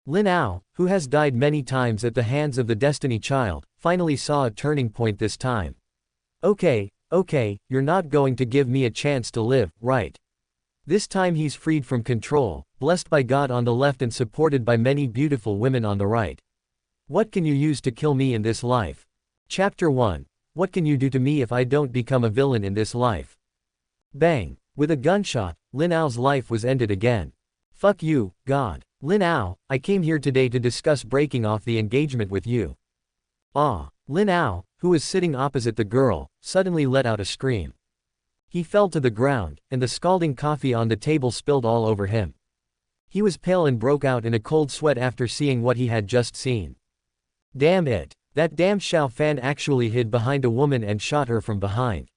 Lin Ao, who has died many times at the hands of the Destiny Child, finally saw a turning point this time. Okay, you're not going to give me a chance to live, right? This time he's freed from control, blessed by God on the left and supported by many beautiful women on the right. What can you use to kill me in this life? Chapter 1. What can you do to me if I don't become a villain in this life? Bang! With a gunshot, Lin Ao's life was ended again. Fuck you, God. Lin Ao, I came here today to discuss breaking off the engagement with you. Ah! Lin Ao, who was sitting opposite the girl, suddenly let out a scream. He fell to the ground, and the scalding coffee on the table spilled all over him. He was pale and broke out in a cold sweat after seeing what he had just seen. Damn it! That damn Xiao Fan actually hid behind a woman and shot her from behind.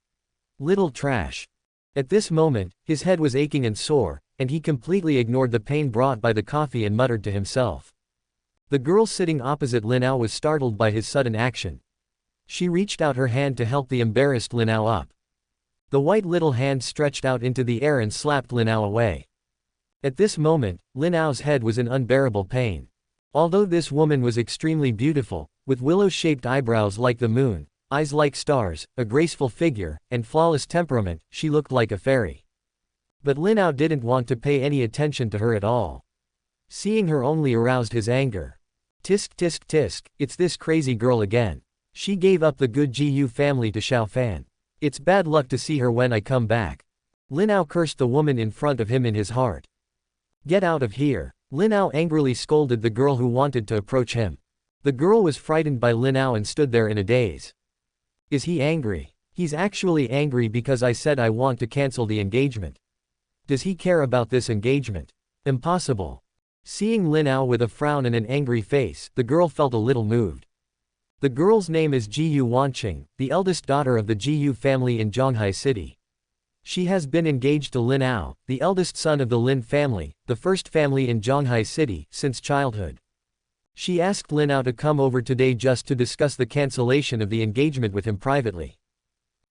Little trash. At this moment, his head was aching and sore, and he completely ignored the pain brought by the coffee and muttered to himself. The girl sitting opposite Lin Ao was startled by his sudden action. She reached out her hand to help the embarrassed Lin Ao up. The white little hand stretched out into the air and slapped Lin Ao away. At this moment, Lin Ao's head was in unbearable pain. Although this woman was extremely beautiful, with willow-shaped eyebrows like the moon, eyes like stars, a graceful figure, and flawless temperament, she looked like a fairy. But Lin Ao didn't want to pay any attention to her at all. Seeing her only aroused his anger. Tisk tisk tisk, it's this crazy girl again. She gave up the good Gu family to Xiao Fan. It's bad luck to see her when I come back. Lin Ao cursed the woman in front of him in his heart. Get out of here. Lin Ao angrily scolded the girl who wanted to approach him. The girl was frightened by Lin Ao and stood there in a daze. Is he angry? He's actually angry because I said I want to cancel the engagement. Does he care about this engagement? Impossible. Seeing Lin Ao with a frown and an angry face, the girl felt a little moved. The girl's name is Gu Wanqing, the eldest daughter of the Gu family in Zhonghai City. She has been engaged to Lin Ao, the eldest son of the Lin family, the first family in Zhonghai City, since childhood. She asked Lin Ao to come over today just to discuss the cancellation of the engagement with him privately.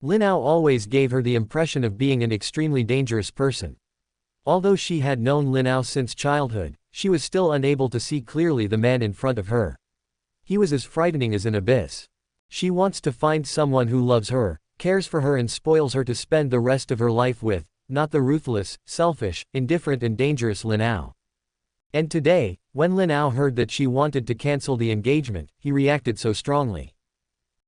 Lin Ao always gave her the impression of being an extremely dangerous person. Although she had known Lin Ao since childhood, she was still unable to see clearly the man in front of her. He was as frightening as an abyss. She wants to find someone who loves her, cares for her and spoils her to spend the rest of her life with, not the ruthless, selfish, indifferent and dangerous Lin Ao. And today, when Lin Ao heard that she wanted to cancel the engagement, he reacted so strongly.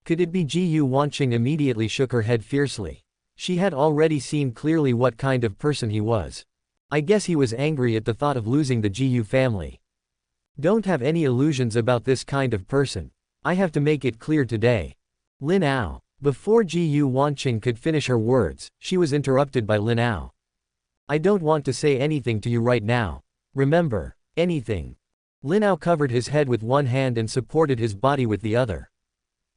Could it be Gu Wanqing immediately shook her head fiercely. She had already seen clearly what kind of person he was. I guess he was angry at the thought of losing the Gu family. Don't have any illusions about this kind of person. I have to make it clear today. Lin Ao. Before Gu Wanqing could finish her words, she was interrupted by Lin Ao. I don't want to say anything to you right now. Remember, anything. Lin Ao covered his head with one hand and supported his body with the other.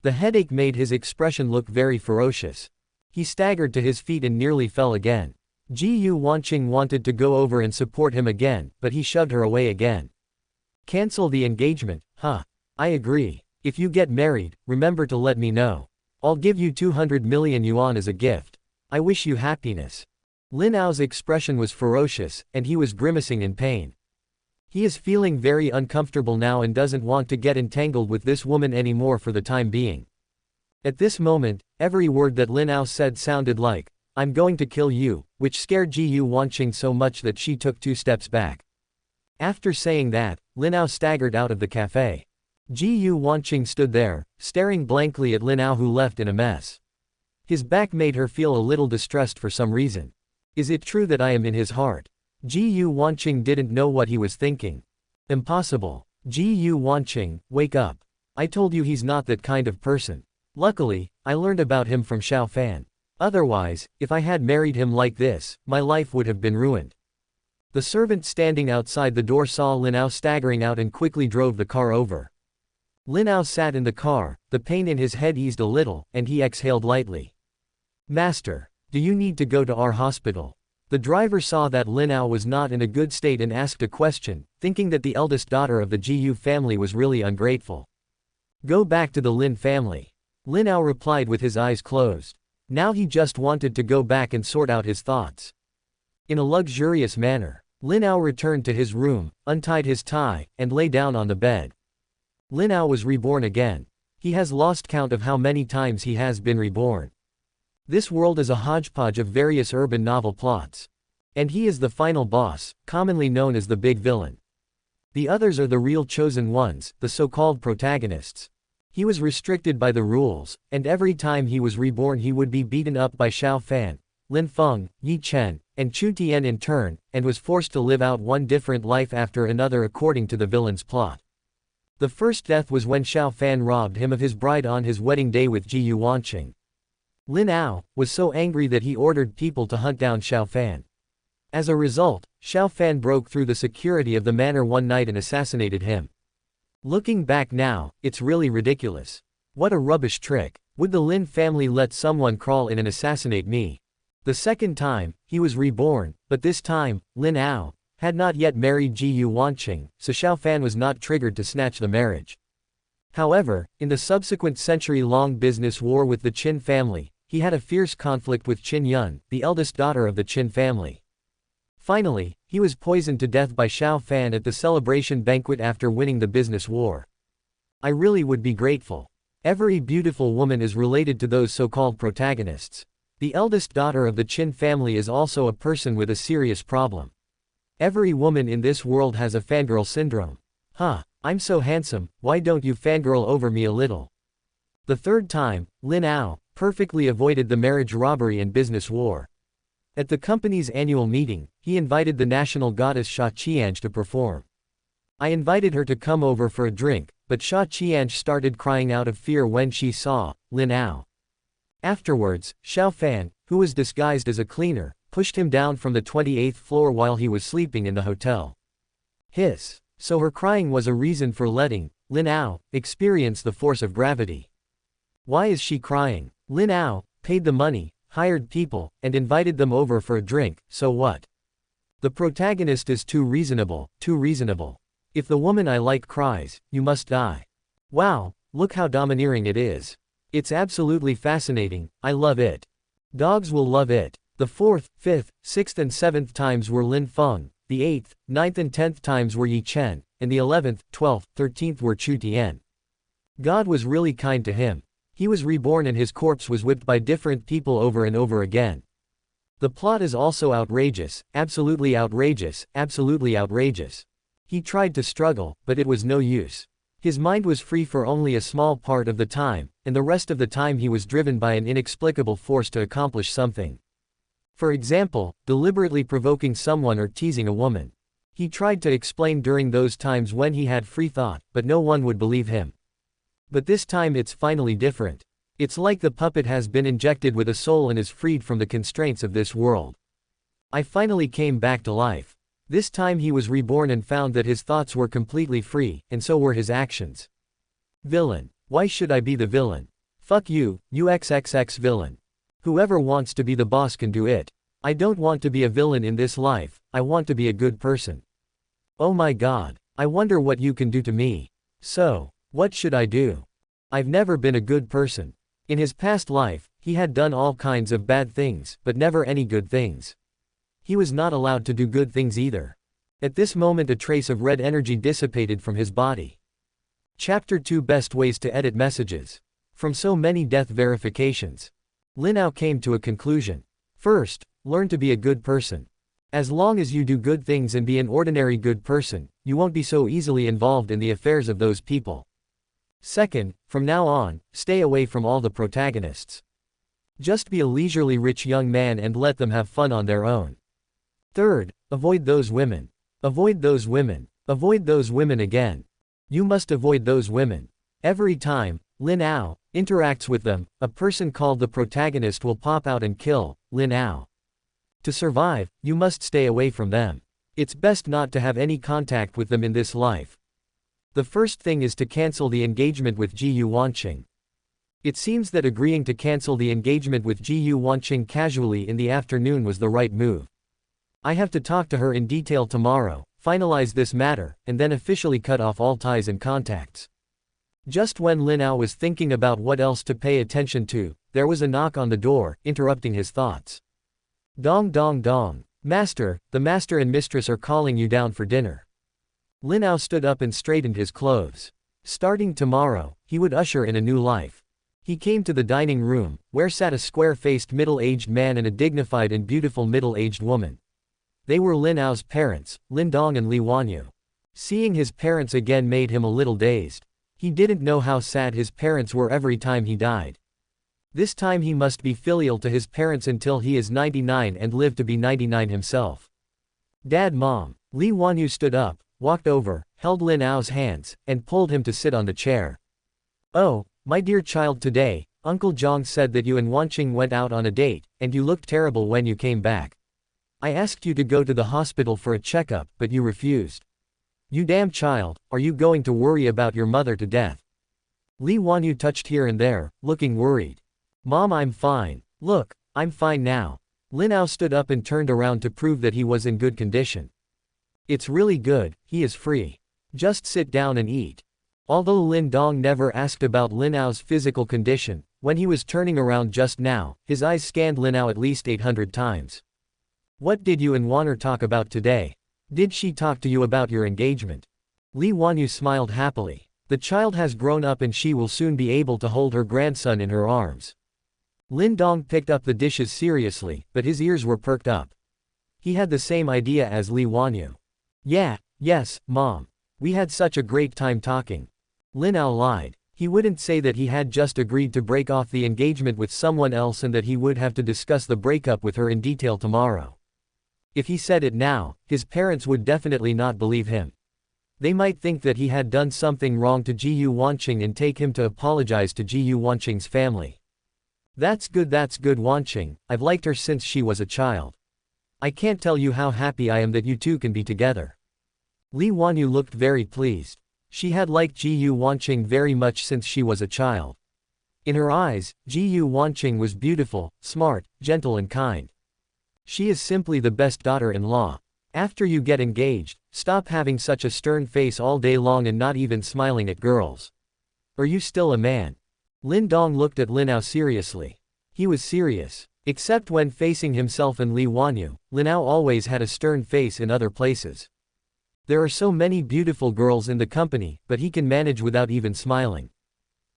The headache made his expression look very ferocious. He staggered to his feet and nearly fell again. Gu Wanqing wanted to go over and support him again, but he shoved her away again. Cancel the engagement, huh? I agree. If you get married, remember to let me know. I'll give you 200 million yuan as a gift. I wish you happiness. Lin Ao's expression was ferocious, and he was grimacing in pain. He is feeling very uncomfortable now and doesn't want to get entangled with this woman anymore for the time being. At this moment, every word that Lin Ao said sounded like, I'm going to kill you, which scared Gu Wanqing so much that she took 2 steps back. After saying that, Lin Ao staggered out of the cafe. Gu Wanqing stood there, staring blankly at Lin Ao who left in a mess. His back made her feel a little distressed for some reason. Is it true that I am in his heart? Gu Wanqing didn't know what he was thinking. Impossible. Gu Wanqing, wake up. I told you he's not that kind of person. Luckily, I learned about him from Xiao Fan. Otherwise, if I had married him like this, my life would have been ruined. The servant standing outside the door saw Lin Ao staggering out and quickly drove the car over. Lin Ao sat in the car, the pain in his head eased a little, and he exhaled lightly. Master, do you need to go to our hospital? The driver saw that Lin Ao was not in a good state and asked a question, thinking that the eldest daughter of the Gu family was really ungrateful. Go back to the Lin family. Lin Ao replied with his eyes closed. Now he just wanted to go back and sort out his thoughts. In a luxurious manner. Lin Ao returned to his room, untied his tie, and lay down on the bed. Lin Ao was reborn again. He has lost count of how many times he has been reborn. This world is a hodgepodge of various urban novel plots. And he is the final boss, commonly known as the big villain. The others are the real chosen ones, the so-called protagonists. He was restricted by the rules, and every time he was reborn he would be beaten up by Xiao Fan, Lin Feng, Yi Chen, and Chu Tian in turn, and was forced to live out one different life after another according to the villain's plot. The first death was when Xiao Fan robbed him of his bride on his wedding day with Ji Yuanqing. Lin Ao was so angry that he ordered people to hunt down Xiao Fan. As a result, Xiao Fan broke through the security of the manor one night and assassinated him. Looking back now, it's really ridiculous. What a rubbish trick. Would the Lin family let someone crawl in and assassinate me? The second time, he was reborn, but this time, Lin Ao had not yet married Ji Yuanqing, so Xiao Fan was not triggered to snatch the marriage. However, in the subsequent century-long business war with the Qin family, he had a fierce conflict with Qin Yun, the eldest daughter of the Qin family. Finally, he was poisoned to death by Xiao Fan at the celebration banquet after winning the business war. I really would be grateful. Every beautiful woman is related to those so-called protagonists. The eldest daughter of the Qin family is also a person with a serious problem. Every woman in this world has a fangirl syndrome. Huh, I'm so handsome, why don't you fangirl over me a little? The third time, Lin Ao perfectly avoided the marriage robbery and business war. At the company's annual meeting, he invited the national goddess Sha Qiange to perform. I invited her to come over for a drink, but Sha Qiange started crying out of fear when she saw Lin Ao. Afterwards, Xiao Fan, who was disguised as a cleaner, pushed him down from the 28th floor while he was sleeping in the hotel. Hiss. So her crying was a reason for letting Lin Ao experience the force of gravity. Why is she crying? Lin Ao paid the money, hired people, and invited them over for a drink, so what? The protagonist is too reasonable, too reasonable. If the woman I like cries, you must die. Wow, look how domineering it is. It's absolutely fascinating, I love it. Dogs will love it. The 4th, 5th, 6th and 7th times were Lin Feng, the 8th, 9th and 10th times were Yi Chen, and the 11th, 12th, 13th were Chu Tian. God was really kind to him. He was reborn and his corpse was whipped by different people over and over again. The plot is also outrageous, absolutely outrageous, absolutely outrageous. He tried to struggle, but it was no use. His mind was free for only a small part of the time, and the rest of the time he was driven by an inexplicable force to accomplish something. For example, deliberately provoking someone or teasing a woman. He tried to explain during those times when he had free thought, but no one would believe him. But this time it's finally different. It's like the puppet has been injected with a soul and is freed from the constraints of this world. I finally came back to life. This time he was reborn and found that his thoughts were completely free, and so were his actions. Villain. Why should I be the villain? Fuck you, you XXX villain. Whoever wants to be the boss can do it. I don't want to be a villain in this life, I want to be a good person. Oh my god, I wonder what you can do to me. So, what should I do? I've never been a good person. In his past life, he had done all kinds of bad things, but never any good things. He was not allowed to do good things either. At this moment a trace of red energy dissipated from his body. Chapter 2 Best Ways to Edit Messages. From so many death verifications, Lin Ao came to a conclusion. First, learn to be a good person. As long as you do good things and be an ordinary good person, you won't be so easily involved in the affairs of those people. Second, from now on, stay away from all the protagonists. Just be a leisurely rich young man and let them have fun on their own. Third, avoid those women. Avoid those women. Avoid those women again. You must avoid those women. Every time Lin Ao interacts with them, a person called the protagonist will pop out and kill Lin Ao. To survive, you must stay away from them. It's best not to have any contact with them in this life. The first thing is to cancel the engagement with Ji Yuanqing. It seems that agreeing to cancel the engagement with Ji Yuanqing casually in the afternoon was the right move. I have to talk to her in detail tomorrow, finalize this matter, and then officially cut off all ties and contacts. Just when Lin Ao was thinking about what else to pay attention to, there was a knock on the door, interrupting his thoughts. Dong dong dong. Master, the master and mistress are calling you down for dinner. Lin Ao stood up and straightened his clothes. Starting tomorrow, he would usher in a new life. He came to the dining room, where sat a square-faced middle-aged man and a dignified and beautiful middle-aged woman. They were Lin Ao's parents, Lin Dong and Li Wanyu. Seeing his parents again made him a little dazed. He didn't know how sad his parents were every time he died. This time he must be filial to his parents until he is 99 and live to be 99 himself. Dad, Mom. Li Wanyu stood up, walked over, held Lin Ao's hands, and pulled him to sit on the chair. Oh, my dear child, today, Uncle Zhang said that you and Wanqing went out on a date, and you looked terrible when you came back. I asked you to go to the hospital for a checkup, but you refused. You damn child, are you going to worry about your mother to death? Li Wanyu touched here and there, looking worried. Mom, I'm fine. Look, I'm fine now. Lin Ao stood up and turned around to prove that he was in good condition. It's really good, he is free. Just sit down and eat. Although Lin Dong never asked about Lin Ao's physical condition, when he was turning around just now, his eyes scanned Lin Ao at least 800 times. What did you and Wanner talk about today? Did she talk to you about your engagement? Li Wanyu smiled happily. The child has grown up and she will soon be able to hold her grandson in her arms. Lin Dong picked up the dishes seriously, but his ears were perked up. He had the same idea as Li Wanyu. Yes, Mom. We had such a great time talking. Lin Ao lied. He wouldn't say that he had just agreed to break off the engagement with someone else and that he would have to discuss the breakup with her in detail tomorrow. If he said it now, his parents would definitely not believe him. They might think that he had done something wrong to Jiyu Wanqing and take him to apologize to Jiyu Wanqing's family. That's good Wanqing, I've liked her since she was a child. I can't tell you how happy I am that you two can be together. Li Wanyu looked very pleased. She had liked Jiyu Wanqing very much since she was a child. In her eyes, Jiyu Wanqing was beautiful, smart, gentle and kind. She is simply the best daughter-in-law. After you get engaged, stop having such a stern face all day long and not even smiling at girls. Are you still a man? Lin Dong looked at Lin Ao seriously. He was serious. Except when facing himself and Li Wanyu, Lin Ao always had a stern face in other places. There are so many beautiful girls in the company, but he can manage without even smiling.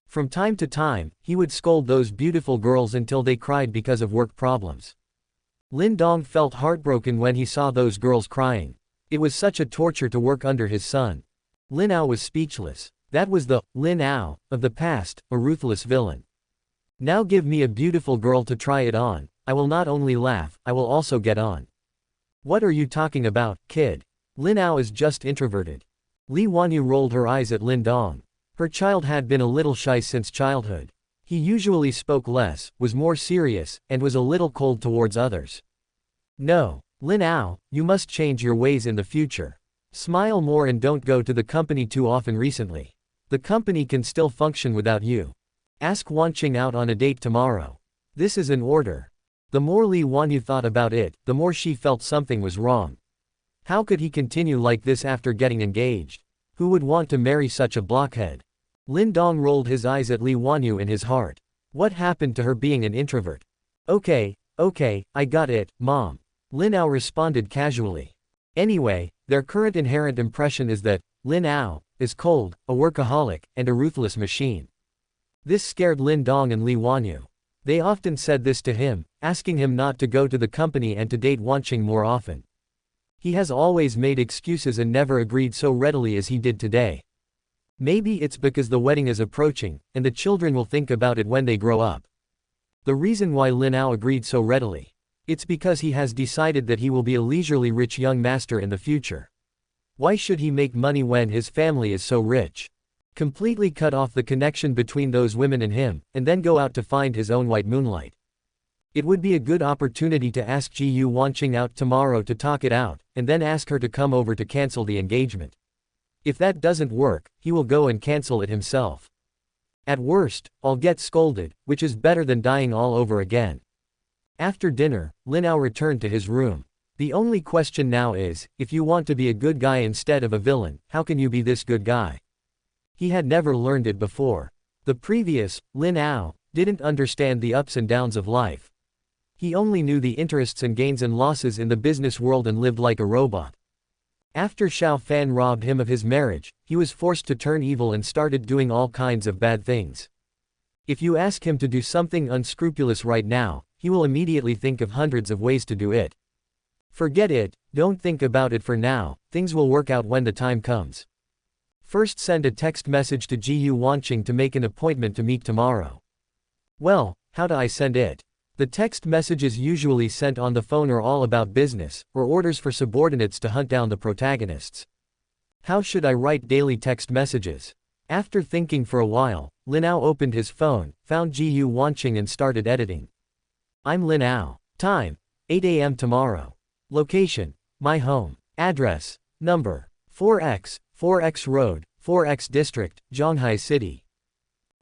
From time to time, he would scold those beautiful girls until they cried because of work problems. Lin Dong felt heartbroken when he saw those girls crying. It was such a torture to work under his son. Lin Ao was speechless. That was the Lin Ao of the past, a ruthless villain. Now give me a beautiful girl to try it on. I will not only laugh, I will also get on. What are you talking about, kid? Lin Ao is just introverted. Li Wanyu rolled her eyes at Lin Dong. Her child had been a little shy since childhood. He usually spoke less, was more serious, and was a little cold towards others. No, Lin Ao, you must change your ways in the future. Smile more and don't go to the company too often recently. The company can still function without you. Ask Wanqing out on a date tomorrow. This is an order. The more Li Wanyu thought about it, the more she felt something was wrong. How could he continue like this after getting engaged? Who would want to marry such a blockhead? Lin Dong rolled his eyes at Li Wanyu in his heart. What happened to her being an introvert? Okay, I got it, Mom. Lin Ao responded casually. Anyway, their current inherent impression is that Lin Ao is cold, a workaholic, and a ruthless machine. This scared Lin Dong and Li Wanyu. They often said this to him, asking him not to go to the company and to date Wanqing more often. He has always made excuses and never agreed so readily as he did today. Maybe it's because the wedding is approaching, and the children will think about it when they grow up. The reason why Lin Ao agreed so readily. It's because he has decided that he will be a leisurely rich young master in the future. Why should he make money when his family is so rich? Completely cut off the connection between those women and him, and then go out to find his own white moonlight. It would be a good opportunity to ask Jiyu Wanqing out tomorrow to talk it out, and then ask her to come over to cancel the engagement. If that doesn't work, he will go and cancel it himself. At worst, I'll get scolded, which is better than dying all over again. After dinner, Lin Ao returned to his room. The only question now is, if you want to be a good guy instead of a villain, how can you be this good guy? He had never learned it before. The previous, Lin Ao, didn't understand the ups and downs of life. He only knew the interests and gains and losses in the business world and lived like a robot. After Xiao Fan robbed him of his marriage, he was forced to turn evil and started doing all kinds of bad things. If you ask him to do something unscrupulous right now, he will immediately think of hundreds of ways to do it. Forget it, don't think about it for now, things will work out when the time comes. First send a text message to Jiyu Wanqing to make an appointment to meet tomorrow. Well, how do I send it? The text messages usually sent on the phone are all about business, or orders for subordinates to hunt down the protagonists. How should I write daily text messages? After thinking for a while, Lin Ao opened his phone, found Jiyu Wanqing and started editing. I'm Lin Ao. Time: 8 a.m. tomorrow. Location: my home. Address: number 4X Road, 4X District, Zhonghai City.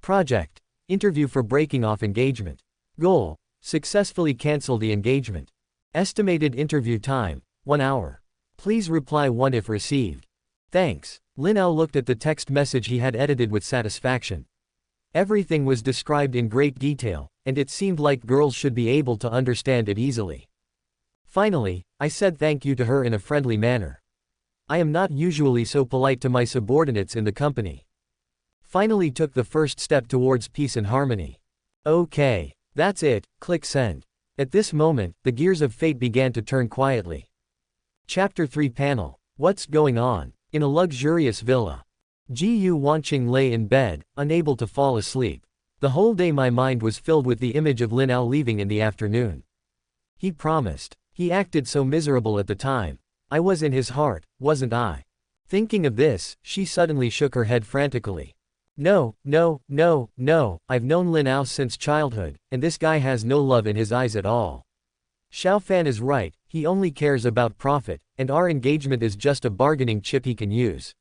Project: interview for breaking off engagement. Goal: successfully cancel the engagement. Estimated interview time: 1 hour. Please reply 1 if received. Thanks. Lin Ao looked at the text message he had edited with satisfaction. Everything was described in great detail, and it seemed like girls should be able to understand it easily. Finally, I said thank you to her in a friendly manner. I am not usually so polite to my subordinates in the company. Finally took the first step towards peace and harmony. Okay. That's it, click send. At this moment, the gears of fate began to turn quietly. Chapter 3 Panel: What's going on? In a luxurious villa. Jiyu Wanqing lay in bed, unable to fall asleep. The whole day my mind was filled with the image of Lin Ao leaving in the afternoon. He promised. He acted so miserable at the time. I was in his heart, wasn't I? Thinking of this, she suddenly shook her head frantically. No, I've known Lin Ao since childhood, and this guy has no love in his eyes at all. Xiao Fan is right, he only cares about profit, and our engagement is just a bargaining chip he can use.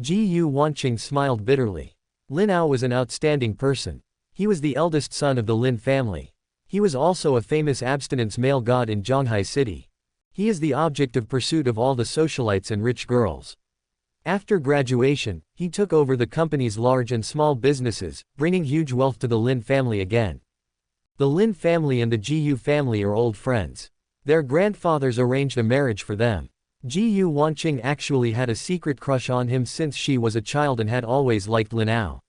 Jiyu Wanqing smiled bitterly. Lin Ao was an outstanding person. He was the eldest son of the Lin family. He was also a famous abstinence male god in Zhonghai City. He is the object of pursuit of all the socialites and rich girls. After graduation, he took over the company's large and small businesses, bringing huge wealth to the Lin family again. The Lin family and the Jiyu family are old friends. Their grandfathers arranged a marriage for them. Jiyu Wanqing actually had a secret crush on him since she was a child and had always liked Lin Ao.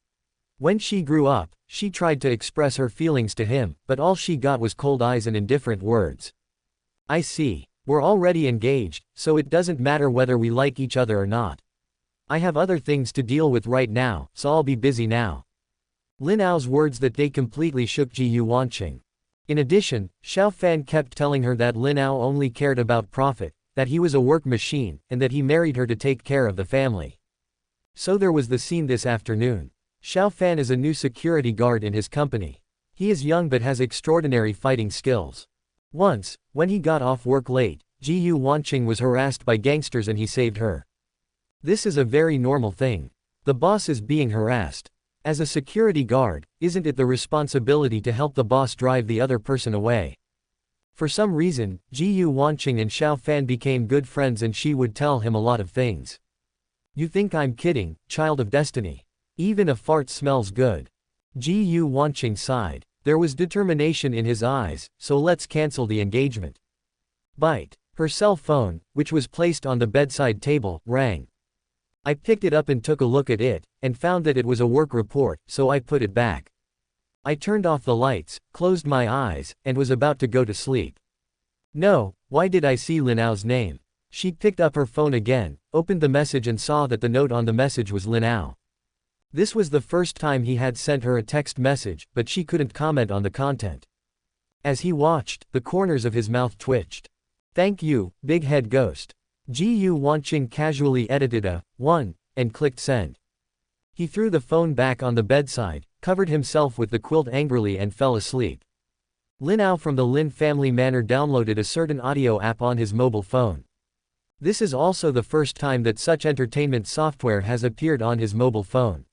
When she grew up, she tried to express her feelings to him, but all she got was cold eyes and indifferent words. I see. We're already engaged, so it doesn't matter whether we like each other or not. I have other things to deal with right now, so I'll be busy now. Lin Ao's words that day completely shook Jiyu Wanqing. In addition, Xiao Fan kept telling her that Lin Ao only cared about profit, that he was a work machine, and that he married her to take care of the family. So there was the scene this afternoon. Xiao Fan is a new security guard in his company. He is young but has extraordinary fighting skills. Once, when he got off work late, Jiyu Wanqing was harassed by gangsters and he saved her. This is a very normal thing. The boss is being harassed. As a security guard, isn't it the responsibility to help the boss drive the other person away? For some reason, Jiyu Wanqing and Xiao Fan became good friends and she would tell him a lot of things. You think I'm kidding, child of destiny? Even a fart smells good. Jiyu Wanqing sighed. There was determination in his eyes, so let's cancel the engagement. Bite. Her cell phone, which was placed on the bedside table, rang. I picked it up and took a look at it, and found that it was a work report, so I put it back. I turned off the lights, closed my eyes, and was about to go to sleep. No, why did I see Lin Ao's name? She picked up her phone again, opened the message and saw that the note on the message was Lin Ao. This was the first time he had sent her a text message, but she couldn't comment on the content. As he watched, the corners of his mouth twitched. Thank you, big head ghost. Jiyu Wanqing casually edited a 1 and clicked send. He threw the phone back on the bedside, covered himself with the quilt angrily and fell asleep. Lin Ao from the Lin family manor downloaded a certain audio app on his mobile phone. This is also the first time that such entertainment software has appeared on his mobile phone.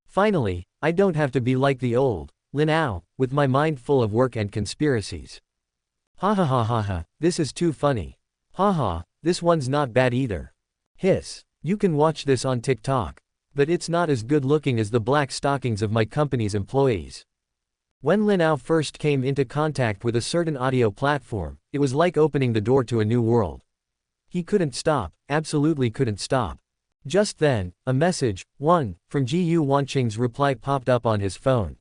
Finally, I don't have to be like the old Lin Ao, with my mind full of work and conspiracies. Ha ha ha ha ha, this is too funny. Ha ha, this one's not bad either. Hiss. You can watch this on TikTok. But it's not as good looking as the black stockings of my company's employees. When Lin Ao first came into contact with a certain audio platform, it was like opening the door to a new world. He couldn't stop, absolutely couldn't stop. Just then, a message, from Gu Wanqing's reply popped up on his phone.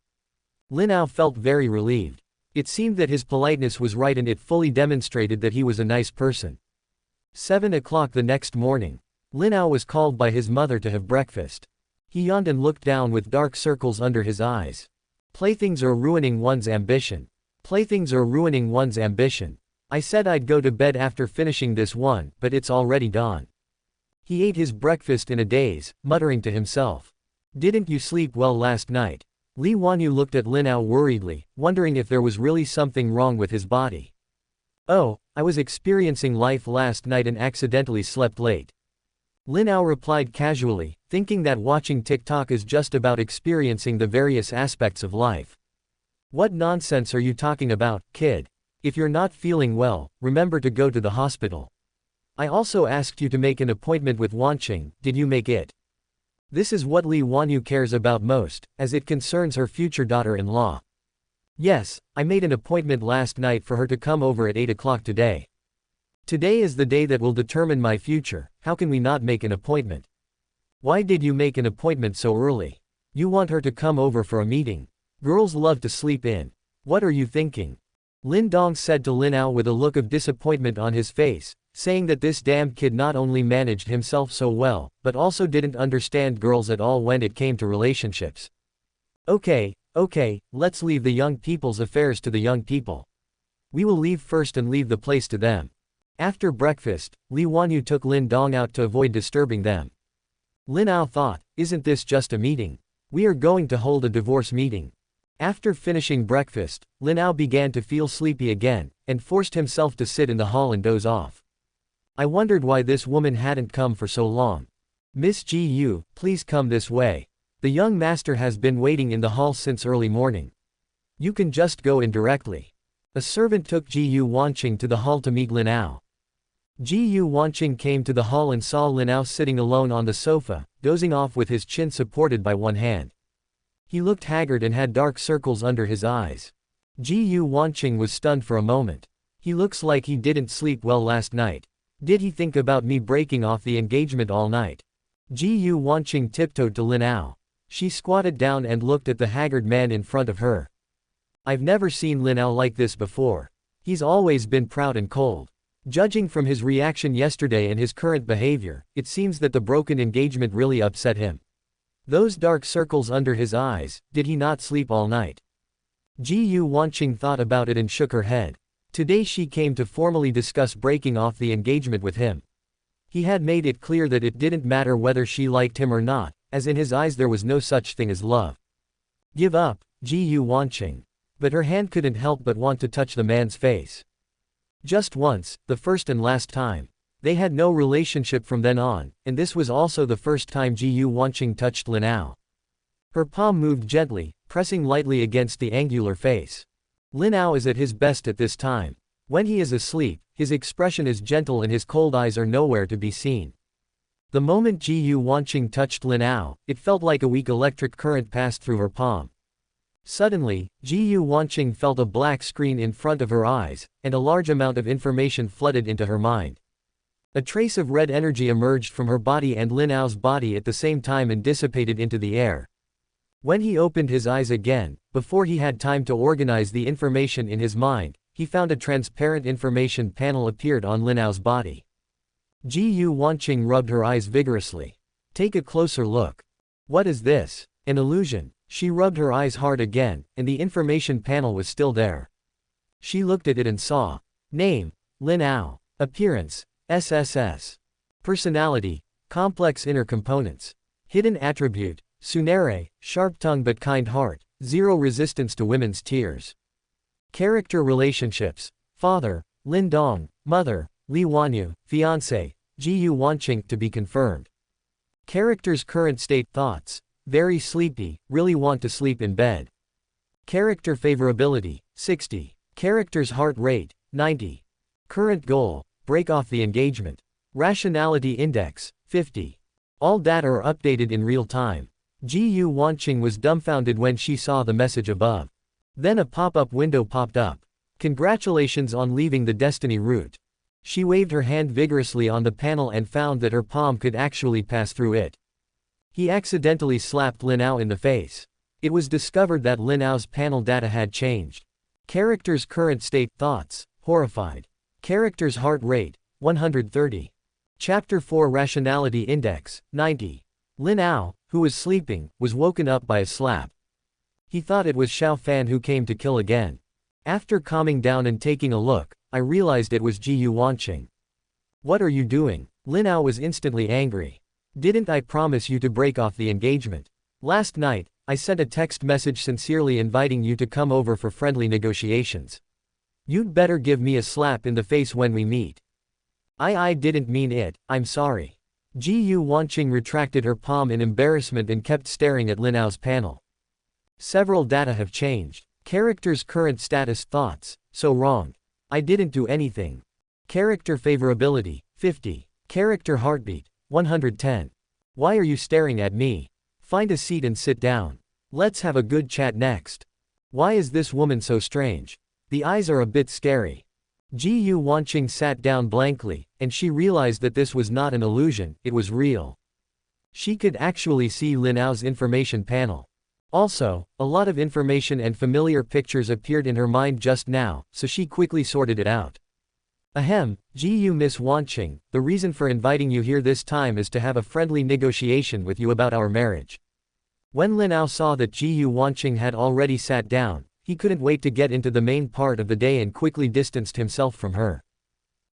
Lin Ao felt very relieved. It seemed that his politeness was right and it fully demonstrated that he was a nice person. 7 o'clock the next morning. Lin Ao was called by his mother to have breakfast. He yawned and looked down with dark circles under his eyes. Playthings are ruining one's ambition. Playthings are ruining one's ambition. I said I'd go to bed after finishing this one, but it's already dawn. He ate his breakfast in a daze, muttering to himself. Didn't you sleep well last night? Li Wanyu looked at Lin Ao worriedly, wondering if there was really something wrong with his body. Oh, I was experiencing life last night and accidentally slept late. Lin Ao replied casually, thinking that watching TikTok is just about experiencing the various aspects of life. What nonsense are you talking about, kid? If you're not feeling well, remember to go to the hospital. I also asked you to make an appointment with Wanqing, did you make it? This is what Li Wanyu cares about most, as it concerns her future daughter-in-law. Yes, I made an appointment last night for her to come over at 8 o'clock today. Today is the day that will determine my future, how can we not make an appointment? Why did you make an appointment so early? You want her to come over for a meeting. Girls love to sleep in. What are you thinking? Lin Dong said to Lin Ao with a look of disappointment on his face, saying that this damned kid not only managed himself so well, but also didn't understand girls at all when it came to relationships. Okay, let's leave the young people's affairs to the young people. We will leave first and leave the place to them. After breakfast, Li Wanyu took Lin Dong out to avoid disturbing them. Lin Ao thought, isn't this just a meeting? We are going to hold a divorce meeting. After finishing breakfast, Lin Ao began to feel sleepy again, and forced himself to sit in the hall and doze off. I wondered why this woman hadn't come for so long. Miss Gu, please come this way. The young master has been waiting in the hall since early morning. You can just go in directly. A servant took Gu Wanqing to the hall to meet Lin Ao. Gu Wanqing came to the hall and saw Lin Ao sitting alone on the sofa, dozing off with his chin supported by one hand. He looked haggard and had dark circles under his eyes. Gu Wanqing was stunned for a moment. He looks like he didn't sleep well last night. Did he think about me breaking off the engagement all night? Gu Wanqing tiptoed to Lin Ao. She squatted down and looked at the haggard man in front of her. I've never seen Lin Ao like this before. He's always been proud and cold. Judging from his reaction yesterday and his current behavior, it seems that the broken engagement really upset him. Those dark circles under his eyes, did he not sleep all night? Gu Wanqing thought about it and shook her head. Today she came to formally discuss breaking off the engagement with him. He had made it clear that it didn't matter whether she liked him or not, as in his eyes there was no such thing as love. Give up, Gu Wanqing. But her hand couldn't help but want to touch the man's face. Just once, the first and last time. They had no relationship from then on, and this was also the first time Gu Wanqing touched Lin Ao. Her palm moved gently, pressing lightly against the angular face. Lin Ao is at his best at this time. When he is asleep, his expression is gentle and his cold eyes are nowhere to be seen. The moment Gu Wanqing touched Lin Ao, it felt like a weak electric current passed through her palm. Suddenly, Gu Wanqing felt a black screen in front of her eyes, and a large amount of information flooded into her mind. A trace of red energy emerged from her body and Lin Ao's body at the same time and dissipated into the air. When he opened his eyes again, before he had time to organize the information in his mind, he found a transparent information panel appeared on Lin Ao's body. Gu Wanqing rubbed her eyes vigorously. Take a closer look. What is this? An illusion. She rubbed her eyes hard again, and the information panel was still there. She looked at it and saw. Name, Lin Ao. Appearance, SSS. Personality, complex inner components. Hidden attribute, Tsunere, sharp tongue but kind heart, zero resistance to women's tears. Character relationships, father, Lin Dong, mother, Li Wanyu, fiancé, Gu Wanqing to be confirmed. Character's current state thoughts, very sleepy, really want to sleep in bed. Character favorability, 60. Character's heart rate, 90. Current goal, break off the engagement. Rationality index, 50. All data are updated in real time. Gu Wanqing was dumbfounded when she saw the message above. Then a pop-up window popped up. Congratulations on leaving the Destiny route. She waved her hand vigorously on the panel and found that her palm could actually pass through it. He accidentally slapped Lin Ao in the face. It was discovered that Lin Ao's panel data had changed. Character's current state, thoughts, horrified. Character's heart rate, 130. Chapter 4 Rationality Index, 90. Lin Ao, who was sleeping, was woken up by a slap. He thought it was Xiao Fan who came to kill again. After calming down and taking a look, I realized it was Jiyu Wanqing. What are you doing? Lin Ao was instantly angry. Didn't I promise you to break off the engagement? Last night, I sent a text message sincerely inviting you to come over for friendly negotiations. You'd better give me a slap in the face when we meet. I didn't mean it, I'm sorry. Jiyu Wanqing retracted her palm in embarrassment and kept staring at Lin Ao's panel. Several data have changed. Character's current status, thoughts, so wrong. I didn't do anything. Character favorability, 50. Character heartbeat, 110. Why are you staring at me? Find a seat and sit down. Let's have a good chat next. Why is this woman so strange? The eyes are a bit scary. Jiyu Wanqing sat down blankly, and she realized that this was not an illusion, it was real. She could actually see Lin Ao's information panel. Also, a lot of information and familiar pictures appeared in her mind just now, so she quickly sorted it out. Ahem, Jiyu Miss Wanqing, the reason for inviting you here this time is to have a friendly negotiation with you about our marriage. When Lin Ao saw that Jiyu Wanqing had already sat down, he couldn't wait to get into the main part of the day and quickly distanced himself from her.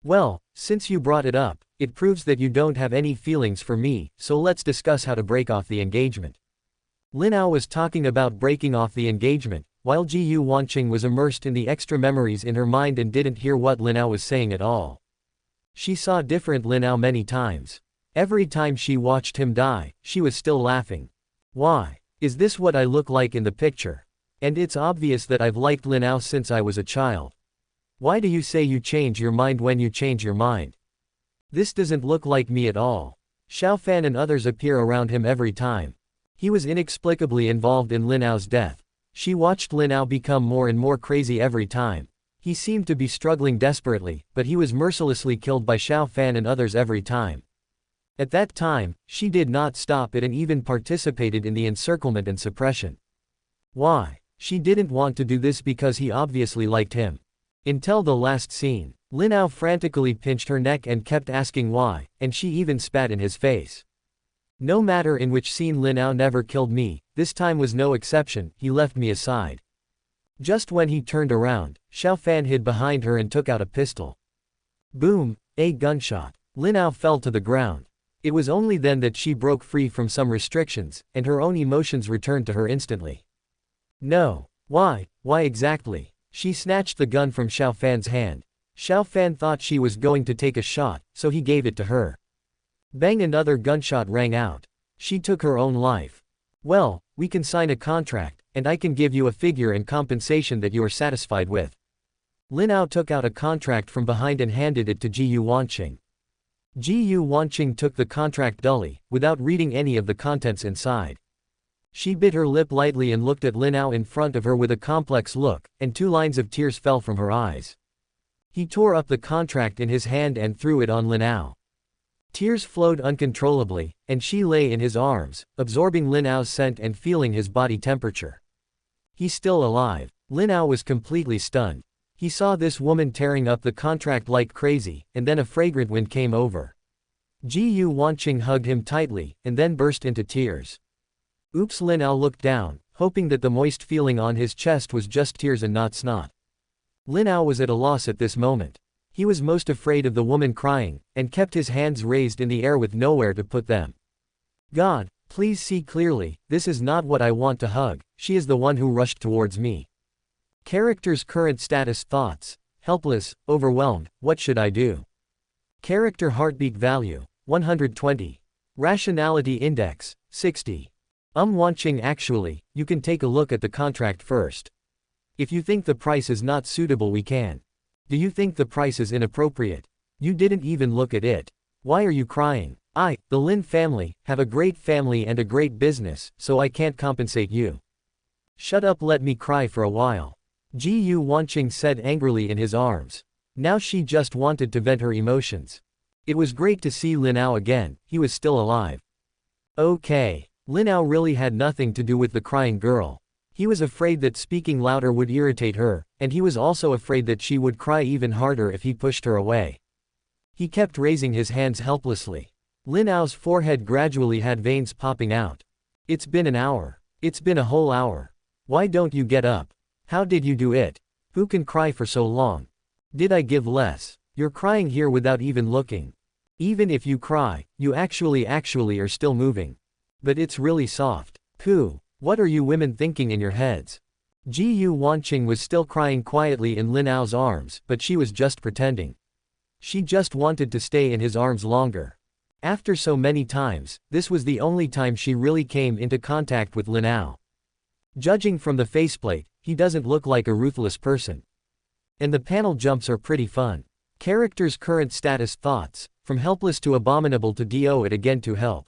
Well, since you brought it up, it proves that you don't have any feelings for me, so let's discuss how to break off the engagement. Lin Ao was talking about breaking off the engagement, while Jiyu Wanqing was immersed in the extra memories in her mind and didn't hear what Lin Ao was saying at all. She saw different Lin Ao many times. Every time she watched him die, she was still laughing. Why? Is this what I look like in the picture? And it's obvious that I've liked Lin Ao since I was a child. Why do you say you change your mind when you change your mind? This doesn't look like me at all. Xiao Fan and others appear around him every time. He was inexplicably involved in Lin Ao's death. She watched Lin Ao become more and more crazy every time. He seemed to be struggling desperately, but he was mercilessly killed by Xiao Fan and others every time. At that time, she did not stop it and even participated in the encirclement and suppression. Why? She didn't want to do this because he obviously liked him. Until the last scene, Lin Ao frantically pinched her neck and kept asking why, and she even spat in his face. No matter in which scene Lin Ao never killed me, this time was no exception, he left me aside. Just when he turned around, Xiao Fan hid behind her and took out a pistol. Boom, a gunshot. Lin Ao fell to the ground. It was only then that she broke free from some restrictions, and her own emotions returned to her instantly. No. Why exactly? She snatched the gun from Xiao Fan's hand. Xiao Fan thought she was going to take a shot, so he gave it to her. Bang, another gunshot rang out. She took her own life. Well, we can sign a contract, and I can give you a figure and compensation that you are satisfied with. Lin Ao took out a contract from behind and handed it to Jiyu Wanqing. Jiyu Wanqing took the contract dully, without reading any of the contents inside. She bit her lip lightly and looked at Lin Ao in front of her with a complex look, and 2 lines of tears fell from her eyes. He tore up the contract in his hand and threw it on Lin Ao. Tears flowed uncontrollably, and she lay in his arms, absorbing Lin Ao's scent and feeling his body temperature. He's still alive. Lin Ao was completely stunned. He saw this woman tearing up the contract like crazy, and then a fragrant wind came over. Jiyu Wanqing hugged him tightly, and then burst into tears. Oops, Lin Ao looked down, hoping that the moist feeling on his chest was just tears and not snot. Lin Ao was at a loss at this moment. He was most afraid of the woman crying, and kept his hands raised in the air with nowhere to put them. God, please see clearly, this is not what I want to hug, she is the one who rushed towards me. Character's current status, thoughts, helpless, overwhelmed, what should I do? Character heartbeat value, 120. Rationality index, 60. Wanqing, actually, you can take a look at the contract first. If you think the price is not suitable, we can. Do you think the price is inappropriate? You didn't even look at it. Why are you crying? The Lin family, have a great family and a great business, so I can't compensate you. Shut up, let me cry for a while. Ji Wanqing said angrily in his arms. Now she just wanted to vent her emotions. It was great to see Lin Ao again, he was still alive. Okay. Lin Ao really had nothing to do with the crying girl. He was afraid that speaking louder would irritate her, and he was also afraid that she would cry even harder if he pushed her away. He kept raising his hands helplessly. Lin Ao's forehead gradually had veins popping out. It's been an hour. It's been a whole hour. Why don't you get up? How did you do it? Who can cry for so long? Did I give less? You're crying here without even looking. Even if you cry, you actually are still moving. But it's really soft. Pooh. What are you women thinking in your heads? Ji Wanqing was still crying quietly in Lin Ao's arms, but she was just pretending. She just wanted to stay in his arms longer. After so many times, this was the only time she really came into contact with Lin Ao. Judging from the faceplate, he doesn't look like a ruthless person. And the panel jumps are pretty fun. Character's current status thoughts, from helpless to abominable to do it again to help.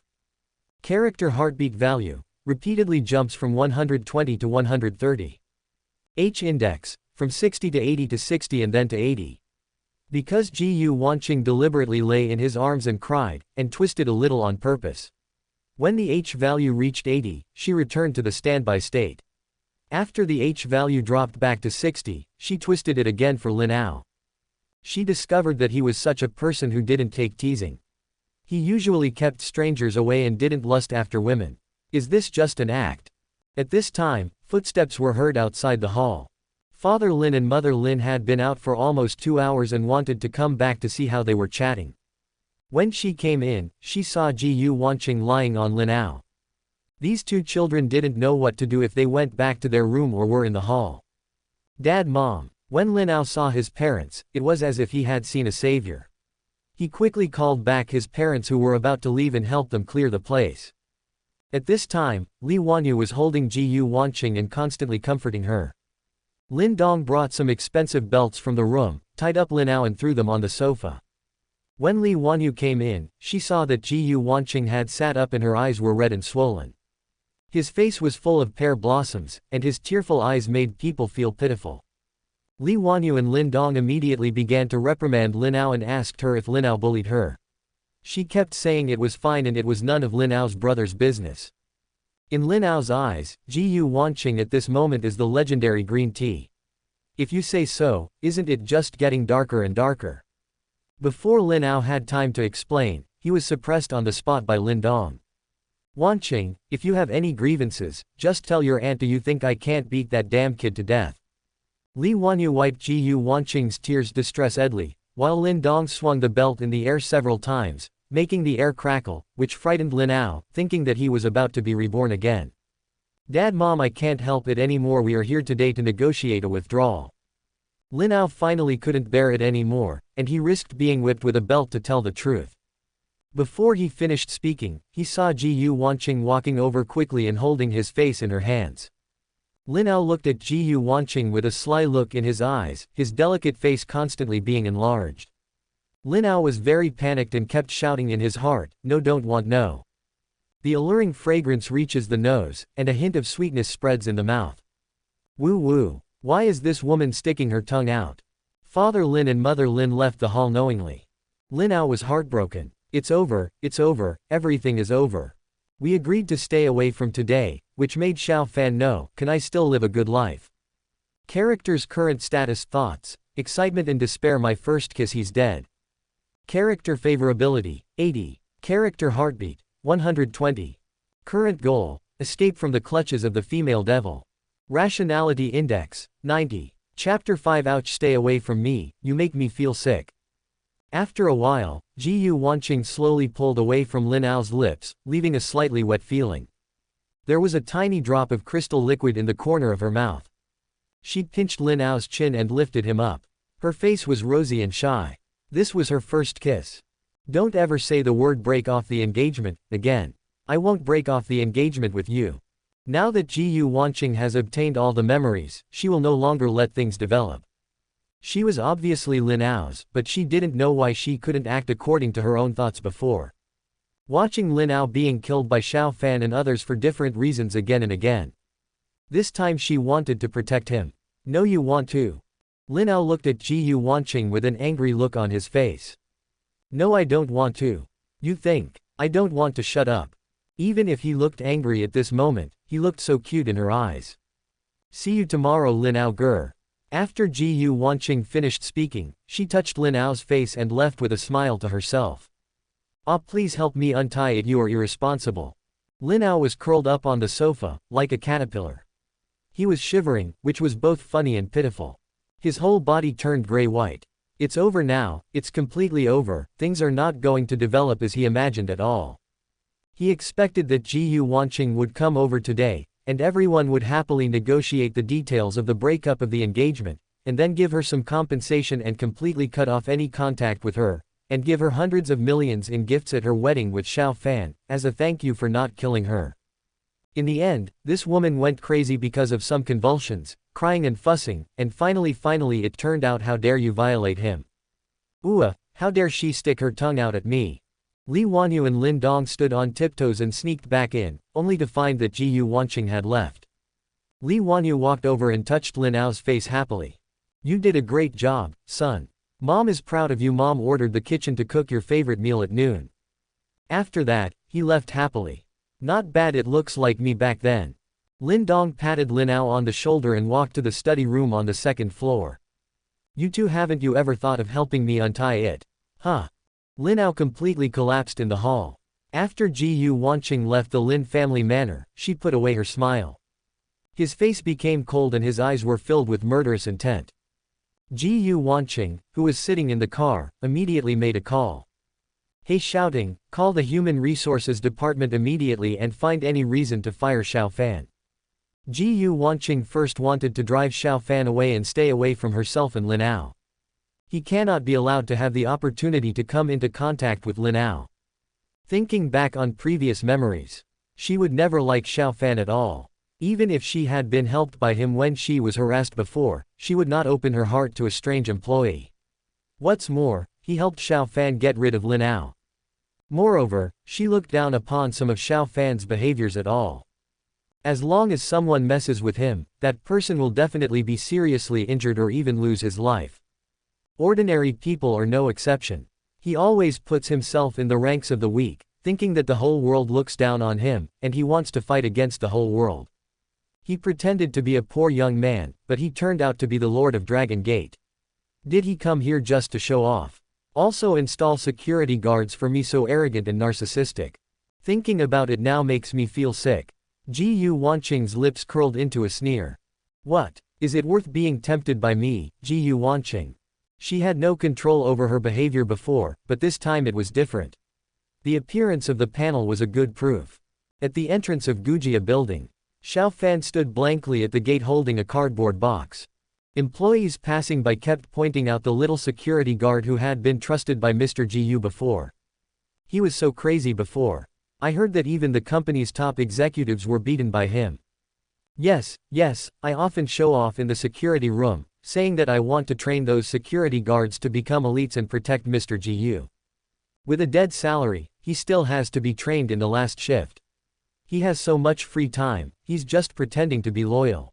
Character heartbeat value, repeatedly jumps from 120 to 130. H index, from 60 to 80 to 60 and then to 80. Because Ji Wanqing deliberately lay in his arms and cried, and twisted a little on purpose. When the H value reached 80, she returned to the standby state. After the H value dropped back to 60, she twisted it again for Lin Ao. She discovered that he was such a person who didn't take teasing. He usually kept strangers away and didn't lust after women. Is this just an act? At this time, footsteps were heard outside the hall. Father Lin and Mother Lin had been out for almost 2 hours and wanted to come back to see how they were chatting. When she came in, she saw Ji Wanqing lying on Lin Ao. These two children didn't know what to do if they went back to their room or were in the hall. Dad, Mom. When Lin Ao saw his parents, it was as if he had seen a savior. He quickly called back his parents who were about to leave and helped them clear the place. At this time, Li Wanyu was holding Ji Wanqing and constantly comforting her. Lin Dong brought some expensive belts from the room, tied up Lin Ao and threw them on the sofa. When Li Wanyu came in, she saw that Ji Wanqing had sat up and her eyes were red and swollen. His face was full of pear blossoms, and his tearful eyes made people feel pitiful. Li Wanyu and Lin Dong immediately began to reprimand Lin Ao and asked her if Lin Ao bullied her. She kept saying it was fine and it was none of Lin Ao's brother's business. In Lin Ao's eyes, Ji Wanqing at this moment is the legendary green tea. If you say so, isn't it just getting darker and darker? Before Lin Ao had time to explain, he was suppressed on the spot by Lin Dong. Wanqing, if you have any grievances, just tell your aunt. Do you think I can't beat that damn kid to death? Li Wanyu wiped Ji Wanqing's tears distressingly, while Lin Dong swung the belt in the air several times, making the air crackle, which frightened Lin Ao, thinking that he was about to be reborn again. Dad, Mom, I can't help it anymore. We are here today to negotiate a withdrawal. Lin Ao finally couldn't bear it anymore, and he risked being whipped with a belt to tell the truth. Before he finished speaking, he saw Ji Wanqing walking over quickly and holding his face in her hands. Lin Ao looked at Ji Wanqing with a sly look in his eyes, his delicate face constantly being enlarged. Lin Ao was very panicked and kept shouting in his heart, "No, don't want no." The alluring fragrance reaches the nose, and a hint of sweetness spreads in the mouth. Woo woo. Why is this woman sticking her tongue out? Father Lin and Mother Lin left the hall knowingly. Lin Ao was heartbroken. It's over, everything is over. We agreed to stay away from today, which made Xiao Fan know, can I still live a good life? Character's current status thoughts, excitement and despair. My first kiss, he's dead. Character favorability, 80. Character heartbeat, 120. Current goal, escape from the clutches of the female devil. Rationality index, 90. Chapter 5. Ouch, stay away from me, you make me feel sick. After a while, Ji Wanqing slowly pulled away from Lin Ao's lips, leaving a slightly wet feeling. There was a tiny drop of crystal liquid in the corner of her mouth. She pinched Lin Ao's chin and lifted him up. Her face was rosy and shy. This was her first kiss. Don't ever say the word break off the engagement again. I won't break off the engagement with you. Now that Ji Wanqing has obtained all the memories, she will no longer let things develop. She was obviously Lin Ao's, but she didn't know why she couldn't act according to her own thoughts before. Watching Lin Ao being killed by Xiao Fan and others for different reasons again and again. This time she wanted to protect him. No, you want to. Lin Ao looked at Ji Yuanqing with an angry look on his face. No, I don't want to. You think I don't want to shut up. Even if he looked angry at this moment, he looked so cute in her eyes. See you tomorrow, Lin Ao grr. After Ji Yuanqing finished speaking, she touched Lin Ao's face and left with a smile to herself. Ah, please help me untie it, you are irresponsible. Lin Ao was curled up on the sofa, like a caterpillar. He was shivering, which was both funny and pitiful. His whole body turned gray-white. It's over now, it's completely over, things are not going to develop as he imagined at all. He expected that Ji Yuanqing would come over today, and everyone would happily negotiate the details of the breakup of the engagement, and then give her some compensation and completely cut off any contact with her, and give her hundreds of millions in gifts at her wedding with Xiao Fan, as a thank you for not killing her. In the end, this woman went crazy because of some convulsions, crying and fussing, and finally it turned out, how dare you violate him. How dare she stick her tongue out at me. Li Wanyu and Lin Dong stood on tiptoes and sneaked back in, only to find that Ji Yuanqing had left. Li Wanyu walked over and touched Lin Ao's face happily. You did a great job, son. Mom is proud of you. Mom ordered the kitchen to cook your favorite meal at noon. After that, he left happily. Not bad, it looks like me back then. Lin Dong patted Lin Ao on the shoulder and walked to the study room on the second floor. You two, haven't you ever thought of helping me untie it? Huh? Lin Ao completely collapsed in the hall. After Ji Yuanqing left the Lin family manor, she put away her smile. His face became cold and his eyes were filled with murderous intent. Ji Yuanqing, who was sitting in the car, immediately made a call. Hey, shouting, call the Human Resources Department immediately and find any reason to fire Xiao Fan. Ji Yuanqing first wanted to drive Xiao Fan away and stay away from herself and Lin Ao. He cannot be allowed to have the opportunity to come into contact with Lin Ao. Thinking back on previous memories, she would never like Xiao Fan at all. Even if she had been helped by him when she was harassed before, she would not open her heart to a strange employee. What's more, he helped Xiao Fan get rid of Lin Ao. Moreover, she looked down upon some of Xiao Fan's behaviors at all. As long as someone messes with him, that person will definitely be seriously injured or even lose his life. Ordinary people are no exception. He always puts himself in the ranks of the weak, thinking that the whole world looks down on him, and he wants to fight against the whole world. He pretended to be a poor young man, but he turned out to be the Lord of Dragon Gate. Did he come here just to show off? Also install security guards for me, so arrogant and narcissistic. Thinking about it now makes me feel sick. Ji Yuanqing's lips curled into a sneer. What? Is it worth being tempted by me, Ji Yuanqing? She had no control over her behavior before, but this time it was different. The appearance of the panel was a good proof. At the entrance of Gujia building, Xiao Fan stood blankly at the gate holding a cardboard box. Employees passing by kept pointing out the little security guard who had been trusted by Mr. Ji Yu before. He was so crazy before. I heard that even the company's top executives were beaten by him. Yes, I often show off in the security room, saying that I want to train those security guards to become elites and protect Mr. Ji Yu. With a dead salary, he still has to be trained in the last shift. He has so much free time, he's just pretending to be loyal.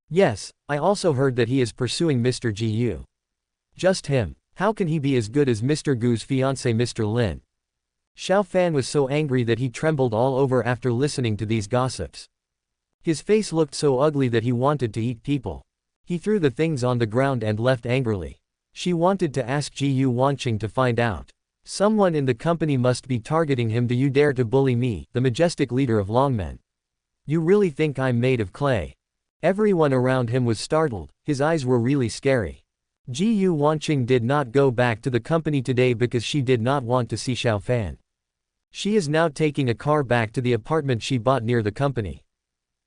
Yes, I also heard that he is pursuing Mr. Ji Yu. Just him. How can he be as good as Mr. Gu's fiancé Mr. Lin? Xiao Fan was so angry that he trembled all over after listening to these gossips. His face looked so ugly that he wanted to eat people. He threw the things on the ground and left angrily. She wanted to ask Ji Yuanqing to find out. Someone in the company must be targeting him. Do you dare to bully me, the majestic leader of Longmen? You really think I'm made of clay? Everyone around him was startled, his eyes were really scary. Ji Yuanqing did not go back to the company today because she did not want to see Xiao Fan. She is now taking a car back to the apartment she bought near the company.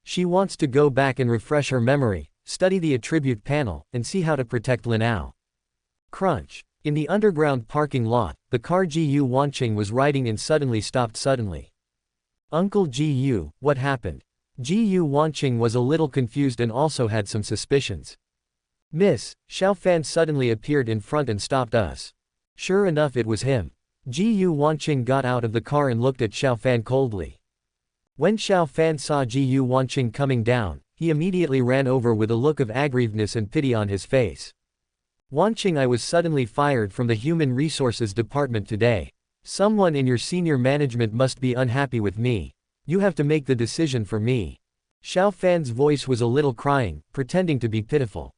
She wants to go back and refresh her memory, study the attribute panel, and see how to protect Lin Ao. Crunch. In the underground parking lot, the car Ji Yuanqing was riding in suddenly stopped suddenly. Uncle Ji Yu, what happened? Ji Yuanqing was a little confused and also had some suspicions. Miss, Xiao Fan suddenly appeared in front and stopped us. Sure enough, it was him. Ji Yuanqing got out of the car and looked at Xiao Fan coldly. When Xiao Fan saw Ji Yuanqing coming down, he immediately ran over with a look of aggrievedness and pity on his face. Wanqing, I was suddenly fired from the Human Resources Department today. Someone in your senior management must be unhappy with me. You have to make the decision for me. Xiao Fan's voice was a little crying, pretending to be pitiful.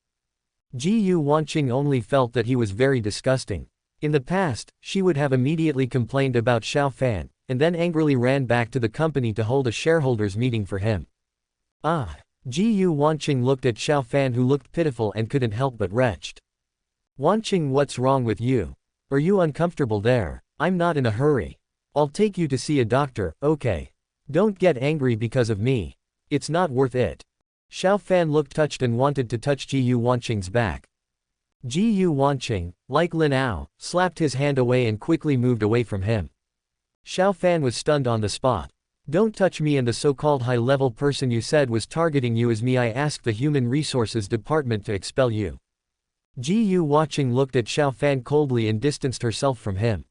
Ji Wanqing only felt that he was very disgusting. In the past, she would have immediately complained about Xiao Fan, and then angrily ran back to the company to hold a shareholders meeting for him. Ji Wanqing looked at Xiao Fan, who looked pitiful and couldn't help but retched. Wanqing, what's wrong with you? Are you uncomfortable there? I'm not in a hurry. I'll take you to see a doctor, okay? Don't get angry because of me. It's not worth it. Xiao Fan looked touched and wanted to touch Ji Wanqing's back. Ji Wanqing, like Lin Ao, slapped his hand away and quickly moved away from him. Xiao Fan was stunned on the spot. Don't touch me, and the so-called high-level person you said was targeting you is me. I asked the Human Resources Department to expel you. Ji Wanqing looked at Xiao Fan coldly and distanced herself from him.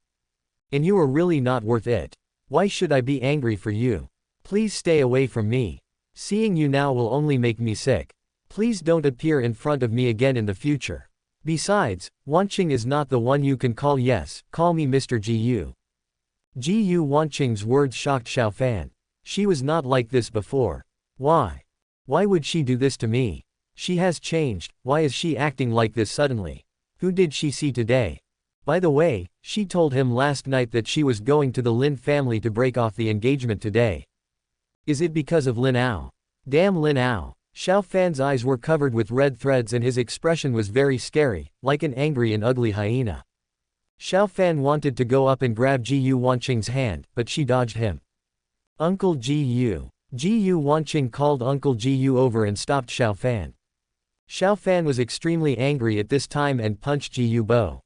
And you are really not worth it. Why should I be angry for you? Please stay away from me. Seeing you now will only make me sick. Please don't appear in front of me again in the future. Besides, Wanqing is not the one you can call. Yes, call me Mr. Ji Wanqing's words shocked Xiao Fan. She was not like this before. Why? Why would she do this to me? She has changed. Why is she acting like this suddenly? Who did she see today? By the way, she told him last night that she was going to the Lin family to break off the engagement today. Is it because of Lin Ao? Damn Lin Ao. Xiao Fan's eyes were covered with red threads and his expression was very scary, like an angry and ugly hyena. Xiao Fan wanted to go up and grab Ji Wanqing's hand, but she dodged him. Uncle Ji Wanqing called Uncle Ji over and stopped Xiao Fan. Xiao Fan was extremely angry at this time and punched Ji Bo.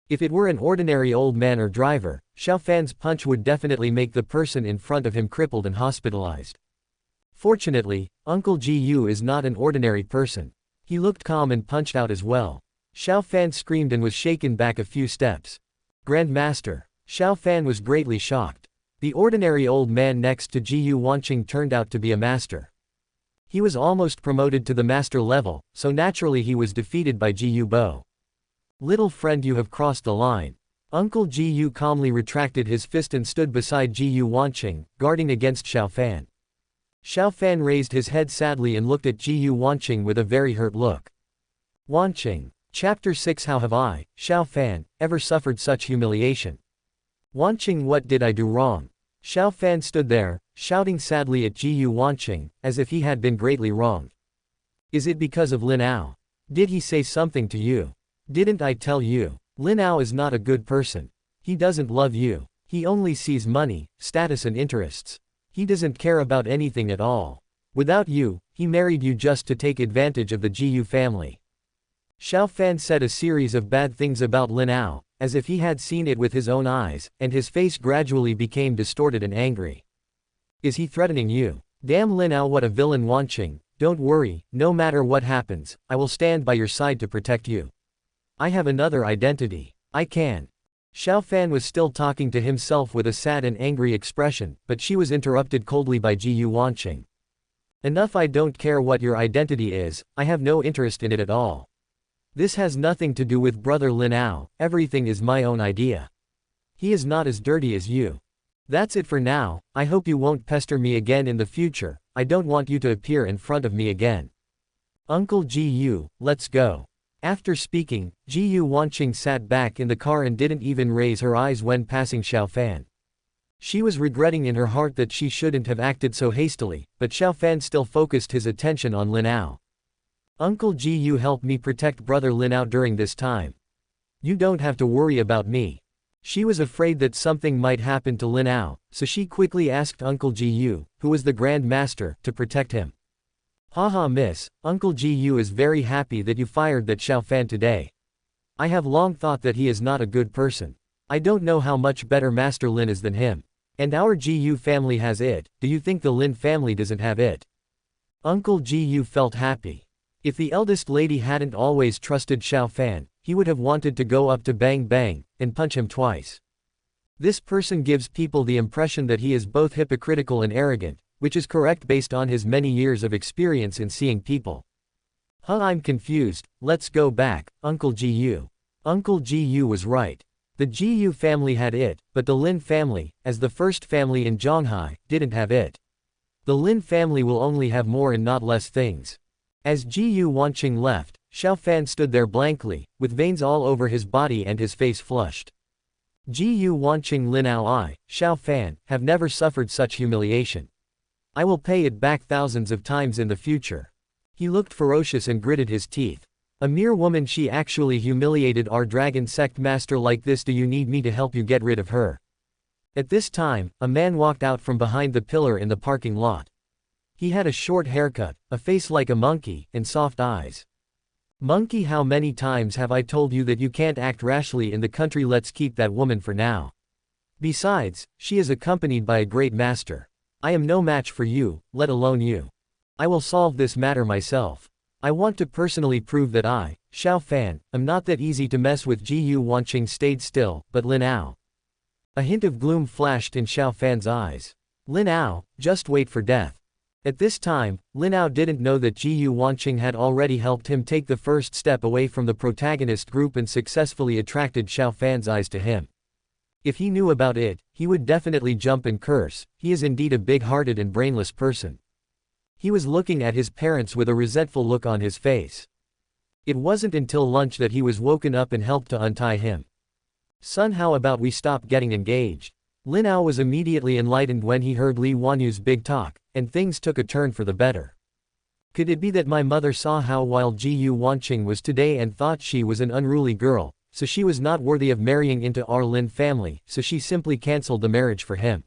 If it were an ordinary old man or driver, Xiao Fan's punch would definitely make the person in front of him crippled and hospitalized. Fortunately, Uncle Ji is not an ordinary person. He looked calm and punched out as well. Xiao Fan screamed and was shaken back a few steps. Grandmaster. Xiao Fan was greatly shocked. The ordinary old man next to Ji Wanqing turned out to be a master. He was almost promoted to the master level, so naturally he was defeated by Ji Bo. Little friend, you have crossed the line. Uncle Ji calmly retracted his fist and stood beside Ji Wanqing, guarding against Xiao Fan. Xiao Fan raised his head sadly and looked at Ji Wanqing with a very hurt look. Wanqing. Chapter 6. How have I, Xiao Fan, ever suffered such humiliation? Wanqing, what did I do wrong? Xiao Fan stood there, shouting sadly at Ji Wanqing, as if he had been greatly wronged. Is it because of Lin Ao? Did he say something to you? Didn't I tell you? Lin Ao is not a good person. He doesn't love you. He only sees money, status and interests. He doesn't care about anything at all. Without you, he married you just to take advantage of the Ji family. Xiao Fan said a series of bad things about Lin Ao, as if he had seen it with his own eyes, and his face gradually became distorted and angry. Is he threatening you? Damn Lin Ao, what a villain. Wanqing, don't worry, no matter what happens, I will stand by your side to protect you. I have another identity. I can. Xiao Fan was still talking to himself with a sad and angry expression, but she was interrupted coldly by Ji Wanqing. Enough, I don't care what your identity is, I have no interest in it at all. This has nothing to do with brother Lin Ao, everything is my own idea. He is not as dirty as you. That's it for now, I hope you won't pester me again in the future, I don't want you to appear in front of me again. Uncle Ji, let's go. After speaking, Ji Wanqing sat back in the car and didn't even raise her eyes when passing Xiao Fan. She was regretting in her heart that she shouldn't have acted so hastily, but Xiao Fan still focused his attention on Lin Ao. Uncle Ji helped me protect brother Lin Ao during this time. You don't have to worry about me. She was afraid that something might happen to Lin Ao, so she quickly asked Uncle Ji, who was the Grand Master, to protect him. Haha miss, Uncle Ji is very happy that you fired that Xiao Fan today. I have long thought that he is not a good person. I don't know how much better Master Lin is than him. And our Ji family has it, do you think the Lin family doesn't have it? Uncle Ji felt happy. If the eldest lady hadn't always trusted Xiao Fan, he would have wanted to go up to Bang Bang, and punch him twice. This person gives people the impression that he is both hypocritical and arrogant, which is correct based on his many years of experience in seeing people. Huh, I'm confused, let's go back, Uncle Gu. Uncle Gu was right. The Gu family had it, but the Lin family, as the first family in Zhonghai, didn't have it. The Lin family will only have more and not less things. As Gu Wanqing left, Xiao Fan stood there blankly, with veins all over his body and his face flushed. Gu Wanqing, Lin Ao, Xiao Fan, have never suffered such humiliation. I will pay it back thousands of times in the future. He looked ferocious and gritted his teeth. A mere woman, she actually humiliated our dragon sect master like this. Do you need me to help you get rid of her? At this time, a man walked out from behind the pillar in the parking lot. He had a short haircut, a face like a monkey, and soft eyes. Monkey, how many times have I told you that you can't act rashly in the country? Let's keep that woman for now. Besides, she is accompanied by a great master. I am no match for you, let alone you. I will solve this matter myself. I want to personally prove that I, Xiao Fan, am not that easy to mess with. Gu Wanqing stayed still, but Lin Ao. A hint of gloom flashed in Xiao Fan's eyes. Lin Ao, just wait for death. At this time, Lin Ao didn't know that Gu Wanqing had already helped him take the first step away from the protagonist group and successfully attracted Xiao Fan's eyes to him. If he knew about it, he would definitely jump and curse. He is indeed a big-hearted and brainless person. He was looking at his parents with a resentful look on his face. It wasn't until lunch that he was woken up and helped to untie him. Son, how about we stop getting engaged? Lin Ao was immediately enlightened when he heard Li Wanyu's big talk, and things took a turn for the better. Could it be that my mother saw how wild Gu Wanqing was today and thought she was an unruly girl, so she was not worthy of marrying into our Lin family, so she simply cancelled the marriage for him?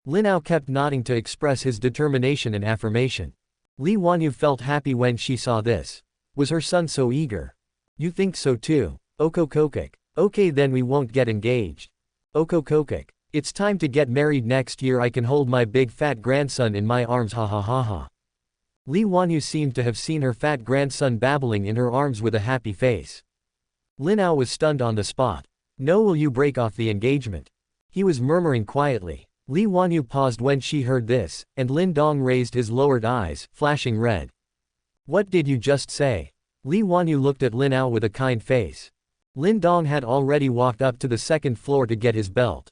Lin Ao kept nodding to express his determination and affirmation. Li Wanyu felt happy when she saw this. Was her son so eager? You think so too? Okokokik. Okay, then we won't get engaged. Okokokik. It's time to get married next year. I can hold my big fat grandson in my arms, ha ha ha ha. Li Wanyu seemed to have seen her fat grandson babbling in her arms with a happy face. Lin Ao was stunned on the spot. No, will you break off the engagement? He was murmuring quietly. Li Wanyu paused when she heard this, and Lin Dong raised his lowered eyes, flashing red. What did you just say? Li Wanyu looked at Lin Ao with a kind face. Lin Dong had already walked up to the second floor to get his belt.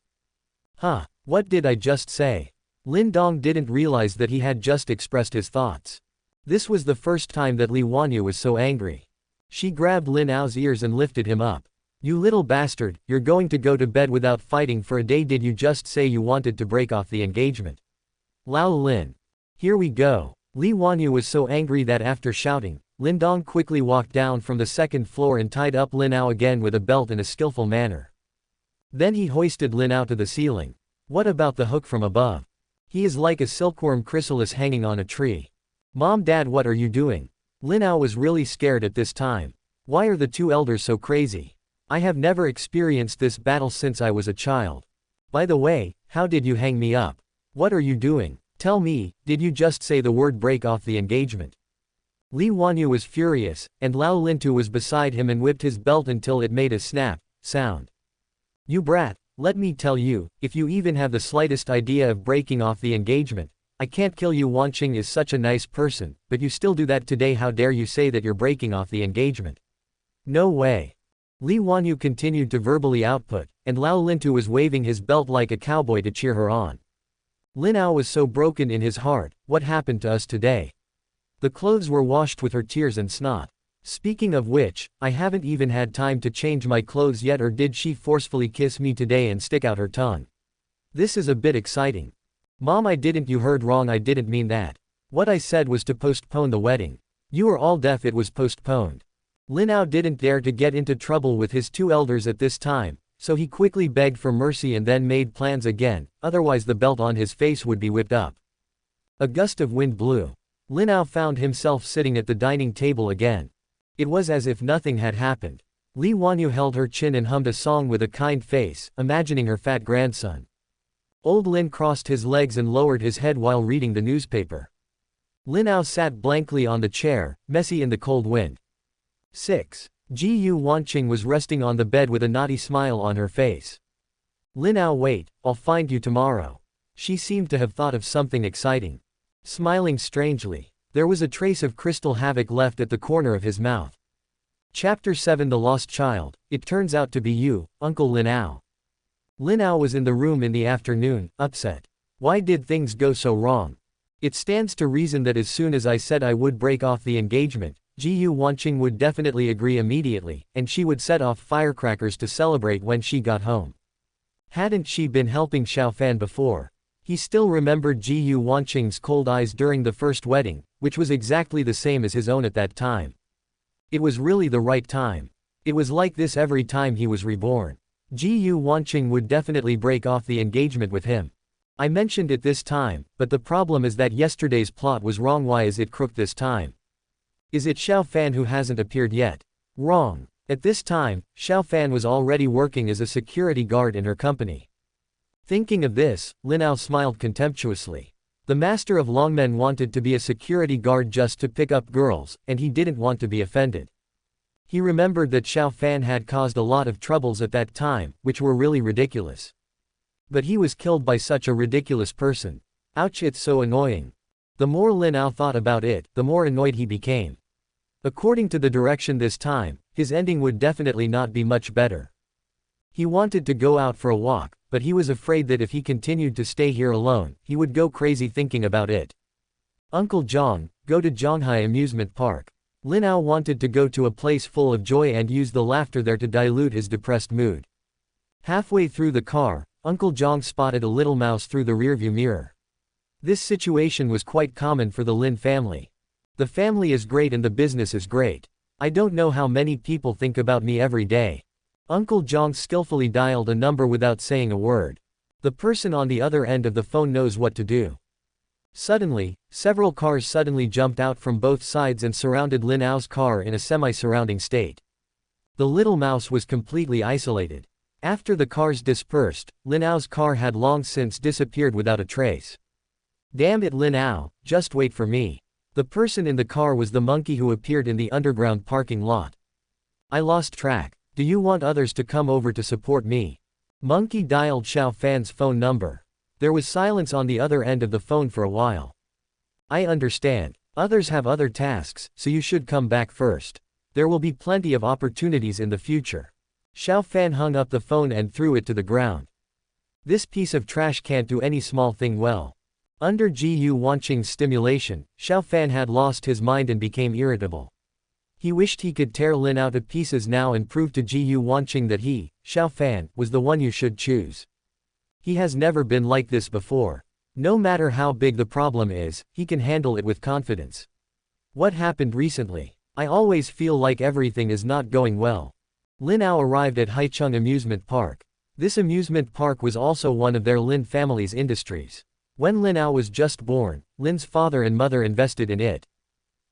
Huh, what did I just say? Lin Dong didn't realize that he had just expressed his thoughts. This was the first time that Li Wanyu was so angry. She grabbed Lin Ao's ears and lifted him up. You little bastard, you're going to go to bed without fighting for a day. Did you just say you wanted to break off the engagement? Lao Lin. Here we go. Li Wanyu was so angry that after shouting, Lin Dong quickly walked down from the second floor and tied up Lin Ao again with a belt in a skillful manner. Then he hoisted Lin Ao to the ceiling. What about the hook from above? He is like a silkworm chrysalis hanging on a tree. Mom, Dad, what are you doing? Lin Ao was really scared at this time. Why are the two elders so crazy? I have never experienced this battle since I was a child. By the way, how did you hang me up? What are you doing? Tell me, did you just say the word break off the engagement? Li Wanyu was furious, and Lao Lintu was beside him and whipped his belt until it made a snap sound. You brat, let me tell you, if you even have the slightest idea of breaking off the engagement, I can't kill you. Wanqing is such a nice person, but you still do that today. How dare you say that you're breaking off the engagement? No way. Li Wanyu continued to verbally output, and Lao Lintu was waving his belt like a cowboy to cheer her on. Lin Ao was so broken in his heart. What happened to us today? The clothes were washed with her tears and snot. Speaking of which, I haven't even had time to change my clothes yet. Or did she forcefully kiss me today and stick out her tongue? This is a bit exciting. Mom, I didn't. You heard wrong. I didn't mean that. What I said was to postpone the wedding. You are all deaf. It was postponed. Lin Ao didn't dare to get into trouble with his two elders at this time, so he quickly begged for mercy and then made plans again, otherwise the belt on his face would be whipped up. A gust of wind blew. Lin Ao found himself sitting at the dining table again. It was as if nothing had happened. Li Wanyu held her chin and hummed a song with a kind face, imagining her fat grandson. Old Lin crossed his legs and lowered his head while reading the newspaper. Lin Ao sat blankly on the chair, messy in the cold wind. 6. Gu Wanqing was resting on the bed with a naughty smile on her face. Lin Ao, wait, I'll find you tomorrow. She seemed to have thought of something exciting. Smiling strangely. There was a trace of crystal havoc left at the corner of his mouth. Chapter 7 The Lost Child. It turns out to be you, Uncle Lin Ao. Lin Ao was in the room in the afternoon, upset. Why did things go so wrong? It stands to reason that as soon as I said I would break off the engagement, Jiyu Wanqing would definitely agree immediately, and she would set off firecrackers to celebrate when she got home. Hadn't she been helping Xiaofan before? He still remembered Jiyu Wanqing's cold eyes during the first wedding, which was exactly the same as his own at that time. It was really the right time. It was like this every time he was reborn. Jiyu Wanqing would definitely break off the engagement with him. I mentioned it this time, but the problem is that yesterday's plot was wrong. Why is it crooked this time? Is it Xiaofan who hasn't appeared yet? Wrong. At this time, Xiaofan was already working as a security guard in her company. Thinking of this, Lin Ao smiled contemptuously. The master of Longmen wanted to be a security guard just to pick up girls, and he didn't want to be offended. He remembered that Xiaofan had caused a lot of troubles at that time, which were really ridiculous. But he was killed by such a ridiculous person. Ouch, it's so annoying. The more Lin Ao thought about it, the more annoyed he became. According to the direction this time, his ending would definitely not be much better. He wanted to go out for a walk, but he was afraid that if he continued to stay here alone, he would go crazy thinking about it. Uncle Zhang, go to Zhonghai Amusement Park. Lin Ao wanted to go to a place full of joy and use the laughter there to dilute his depressed mood. Halfway through the car, Uncle Zhang spotted a little mouse through the rearview mirror. This situation was quite common for the Lin family. The family is great and the business is great. I don't know how many people think about me every day. Uncle Zhang skillfully dialed a number without saying a word. The person on the other end of the phone knows what to do. Suddenly, several cars suddenly jumped out from both sides and surrounded Lin Ao's car in a semi-surrounding state. The little mouse was completely isolated. After the cars dispersed, Lin Ao's car had long since disappeared without a trace. Damn it, Lin Ao, just wait for me. The person in the car was the monkey who appeared in the underground parking lot. I lost track. Do you want others to come over to support me? Monkey dialed Xiaofan's phone number. There was silence on the other end of the phone for a while. I understand. Others have other tasks, so you should come back first. There will be plenty of opportunities in the future. Xiaofan hung up the phone and threw it to the ground. This piece of trash can't do any small thing well. Under Jiyu Wanqing's stimulation, Xiaofan had lost his mind and became irritable. He wished he could tear Lin Ao to pieces now and prove to Jiyu Wanqing that he, Xiaofan, was the one you should choose. He has never been like this before. No matter how big the problem is, he can handle it with confidence. What happened recently? I always feel like everything is not going well. Lin Ao arrived at Haicheng Amusement Park. This amusement park was also one of their Lin family's industries. When Lin Ao was just born, Lin's father and mother invested in it.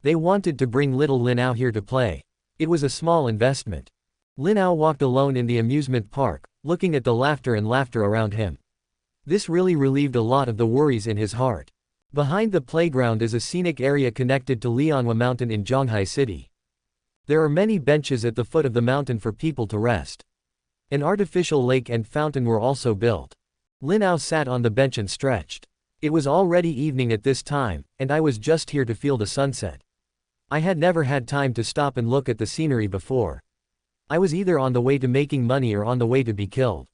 They wanted to bring little Lin Ao here to play. It was a small investment. Lin Ao walked alone in the amusement park, looking at the laughter around him. This really relieved a lot of the worries in his heart. Behind the playground is a scenic area connected to Lianhua Mountain in Zhonghai City. There are many benches at the foot of the mountain for people to rest. An artificial lake and fountain were also built. Lin Ao sat on the bench and stretched. It was already evening at this time, and I was just here to feel the sunset. I had never had time to stop and look at the scenery before. I was either on the way to making money or on the way to be killed.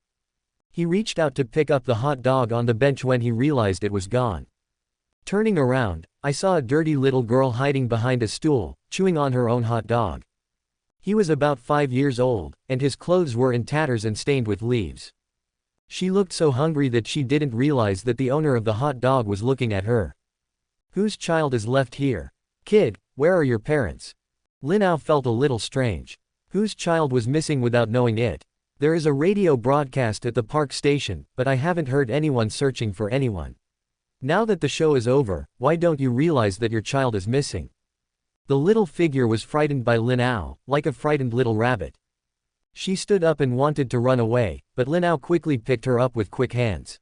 He reached out to pick up the hot dog on the bench when he realized it was gone. Turning around, I saw a dirty little girl hiding behind a stool, chewing on her own hot dog. He was about 5 years old, and his clothes were in tatters and stained with leaves. She looked so hungry that she didn't realize that the owner of the hot dog was looking at her. Whose child is left here? Kid, where are your parents? Lin Ao felt a little strange. Whose child was missing without knowing it? There is a radio broadcast at the park station, but I haven't heard anyone searching for anyone. Now that the show is over, why don't you realize that your child is missing? The little figure was frightened by Lin Ao, like a frightened little rabbit. She stood up and wanted to run away, but Lin Ao quickly picked her up with quick hands.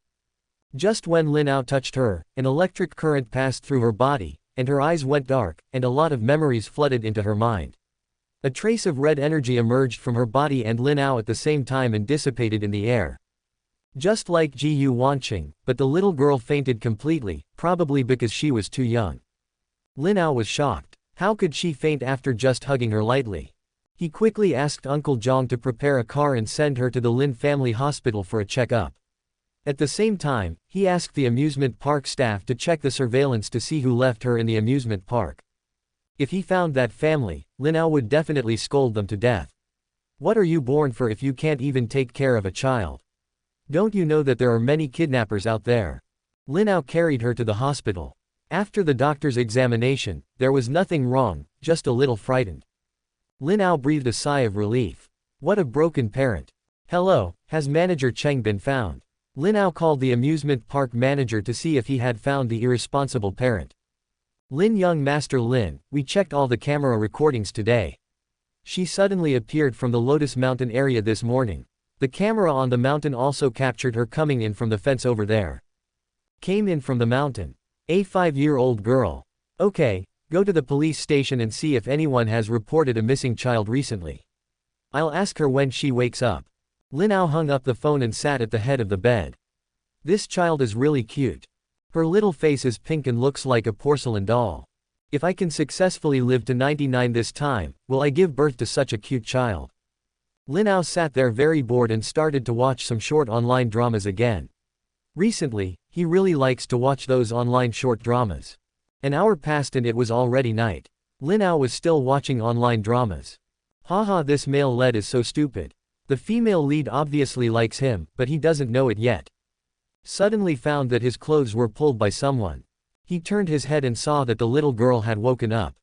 Just when Lin Ao touched her, an electric current passed through her body, and her eyes went dark, and a lot of memories flooded into her mind. A trace of red energy emerged from her body and Lin Ao at the same time and dissipated in the air. Just like Ji Wanqing, but the little girl fainted completely, probably because she was too young. Lin Ao was shocked. How could she faint after just hugging her lightly? He quickly asked Uncle Zhang to prepare a car and send her to the Lin family hospital for a checkup. At the same time, he asked the amusement park staff to check the surveillance to see who left her in the amusement park. If he found that family, Lin Ao would definitely scold them to death. What are you born for if you can't even take care of a child? Don't you know that there are many kidnappers out there? Lin Ao carried her to the hospital. After the doctor's examination, there was nothing wrong, just a little frightened. Lin Ao breathed a sigh of relief. What a broken parent. Hello, has Manager Cheng been found? Lin Ao called the amusement park manager to see if he had found the irresponsible parent. Lin Young Master Lin, we checked all the camera recordings today. She suddenly appeared from the Lotus Mountain area this morning. The camera on the mountain also captured her coming in from the fence over there. Came in from the mountain. A 5-year-old girl. Okay, go to the police station and see if anyone has reported a missing child recently. I'll ask her when she wakes up. Lin Ao hung up the phone and sat at the head of the bed. This child is really cute. Her little face is pink and looks like a porcelain doll. If I can successfully live to 99 this time, will I give birth to such a cute child? Lin Ao sat there very bored and started to watch some short online dramas again. Recently, he really likes to watch those online short dramas. An hour passed and it was already night. Lin Ao was still watching online dramas. Haha, this male lead is so stupid. The female lead obviously likes him, but he doesn't know it yet. Suddenly found that his clothes were pulled by someone. He turned his head and saw that the little girl had woken up.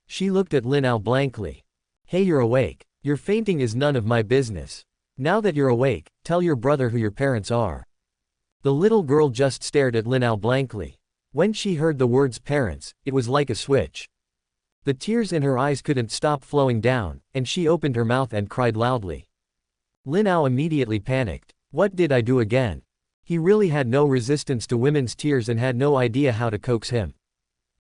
She looked at Lin Ao blankly. Hey, you're awake. Your fainting is none of my business. Now that you're awake, tell your brother who your parents are. The little girl just stared at Lin Ao blankly. When she heard the words parents, it was like a switch. The tears in her eyes couldn't stop flowing down, and she opened her mouth and cried loudly. Lin Ao immediately panicked. What did I do again? He really had no resistance to women's tears and had no idea how to coax him.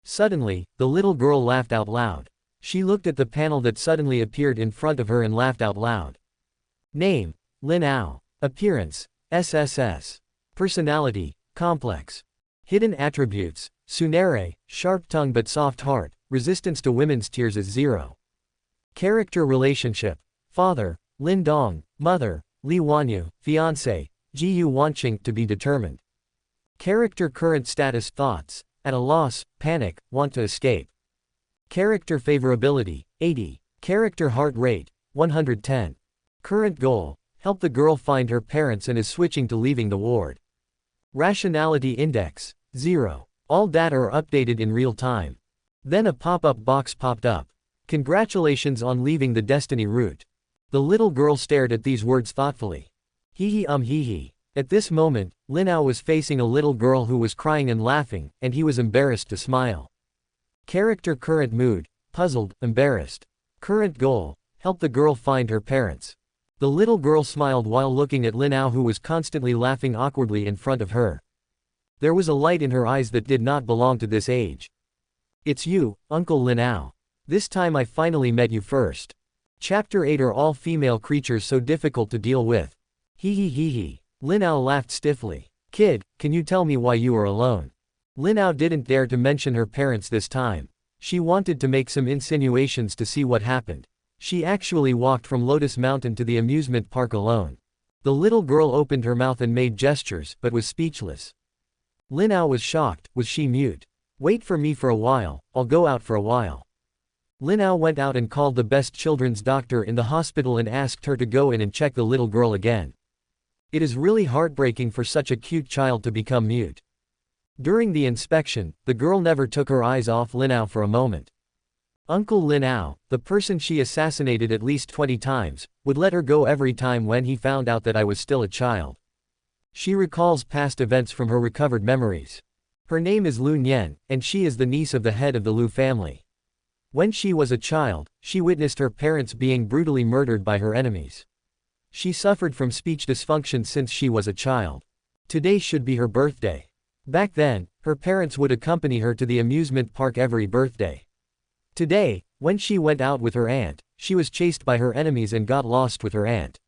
Suddenly, the little girl laughed out loud. She looked at the panel that suddenly appeared in front of her and laughed out loud. Name: Lin Ao. Appearance: SSS. Personality: complex. Hidden attributes: Sunere, sharp tongue but soft heart, resistance to women's tears is 0. Character relationship: father, Lin Dong; mother, Li Wanyu; fiancé, Ji Wanqing to be determined. Character current status: thoughts, at a loss, panic, want to escape. Character favorability: 80. Character heart rate: 110. Current goal: help the girl find her parents and is switching to leaving the ward. Rationality index: 0. All data are updated in real time. Then a pop-up box popped up. Congratulations on leaving the destiny route. The little girl stared at these words thoughtfully. Hee. At this moment, Lin Ao was facing a little girl who was crying and laughing, and he was embarrassed to smile. Character current mood: puzzled, embarrassed. Current goal: help the girl find her parents. The little girl smiled while looking at Lin Ao, who was constantly laughing awkwardly in front of her. There was a light in her eyes that did not belong to this age. It's you, Uncle Lin Ao. This time I finally met you first. Chapter 8: Are all female creatures so difficult to deal with? Hee. Lin Ao laughed stiffly. Kid, can you tell me why you are alone? Lin Ao didn't dare to mention her parents this time. She wanted to make some insinuations to see what happened. She actually walked from Lotus Mountain to the amusement park alone. The little girl opened her mouth and made gestures, but was speechless. Lin Ao was shocked. Was she mute? Wait for me for a while, I'll go out for a while. Lin Ao went out and called the best children's doctor in the hospital and asked her to go in and check the little girl again. It is really heartbreaking for such a cute child to become mute. During the inspection, the girl never took her eyes off Lin Ao for a moment. Uncle Lin Ao, the person she assassinated at least 20 times, would let her go every time when he found out that I was still a child. She recalls past events from her recovered memories. Her name is Lu Nian, and she is the niece of the head of the Lu family. When she was a child, she witnessed her parents being brutally murdered by her enemies. She suffered from speech dysfunction since she was a child. Today should be her birthday. Back then, her parents would accompany her to the amusement park every birthday. Today, when she went out with her aunt, she was chased by her enemies and got lost with her aunt.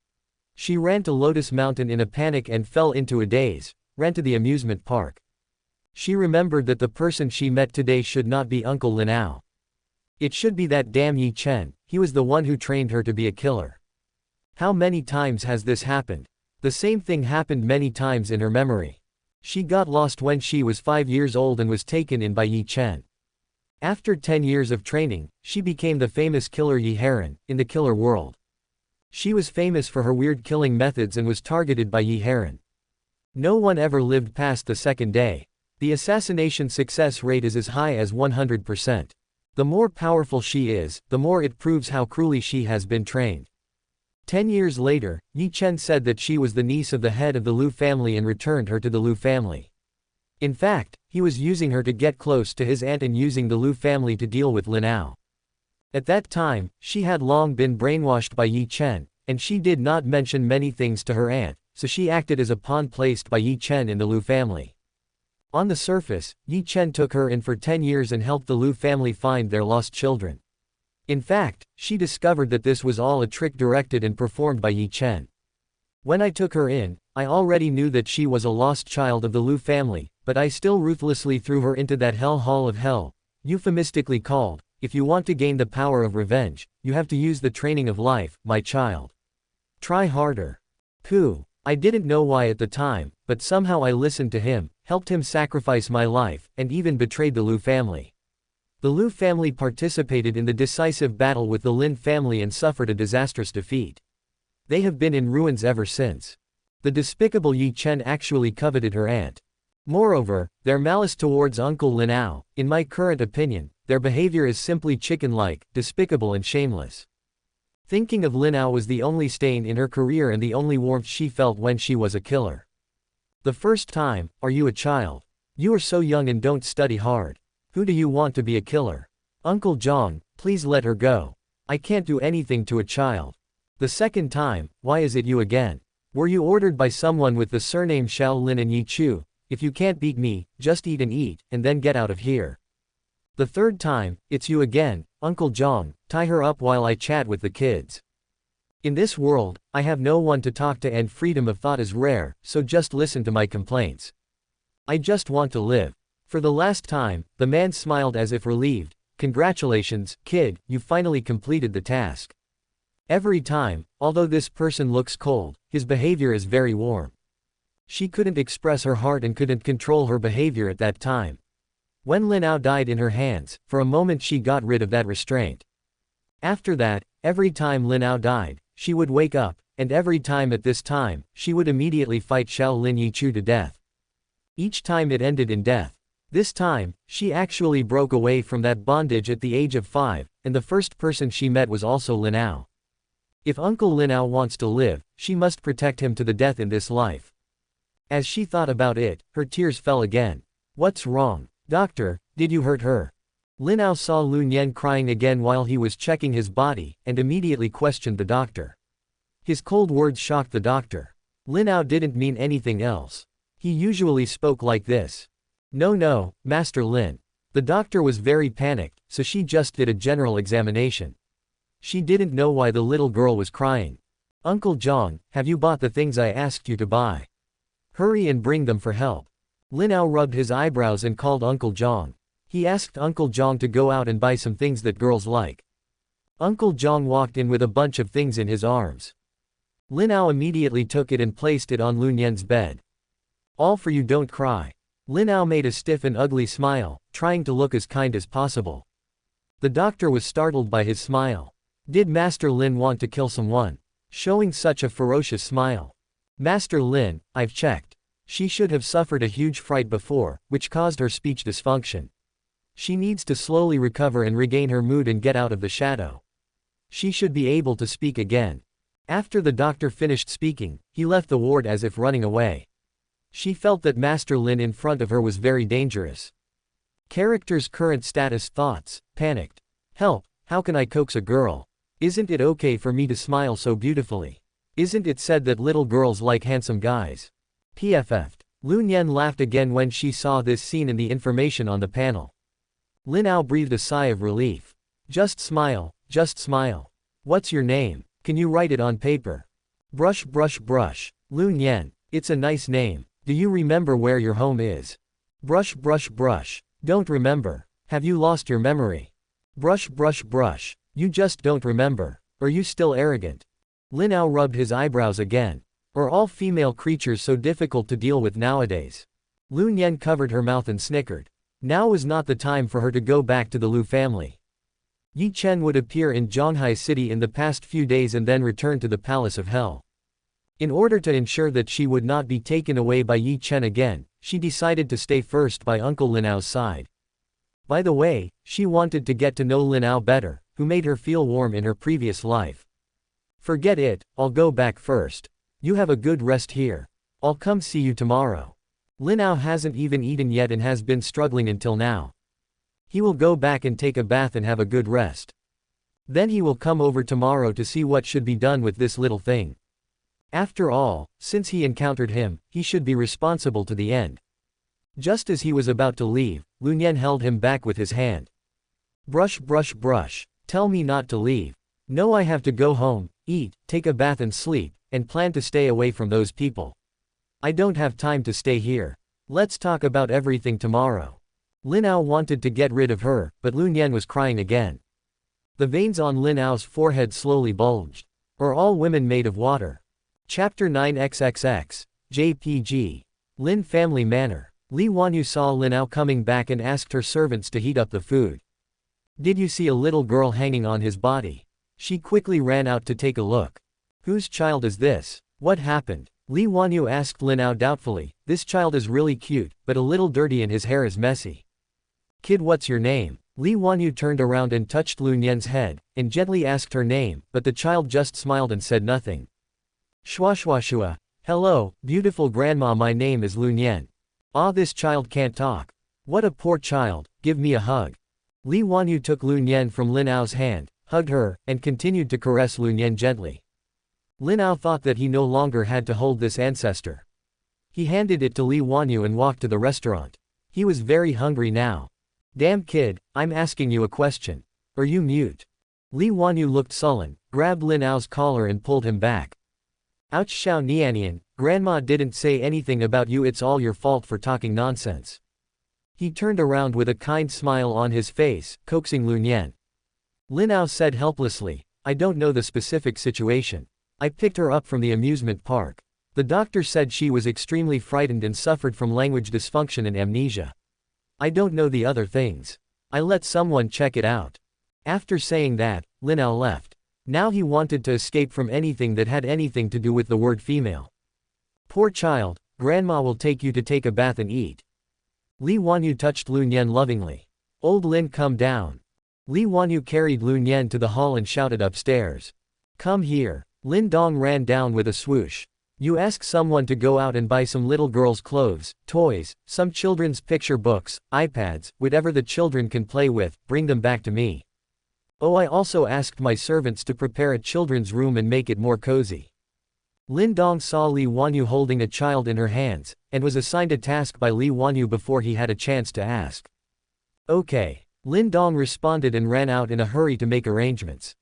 She ran to Lotus Mountain in a panic and fell into a daze, ran to the amusement park. She remembered that the person she met today should not be Uncle Lin Ao. It should be that damn Yi Chen. He was the one who trained her to be a killer. How many times has this happened? The same thing happened many times in her memory. She got lost when she was 5 years old and was taken in by Yi Chen. After 10 years of training, she became the famous killer Yi Heron, in the killer world. She was famous for her weird killing methods and was targeted by Yi Heron. No one ever lived past the second day. The assassination success rate is as high as 100%. The more powerful she is, the more it proves how cruelly she has been trained. 10 years later, Yi Chen said that she was the niece of the head of the Liu family and returned her to the Liu family. In fact, he was using her to get close to his aunt and using the Liu family to deal with Lin Ao. At that time, she had long been brainwashed by Yi Chen, and she did not mention many things to her aunt, so she acted as a pawn placed by Yi Chen in the Liu family. On the surface, Yi Chen took her in for 10 years and helped the Liu family find their lost children. In fact, she discovered that this was all a trick directed and performed by Yi Chen. When I took her in, I already knew that she was a lost child of the Liu family, but I still ruthlessly threw her into that hell hall of hell, euphemistically called, if you want to gain the power of revenge, you have to use the training of life, my child. Try harder. Pooh. I didn't know why at the time, but somehow I listened to him, helped him sacrifice my life, and even betrayed the Liu family. The Liu family participated in the decisive battle with the Lin family and suffered a disastrous defeat. They have been in ruins ever since. The despicable Yi Chen actually coveted her aunt. Moreover, their malice towards Uncle Lin Ao, in my current opinion, their behavior is simply chicken-like, despicable and shameless. Thinking of Lin Ao was the only stain in her career and the only warmth she felt when she was a killer. The first time, are you a child? You are so young and don't study hard. Who do you want to be a killer? Uncle Zhang, please let her go. I can't do anything to a child. The second time, why is it you again? Were you ordered by someone with the surname Xiao Lin and Yi Chu? If you can't beat me, just eat, and then get out of here. The third time, it's you again, Uncle Zhang, tie her up while I chat with the kids. In this world, I have no one to talk to and freedom of thought is rare, so just listen to my complaints. I just want to live. For the last time, the man smiled as if relieved. Congratulations, kid, you finally completed the task. Every time, although this person looks cold, his behavior is very warm. She couldn't express her heart and couldn't control her behavior at that time. When Lin Ao died in her hands, for a moment she got rid of that restraint. After that, every time Lin Ao died, she would wake up, and every time at this time, she would immediately fight Xiao Lin Yi Chu to death. Each time it ended in death. This time, she actually broke away from that bondage at the age of 5, and the first person she met was also Lin Ao. If Uncle Lin Ao wants to live, she must protect him to the death in this life. As she thought about it, her tears fell again. What's wrong? Doctor, did you hurt her? Lin Ao saw Lu Nian crying again while he was checking his body, and immediately questioned the doctor. His cold words shocked the doctor. Lin Ao didn't mean anything else. He usually spoke like this. No, Master Lin. The doctor was very panicked, so she just did a general examination. She didn't know why the little girl was crying. Uncle Zhang, have you bought the things I asked you to buy? Hurry and bring them for help. Lin Ao rubbed his eyebrows and called Uncle Zhang. He asked Uncle Zhang to go out and buy some things that girls like. Uncle Zhang walked in with a bunch of things in his arms. Lin Ao immediately took it and placed it on Lu Nian's bed. All for you, don't cry. Lin Ao made a stiff and ugly smile, trying to look as kind as possible. The doctor was startled by his smile. Did Master Lin want to kill someone? Showing such a ferocious smile. Master Lin, I've checked. She should have suffered a huge fright before, which caused her speech dysfunction. She needs to slowly recover and regain her mood and get out of the shadow. She should be able to speak again. After the doctor finished speaking, he left the ward as if running away. She felt that Master Lin in front of her was very dangerous. Character's current status: thoughts, panicked. Help, how can I coax a girl? Isn't it okay for me to smile so beautifully? Isn't it said that little girls like handsome guys? PFF'd. Lu Nian laughed again when she saw this scene in the information on the panel. Lin Ao breathed a sigh of relief. Just smile, just smile. What's your name? Can you write it on paper? Brush brush brush. Lun Yen, it's a nice name. Do you remember where your home is? Brush brush brush. Don't remember. Have you lost your memory? Brush brush brush. You just don't remember. Are you still arrogant? Lin Ao rubbed his eyebrows again. Are all female creatures so difficult to deal with nowadays? Lun Yen covered her mouth and snickered. Now was not the time for her to go back to the Lu family. Yi Chen would appear in Zhonghai City in the past few days and then return to the Palace of Hell. In order to ensure that she would not be taken away by Yi Chen again, she decided to stay first by Uncle Lin Ao's side. By the way, she wanted to get to know Lin Ao better, who made her feel warm in her previous life. Forget it, I'll go back first. You have a good rest here. I'll come see you tomorrow. Lin Ao hasn't even eaten yet and has been struggling until now. He will go back and take a bath and have a good rest. Then he will come over tomorrow to see what should be done with this little thing. After all, since he encountered him, he should be responsible to the end. Just as he was about to leave, Lun Yen held him back with his hand. Brush brush brush. Tell me not to leave. No, I have to go home, eat, take a bath and sleep, and plan to stay away from those people. I don't have time to stay here. Let's talk about everything tomorrow. Lin Ao wanted to get rid of her, but Lun Yen was crying again. The veins on Lin Ao's forehead slowly bulged. Are all women made of water? Chapter 9 XXX, JPG. Lin Family Manor. Li Wanyu saw Lin Ao coming back and asked her servants to heat up the food. Did you see a little girl hanging on his body? She quickly ran out to take a look. Whose child is this? What happened? Li Wanyu asked Lin Ao doubtfully. This child is really cute, but a little dirty and his hair is messy. Kid, what's your name? Li Wanyu turned around and touched Lun Yen's head, and gently asked her name, but the child just smiled and said nothing. Shua shua shua. Hello, beautiful grandma, my name is Lun Yen. Ah, this child can't talk. What a poor child, give me a hug. Li Wanyu took Lun Yen from Lin Ao's hand, hugged her, and continued to caress Lun Yen gently. Lin Ao thought that he no longer had to hold this ancestor. He handed it to Li Wanyu and walked to the restaurant. He was very hungry now. Damn kid, I'm asking you a question. Are you mute? Li Wanyu looked sullen, grabbed Lin Ao's collar and pulled him back. Ouch, Xiao Nianian, grandma didn't say anything about you, it's all your fault for talking nonsense. He turned around with a kind smile on his face, coaxing Lun Yen. Lin Ao said helplessly, I don't know the specific situation. I picked her up from the amusement park. The doctor said she was extremely frightened and suffered from language dysfunction and amnesia. I don't know the other things. I let someone check it out. After saying that, Lin Ao left. Now he wanted to escape from anything that had anything to do with the word female. Poor child, grandma will take you to take a bath and eat. Li Wanyu touched Lun Yen lovingly. Old Lin, come down. Li Wanyu carried Lun Yen to the hall and shouted upstairs. Come here. Lin Dong ran down with a swoosh. You ask someone to go out and buy some little girl's clothes, toys, some children's picture books, iPads, whatever the children can play with, bring them back to me. Oh, I also asked my servants to prepare a children's room and make it more cozy. Lin Dong saw Li Wanyu holding a child in her hands, and was assigned a task by Li Wanyu before he had a chance to ask. Okay. Lin Dong responded and ran out in a hurry to make arrangements.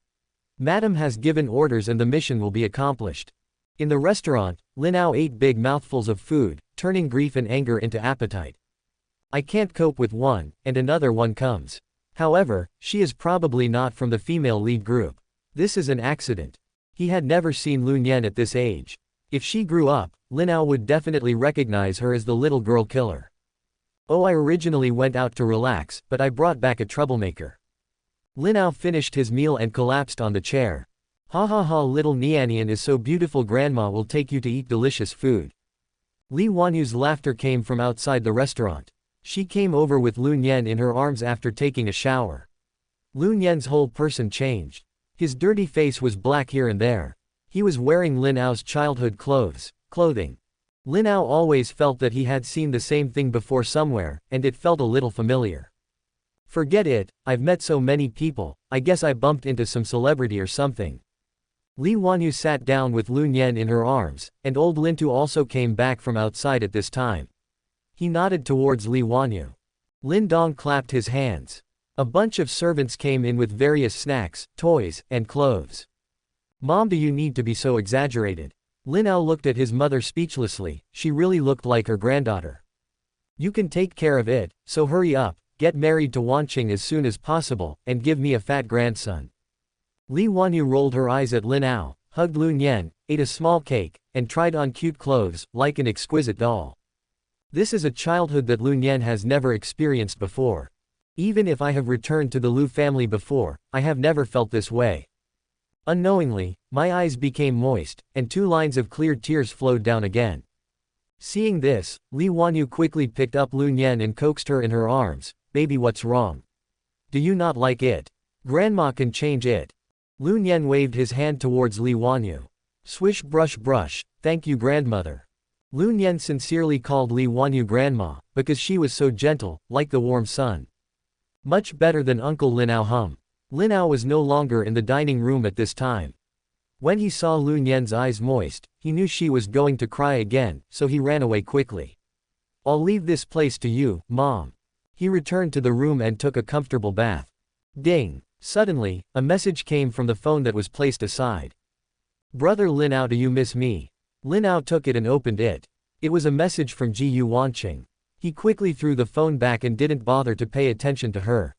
Madam has given orders and the mission will be accomplished. In the restaurant, Lin Ao ate big mouthfuls of food, turning grief and anger into appetite. I can't cope with one, and another one comes. However, she is probably not from the female lead group. This is an accident. He had never seen Lun Yen at this age. If she grew up, Lin Ao would definitely recognize her as the little girl killer. Oh, I originally went out to relax, but I brought back a troublemaker. Lin Ao finished his meal and collapsed on the chair. Ha ha ha, little Nianian is so beautiful, grandma will take you to eat delicious food. Li Wanyu's laughter came from outside the restaurant. She came over with Lun Yen in her arms after taking a shower. Lun Yen's whole person changed. His dirty face was black here and there. He was wearing Lin Ao's childhood clothing. Lin Ao always felt that he had seen the same thing before somewhere, and it felt a little familiar. Forget it, I've met so many people, I guess I bumped into some celebrity or something. Li Wanyu sat down with Lun Yen in her arms, and old Lin Tu also came back from outside at this time. He nodded towards Li Wanyu. Lin Dong clapped his hands. A bunch of servants came in with various snacks, toys, and clothes. Mom, do you need to be so exaggerated? Lin Ao looked at his mother speechlessly, she really looked like her granddaughter. You can take care of it, so hurry up, get married to Wanqing as soon as possible, and give me a fat grandson. Li Wanyu rolled her eyes at Lin Ao, hugged Lun Yen, ate a small cake, and tried on cute clothes, like an exquisite doll. This is a childhood that Lun Yen has never experienced before. Even if I have returned to the Lu family before, I have never felt this way. Unknowingly, my eyes became moist, and 2 lines of clear tears flowed down again. Seeing this, Li Wanyu quickly picked up Lun Yen and coaxed her in her arms. Baby, what's wrong? Do you not like it? Grandma can change it. Lun Yen waved his hand towards Li Wanyu. Swish brush brush, thank you grandmother. Lun Yen sincerely called Li Wanyu grandma, because she was so gentle, like the warm sun. Much better than Uncle Lin Ao hum. Lin Ao was no longer in the dining room at this time. When he saw Lun Yen's eyes moist, he knew she was going to cry again, so he ran away quickly. I'll leave this place to you, Mom. He returned to the room and took a comfortable bath. Ding! Suddenly, a message came from the phone that was placed aside. Brother Lin Ao, do you miss me? Lin Ao took it and opened it. It was a message from Gu Wanqing. He quickly threw the phone back and didn't bother to pay attention to her.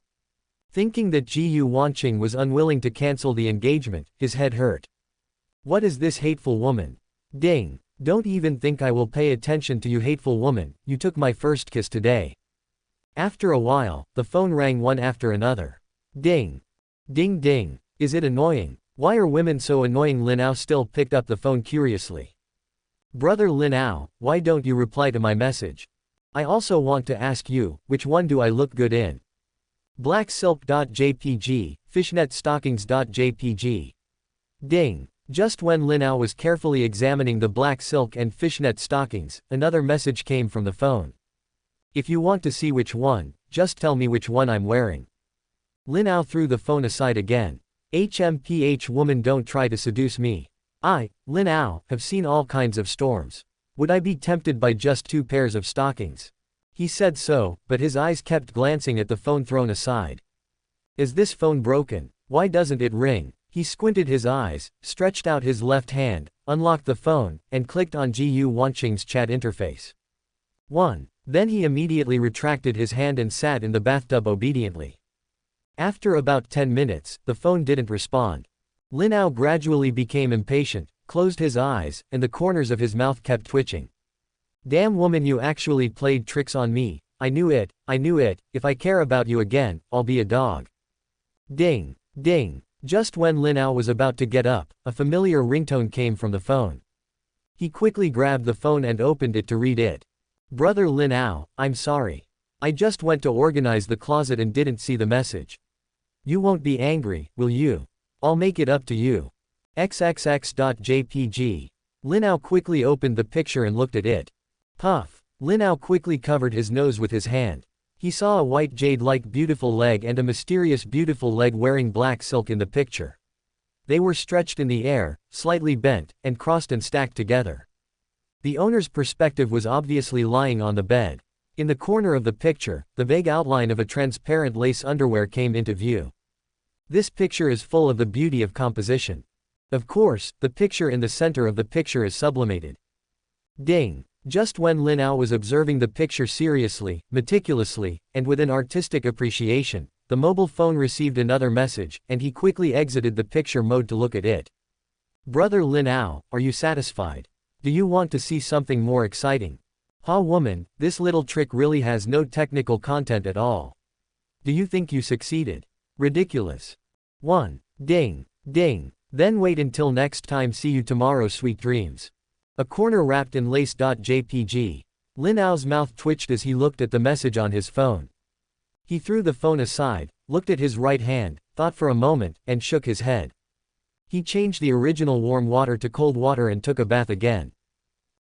Thinking that Gu Wanqing was unwilling to cancel the engagement, his head hurt. What is this hateful woman? Ding! Don't even think I will pay attention to you, hateful woman, you took my first kiss today. After a while, the phone rang one after another. Ding! Ding ding! Is it annoying? Why are women so annoying? Lin Ao still picked up the phone curiously. Brother Lin Ao, why don't you reply to my message? I also want to ask you, which one do I look good in? Blacksilk.jpg, fishnetstockings.jpg. Ding! Just when Lin Ao was carefully examining the black silk and fishnet stockings, another message came from the phone. If you want to see which one, just tell me which one I'm wearing. Lin Ao threw the phone aside again. HMPH woman, don't try to seduce me. I, Lin Ao, have seen all kinds of storms. Would I be tempted by just 2 pairs of stockings? He said so, but his eyes kept glancing at the phone thrown aside. Is this phone broken? Why doesn't it ring? He squinted his eyes, stretched out his left hand, unlocked the phone, and clicked on Gu Wanqing's chat interface. 1. Then he immediately retracted his hand and sat in the bathtub obediently. After about 10 minutes, the phone didn't respond. Lin Ao gradually became impatient, closed his eyes, and the corners of his mouth kept twitching. Damn woman, you actually played tricks on me. I knew it, if I care about you again, I'll be a dog. Ding! Ding! Just when Lin Ao was about to get up, a familiar ringtone came from the phone. He quickly grabbed the phone and opened it to read it. Brother Lin Ao, I'm sorry. I just went to organize the closet and didn't see the message. You won't be angry, will you? I'll make it up to you. XXX.jpg. Lin Ao quickly opened the picture and looked at it. Puff. Lin Ao quickly covered his nose with his hand. He saw a white jade-like beautiful leg and a mysterious beautiful leg wearing black silk in the picture. They were stretched in the air, slightly bent, and crossed and stacked together. The owner's perspective was obviously lying on the bed. In the corner of the picture, the vague outline of a transparent lace underwear came into view. This picture is full of the beauty of composition. Of course, the picture in the center of the picture is sublimated. Ding! Just when Lin Ao was observing the picture seriously, meticulously, and with an artistic appreciation, the mobile phone received another message, and he quickly exited the picture mode to look at it. Brother Lin Ao, are you satisfied? Do you want to see something more exciting? Ha woman, this little trick really has no technical content at all. Do you think you succeeded? Ridiculous. 1. Ding. Ding. Then wait until next time, see you tomorrow, sweet dreams. A corner wrapped in lace.jpg. Lin Ao's mouth twitched as he looked at the message on his phone. He threw the phone aside, looked at his right hand, thought for a moment, and shook his head. He changed the original warm water to cold water and took a bath again.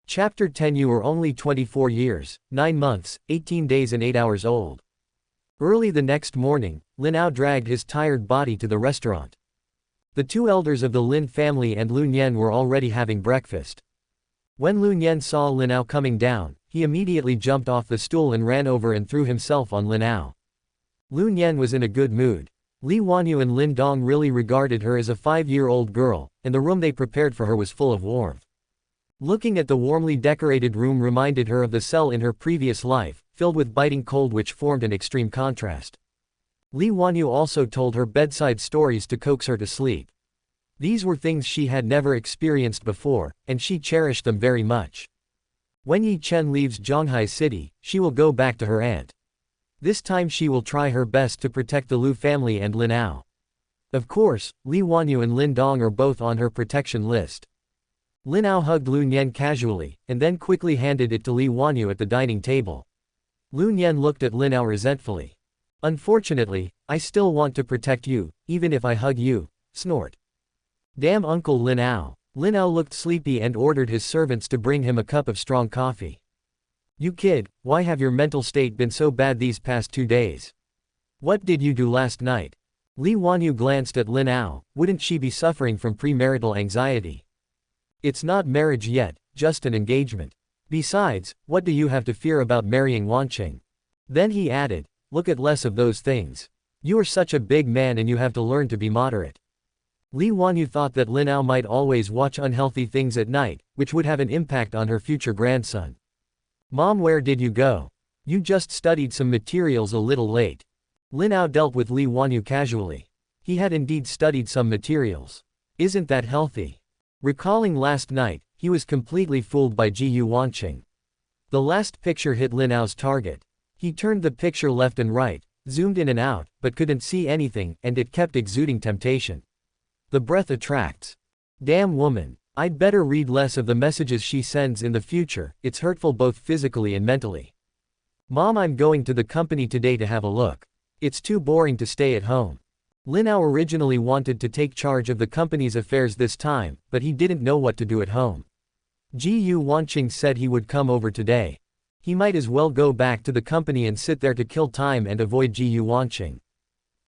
Chapter 10. You were only 24 years, 9 months, 18 days and 8 hours old. Early the next morning, Lin Ao dragged his tired body to the restaurant. The 2 elders of the Lin family and Lun Yen were already having breakfast. When Lun Yen saw Lin Ao coming down, he immediately jumped off the stool and ran over and threw himself on Lin Ao. Lun Yen was in a good mood. Li Wanyu and Lin Dong really regarded her as a 5-year-old girl, and the room they prepared for her was full of warmth. Looking at the warmly decorated room reminded her of the cell in her previous life, filled with biting cold which formed an extreme contrast. Li Wanyu also told her bedside stories to coax her to sleep. These were things she had never experienced before, and she cherished them very much. When Yi Chen leaves Zhonghai City, she will go back to her aunt. This time she will try her best to protect the Lu family and Lin Ao. Of course, Li Wanyu and Lin Dong are both on her protection list. Lin Ao hugged Lu Nian casually, and then quickly handed it to Li Wanyu at the dining table. Lu Nian looked at Lin Ao resentfully. Unfortunately, I still want to protect you, even if I hug you, snort. Damn Uncle Lin Ao. Lin Ao looked sleepy and ordered his servants to bring him a cup of strong coffee. You kid, why have your mental state been so bad these past 2 days? What did you do last night? Li Wanyu glanced at Lin Ao, wouldn't she be suffering from premarital anxiety? It's not marriage yet, just an engagement. Besides, what do you have to fear about marrying Wanqing? Then he added, look at less of those things. You are such a big man and you have to learn to be moderate. Li Wanyu thought that Lin Ao might always watch unhealthy things at night, which would have an impact on her future grandson. Mom, where did you go? You just studied some materials a little late. Lin Ao dealt with Li Wanyu casually. He had indeed studied some materials. Isn't that healthy? Recalling last night, he was completely fooled by Ji Wanqing. The last picture hit Lin Ao's target. He turned the picture left and right, zoomed in and out, but couldn't see anything, and it kept exuding temptation. The breath attracts. Damn woman. I'd better read less of the messages she sends in the future, it's hurtful both physically and mentally. Mom, I'm going to the company today to have a look. It's too boring to stay at home. Lin Ao originally wanted to take charge of the company's affairs this time, but he didn't know what to do at home. Ji Wanqing said he would come over today. He might as well go back to the company and sit there to kill time and avoid Ji Wanqing.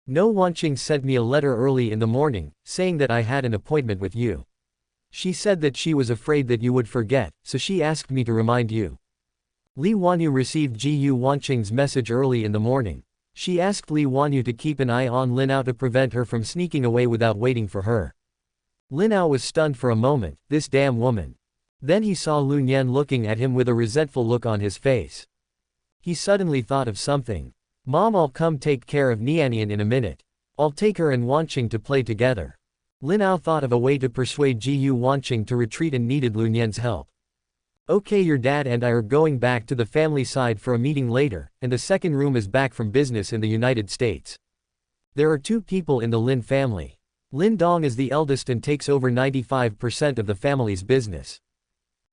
No, Wanqing sent me a letter early in the morning, saying that I had an appointment with you. She said that she was afraid that you would forget, so she asked me to remind you. Li Wanyu received Ji Wanqing's message early in the morning. She asked Li Wanyu to keep an eye on Lin Ao to prevent her from sneaking away without waiting for her. Lin Ao was stunned for a moment, this damn woman. Then he saw Lu Nian looking at him with a resentful look on his face. He suddenly thought of something. Mom, I'll come take care of Nianian in a minute. I'll take her and Wanqing to play together. Lin Ao thought of a way to persuade Ji Wanqing to retreat and needed Lu Nian's help. Okay, your dad and I are going back to the family side for a meeting later, and the second room is back from business in the United States. There are 2 people in the Lin family. Lin Dong is the eldest and takes over 95% of the family's business.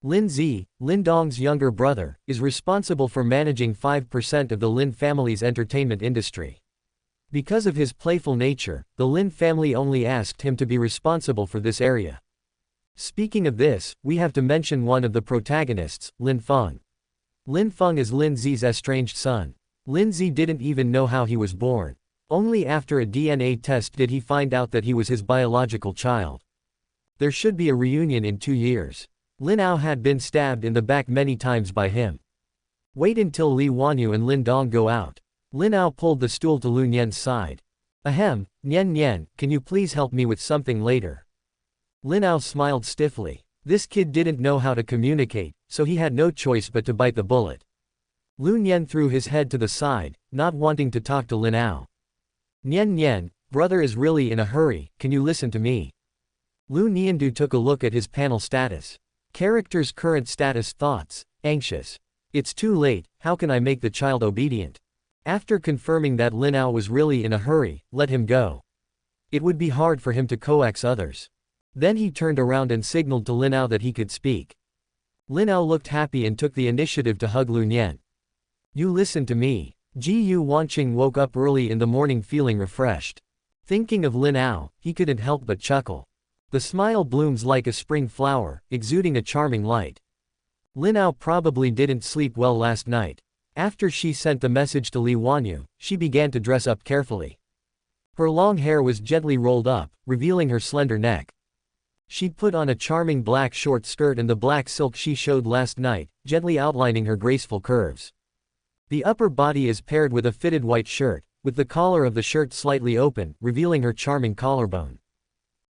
Lin Zi, Lin Dong's younger brother, is responsible for managing 5% of the Lin family's entertainment industry. Because of his playful nature, the Lin family only asked him to be responsible for this area. Speaking of this, we have to mention one of the protagonists, Lin Feng. Lin Feng is Lin Zi's estranged son. Lin Zi didn't even know how he was born. Only after a DNA test did he find out that he was his biological child. There should be a reunion in 2 years. Lin Ao had been stabbed in the back many times by him. Wait until Li Wanyu and Lin Dong go out. Lin Ao pulled the stool to Lu Nian's side. Ahem, Nian Nian, can you please help me with something later? Lin Ao smiled stiffly. This kid didn't know how to communicate, so he had no choice but to bite the bullet. Lu Nian threw his head to the side, not wanting to talk to Lin Ao. Nian Nian, brother is really in a hurry, can you listen to me? Lu Niandu took a look at his panel status. Character's current status: thoughts, anxious. It's too late, how can I make the child obedient? After confirming that Lin Ao was really in a hurry, let him go. It would be hard for him to coax others. Then he turned around and signaled to Lin Ao that he could speak. Lin Ao looked happy and took the initiative to hug Lu Nian. You listen to me. Ji Wanqing woke up early in the morning feeling refreshed. Thinking of Lin Ao, he couldn't help but chuckle. The smile blooms like a spring flower, exuding a charming light. Lin Ao probably didn't sleep well last night. After she sent the message to Li Wanyu, she began to dress up carefully. Her long hair was gently rolled up, revealing her slender neck. She put on a charming black short skirt and the black silk she showed last night, gently outlining her graceful curves. The upper body is paired with a fitted white shirt, with the collar of the shirt slightly open, revealing her charming collarbone.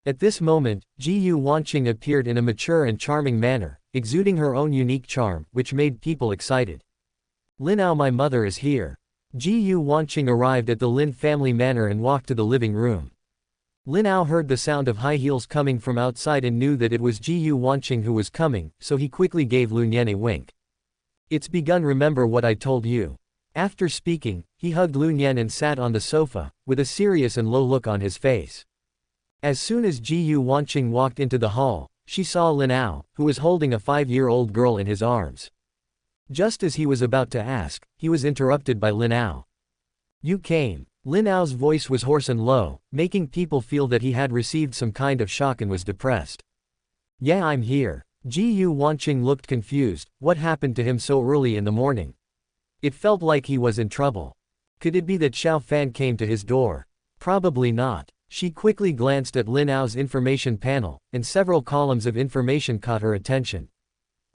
At this moment, Ji Wanqing appeared in a mature and charming manner, exuding her own unique charm, which made people excited. Lin Ao, my mother is here. Ji Wanqing arrived at the Lin family manor and walked to the living room. Lin Ao heard the sound of high heels coming from outside and knew that it was Ji Wanqing who was coming, so he quickly gave Lun Yan a wink. It's begun, remember what I told you. After speaking, he hugged Lun Yan and sat on the sofa, with a serious and low look on his face. As soon as Ji Wanqing walked into the hall, she saw Lin Ao, who was holding a 5-year-old girl in his arms. Just as he was about to ask, he was interrupted by Lin Ao. You came. Lin Ao's voice was hoarse and low, making people feel that he had received some kind of shock and was depressed. Yeah, I'm here. Ji Wanqing looked confused. What happened to him so early in the morning? It felt like he was in trouble. Could it be that Xiao Fan came to his door? Probably not. She quickly glanced at Lin Ao's information panel, and several columns of information caught her attention.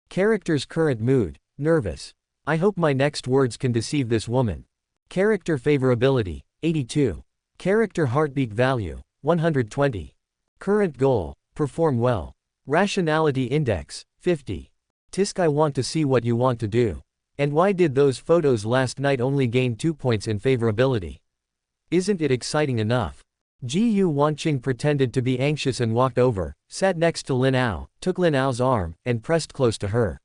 Character's current mood. Nervous. I hope my next words can deceive this woman. Character favorability, 82. Character heartbeat value, 120. Current goal, perform well. Rationality index, 50. Tisk, I want to see what you want to do. And why did those photos last night only gain 2 points in favorability? Isn't it exciting enough? Ji Wanqing pretended to be anxious and walked over, sat next to Lin Ao, took Lin Ao's arm, and pressed close to her.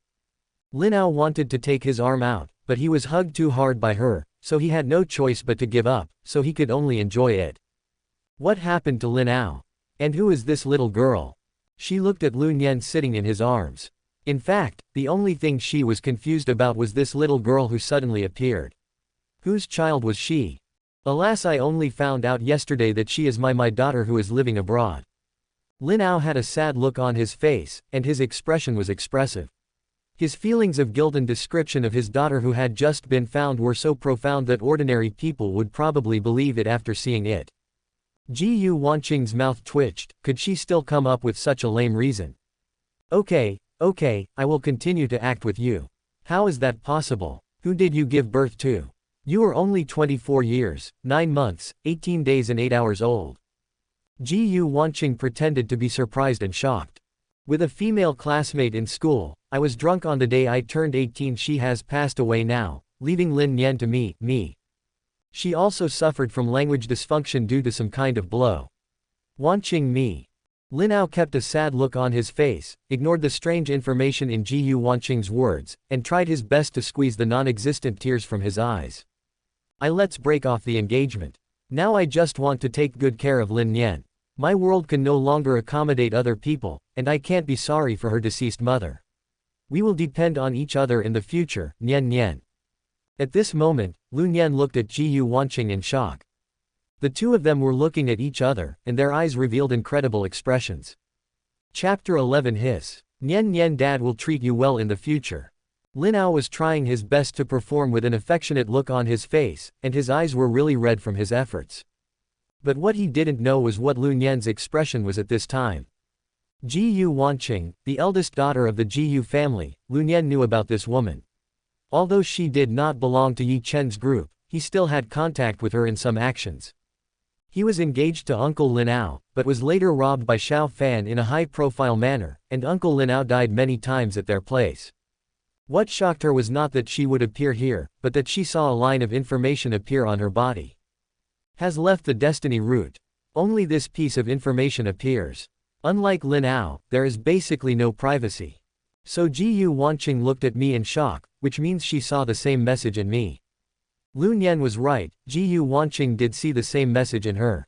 Lin Ao wanted to take his arm out, but he was hugged too hard by her, so he had no choice but to give up, so he could only enjoy it. What happened to Lin Ao? And who is this little girl? She looked at Lun Yan sitting in his arms. In fact, the only thing she was confused about was this little girl who suddenly appeared. Whose child was she? Alas, I only found out yesterday that she is my daughter who is living abroad. Lin Ao had a sad look on his face, and his expression was expressive. His feelings of guilt and description of his daughter who had just been found were so profound that ordinary people would probably believe it after seeing it. Ji Wanqing's mouth twitched. Could she still come up with such a lame reason? Okay, I will continue to act with you. How is that possible? Who did you give birth to? You are only 24 years, 9 months, 18 days and 8 hours old. Ji Wanqing pretended to be surprised and shocked. With a female classmate in school, I was drunk on the day I turned 18. She has passed away now, leaving Lin Yan to me. She also suffered from language dysfunction due to some kind of blow. Wanqing me. Lin Ao kept a sad look on his face, ignored the strange information in Ji Wanqing's words, and tried his best to squeeze the non-existent tears from his eyes. Let's break off the engagement. Now I just want to take good care of Lin Yan. My world can no longer accommodate other people, and I can't be sorry for her deceased mother. We will depend on each other in the future, Nian. At this moment, Lun Yan looked at Ji Wanqing in shock. The two of them were looking at each other, and their eyes revealed incredible expressions. Chapter 11 Hiss. Nian, Dad will treat you well in the future. Lin Ao was trying his best to perform with an affectionate look on his face, and his eyes were really red from his efforts. But what he didn't know was what Lun Yan's expression was at this time. Ji Wanqing, the eldest daughter of the Ji family, Lun Yan knew about this woman. Although she did not belong to Yi Chen's group, he still had contact with her in some actions. He was engaged to Uncle Lin Ao, but was later robbed by Xiao Fan in a high-profile manner, and Uncle Lin Ao died many times at their place. What shocked her was not that she would appear here, but that she saw a line of information appear on her body. Has left the destiny route. Only this piece of information appears. Unlike Lin Ao, there is basically no privacy. So Ji Wanqing looked at me in shock, which means she saw the same message in me. Lun Yan was right, Ji Wanqing did see the same message in her.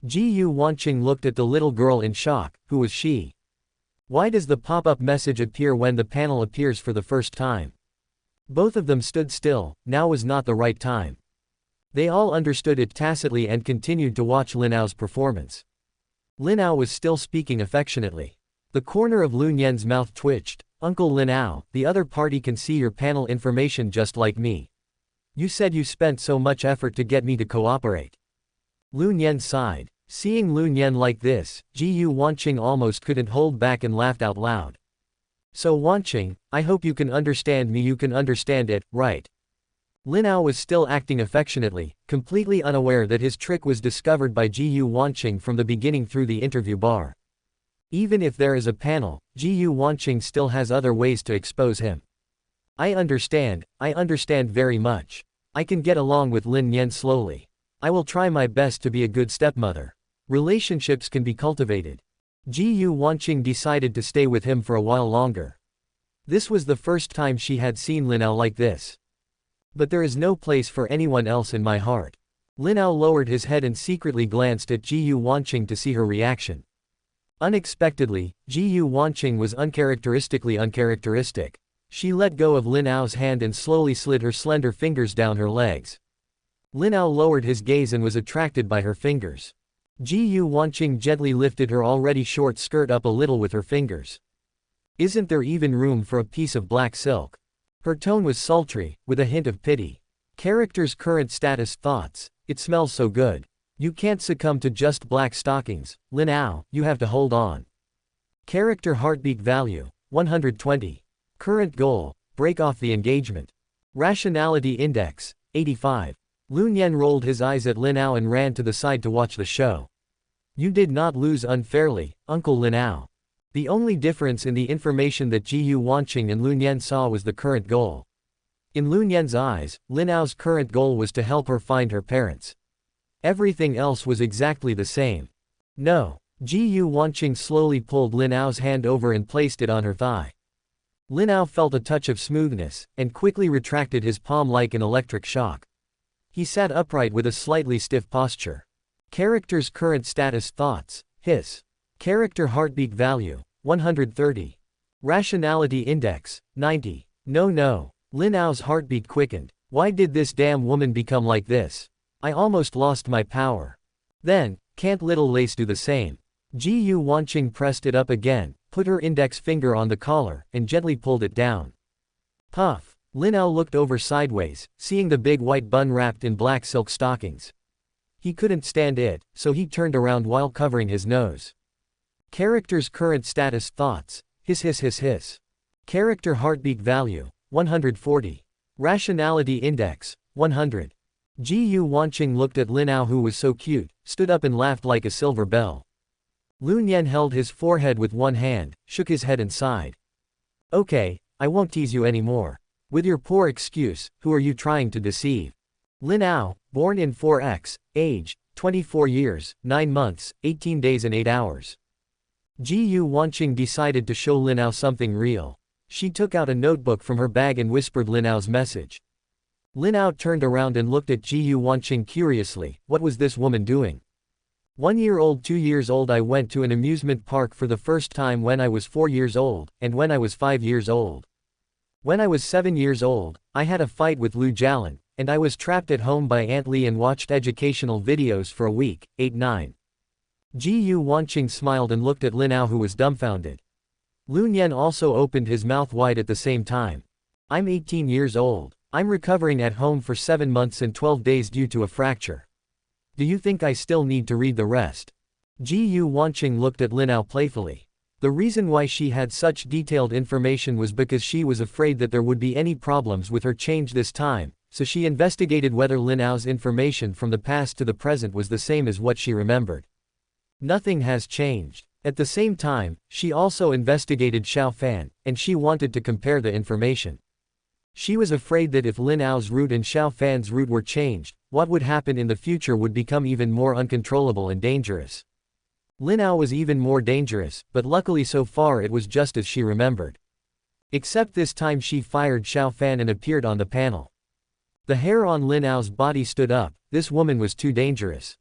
Ji Wanqing looked at the little girl in shock. Who was she? Why does the pop-up message appear when the panel appears for the first time? Both of them stood still. Now was not the right time. They all understood it tacitly and continued to watch Lin Ao's performance. Lin Ao was still speaking affectionately. The corner of Lun Yan's mouth twitched. Uncle Lin Ao, the other party can see your panel information just like me. You said you spent so much effort to get me to cooperate. Lun Yan sighed. Seeing Lun Yan like this, Ji Wanqing almost couldn't hold back and laughed out loud. So Wanqing, I hope you can understand me. You can understand it, right? Lin Ao was still acting affectionately, completely unaware that his trick was discovered by Ji Wanqing from the beginning through the interview bar. Even if there is a panel, Ji Wanqing still has other ways to expose him. I understand very much. I can get along with Lin Yan slowly. I will try my best to be a good stepmother. Relationships can be cultivated. Ji Wanqing decided to stay with him for a while longer. This was the first time she had seen Lin Ao like this. But there is no place for anyone else in my heart. Lin Ao lowered his head and secretly glanced at Ji Wanqing to see her reaction. Unexpectedly, Ji Wanqing was uncharacteristically uncharacteristic. She let go of Lin Ao's hand and slowly slid her slender fingers down her legs. Lin Ao lowered his gaze and was attracted by her fingers. Ji Wanqing gently lifted her already short skirt up a little with her fingers. Isn't there even room for a piece of black silk? Her tone was sultry, with a hint of pity. Character's current status thoughts. It smells so good. You can't succumb to just black stockings, Lin Ao, you have to hold on. Character heartbeat value, 120. Current goal, break off the engagement. Rationality index, 85. Lun Yan rolled his eyes at Lin Ao and ran to the side to watch the show. You did not lose unfairly, Uncle Lin Ao. The only difference in the information that Ji Wanqing and Lun Yan saw was the current goal. In Lun Yan's eyes, Lin Ao's current goal was to help her find her parents. Everything else was exactly the same. No. Ji Wanqing slowly pulled Lin Ao's hand over and placed it on her thigh. Lin Ao felt a touch of smoothness, and quickly retracted his palm like an electric shock. He sat upright with a slightly stiff posture. Character's current status thoughts, hiss. Character heartbeat value, 130. Rationality index, 90. No. Lin Ao's heartbeat quickened. Why did this damn woman become like this? I almost lost my power. Then, can't little lace do the same? Ji Wanqing pressed it up again, put her index finger on the collar, and gently pulled it down. Puff. Lin Ao looked over sideways, seeing the big white bun wrapped in black silk stockings. He couldn't stand it, so he turned around while covering his nose. Character's current status thoughts, hiss. Character heartbeat value, 140. Rationality index, 100. Ji Wanqing looked at Lin Ao, who was so cute, stood up and laughed like a silver bell. Lun Yan held his forehead with one hand, shook his head and sighed. Okay, I won't tease you anymore. With your poor excuse, who are you trying to deceive? Lin Ao, born in 4X, age, 24 years, 9 months, 18 days and 8 hours. Ji Wanqing decided to show Lin Ao something real. She took out a notebook from her bag and whispered Lin Ao's message. Lin Ao turned around and looked at Ji Wanqing curiously. What was this woman doing? 1 year old, 2 years old. I went to an amusement park for the first time when I was 4 years old, and when I was 5 years old. When I was 7 years old, I had a fight with Lu Jialin, and I was trapped at home by Aunt Li and watched educational videos for a week. 8-9. Ji Wanqing smiled and looked at Lin Ao, who was dumbfounded. Lun Yan also opened his mouth wide at the same time. I'm 18 years old. I'm recovering at home for 7 months and 12 days due to a fracture. Do you think I still need to read the rest? Ji Wanqing looked at Lin Ao playfully. The reason why she had such detailed information was because she was afraid that there would be any problems with her change this time, so she investigated whether Lin Ao's information from the past to the present was the same as what she remembered. Nothing has changed. At the same time, she also investigated Xiao Fan, and she wanted to compare the information. She was afraid that if Lin Ao's route and Xiao Fan's route were changed, what would happen in the future would become even more uncontrollable and dangerous. Lin Ao was even more dangerous, but luckily so far it was just as she remembered. Except this time she fired Xiao Fan and appeared on the panel. The hair on Lin Ao's body stood up. This woman was too dangerous.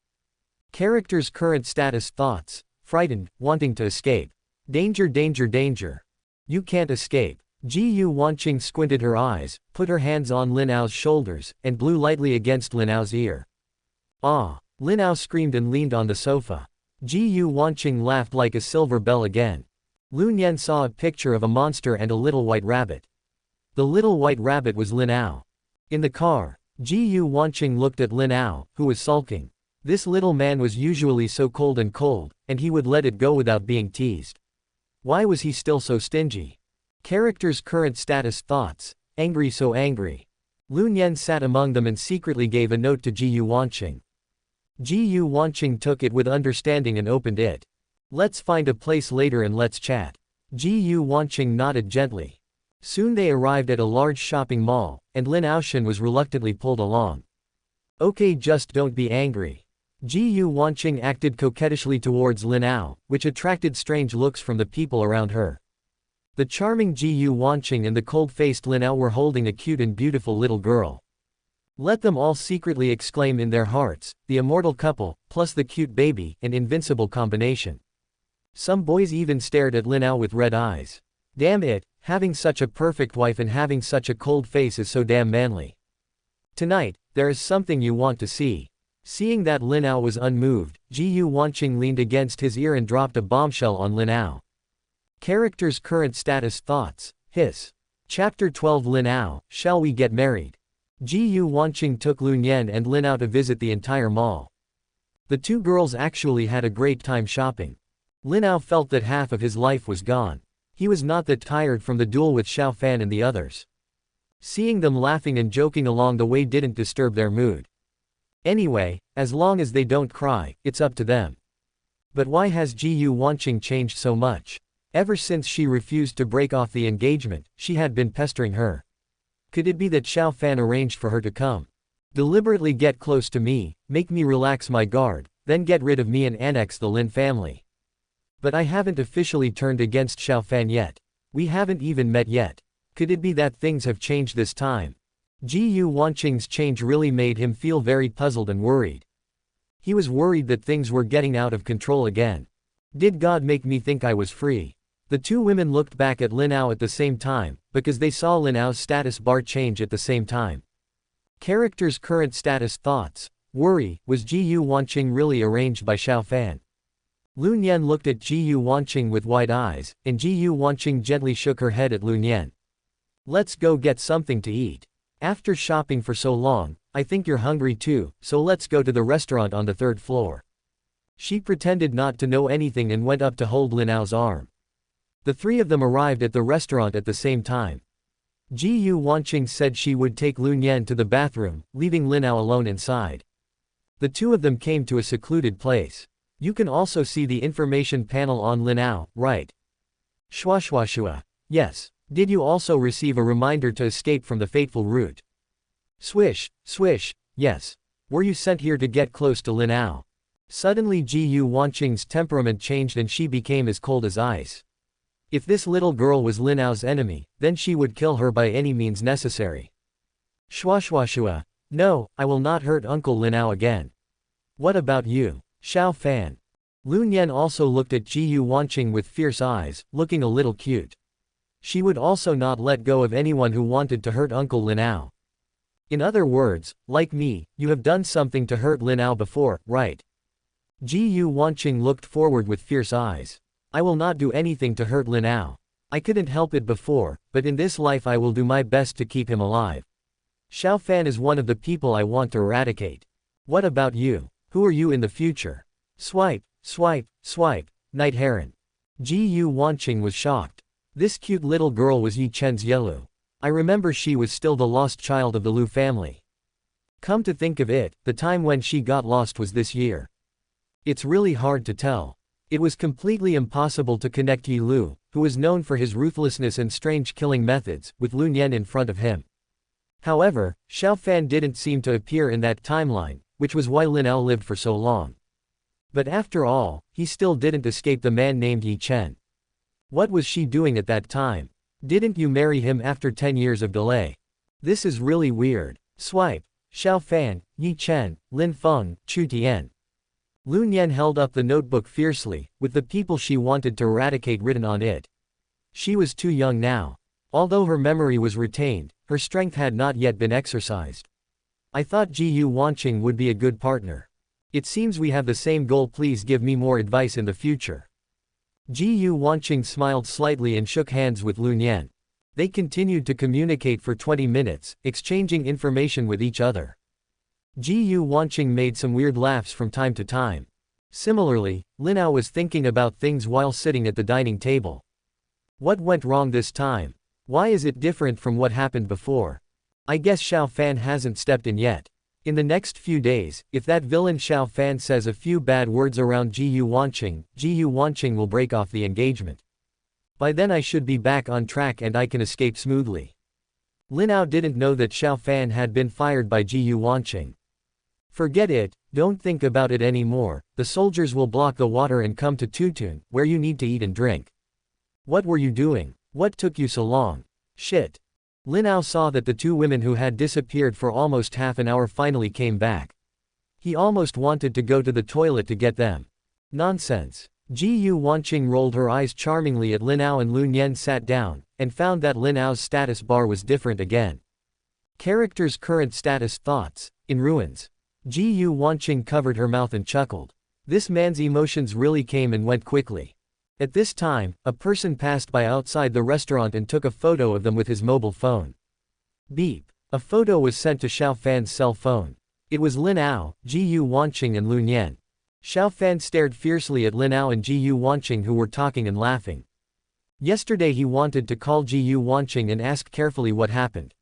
Character's current status thoughts, frightened, wanting to escape. Danger. You can't escape. Ji Wanqing squinted her eyes, put her hands on Lin Ao's shoulders, and blew lightly against Lin Ao's ear. Ah! Lin Ao screamed and leaned on the sofa. Ji Wanqing laughed like a silver bell again. Lun Yan saw a picture of a monster and a little white rabbit. The little white rabbit was Lin Ao. In the car, Ji Wanqing looked at Lin Ao, who was sulking. This little man was usually so cold, and he would let it go without being teased. Why was he still so stingy? Character's current status thoughts, angry, so angry. Lun Yan sat among them and secretly gave a note to Ji Wanqing. Ji Wanqing took it with understanding and opened it. Let's find a place later and let's chat. Ji Wanqing nodded gently. Soon they arrived at a large shopping mall, and Lin Ao was reluctantly pulled along. Okay, just don't be angry. Ji Wanqing acted coquettishly towards Lin Ao, which attracted strange looks from the people around her. The charming Ji Wanqing and the cold-faced Lin Ao were holding a cute and beautiful little girl. Let them all secretly exclaim in their hearts, the immortal couple, plus the cute baby, an invincible combination. Some boys even stared at Lin Ao with red eyes. Damn it, having such a perfect wife and having such a cold face is so damn manly. Tonight, there is something you want to see. Seeing that Lin Ao was unmoved, Ji Wanqing leaned against his ear and dropped a bombshell on Lin Ao. Character's current status thoughts. Hiss. Chapter 12 Lin Ao, shall we get married? Ji Wanqing took Lun Yan and Lin Ao to visit the entire mall. The two girls actually had a great time shopping. Lin Ao felt that half of his life was gone. He was not that tired from the duel with Xiao Fan and the others. Seeing them laughing and joking along the way didn't disturb their mood. Anyway, as long as they don't cry, it's up to them. But why has Ji Wanqing changed so much? Ever since she refused to break off the engagement, she had been pestering her. Could it be that Xiao Fan arranged for her to come? Deliberately get close to me, make me relax my guard, then get rid of me and annex the Lin family. But I haven't officially turned against Xiao Fan yet. We haven't even met yet. Could it be that things have changed this time? Ji Wanqing's change really made him feel very puzzled and worried. He was worried that things were getting out of control again. Did God make me think I was free? The two women looked back at Lin Ao at the same time, because they saw Lin Ao's status bar change at the same time. Character's current status thoughts. Worry, was Ji Wanqing really arranged by Xiao Fan? Lun Yan looked at Ji Wanqing with wide eyes, and Ji Wanqing gently shook her head at Lun Yan. Let's go get something to eat. After shopping for so long, I think you're hungry too, so let's go to the restaurant on the third floor. She pretended not to know anything and went up to hold Lin Ao's arm. The three of them arrived at the restaurant at the same time. Ji Wanqing said she would take Lun Yan to the bathroom, leaving Lin Ao alone inside. The two of them came to a secluded place. You can also see the information panel on Lin Ao, right? Shua. Yes. Did you also receive a reminder to escape from the fateful route? Swish. Yes. Were you sent here to get close to Lin Ao? Suddenly Ji Wanqing's temperament changed and she became as cold as ice. If this little girl was Lin Ao's enemy, then she would kill her by any means necessary. Shua. No, I will not hurt Uncle Lin Ao again. What about you? Xiao Fan. Lun Yan also looked at Ji Wanqing with fierce eyes, looking a little cute. She would also not let go of anyone who wanted to hurt Uncle Lin Ao. In other words, like me, you have done something to hurt Lin Ao before, right? Ji Wanqing looked forward with fierce eyes. I will not do anything to hurt Lin Ao. I couldn't help it before, but in this life I will do my best to keep him alive. Xiao Fan is one of the people I want to eradicate. What about you? Who are you in the future? Swipe, Night Heron. Ji Wanqing was shocked. This cute little girl was Yi Chen's Yelu. I remember she was still the lost child of the Lu family. Come to think of it, the time when she got lost was this year. It's really hard to tell. It was completely impossible to connect Yi Lu, who was known for his ruthlessness and strange killing methods, with Lun Yan in front of him. However, Xiao Fan didn't seem to appear in that timeline, which was why Lin Ao lived for so long. But after all, he still didn't escape the man named Yi Chen. What was she doing at that time? Didn't you marry him after 10 years of delay? This is really weird. Swipe. Xiao Fan, Yi Chen, Lin Feng, Chu Tian. Lun Yan held up the notebook fiercely, with the people she wanted to eradicate written on it. She was too young now. Although her memory was retained, her strength had not yet been exercised. I thought Ji Wanqing would be a good partner. It seems we have the same goal. Please give me more advice in the future. Ji Wanqing smiled slightly and shook hands with Lun Yan. They continued to communicate for 20 minutes, exchanging information with each other. Ji Wanqing made some weird laughs from time to time. Similarly, Lin Ao was thinking about things while sitting at the dining table. What went wrong this time? Why is it different from what happened before? I guess Xiao Fan hasn't stepped in yet. In the next few days, if that villain Xiao Fan says a few bad words around Ji Yuanqing will break off the engagement. By then I should be back on track and I can escape smoothly. Lin Ao didn't know that Xiao Fan had been fired by Ji Yuanqing. Forget it, don't think about it anymore, the soldiers will block the water and come to Tutun, where you need to eat and drink. What were you doing? What took you so long? Shit. Lin Ao saw that the two women who had disappeared for almost half an hour finally came back. He almost wanted to go to the toilet to get them. Nonsense. Ji Yuanqing rolled her eyes charmingly at Lin Ao and Lun Yen sat down, and found that Lin Ao's status bar was different again. Character's current status thoughts, in ruins. Ji Yuanqing covered her mouth and chuckled. This man's emotions really came and went quickly. At this time, a person passed by outside the restaurant and took a photo of them with his mobile phone. Beep. A photo was sent to Xiao Fan's cell phone. It was Lin Ao, Ji Yuanqing and Lun Yen. Xiao Fan stared fiercely at Lin Ao and Ji Yuanqing who were talking and laughing. Yesterday he wanted to call Ji Yuanqing and ask carefully what happened.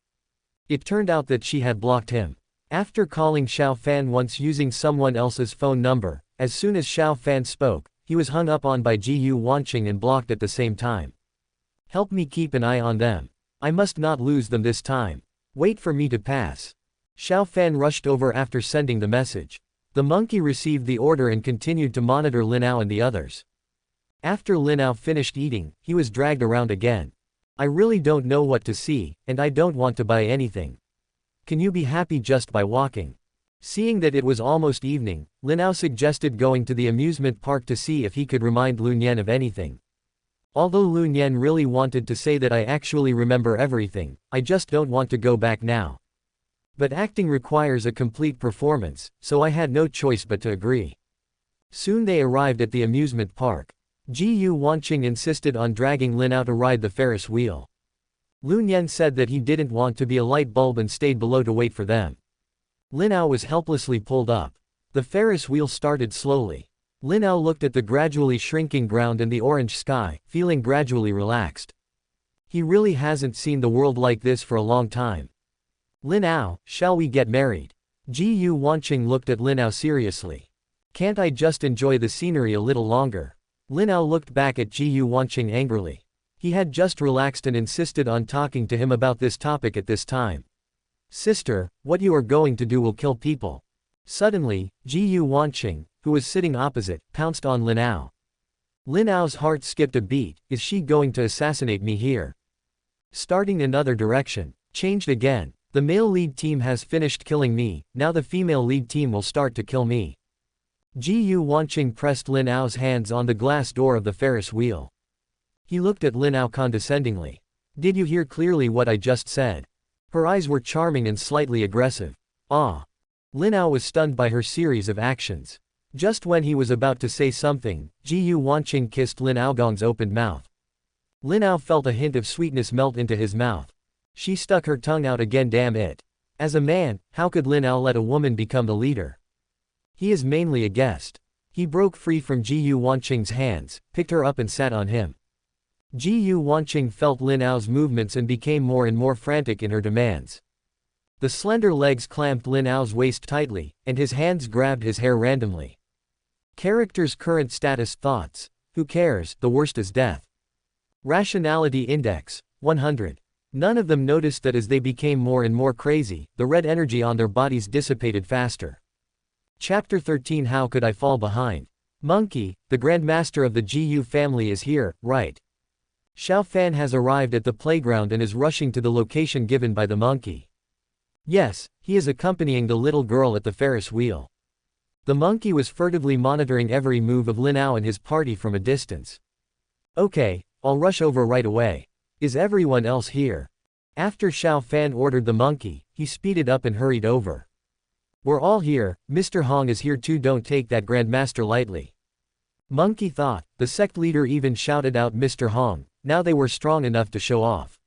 It turned out that she had blocked him. After calling Xiao Fan once using someone else's phone number, as soon as Xiao Fan spoke, he was hung up on by Ji Yuanqing and blocked at the same time. Help me keep an eye on them. I must not lose them this time. Wait for me to pass. Xiao Fan rushed over after sending the message. The monkey received the order and continued to monitor Lin Ao and the others. After Lin Ao finished eating, he was dragged around again. I really don't know what to see, and I don't want to buy anything. Can you be happy just by walking? Seeing that it was almost evening, Lin Ao suggested going to the amusement park to see if he could remind Lun Yen of anything. Although Lun Yen really wanted to say that I actually remember everything, I just don't want to go back now. But acting requires a complete performance, so I had no choice but to agree. Soon they arrived at the amusement park. Ji Yuanqing insisted on dragging Lin Ao to ride the Ferris wheel. Lun Yen said that he didn't want to be a light bulb and stayed below to wait for them. Lin Ao was helplessly pulled up. The Ferris wheel started slowly. Lin Ao looked at the gradually shrinking ground and the orange sky, feeling gradually relaxed. He really hasn't seen the world like this for a long time. Lin Ao, shall we get married? Ji Yuanqing looked at Lin Ao seriously. Can't I just enjoy the scenery a little longer? Lin Ao looked back at Ji Yuanqing angrily. He had just relaxed and insisted on talking to him about this topic at this time. Sister, what you are going to do will kill people. Suddenly, Ji Yuanqing, who was sitting opposite, pounced on Lin Ao. Lin Ao's heart skipped a beat. Is she going to assassinate me here? Starting another direction. Changed again. The male lead team has finished killing me, now the female lead team will start to kill me. Ji Yuanqing pressed Lin Ao's hands on the glass door of the Ferris wheel. He looked at Lin Ao condescendingly. Did you hear clearly what I just said? Her eyes were charming and slightly aggressive. Ah. Lin Ao was stunned by her series of actions. Just when he was about to say something, Ji Yuanqing kissed Lin Aogong's opened mouth. Lin Ao felt a hint of sweetness melt into his mouth. She stuck her tongue out again. Damn it. As a man, how could Lin Ao let a woman become the leader? He is mainly a guest. He broke free from Ji Yuanqing's hands, picked her up and sat on him. Ji Yuanqing felt Lin Ao's movements and became more and more frantic in her demands. The slender legs clamped Lin Ao's waist tightly, and his hands grabbed his hair randomly. Character's current status thoughts. Who cares, the worst is death. Rationality index, 100. None of them noticed that as they became more and more crazy, the red energy on their bodies dissipated faster. Chapter 13. How could I fall behind? Monkey, the Grandmaster of the GU family is here, right? Xiao Fan has arrived at the playground and is rushing to the location given by the monkey. Yes, he is accompanying the little girl at the Ferris wheel. The monkey was furtively monitoring every move of Lin Ao and his party from a distance. Okay, I'll rush over right away. Is everyone else here? After Xiao Fan ordered the monkey, he speeded up and hurried over. We're all here, Mr. Hong is here too. Don't take that Grandmaster lightly. Monkey thought. The sect leader even shouted out Mr. Hong. Now they were strong enough to show off.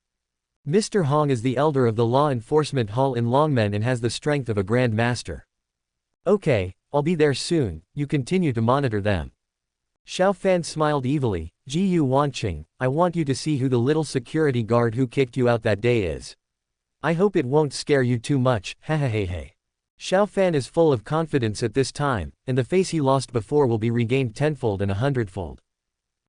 Mr. Hong is the elder of the law enforcement hall in Longmen and has the strength of a Grand Master. Okay, I'll be there soon, you continue to monitor them. Xiao Fan smiled evilly. Ji Yuanqing, I want you to see who the little security guard who kicked you out that day is. I hope it won't scare you too much, hehehehe. Xiao Fan is full of confidence at this time, and the face he lost before will be regained tenfold and 100-fold.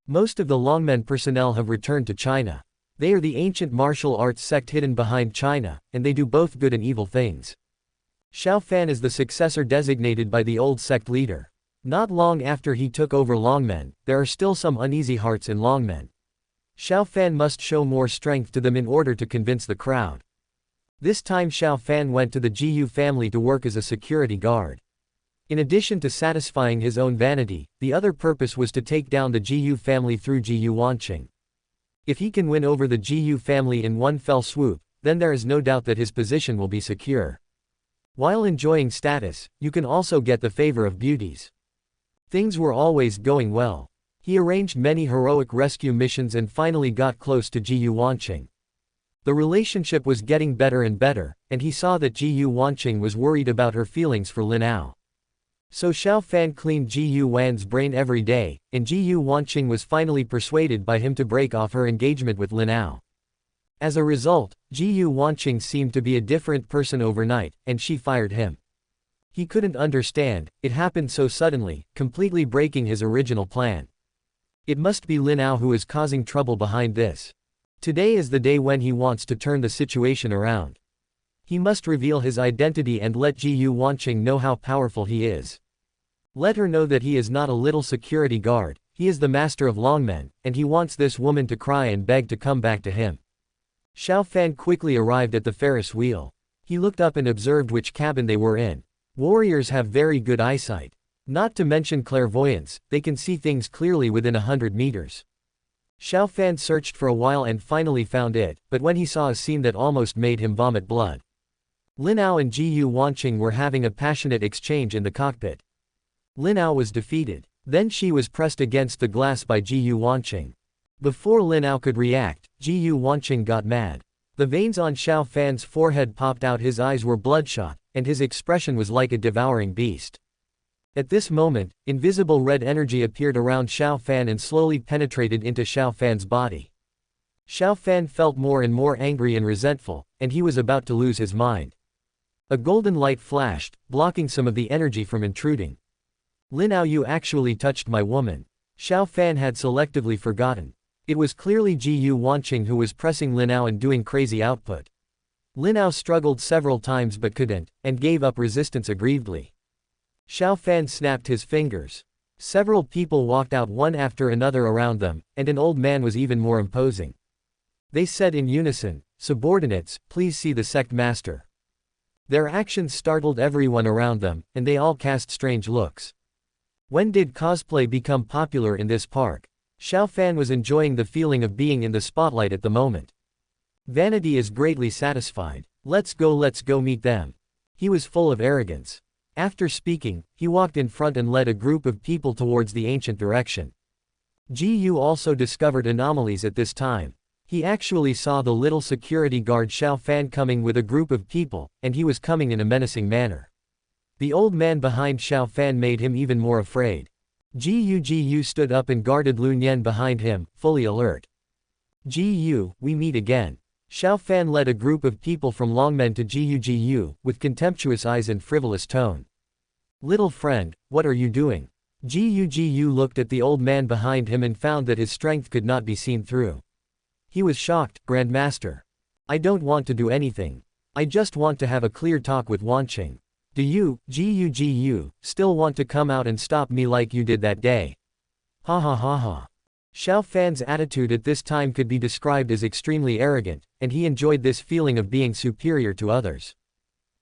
Most of the Longmen personnel have returned to China. They are the ancient martial arts sect hidden behind China, and they do both good and evil things. Xiao Fan is the successor designated by the old sect leader. Not long after he took over Longmen, there are still some uneasy hearts in Longmen. Xiao Fan must show more strength to them in order to convince the crowd. This time Xiao Fan went to the Jiyu family to work as a security guard. In addition to satisfying his own vanity, the other purpose was to take down the Jiyu family through Jiyu Wanqing. If he can win over the Jiyu family in one fell swoop, then there is no doubt that his position will be secure. While enjoying status, you can also get the favor of beauties. Things were always going well. He arranged many heroic rescue missions and finally got close to Jiyu Wanqing. The relationship was getting better and better, and he saw that Jiyu Wanqing was worried about her feelings for Lin Ao. So Xiao Fan cleaned Jiyu Wan's brain every day, and Jiyu Wanqing was finally persuaded by him to break off her engagement with Lin Ao. As a result, Jiyu Wanqing seemed to be a different person overnight, and she fired him. He couldn't understand, it happened so suddenly, completely breaking his original plan. It must be Lin Ao who is causing trouble behind this. Today is the day when he wants to turn the situation around. He must reveal his identity and let Jiyu Wanqing know how powerful he is. Let her know that he is not a little security guard, he is the master of Longmen, and he wants this woman to cry and beg to come back to him. Xiao Fan quickly arrived at the Ferris wheel. He looked up and observed which cabin they were in. Warriors have very good eyesight. Not to mention clairvoyance, they can see things clearly within 100 meters. Xiao Fan searched for a while and finally found it, but when he saw a scene that almost made him vomit blood. Lin Ao and Jiyu Wanqing were having a passionate exchange in the cockpit. Lin Ao was defeated. Then she was pressed against the glass by Jiyu Wanqing. Before Lin Ao could react, Jiyu Wanqing got mad. The veins on Xiao Fan's forehead popped out, his eyes were bloodshot, and his expression was like a devouring beast. At this moment, invisible red energy appeared around Xiao Fan and slowly penetrated into Xiao Fan's body. Xiao Fan felt more and more angry and resentful, and he was about to lose his mind. A golden light flashed, blocking some of the energy from intruding. Lin Ao, you actually touched my woman. Xiao Fan had selectively forgotten. It was clearly Jiyu Wanqing who was pressing Lin Ao and doing crazy output. Lin Ao struggled several times but couldn't, and gave up resistance aggrievedly. Xiao Fan snapped his fingers. Several people walked out one after another around them, and an old man was even more imposing. They said in unison, "Subordinates, please see the sect master." Their actions startled everyone around them, and they all cast strange looks. When did cosplay become popular in this park? Xiao Fan was enjoying the feeling of being in the spotlight at the moment. Vanity is greatly satisfied. Let's go meet them. He was full of arrogance. After speaking, he walked in front and led a group of people towards the ancient direction. Ji Yu also discovered anomalies at this time. He actually saw the little security guard Xiao Fan coming with a group of people, and he was coming in a menacing manner. The old man behind Xiao Fan made him even more afraid. Ji Yu stood up and guarded Lun Yan behind him, fully alert. Ji Yu, we meet again. Xiao Fan led a group of people from Longmen to Ji Yu, with contemptuous eyes and frivolous tone. Little friend, what are you doing? Ji Yu looked at the old man behind him and found that his strength could not be seen through. He was shocked. Grandmaster. I don't want to do anything. I just want to have a clear talk with Wanqing. Do you, Ji Yu, still want to come out and stop me like you did that day? Ha ha ha ha. Xiao Fan's attitude at this time could be described as extremely arrogant, and he enjoyed this feeling of being superior to others.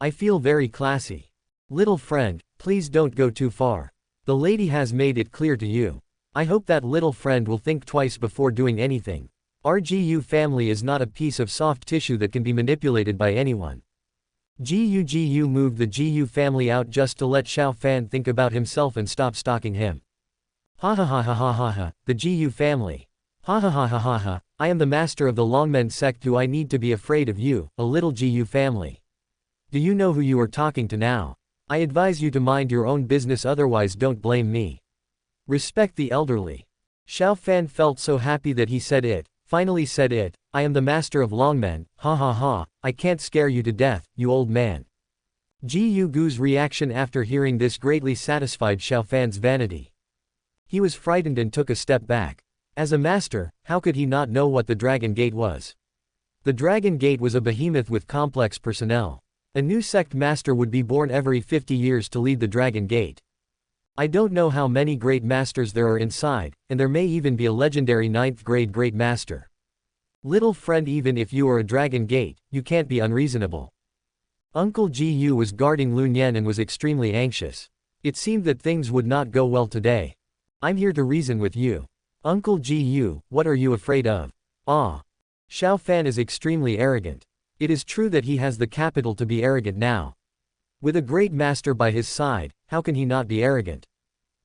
I feel very classy. Little friend, please don't go too far. The lady has made it clear to you. I hope that little friend will think twice before doing anything. Our GU family is not a piece of soft tissue that can be manipulated by anyone. GU moved the GU family out just to let Xiao Fan think about himself and stop stalking him. Ha ha ha ha ha ha ha, the GU family. Ha ha ha ha ha ha, I am the master of the Longmen sect. Do I need to be afraid of you, a little GU family? Do you know who you are talking to now? I advise you to mind your own business, otherwise don't blame me. Respect the elderly. Xiao Fan felt so happy that he said it, finally said it, I am the master of Longmen, ha ha ha, I can't scare you to death, you old man. Ji Gu's reaction after hearing this greatly satisfied Xiao Fan's vanity. He was frightened and took a step back. As a master, how could he not know what the Dragon Gate was? The Dragon Gate was a behemoth with complex personnel. A new sect master would be born every 50 years to lead the Dragon Gate. I don't know how many great masters there are inside, and there may even be a legendary 9th grade great master. Little friend, even if you are a Dragon Gate, you can't be unreasonable. Uncle Ji was guarding Lun Yan and was extremely anxious. It seemed that things would not go well today. I'm here to reason with you. Uncle Ji, what are you afraid of? Ah. Xiao Fan is extremely arrogant. It is true that he has the capital to be arrogant now. With a great master by his side, how can he not be arrogant?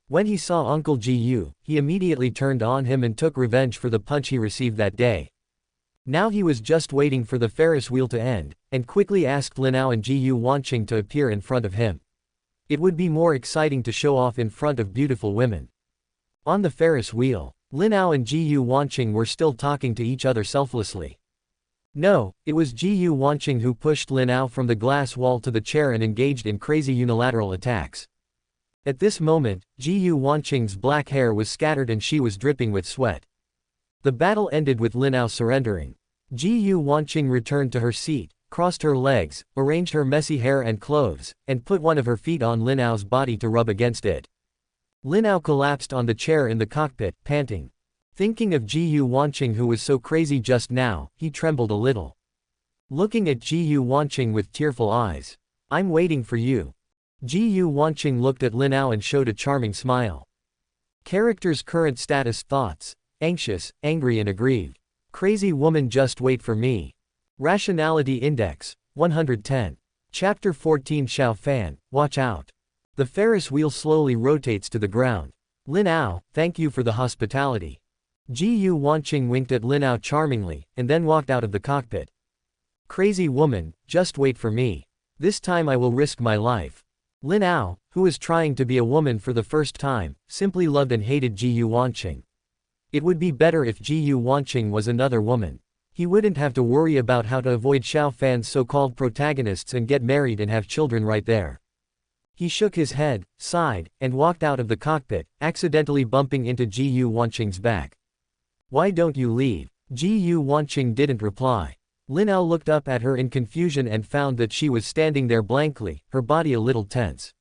When he saw Uncle Ji, he immediately turned on him and took revenge for the punch he received that day. Now he was just waiting for the Ferris wheel to end, and quickly asked Lin Ao and Ji Wanqing to appear in front of him. It would be more exciting to show off in front of beautiful women. On the Ferris wheel, Lin Ao and Ji Wanqing were still talking to each other selflessly. No, it was Ji Wanqing who pushed Lin Ao from the glass wall to the chair and engaged in crazy unilateral attacks. At this moment, Ji Wanqing's black hair was scattered and she was dripping with sweat. The battle ended with Lin Ao surrendering. Ji Wanqing returned to her seat, crossed her legs, arranged her messy hair and clothes, and put one of her feet on Lin Ao's body to rub against it. Lin Ao collapsed on the chair in the cockpit, panting. Thinking of Ji Wanqing who was so crazy just now, he trembled a little. Looking at Ji Wanqing with tearful eyes. I'm waiting for you. Ji Wanqing looked at Lin Ao and showed a charming smile. Character's current status: thoughts. Anxious, angry and aggrieved. Crazy woman, just wait for me. Rationality Index, 110. Chapter 14 Xiao Fan, watch out. The Ferris wheel slowly rotates to the ground. Lin Ao, thank you for the hospitality. Ji Wanqing winked at Lin Ao charmingly, and then walked out of the cockpit. Crazy woman, just wait for me. This time I will risk my life. Lin Ao, who was trying to be a woman for the first time, simply loved and hated Ji Wanqing. It would be better if Ji Wanqing was another woman. He wouldn't have to worry about how to avoid Xiao Fan's so-called protagonists and get married and have children right there. He shook his head, sighed, and walked out of the cockpit, accidentally bumping into Ji Wanqing's back. Why don't you leave? Ji Wanqing didn't reply. Lin Ao looked up at her in confusion and found that she was standing there blankly, her body a little tense.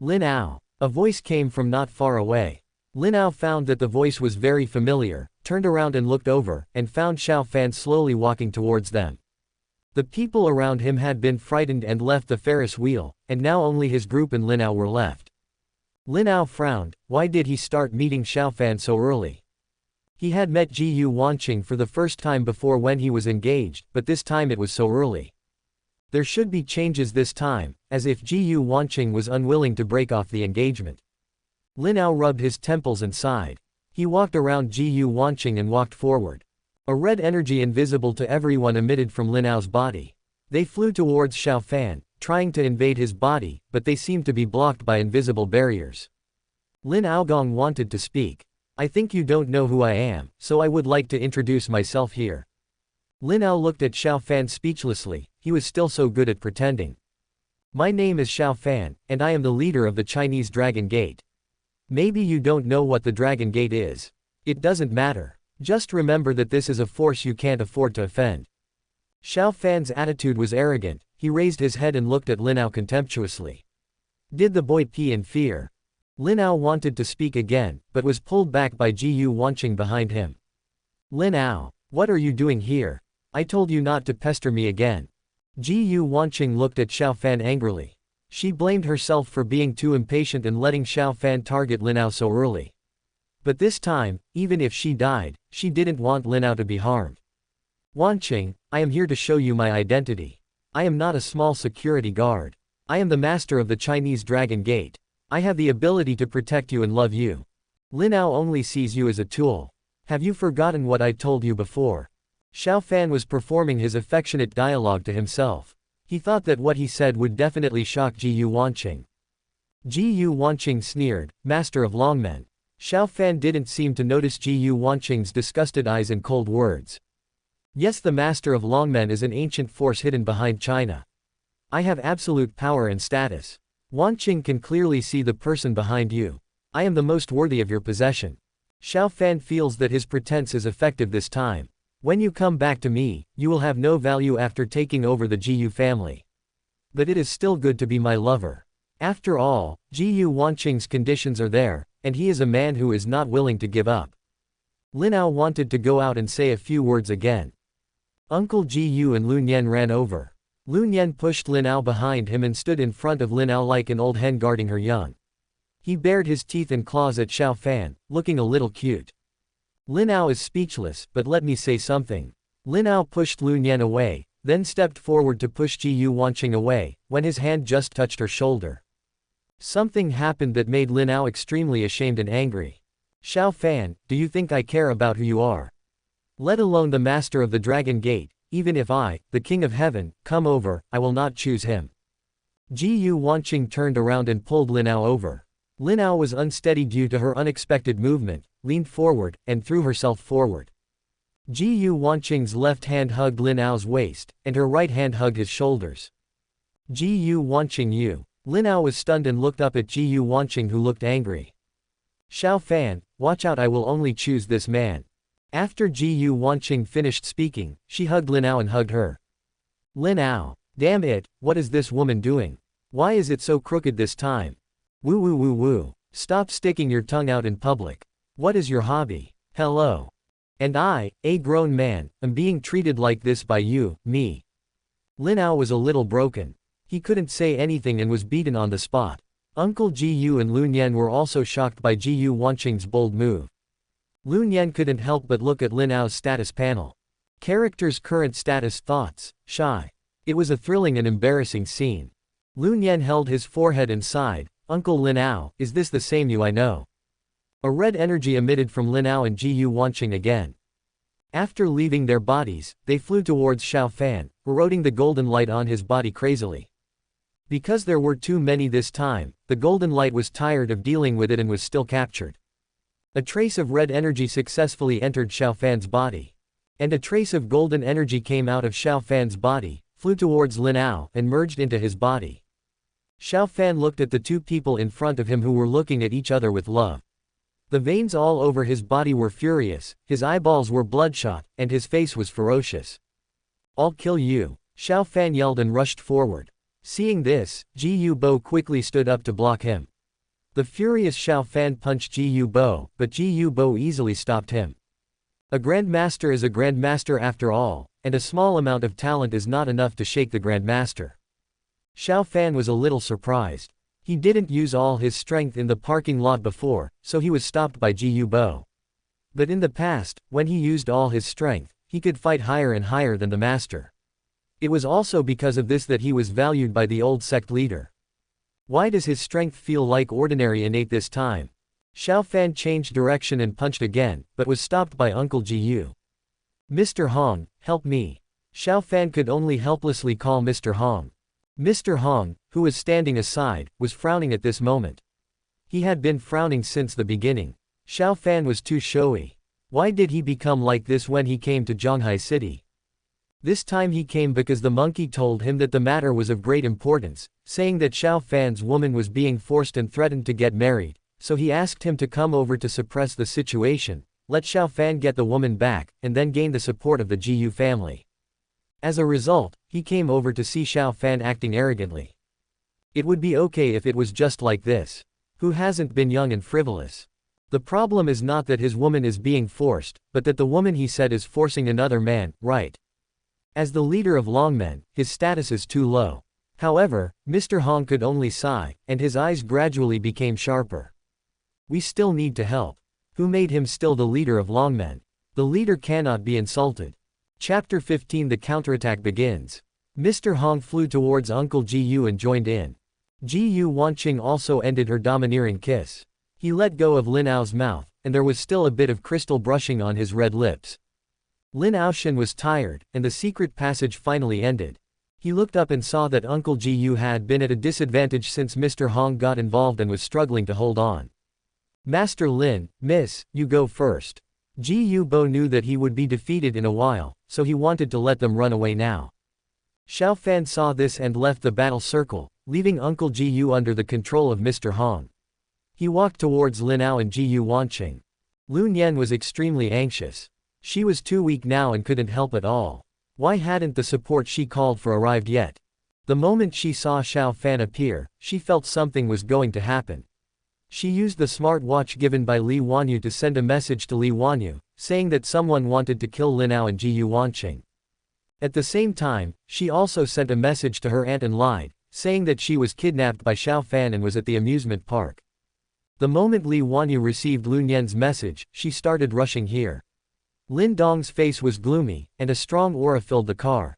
Lin Ao. A voice came from not far away. Lin Ao found that the voice was very familiar, turned around and looked over, and found Xiao Fan slowly walking towards them. The people around him had been frightened and left the Ferris wheel, and now only his group and Lin Ao were left. Lin Ao frowned. Why did he start meeting Xiao Fan so early? He had met Ji Wanqing for the first time before when he was engaged, but this time it was so early. There should be changes this time, as if Ji Wanqing was unwilling to break off the engagement. Lin Ao rubbed his temples and sighed. He walked around Ji Wanqing and walked forward. A red energy invisible to everyone emitted from Lin Ao's body. They flew towards Xiao Fan, trying to invade his body, but they seemed to be blocked by invisible barriers. Lin Aogong wanted to speak. I think you don't know who I am, so I would like to introduce myself here. Lin Ao looked at Xiao Fan speechlessly, he was still so good at pretending. My name is Xiao Fan, and I am the leader of the Chinese Dragon Gate. Maybe you don't know what the Dragon Gate is. It doesn't matter. Just remember that this is a force you can't afford to offend. Xiao Fan's attitude was arrogant, he raised his head and looked at Lin Ao contemptuously. Did the boy pee in fear? Lin Ao wanted to speak again, but was pulled back by Ji Wanqing behind him. Lin Ao, what are you doing here? I told you not to pester me again. Ji Wanqing looked at Xiao Fan angrily. She blamed herself for being too impatient and letting Xiao Fan target Lin Ao so early. But this time, even if she died, she didn't want Lin Ao to be harmed. Wanqing, I am here to show you my identity. I am not a small security guard. I am the master of the Chinese Dragon Gate. I have the ability to protect you and love you. Lin Ao only sees you as a tool. Have you forgotten what I told you before? Xiao Fan was performing his affectionate dialogue to himself. He thought that what he said would definitely shock Ji Wanqing. Ji Wanqing sneered, master of longmen. Xiao Fan didn't seem to notice Ji Wanqing's disgusted eyes and cold words. Yes, the master of longmen is an ancient force hidden behind China. I have absolute power and status. Wanqing can clearly see the person behind you. I am the most worthy of your possession. Xiao Fan feels that his pretense is effective this time. When you come back to me, you will have no value after taking over the Jiyu family. But it is still good to be my lover. After all, Jiyu Wanqing's conditions are there, and he is a man who is not willing to give up. Lin Ao wanted to go out and say a few words again. Uncle Jiyu and Lun Yan ran over. Lun Yan pushed Lin Ao behind him and stood in front of Lin Ao like an old hen guarding her young. He bared his teeth and claws at Xiao Fan, looking a little cute. Lin Ao is speechless, but let me say something. Lin Ao pushed Lun Yan away, then stepped forward to push Jiyu Wanqing away, when his hand just touched her shoulder. Something happened that made Lin Ao extremely ashamed and angry. Xiao Fan, do you think I care about who you are? Let alone the master of the Dragon Gate, even if I, the King of Heaven, come over, I will not choose him. Jiyu Wanqing turned around and pulled Lin Ao over. Lin Ao was unsteady due to her unexpected movement, leaned forward, and threw herself forward. Jiyu Wanqing's left hand hugged Lin Ao's waist, and her right hand hugged his shoulders. Jiyu Wanqing you. Lin Ao was stunned and looked up at Jiyu Wanqing, who looked angry. Xiao Fan, watch out, I will only choose this man. After Jiyu Wanqing finished speaking, she hugged Lin Ao and hugged her. Lin Ao, damn it, what is this woman doing? Why is it so crooked this time? Woo woo woo woo. Stop sticking your tongue out in public. What is your hobby? Hello. And I, a grown man, am being treated like this by you, me. Lin Ao was a little broken. He couldn't say anything and was beaten on the spot. Uncle Jiyu and Lun Yan were also shocked by Jiyu Wanqing's bold move. Lun Yan couldn't help but look at Lin Ao's status panel. Character's current status: thoughts, shy. It was a thrilling and embarrassing scene. Lun Yan held his forehead and sighed. Uncle Lin Ao, is this the same you I know? A red energy emitted from Lin Ao and Jiyu Wanqing again. After leaving their bodies, they flew towards Xiao Fan, eroding the golden light on his body crazily. Because there were too many this time, the golden light was tired of dealing with it and was still captured. A trace of red energy successfully entered Xiao Fan's body. And a trace of golden energy came out of Xiao Fan's body, flew towards Lin Ao, and merged into his body. Xiao Fan looked at the two people in front of him who were looking at each other with love. The veins all over his body were furious, his eyeballs were bloodshot, and his face was ferocious. I'll kill you, Xiao Fan yelled and rushed forward. Seeing this, Jiyu Bo quickly stood up to block him. The furious Xiao Fan punched Jiyu Bo, but Jiyu Bo easily stopped him. A Grandmaster is a Grandmaster after all, and a small amount of talent is not enough to shake the Grandmaster. Xiao Fan was a little surprised. He didn't use all his strength in the parking lot before, so he was stopped by Jiyu Bo. But in the past, when he used all his strength, he could fight higher and higher than the master. It was also because of this that he was valued by the old sect leader. Why does his strength feel like ordinary innate this time? Xiao Fan changed direction and punched again, but was stopped by Uncle Jiyu. Mr. Hong, help me. Xiao Fan could only helplessly call Mr. Hong. Mr. Hong, who was standing aside, was frowning at this moment. He had been frowning since the beginning. Xiao Fan was too showy. Why did he become like this when he came to Zhanghai City? This time he came because the monkey told him that the matter was of great importance, saying that Xiao Fan's woman was being forced and threatened to get married, so he asked him to come over to suppress the situation, let Xiao Fan get the woman back, and then gain the support of the Jiyu family. As a result, he came over to see Xiao Fan acting arrogantly. It would be okay if it was just like this. Who hasn't been young and frivolous? The problem is not that his woman is being forced, but that the woman he said is forcing another man, right? As the leader of Longmen, his status is too low. However, Mr. Hong could only sigh, and his eyes gradually became sharper. We still need to help. Who made him still the leader of Longmen? The leader cannot be insulted. Chapter 15. The counterattack begins. Mr. Hong flew towards Uncle Jiyu and joined in. Jiyu Wanqing also ended her domineering kiss. He let go of Lin Ao's mouth, and there was still a bit of crystal brushing on his red lips. Lin Aoshan was tired, and the secret passage finally ended. He looked up and saw that Uncle Jiyu had been at a disadvantage since Mr. Hong got involved and was struggling to hold on. Master Lin, miss, you go first. Jiyu Bo knew that he would be defeated in a while, so he wanted to let them run away now. Xiao Fan saw this and left the battle circle, leaving Uncle Ji Yu under the control of Mr. Hong. He walked towards Lin Ao and Ji Yu Wanqing. Lun Yan was extremely anxious. She was too weak now and couldn't help at all. Why hadn't the support she called for arrived yet? The moment she saw Xiao Fan appear, she felt something was going to happen. She used the smart watch given by Li Wanyu to send a message to Li Wanyu, saying that someone wanted to kill Lin Ao and Ji Yu Wanqing. At the same time, she also sent a message to her aunt and lied, saying that she was kidnapped by Xiao Fan and was at the amusement park. The moment Li Wanyu received Lun Yan's message, she started rushing here. Lin Dong's face was gloomy, and a strong aura filled the car.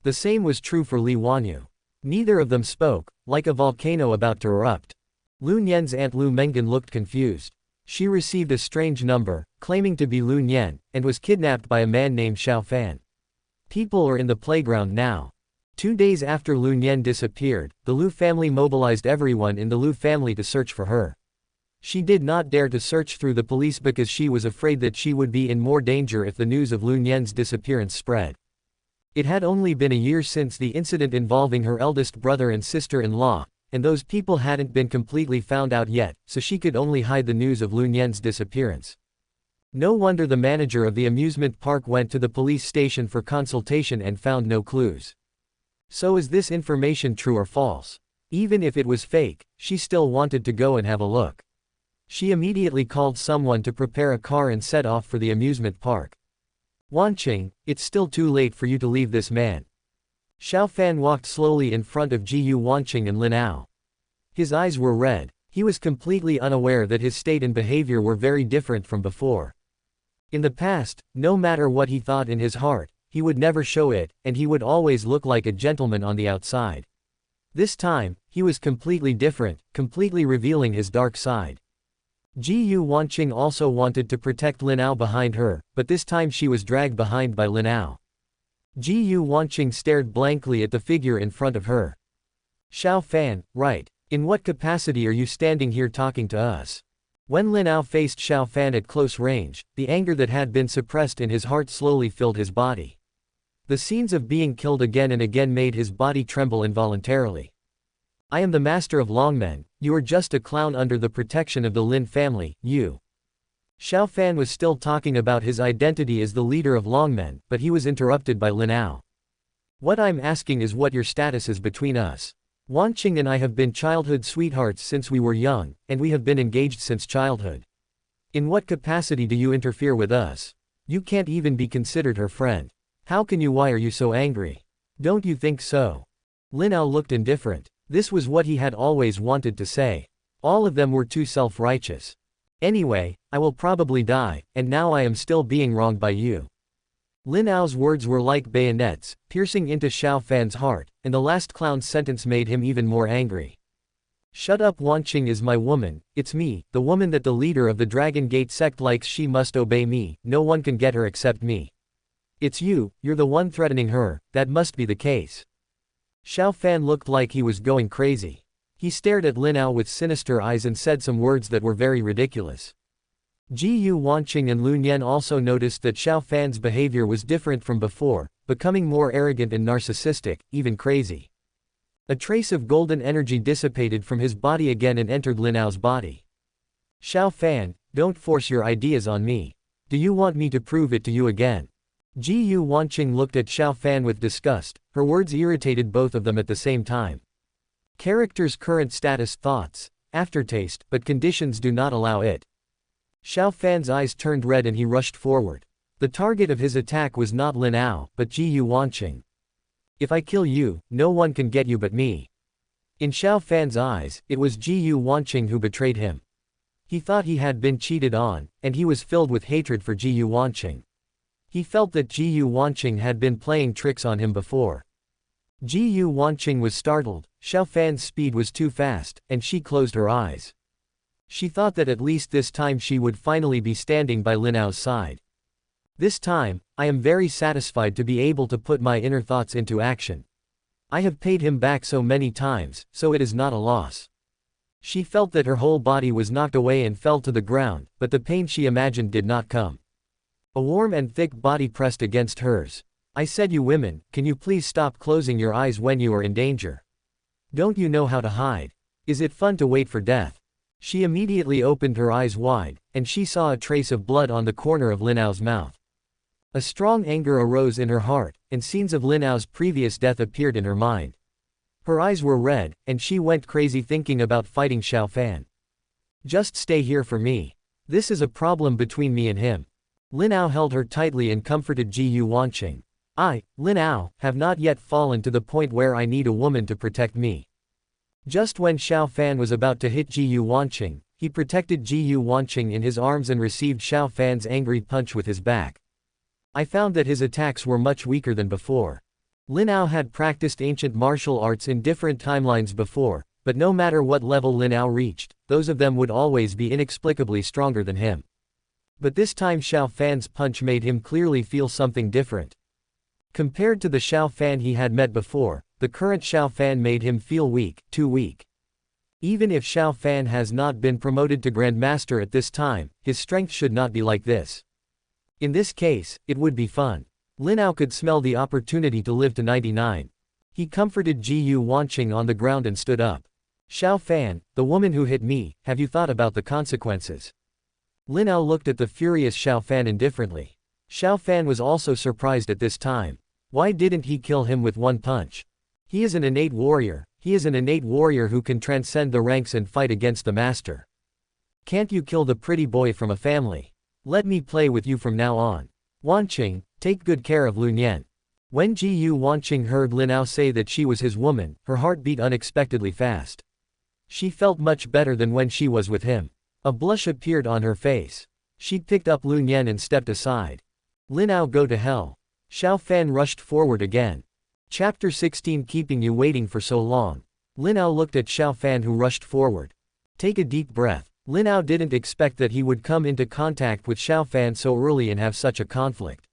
The same was true for Li Wanyu. Neither of them spoke, like a volcano about to erupt. Lun Yan's aunt Lu Mengan looked confused. She received a strange number, claiming to be Lun Yan, and was kidnapped by a man named Xiao Fan. People are in the playground now. 2 days after Lun Yan disappeared, the Lu family mobilized everyone in the Lu family to search for her. She did not dare to search through the police because she was afraid that she would be in more danger if the news of Lun Yan's disappearance spread. It had only been a year since the incident involving her eldest brother and sister-in-law, and those people hadn't been completely found out yet, so she could only hide the news of Lun Yan's disappearance. No wonder the manager of the amusement park went to the police station for consultation and found no clues. So is this information true or false? Even if it was fake, she still wanted to go and have a look. She immediately called someone to prepare a car and set off for the amusement park. Wanqing, it's still too late for you to leave this man. Xiao Fan walked slowly in front of Ji Yu Wanqing and Lin Ao. His eyes were red. He was completely unaware that his state and behavior were very different from before. In the past, no matter what he thought in his heart, he would never show it, and he would always look like a gentleman on the outside. This time, he was completely different, completely revealing his dark side. Ji Yu Wanqing also wanted to protect Lin Ao behind her, but this time she was dragged behind by Lin Ao. Ji Yu Wanqing stared blankly at the figure in front of her. Xiao Fan, right. In what capacity are you standing here talking to us? When Lin Ao faced Xiao Fan at close range, the anger that had been suppressed in his heart slowly filled his body. The scenes of being killed again and again made his body tremble involuntarily. I am the master of Longmen, you are just a clown under the protection of the Lin family, you. Xiao Fan was still talking about his identity as the leader of Longmen, but he was interrupted by Lin Ao. What I'm asking is what your status is between us. Wanqing and I have been childhood sweethearts since we were young, and we have been engaged since childhood. In what capacity do you interfere with us? You can't even be considered her friend. How can you? Why are you so angry? Don't you think so? Lin Ao looked indifferent. This was what he had always wanted to say. All of them were too self-righteous. Anyway, I will probably die, and now I am still being wronged by you. Lin Ao's words were like bayonets, piercing into Xiao Fan's heart, and the last clown's sentence made him even more angry. Shut up, Wanqing is my woman, it's me, the woman that the leader of the Dragon Gate sect likes. She must obey me, no one can get her except me. It's you, you're the one threatening her, that must be the case. Xiao Fan looked like he was going crazy. He stared at Lin Ao with sinister eyes and said some words that were very ridiculous. Ji Yu Wanqing and Lun Yan also noticed that Xiao Fan's behavior was different from before, becoming more arrogant and narcissistic, even crazy. A trace of golden energy dissipated from his body again and entered Lin Ao's body. Xiao Fan, don't force your ideas on me. Do you want me to prove it to you again? Ji Yu Wanqing looked at Xiao Fan with disgust. Her words irritated both of them at the same time. Character's current status, thoughts, aftertaste, but conditions do not allow it. Xiao Fan's eyes turned red and he rushed forward. The target of his attack was not Lin Ao, but Ji Yu Wanqing. If I kill you, no one can get you but me. In Xiao Fan's eyes, it was Ji Yu Wanqing who betrayed him. He thought he had been cheated on, and he was filled with hatred for Ji Yu Wanqing. He felt that Ji Yu Wanqing had been playing tricks on him before. Ji Yu Wanqing was startled. Xiao Fan's speed was too fast, and she closed her eyes. She thought that at least this time she would finally be standing by Lin Ao's side. This time, I am very satisfied to be able to put my inner thoughts into action. I have paid him back so many times, so it is not a loss. She felt that her whole body was knocked away and fell to the ground, but the pain she imagined did not come. A warm and thick body pressed against hers. I said, you women, can you please stop closing your eyes when you are in danger? Don't you know how to hide? Is it fun to wait for death? She immediately opened her eyes wide, and she saw a trace of blood on the corner of Lin Ao's mouth. A strong anger arose in her heart, and scenes of Lin Ao's previous death appeared in her mind. Her eyes were red, and she went crazy thinking about fighting Xiao Fan. Just stay here for me. This is a problem between me and him. Lin Ao held her tightly and comforted Ji Yu Wanqing. I, Lin Ao, have not yet fallen to the point where I need a woman to protect me. Just when Xiao Fan was about to hit Ji Yu Wanqing, he protected Ji Yu Wanqing in his arms and received Xiao Fan's angry punch with his back. I found that his attacks were much weaker than before. Lin Ao had practiced ancient martial arts in different timelines before, but no matter what level Lin Ao reached, those of them would always be inexplicably stronger than him. But this time Xiao Fan's punch made him clearly feel something different. Compared to the Xiao Fan he had met before, the current Xiao Fan made him feel weak, too weak. Even if Xiao Fan has not been promoted to Grandmaster at this time, his strength should not be like this. In this case, it would be fun. Lin Ao could smell the opportunity to live to 99. He comforted Ji Yu Wanqing on the ground and stood up. Xiao Fan, the woman who hit me, have you thought about the consequences? Lin Ao looked at the furious Xiao Fan indifferently. Xiao Fan was also surprised at this time. Why didn't he kill him with one punch? He is an innate warrior. He is an innate warrior who can transcend the ranks and fight against the master. Can't you kill the pretty boy from a family? Let me play with you from now on. Wanqing, take good care of Lun Yan. When Ji Yu Wanqing heard Lin Ao say that she was his woman, her heart beat unexpectedly fast. She felt much better than when she was with him. A blush appeared on her face. She picked up Lun Yan and stepped aside. Lin Ao, go to hell. Xiao Fan rushed forward again. Chapter 16, keeping you waiting for so long. Lin Ao looked at Xiao Fan who rushed forward. Take a deep breath. Lin Ao didn't expect that he would come into contact with Xiao Fan so early and have such a conflict.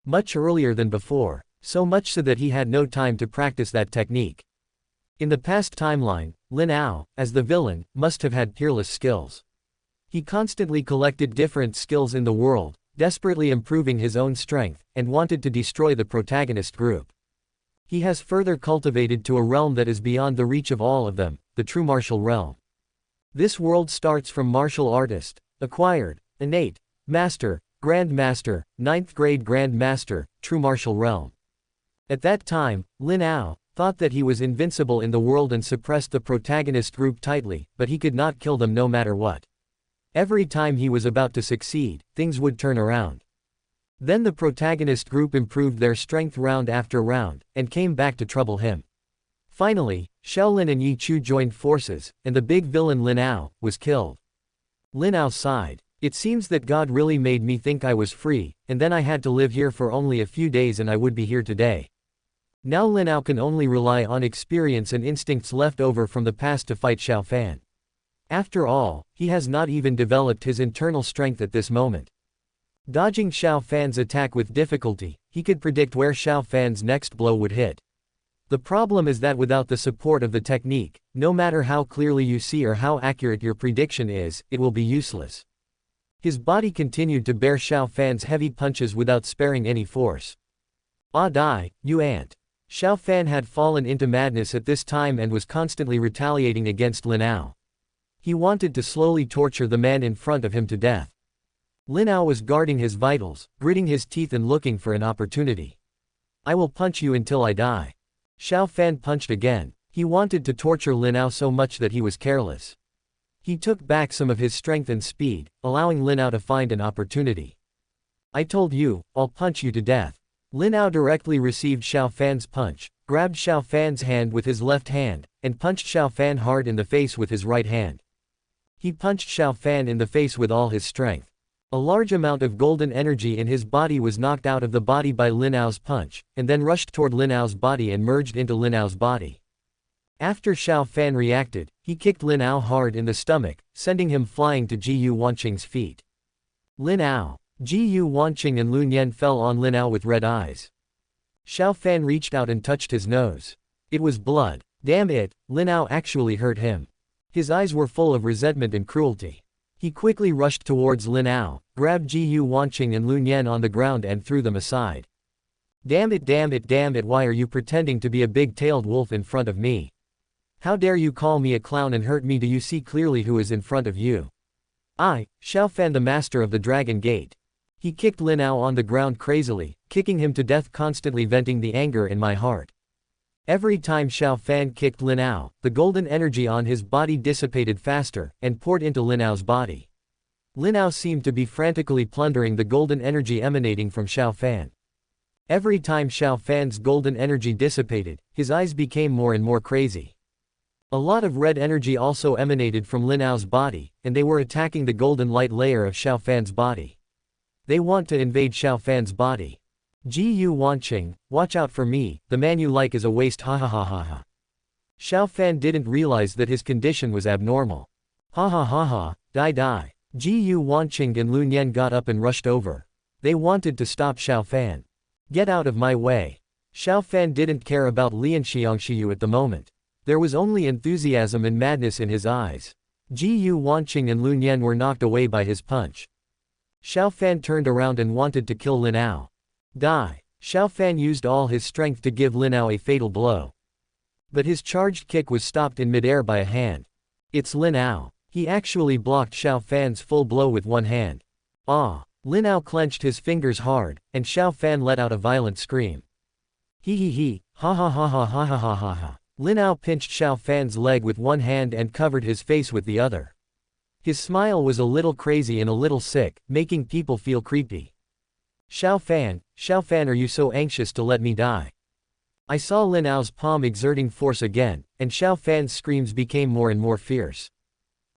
Much earlier than before, so much so that he had no time to practice that technique. In the past timeline, Lin Ao, as the villain, must have had peerless skills. He constantly collected different skills in the world, desperately improving his own strength, and wanted to destroy the protagonist group. He has further cultivated to a realm that is beyond the reach of all of them, the true martial realm. This world starts from martial artist, acquired, innate, master, grand master, 9th grade grand master, true martial realm. At that time, Lin Ao thought that he was invincible in the world and suppressed the protagonist group tightly, but he could not kill them no matter what. Every time he was about to succeed, things would turn around. Then the protagonist group improved their strength round after round, and came back to trouble him. Finally, Shaolin and Yi Chu joined forces, and the big villain Lin Ao was killed. Lin Ao sighed. It seems that God really made me think I was free, and then I had to live here for only a few days and I would be here today. Now Lin Ao can only rely on experience and instincts left over from the past to fight Xiao Fan. After all, he has not even developed his internal strength at this moment. Dodging Xiao Fan's attack with difficulty, he could predict where Xiao Fan's next blow would hit. The problem is that without the support of the technique, no matter how clearly you see or how accurate your prediction is, it will be useless. His body continued to bear Xiao Fan's heavy punches without sparing any force. Ah, die, you ant. Xiao Fan had fallen into madness at this time and was constantly retaliating against Lin Ao. He wanted to slowly torture the man in front of him to death. Lin Ao was guarding his vitals, gritting his teeth and looking for an opportunity. I will punch you until I die. Xiao Fan punched again. He wanted to torture Lin Ao so much that he was careless. He took back some of his strength and speed, allowing Lin Ao to find an opportunity. I told you, I'll punch you to death. Lin Ao directly received Xiao Fan's punch, grabbed Xiao Fan's hand with his left hand, and punched Xiao Fan hard in the face with his right hand. He punched Xiao Fan in the face with all his strength. A large amount of golden energy in his body was knocked out of the body by Lin Ao's punch, and then rushed toward Lin Ao's body and merged into Lin Ao's body. After Xiao Fan reacted, he kicked Lin Ao hard in the stomach, sending him flying to Ji Yu Wanqing's feet. Lin Ao, Ji Yu Wanqing and Lun Yan fell on Lin Ao with red eyes. Xiao Fan reached out and touched his nose. It was blood. Damn it, Lin Ao actually hurt him. His eyes were full of resentment and cruelty. He quickly rushed towards Lin Ao, grabbed Ji Yu Wanqing and Lun Yan on the ground and threw them aside. Damn it, damn it, damn it, why are you pretending to be a big-tailed wolf in front of me? How dare you call me a clown and hurt me? Do you see clearly who is in front of you? I, Xiao Fan, the master of the Dragon Gate. He kicked Lin Ao on the ground crazily, kicking him to death, constantly venting the anger in my heart. Every time Xiao Fan kicked Lin Ao, the golden energy on his body dissipated faster, and poured into Lin Ao's body. Lin Ao seemed to be frantically plundering the golden energy emanating from Xiao Fan. Every time Xiao Fan's golden energy dissipated, his eyes became more and more crazy. A lot of red energy also emanated from Lin Ao's body, and they were attacking the golden light layer of Xiao Fan's body. They want to invade Xiao Fan's body. Gu Wanqing, watch out for me, the man you like is a waste, ha ha ha ha ha. Xiao Fan didn't realize that his condition was abnormal. Ha ha ha ha, die die. Gu Wanqing and Lu Nian got up and rushed over. They wanted to stop Xiao Fan. Get out of my way. Xiao Fan didn't care about Lian Xiangxiu at the moment. There was only enthusiasm and madness in his eyes. Gu Wanqing and Lu Nian were knocked away by his punch. Xiao Fan turned around and wanted to kill Lin Ao. Die. Xiao Fan used all his strength to give Lin Ao a fatal blow. But his charged kick was stopped in midair by a hand. It's Lin Ao. He actually blocked Xiao Fan's full blow with one hand. Ah! Lin Ao clenched his fingers hard, and Xiao Fan let out a violent scream. He he he, ha ha ha ha ha ha ha ha ha. Lin Ao pinched Xiao Fan's leg with one hand and covered his face with the other. His smile was a little crazy and a little sick, making people feel creepy. Xiao Fan, are you so anxious to let me die? I saw Lin Ao's palm exerting force again, and Xiao Fan's screams became more and more fierce.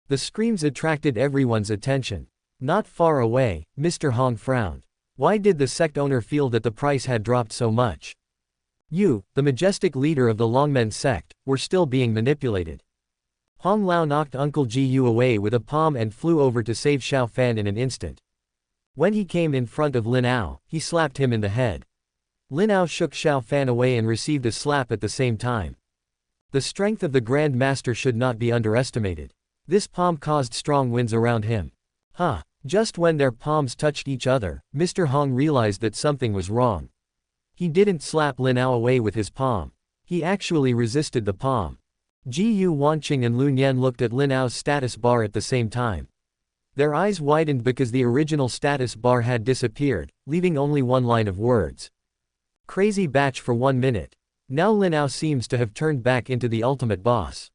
The screams attracted everyone's attention. Not far away, Mr. Hong frowned. Why did the sect owner feel that the price had dropped so much? You, the majestic leader of the Longmen sect, were still being manipulated. Hong Lao knocked Uncle Gu away with a palm and flew over to save Xiao Fan in an instant. When he came in front of Lin Ao, he slapped him in the head. Lin Ao shook Xiao Fan away and received a slap at the same time. The strength of the Grand Master should not be underestimated. This palm caused strong winds around him. Huh. Just when their palms touched each other, Mr. Hong realized that something was wrong. He didn't slap Lin Ao away with his palm. He actually resisted the palm. Gu Wanqing and Lu Nian looked at Lin Ao's status bar at the same time. Their eyes widened because the original status bar had disappeared, leaving only one line of words. Crazy batch for 1 minute. Now Lin Ao seems to have turned back into the ultimate boss.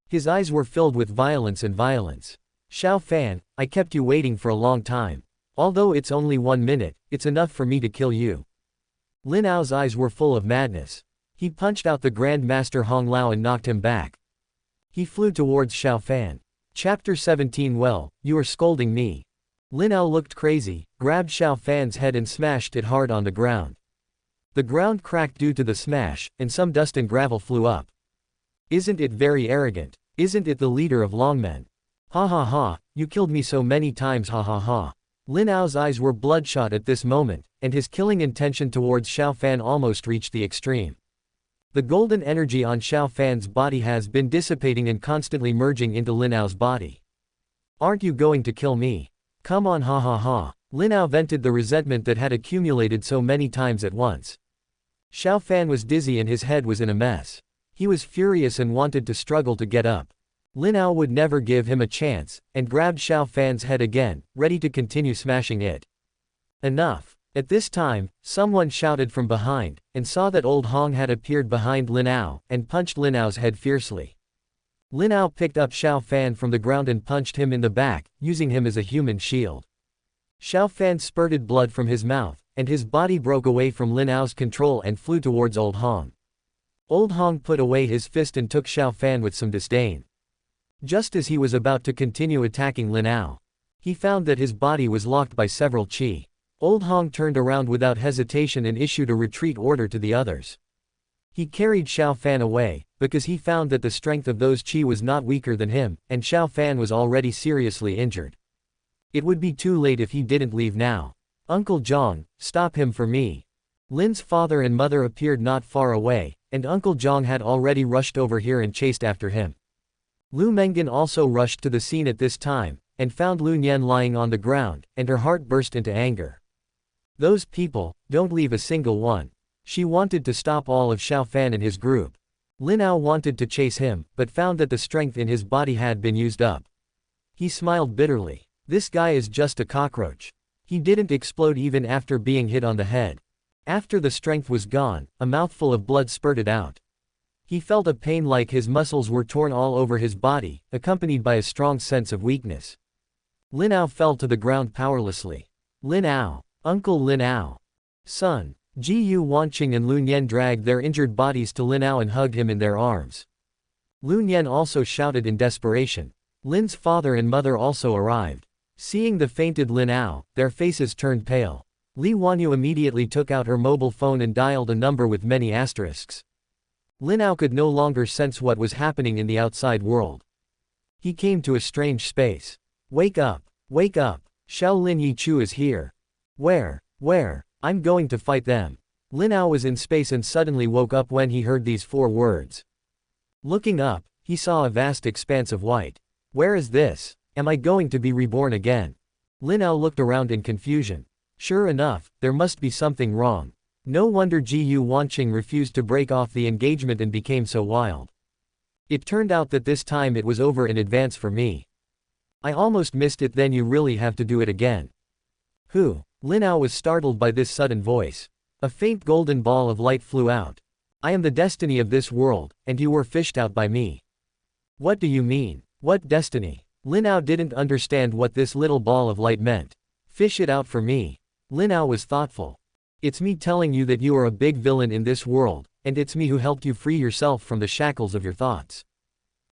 His eyes were filled with violence and violence. Xiao Fan, I kept you waiting for a long time. Although it's only 1 minute, it's enough for me to kill you. Lin Ao's eyes were full of madness. He punched out the Grand Master Hong Lao and knocked him back. He flew towards Xiao Fan. Chapter 17. Well, you are scolding me. Lin Ao looked crazy, grabbed Xiao Fan's head and smashed it hard on the ground. The ground cracked due to the smash, and some dust and gravel flew up. Isn't it very arrogant? Isn't it the leader of Longmen? Ha ha ha, you killed me so many times, ha ha ha. Lin Ao's eyes were bloodshot at this moment, and his killing intention towards Xiao Fan almost reached the extreme. The golden energy on Xiao Fan's body has been dissipating and constantly merging into Lin Ao's body. Aren't you going to kill me? Come on, ha ha ha. Lin Ao vented the resentment that had accumulated so many times at once. Xiao Fan was dizzy and his head was in a mess. He was furious and wanted to struggle to get up. Lin Ao would never give him a chance, and grabbed Xiao Fan's head again, ready to continue smashing it. Enough. At this time, someone shouted from behind, and saw that old Hong had appeared behind Lin Ao, and punched Lin Ao's head fiercely. Lin Ao picked up Xiao Fan from the ground and punched him in the back, using him as a human shield. Xiao Fan spurted blood from his mouth, and his body broke away from Lin Ao's control and flew towards old Hong. Old Hong put away his fist and took Xiao Fan with some disdain. Just as he was about to continue attacking Lin Ao, he found that his body was locked by several qi. Old Hong turned around without hesitation and issued a retreat order to the others. He carried Xiao Fan away, because he found that the strength of those qi was not weaker than him, and Xiao Fan was already seriously injured. It would be too late if he didn't leave now. Uncle Zhang, stop him for me. Lin's father and mother appeared not far away, and Uncle Zhang had already rushed over here and chased after him. Lu Mengan also rushed to the scene at this time, and found Lu Nian lying on the ground, and her heart burst into anger. Those people, don't leave a single one. She wanted to stop all of Xiao Fan and his group. Lin Ao wanted to chase him, but found that the strength in his body had been used up. He smiled bitterly. This guy is just a cockroach. He didn't explode even after being hit on the head. After the strength was gone, a mouthful of blood spurted out. He felt a pain like his muscles were torn all over his body, accompanied by a strong sense of weakness. Lin Ao fell to the ground powerlessly. Lin Ao. Uncle Lin Ao. Son. Ji Yu Wanqing and Lun Yen dragged their injured bodies to Lin Ao and hugged him in their arms. Lun Yen also shouted in desperation. Lin's father and mother also arrived. Seeing the fainted Lin Ao, their faces turned pale. Li Wanyu immediately took out her mobile phone and dialed a number with many asterisks. Lin Ao could no longer sense what was happening in the outside world. He came to a strange space. Wake up! Wake up! Shaolin Yichu is here. Where? I'm going to fight them. Lin Ao was in space and suddenly woke up when he heard these 4 words. Looking up, he saw a vast expanse of white. Where is this? Am I going to be reborn again? Lin Ao looked around in confusion. Sure enough, there must be something wrong. No wonder Ji Yu Wanqing refused to break off the engagement and became so wild. It turned out that this time it was over in advance for me. I almost missed it. Then you really have to do it again. Who? Lin Ao was startled by this sudden voice. A faint golden ball of light flew out. I am the destiny of this world, and you were fished out by me. What do you mean? What destiny? Lin Ao didn't understand what this little ball of light meant. Fish it out for me. Lin Ao was thoughtful. It's me telling you that you are a big villain in this world, and it's me who helped you free yourself from the shackles of your thoughts.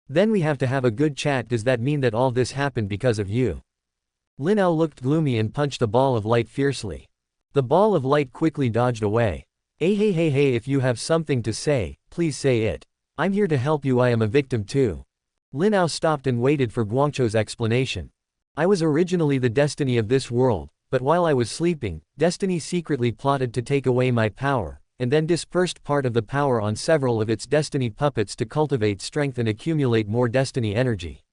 Then we have to have a good chat. Does that mean that all this happened because of you? Lin Ao looked gloomy and punched the ball of light fiercely. The ball of light quickly dodged away. Hey, if you have something to say, please say it. I'm here to help you. I am a victim too. Lin Ao stopped and waited for Guangzhou's explanation. I was originally the destiny of this world, but while I was sleeping, Destiny secretly plotted to take away my power, and then dispersed part of the power on several of its destiny puppets to cultivate strength and accumulate more destiny energy.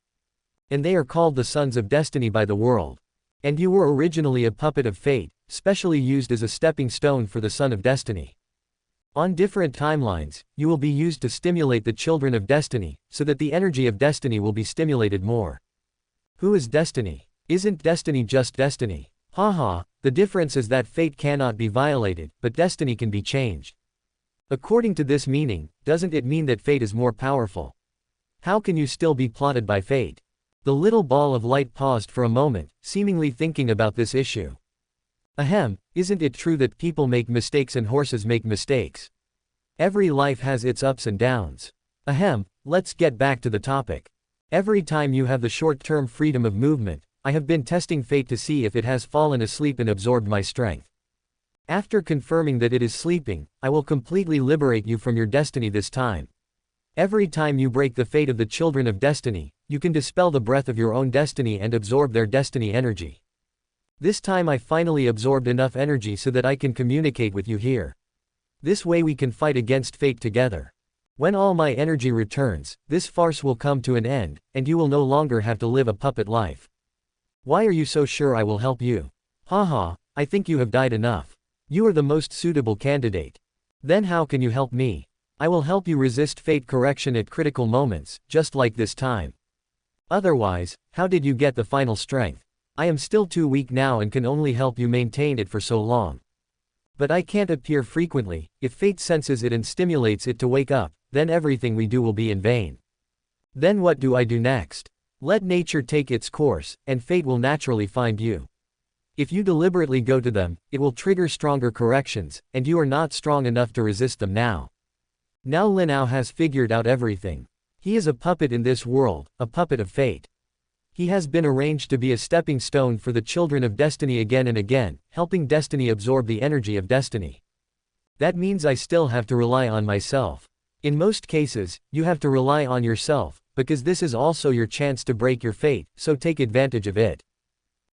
And they are called the Sons of Destiny by the world. And you were originally a puppet of fate, specially used as a stepping stone for the Son of Destiny. On different timelines, you will be used to stimulate the children of Destiny, so that the energy of Destiny will be stimulated more. Who is Destiny? Isn't Destiny just Destiny? Haha, the difference is that fate cannot be violated, but Destiny can be changed. According to this meaning, doesn't it mean that fate is more powerful? How can you still be plotted by fate? The little ball of light paused for a moment, seemingly thinking about this issue. Ahem, isn't it true that people make mistakes and horses make mistakes? Every life has its ups and downs. Ahem, let's get back to the topic. Every time you have the short-term freedom of movement, I have been testing fate to see if it has fallen asleep and absorbed my strength. After confirming that it is sleeping, I will completely liberate you from your destiny this time. Every time you break the fate of the children of Destiny, you can dispel the breath of your own destiny and absorb their destiny energy. This time I finally absorbed enough energy so that I can communicate with you here. This way we can fight against fate together. When all my energy returns, this farce will come to an end, and you will no longer have to live a puppet life. Why are you so sure I will help you? Haha, I think you have died enough. You are the most suitable candidate. Then how can you help me? I will help you resist fate correction at critical moments, just like this time. Otherwise, how did you get the final strength? I am still too weak now and can only help you maintain it for so long. But I can't appear frequently. If fate senses it and stimulates it to wake up, then everything we do will be in vain. Then what do I do next? Let nature take its course, and fate will naturally find you. If you deliberately go to them, it will trigger stronger corrections, and you are not strong enough to resist them now. Now Lin Ao has figured out everything. He is a puppet in this world, a puppet of fate. He has been arranged to be a stepping stone for the children of Destiny again and again, helping Destiny absorb the energy of Destiny. That means I still have to rely on myself. In most cases, you have to rely on yourself, because this is also your chance to break your fate, so take advantage of it.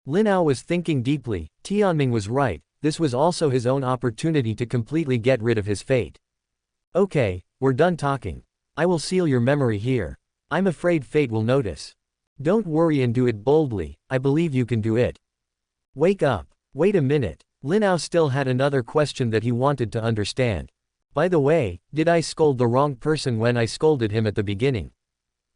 Lin Ao was thinking deeply. Tianming was right, this was also his own opportunity to completely get rid of his fate. Okay, we're done talking. I will seal your memory here. I'm afraid fate will notice. Don't worry and do it boldly, I believe you can do it. Wake up. Wait a minute. Lin Ao still had another question that he wanted to understand. By the way, did I scold the wrong person when I scolded him at the beginning?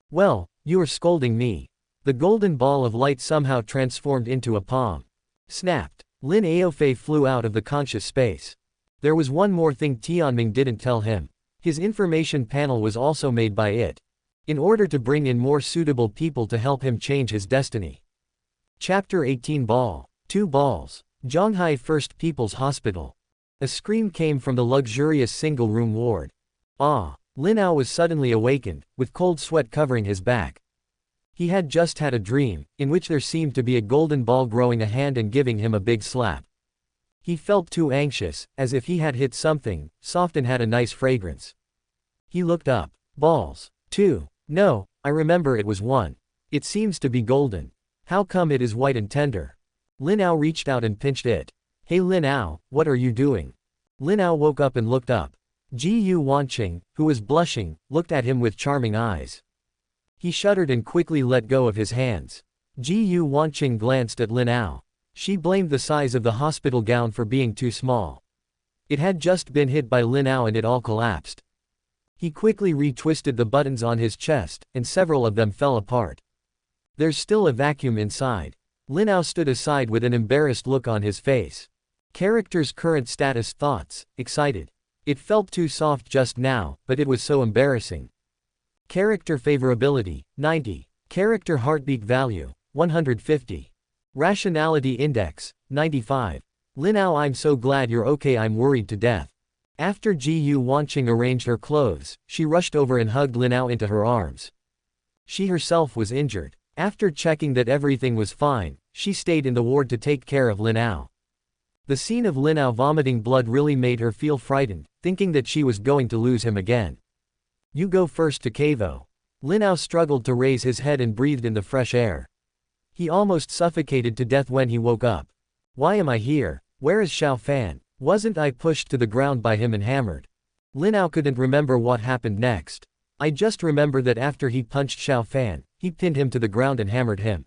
Well, you are scolding me. The golden ball of light somehow transformed into a palm. Snapped. Lin Ao flew out of the conscious space. There was one more thing Tianming didn't tell him. His information panel was also made by it, in order to bring in more suitable people to help him change his destiny. Chapter 18 Ball. 2 balls. Zhonghai First People's Hospital. A scream came from the luxurious single-room ward. Ah! Lin Ao was suddenly awakened, with cold sweat covering his back. He had just had a dream, in which there seemed to be a golden ball growing a hand and giving him a big slap. He felt too anxious, as if he had hit something soft and had a nice fragrance. He looked up. Balls. 2. No, I remember it was 1. It seems to be golden. How come it is white and tender? Lin Ao reached out and pinched it. Hey Lin Ao, what are you doing? Lin Ao woke up and looked up. Gu Wanqing, who was blushing, looked at him with charming eyes. He shuddered and quickly let go of his hands. Gu Wanqing glanced at Lin Ao. She blamed the size of the hospital gown for being too small. It had just been hit by Lin Ao and it all collapsed. He quickly retwisted the buttons on his chest, and several of them fell apart. There's still a vacuum inside. Lin Ao stood aside with an embarrassed look on his face. Character's current status thoughts, excited. It felt too soft just now, but it was so embarrassing. Character favorability, 90. Character heartbeat value, 150. Rationality index, 95. Lin Ao, I'm so glad you're okay, I'm worried to death. After Gu Wanqing arranged her clothes, she rushed over and hugged Lin Ao into her arms. She herself was injured. After checking that everything was fine, she stayed in the ward to take care of Lin Ao. The scene of Lin Ao vomiting blood really made her feel frightened, thinking that she was going to lose him again. You go first to Cavo. Lin Ao struggled to raise his head and breathed in the fresh air. He almost suffocated to death when he woke up. Why am I here? Where is Xiao Fan? Wasn't I pushed to the ground by him and hammered? Lin Ao couldn't remember what happened next. I just remember that after he punched Xiao Fan, he pinned him to the ground and hammered him.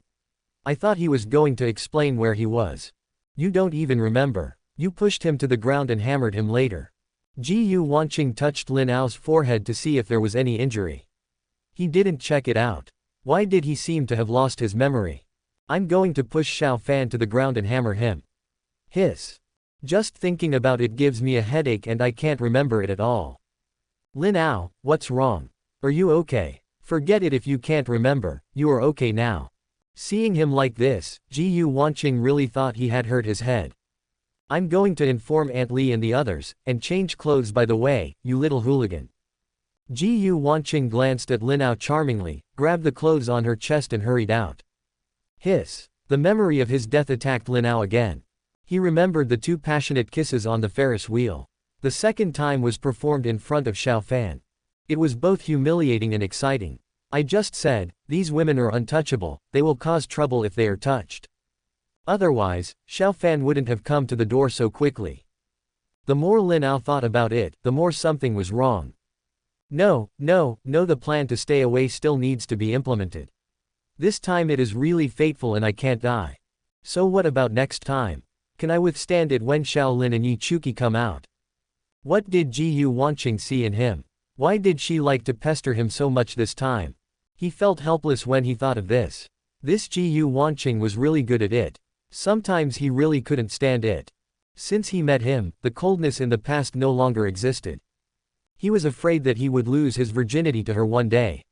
I thought he was going to explain where he was. You don't even remember. You pushed him to the ground and hammered him later. Gu Wanqing touched Lin Ao's forehead to see if there was any injury. He didn't check it out. Why did he seem to have lost his memory? I'm going to push Xiao Fan to the ground and hammer him. Hiss. Just thinking about it gives me a headache and I can't remember it at all. Lin Ao, what's wrong? Are you okay? Forget it if you can't remember, you are okay now. Seeing him like this, Gu Wanqing really thought he had hurt his head. I'm going to inform Aunt Li and the others, and change clothes by the way, you little hooligan. Gu Wanqing glanced at Lin Ao charmingly, grabbed the clothes on her chest and hurried out. Hiss. The memory of his death attacked Lin Ao again. He remembered the 2 passionate kisses on the Ferris wheel. The second time was performed in front of Xiao Fan. It was both humiliating and exciting. I just said, these women are untouchable, they will cause trouble if they are touched. Otherwise, Xiao Fan wouldn't have come to the door so quickly. The more Lin Ao thought about it, the more something was wrong. No, the plan to stay away still needs to be implemented. This time it is really fateful and I can't die. So what about next time? Can I withstand it when Shaolin and Yi Chuki come out? What did Gu Wanqing see in him? Why did she like to pester him so much this time? He felt helpless when he thought of this. This Gu Wanqing was really good at it. Sometimes he really couldn't stand it. Since he met him, the coldness in the past no longer existed. He was afraid that he would lose his virginity to her one day.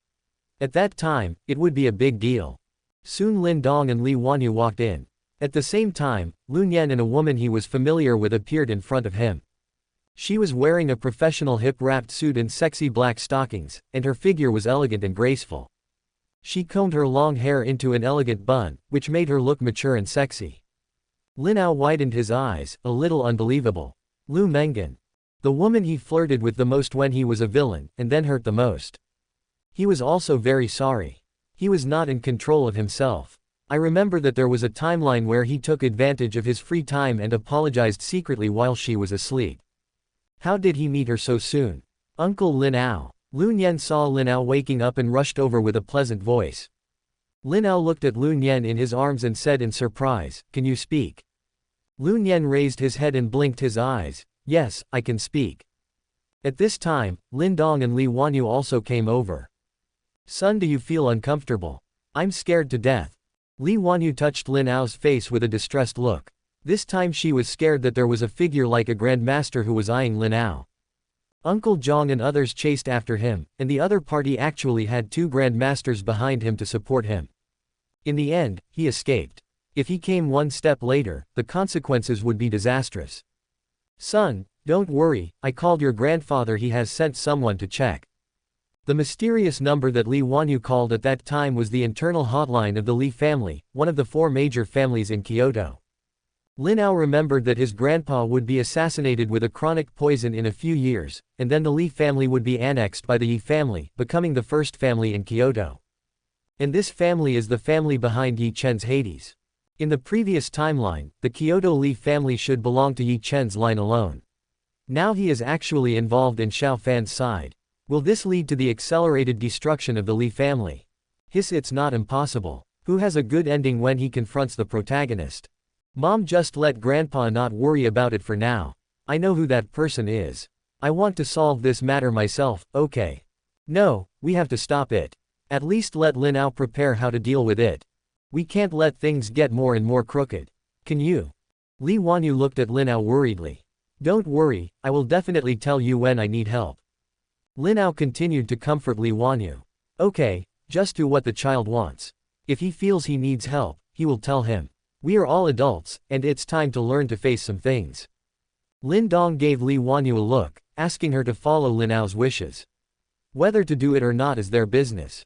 At that time, it would be a big deal. Soon Lin Dong and Li Wanyu walked in. At the same time, Lun Yan and a woman he was familiar with appeared in front of him. She was wearing a professional hip-wrapped suit and sexy black stockings, and her figure was elegant and graceful. She combed her long hair into an elegant bun, which made her look mature and sexy. Lin Ao widened his eyes, a little unbelievable. Lu Mengan. The woman he flirted with the most when he was a villain, and then hurt the most. He was also very sorry. He was not in control of himself. I remember that there was a timeline where he took advantage of his free time and apologized secretly while she was asleep. How did he meet her so soon? Uncle Lin Ao. Lun Yan saw Lin Ao waking up and rushed over with a pleasant voice. Lin Ao looked at Lun Yan in his arms and said in surprise, "Can you speak?" Lun Yan raised his head and blinked his eyes. "Yes, I can speak." At this time, Lin Dong and Li Wanyu also came over. Son, do you feel uncomfortable? I'm scared to death. Li Wanyu touched Lin Ao's face with a distressed look. This time she was scared that there was a figure like a grandmaster who was eyeing Lin Ao. Uncle Zhang and others chased after him, and the other party actually had 2 grandmasters behind him to support him. In the end, he escaped. If he came one step later, the consequences would be disastrous. Son, don't worry, I called your grandfather, he has sent someone to check. The mysterious number that Li Wanyu called at that time was the internal hotline of the Li family, one of the 4 major families in Kyoto. Lin Ao remembered that his grandpa would be assassinated with a chronic poison in a few years, and then the Li family would be annexed by the Yi family, becoming the first family in Kyoto. And this family is the family behind Yi Chen's Hades. In the previous timeline, the Kyoto Li family should belong to Yi Chen's line alone. Now he is actually involved in Xiao Fan's side. Will this lead to the accelerated destruction of the Li family? It's not impossible. Who has a good ending when he confronts the protagonist? Mom, just let grandpa not worry about it for now. I know who that person is. I want to solve this matter myself, okay? No, we have to stop it. At least let Lin Ao prepare how to deal with it. We can't let things get more and more crooked. Can you? Li Wanyu looked at Lin Ao worriedly. Don't worry, I will definitely tell you when I need help. Lin Ao continued to comfort Li Wanyu. Okay, just do what the child wants. If he feels he needs help, he will tell him. We are all adults, and it's time to learn to face some things. Lin Dong gave Li Wanyu a look, asking her to follow Lin Ao's wishes. Whether to do it or not is their business.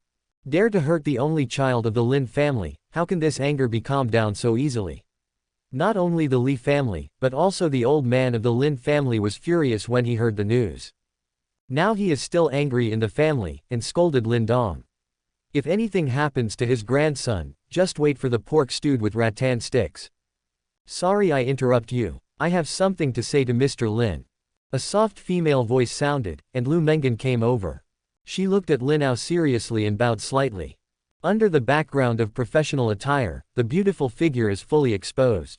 Dare to hurt the only child of the Lin family, how can this anger be calmed down so easily? Not only the Li family, but also the old man of the Lin family was furious when he heard the news. Now he is still angry in the family, and scolded Lin Dong. If anything happens to his grandson, just wait for the pork stewed with rattan sticks. Sorry I interrupt you. I have something to say to Mr. Lin. A soft female voice sounded, and Lu Mengan came over. She looked at Lin Ao seriously and bowed slightly. Under the background of professional attire, the beautiful figure is fully exposed.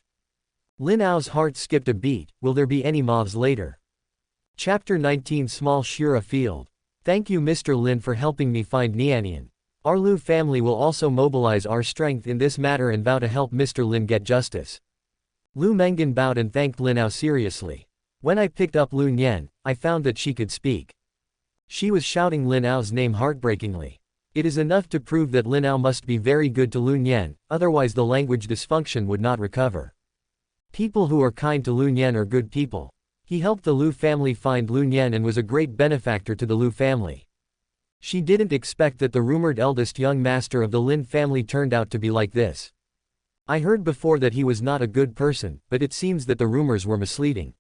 Lin Ao's heart skipped a beat. Will there be any moths later? Chapter 19, Small Shura Field. Thank you Mr. Lin for helping me find Nianian. Our Lu family will also mobilize our strength in this matter and vow to help Mr. Lin get justice. Lu Mengan bowed and thanked Lin Ao seriously. When I picked up Lu Nian, I found that she could speak. She was shouting Lin Ao's name heartbreakingly. It is enough to prove that Lin Ao must be very good to Lu Nian, otherwise the language dysfunction would not recover. People who are kind to Lu Nian are good people. He helped the Lu family find Lu Nian and was a great benefactor to the Lu family. She didn't expect that the rumored eldest young master of the Lin family turned out to be like this. I heard before that he was not a good person, but it seems that the rumors were misleading.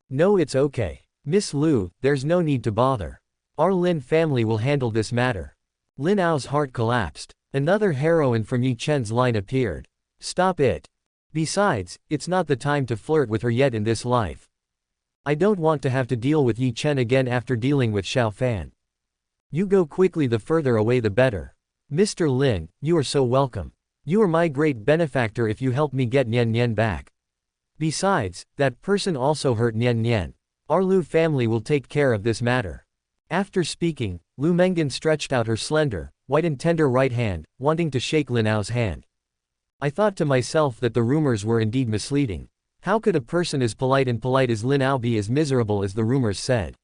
No, it's okay. Miss Lu, there's no need to bother. Our Lin family will handle this matter. Lin Ao's heart collapsed. Another heroine from Yi Chen's line appeared. Stop it. Besides, it's not the time to flirt with her yet in this life. I don't want to have to deal with Yi Chen again after dealing with Xiao Fan. You go quickly, the further away the better. Mr. Lin, you are so welcome. You are my great benefactor if you help me get Nian Nian back. Besides, that person also hurt Nian Nian. Our Lu family will take care of this matter. After speaking, Lu Mengan stretched out her slender, white and tender right hand, wanting to shake Lin Ao's hand. I thought to myself that the rumors were indeed misleading. How could a person as polite as Lin Ao be as miserable as the rumors said?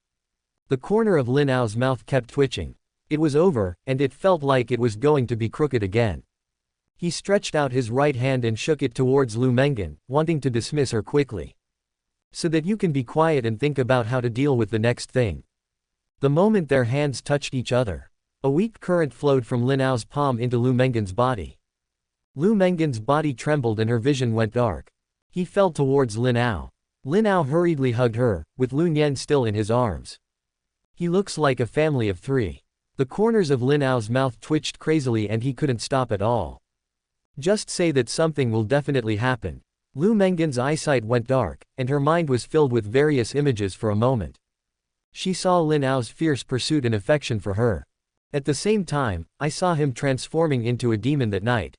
The corner of Lin Ao's mouth kept twitching. It was over, and it felt like it was going to be crooked again. He stretched out his right hand and shook it towards Lu Mengan, wanting to dismiss her quickly. So that you can be quiet and think about how to deal with the next thing. The moment their hands touched each other, a weak current flowed from Lin Ao's palm into Lu Mengan's body. Lu Mengan's body trembled and her vision went dark. He fell towards Lin Ao. Lin Ao hurriedly hugged her, with Lu Nian still in his arms. He looks like a family of 3. The corners of Lin Ao's mouth twitched crazily and he couldn't stop at all. Just say that something will definitely happen. Lu Mengan's eyesight went dark, and her mind was filled with various images for a moment. She saw Lin Ao's fierce pursuit and affection for her. At the same time, I saw him transforming into a demon that night.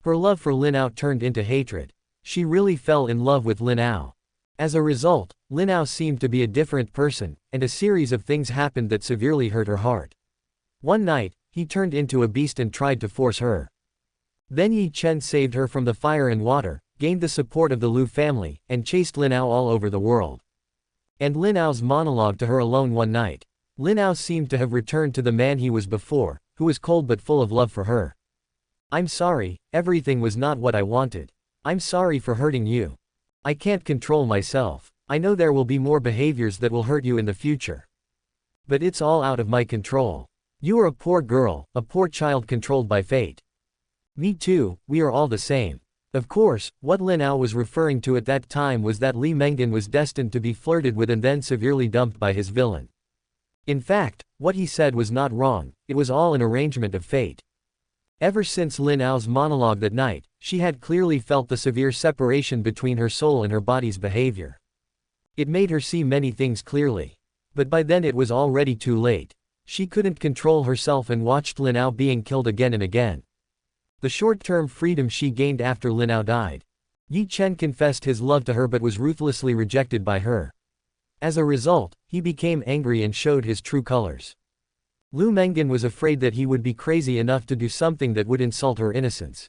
Her love for Lin Ao turned into hatred. She really fell in love with Lin Ao. As a result, Lin Ao seemed to be a different person, and a series of things happened that severely hurt her heart. One night, he turned into a beast and tried to force her. Then Yi Chen saved her from the fire and water, gained the support of the Lu family, and chased Lin Ao all over the world. And Lin Ao's monologue to her alone one night. Lin Ao seemed to have returned to the man he was before, who was cold but full of love for her. I'm sorry, everything was not what I wanted. I'm sorry for hurting you. I can't control myself. I know there will be more behaviors that will hurt you in the future. But it's all out of my control. You are a poor girl, a poor child controlled by fate. Me too, we are all the same. Of course, what Lin Ao was referring to at that time was that Li Menggan was destined to be flirted with and then severely dumped by his villain. In fact, what he said was not wrong, it was all an arrangement of fate. Ever since Lin Ao's monologue that night, she had clearly felt the severe separation between her soul and her body's behavior. It made her see many things clearly. But by then it was already too late. She couldn't control herself and watched Lin Ao being killed again and again. The short-term freedom she gained after Lin Ao died. Yi Chen confessed his love to her but was ruthlessly rejected by her. As a result, he became angry and showed his true colors. Lu Menggan was afraid that he would be crazy enough to do something that would insult her innocence.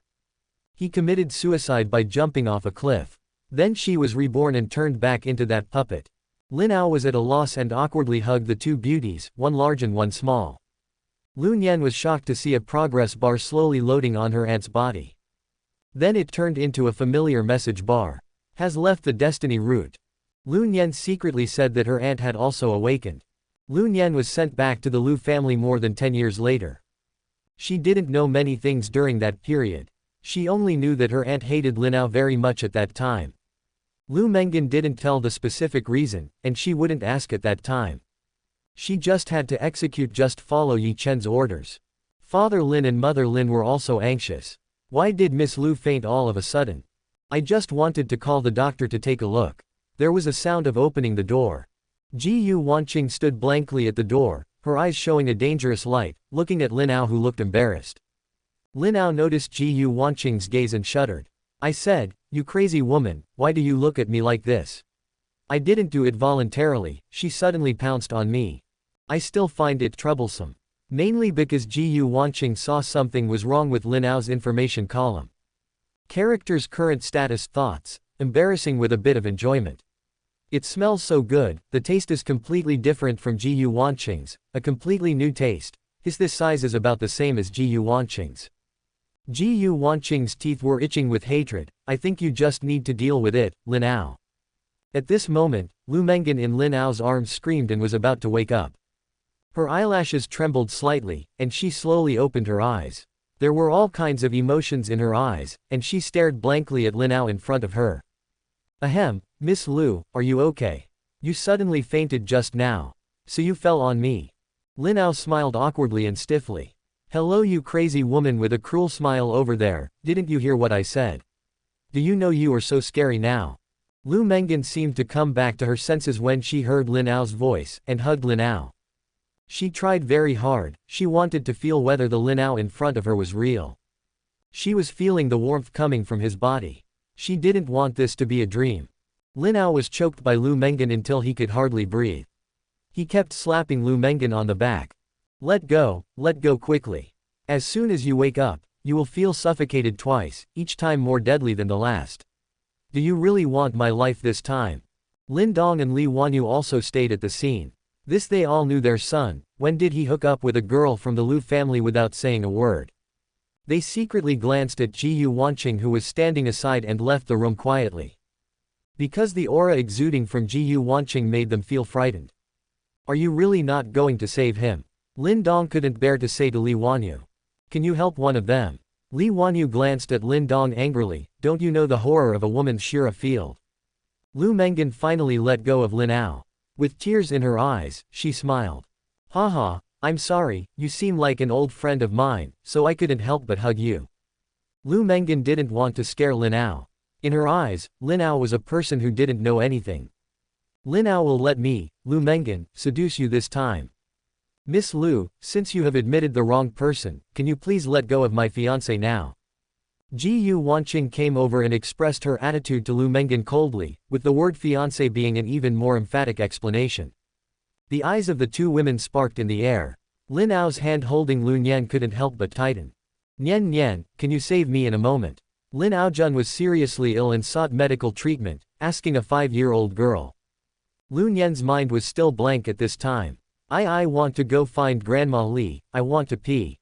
He committed suicide by jumping off a cliff. Then she was reborn and turned back into that puppet. Lin Ao was at a loss and awkwardly hugged the two beauties, one large and one small. Lu Nian was shocked to see a progress bar slowly loading on her aunt's body. Then it turned into a familiar message bar. Has left the destiny route. Lu Nian secretly said that her aunt had also awakened. Lu Nian was sent back to the Lu family more than 10 years later. She didn't know many things during that period. She only knew that her aunt hated Lin Ao very much at that time. Lu Menggan didn't tell the specific reason, and she wouldn't ask at that time. She just had to just follow Yi Chen's orders. Father Lin and Mother Lin were also anxious. Why did Miss Lu faint all of a sudden? I just wanted to call the doctor to take a look. There was a sound of opening the door. Ji Wanqing stood blankly at the door, her eyes showing a dangerous light, looking at Lin Ao who looked embarrassed. Lin Ao noticed Ji Wanqing's gaze and shuddered. I said, you crazy woman, why do you look at me like this? I didn't do it voluntarily, she suddenly pounced on me. I still find it troublesome. Mainly because Ji Wanqing saw something was wrong with Lin Ao's information column. Character's current status thoughts, embarrassing with a bit of enjoyment. It smells so good, the taste is completely different from Ji Wanqing's, a completely new taste. This size is about the same as Ji Wanqing's. Ji Wanqing's teeth were itching with hatred. I think you just need to deal with it, Lin Ao. At this moment, Lu Menggan in Lin Ao's arms screamed and was about to wake up. Her eyelashes trembled slightly, and she slowly opened her eyes. There were all kinds of emotions in her eyes, and she stared blankly at Lin Ao in front of her. Ahem, Miss Lu, are you okay? You suddenly fainted just now. So you fell on me. Lin Ao smiled awkwardly and stiffly. Hello you crazy woman with a cruel smile over there, didn't you hear what I said? Do you know you are so scary now? Lu Menggan seemed to come back to her senses when she heard Lin Ao's voice, and hugged Lin Ao. She tried very hard, she wanted to feel whether the Lin Ao in front of her was real. She was feeling the warmth coming from his body. She didn't want this to be a dream. Lin Ao was choked by Lu Menggan until he could hardly breathe. He kept slapping Lu Menggan on the back. Let go quickly. As soon as you wake up, you will feel suffocated twice, each time more deadly than the last. Do you really want my life this time? Lin Dong and Li Wanyu also stayed at the scene. They all knew their son. When did he hook up with a girl from the Lu family without saying a word? They secretly glanced at Ji Wanqing who was standing aside and left the room quietly. Because the aura exuding from Ji Wanqing made them feel frightened. Are you really not going to save him? Lin Dong couldn't bear to say to Li Wanyu. Can you help one of them? Li Wanyu glanced at Lin Dong angrily, don't you know the horror of a woman's Shira field? Lu Menggan finally let go of Lin Ao. With tears in her eyes, she smiled. Haha, I'm sorry, you seem like an old friend of mine, so I couldn't help but hug you. Lu Menggan didn't want to scare Lin Ao. In her eyes, Lin Ao was a person who didn't know anything. Lin Ao will let me, Lu Menggan, seduce you this time. Miss Lu, since you have admitted the wrong person, can you please let go of my fiancé now? Ji Wanqing came over and expressed her attitude to Lu Mengan coldly, with the word fiancé being an even more emphatic explanation. The eyes of the two women sparked in the air. Lin Ao's hand holding Lu Nian couldn't help but tighten. Nian Nian, can you save me in a moment? Lin Aojun was seriously ill and sought medical treatment, asking a 5-year-old girl. Lu Nian's mind was still blank at this time. I want to go find Grandma Li, I want to pee.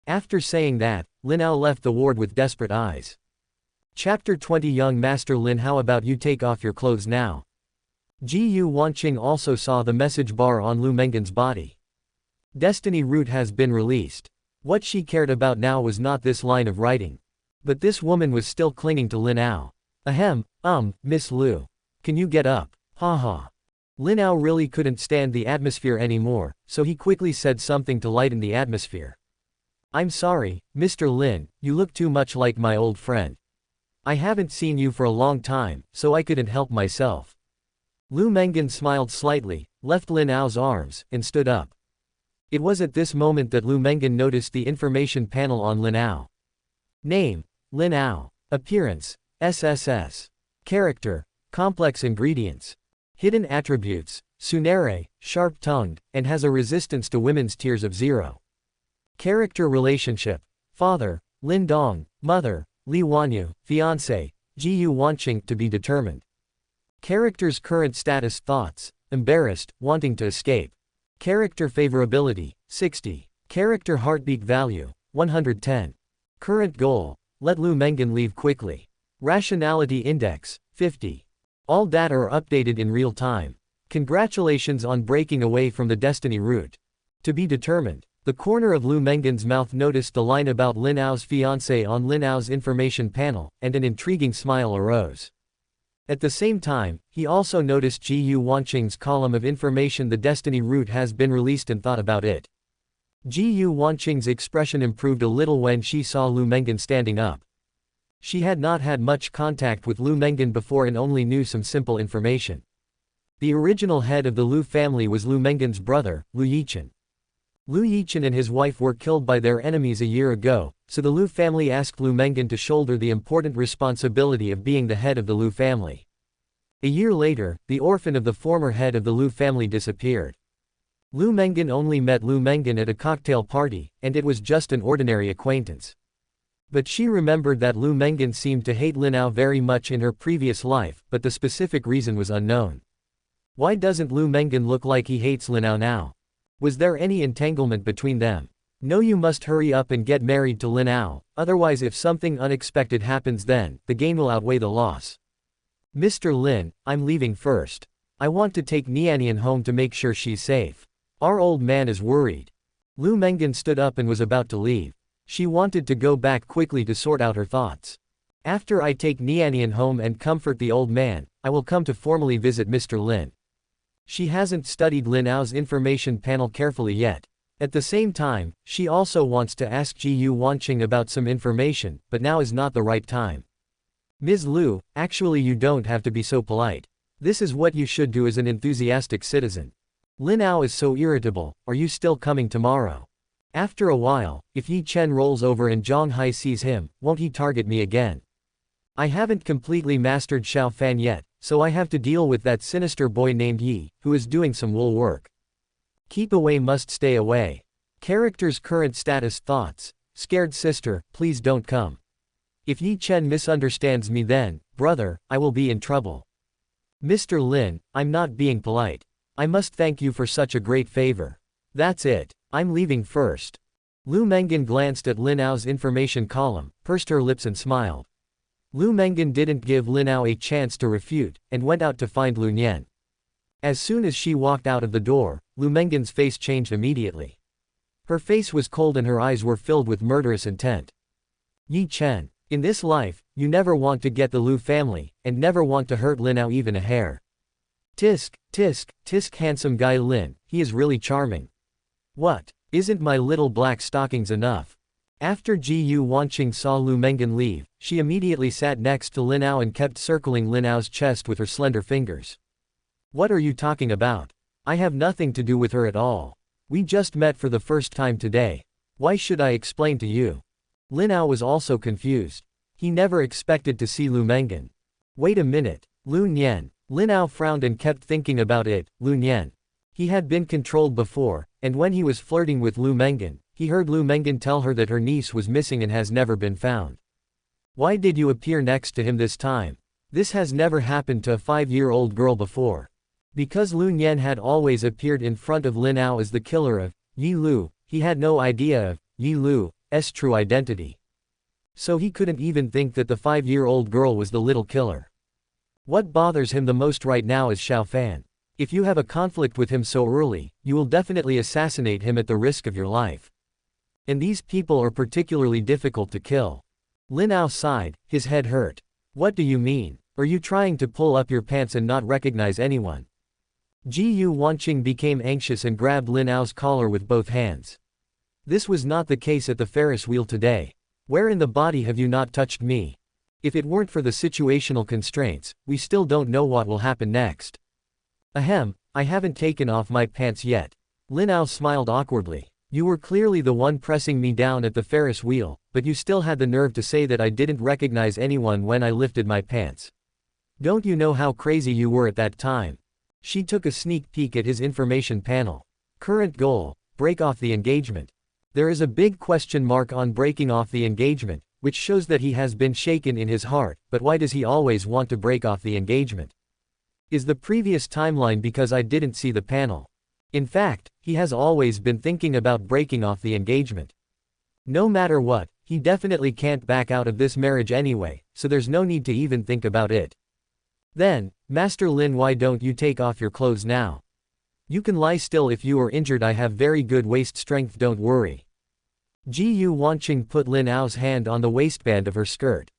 After saying that, Lin Ao left the ward with desperate eyes. Chapter 20 Young Master Lin, how about you take off your clothes now? Ji Wanqing also saw the message bar on Lu Mengan's body. Destiny Root has been released. What she cared about now was not this line of writing. But this woman was still clinging to Lin Ao. Ahem, Miss Lu. Can you get up? Haha. Lin Ao really couldn't stand the atmosphere anymore, so he quickly said something to lighten the atmosphere. I'm sorry, Mr. Lin, you look too much like my old friend. I haven't seen you for a long time, so I couldn't help myself. Lu Mengan smiled slightly, left Lin Ao's arms, and stood up. It was at this moment that Lu Mengan noticed the information panel on Lin Ao. Name, Lin Ao. Appearance, SSS. Character, complex ingredients. Hidden attributes, Sunere, sharp-tongued, and has a resistance to women's tears of 0. Character relationship. Father, Lin Dong, mother, Li Wanyu, fiancé, Ji Wanqing to be determined. Character's current status thoughts, embarrassed, wanting to escape. Character favorability, 60. Character heartbeat value, 110. Current goal, let Lu Mengan leave quickly. Rationality index, 50. All data are updated in real time. Congratulations on breaking away from the destiny route. To be determined. The corner of Lu Mengan's mouth noticed the line about Lin Ao's fiancé on Lin Ao's information panel, and an intriguing smile arose. At the same time, he also noticed Ji Wanqing's column of information, the destiny route has been released, and thought about it. Ji Wanqing's expression improved a little when she saw Lu Mengan standing up. She had not had much contact with Lu Mengan before and only knew some simple information. The original head of the Lu family was Lu Mengan's brother, Lu Yichen. Lu Yichen and his wife were killed by their enemies a year ago, so the Lu family asked Lu Mengan to shoulder the important responsibility of being the head of the Lu family. A year later, the orphan of the former head of the Lu family disappeared. Lu Mengan only met Lu Mengan at a cocktail party, and it was just an ordinary acquaintance. But she remembered that Lu Mengan seemed to hate Lin Ao very much in her previous life, but the specific reason was unknown. Why doesn't Lu Mengan look like he hates Lin Ao now? Was there any entanglement between them? No, you must hurry up and get married to Lin Ao, otherwise if something unexpected happens then, the gain will outweigh the loss. Mr. Lin, I'm leaving first. I want to take Nianian home to make sure she's safe. Our old man is worried. Lu Mengan stood up and was about to leave. She wanted to go back quickly to sort out her thoughts. After I take Nianian home and comfort the old man, I will come to formally visit Mr. Lin. She hasn't studied Lin Ao's information panel carefully yet. At the same time, she also wants to ask Ji Wanqing about some information, but now is not the right time. Ms. Lu, actually you don't have to be so polite. This is what you should do as an enthusiastic citizen. Lin Ao is so irritable, are you still coming tomorrow? After a while, if Yi Chen rolls over and Zhang Hai sees him, won't he target me again? I haven't completely mastered Xiao Fan yet, so I have to deal with that sinister boy named Yi, who is doing some wool work. Keep away, must stay away. Character's current status thoughts, scared sister, please don't come. If Yi Chen misunderstands me then, brother, I will be in trouble. Mr. Lin, I'm not being polite. I must thank you for such a great favor. That's it. I'm leaving first. Lu Mengan glanced at Lin Ao's information column, pursed her lips and smiled. Lu Mengan didn't give Lin Ao a chance to refute, and went out to find Lu Nian. As soon as she walked out of the door, Lu Mengan's face changed immediately. Her face was cold and her eyes were filled with murderous intent. Yi Chen, in this life, you never want to get the Lu family, and never want to hurt Lin Ao even a hair. Tisk, tisk, tisk, handsome guy Lin, he is really charming. What? Isn't my little black stockings enough? After Ji Wanqing saw Lu Mengan leave, she immediately sat next to Lin Ao and kept circling Lin Ao's chest with her slender fingers. What are you talking about? I have nothing to do with her at all. We just met for the first time today. Why should I explain to you? Lin Ao was also confused. He never expected to see Lu Mengen. Wait a minute. Lu Nian. Lin Ao frowned and kept thinking about it. Lu Nian. He had been controlled before, and when he was flirting with Lu Mengen, he heard Lu Mengen tell her that her niece was missing and has never been found. Why did you appear next to him this time? This has never happened to a 5-year-old girl before. Because Lu Nian had always appeared in front of Lin Ao as the killer of Yi Lu, he had no idea of Yi Lu's true identity. So he couldn't even think that the 5-year-old girl was the little killer. What bothers him the most right now is Xiao Fan. If you have a conflict with him so early, you will definitely assassinate him at the risk of your life. And these people are particularly difficult to kill. Lin Ao sighed, his head hurt. What do you mean? Are you trying to pull up your pants and not recognize anyone? Ji Wanqing became anxious and grabbed Lin Ao's collar with both hands. This was not the case at the Ferris wheel today. Where in the body have you not touched me? If it weren't for the situational constraints, we still don't know what will happen next. Ahem, I haven't taken off my pants yet. Lin Ao smiled awkwardly. You were clearly the one pressing me down at the Ferris wheel, but you still had the nerve to say that I didn't recognize anyone when I lifted my pants. Don't you know how crazy you were at that time? She took a sneak peek at his information panel. Current goal: break off the engagement. There is a big question mark on breaking off the engagement, which shows that he has been shaken in his heart, but why does he always want to break off the engagement? Is the previous timeline because I didn't see the panel? In fact, he has always been thinking about breaking off the engagement. No matter what, he definitely can't back out of this marriage anyway, so there's no need to even think about it. Then, Master Lin, why don't you take off your clothes now? You can lie still if you are injured. I have very good waist strength, don't worry. Ji Wanqing put Lin Ao's hand on the waistband of her skirt.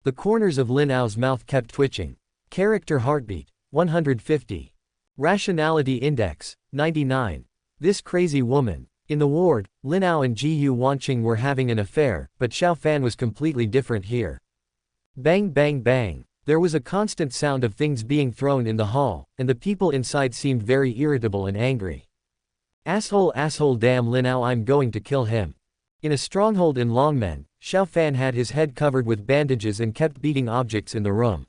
The corners of Lin Ao's mouth kept twitching. Character heartbeat, 150. Rationality index, 99. This crazy woman. In the ward, Lin Ao and Ji Wanqing were having an affair, but Xiao Fan was completely different here. Bang bang bang. There was a constant sound of things being thrown in the hall, and the people inside seemed very irritable and angry. Asshole damn Lin Ao, I'm going to kill him. In a stronghold in Longmen, Xiao Fan had his head covered with bandages and kept beating objects in the room.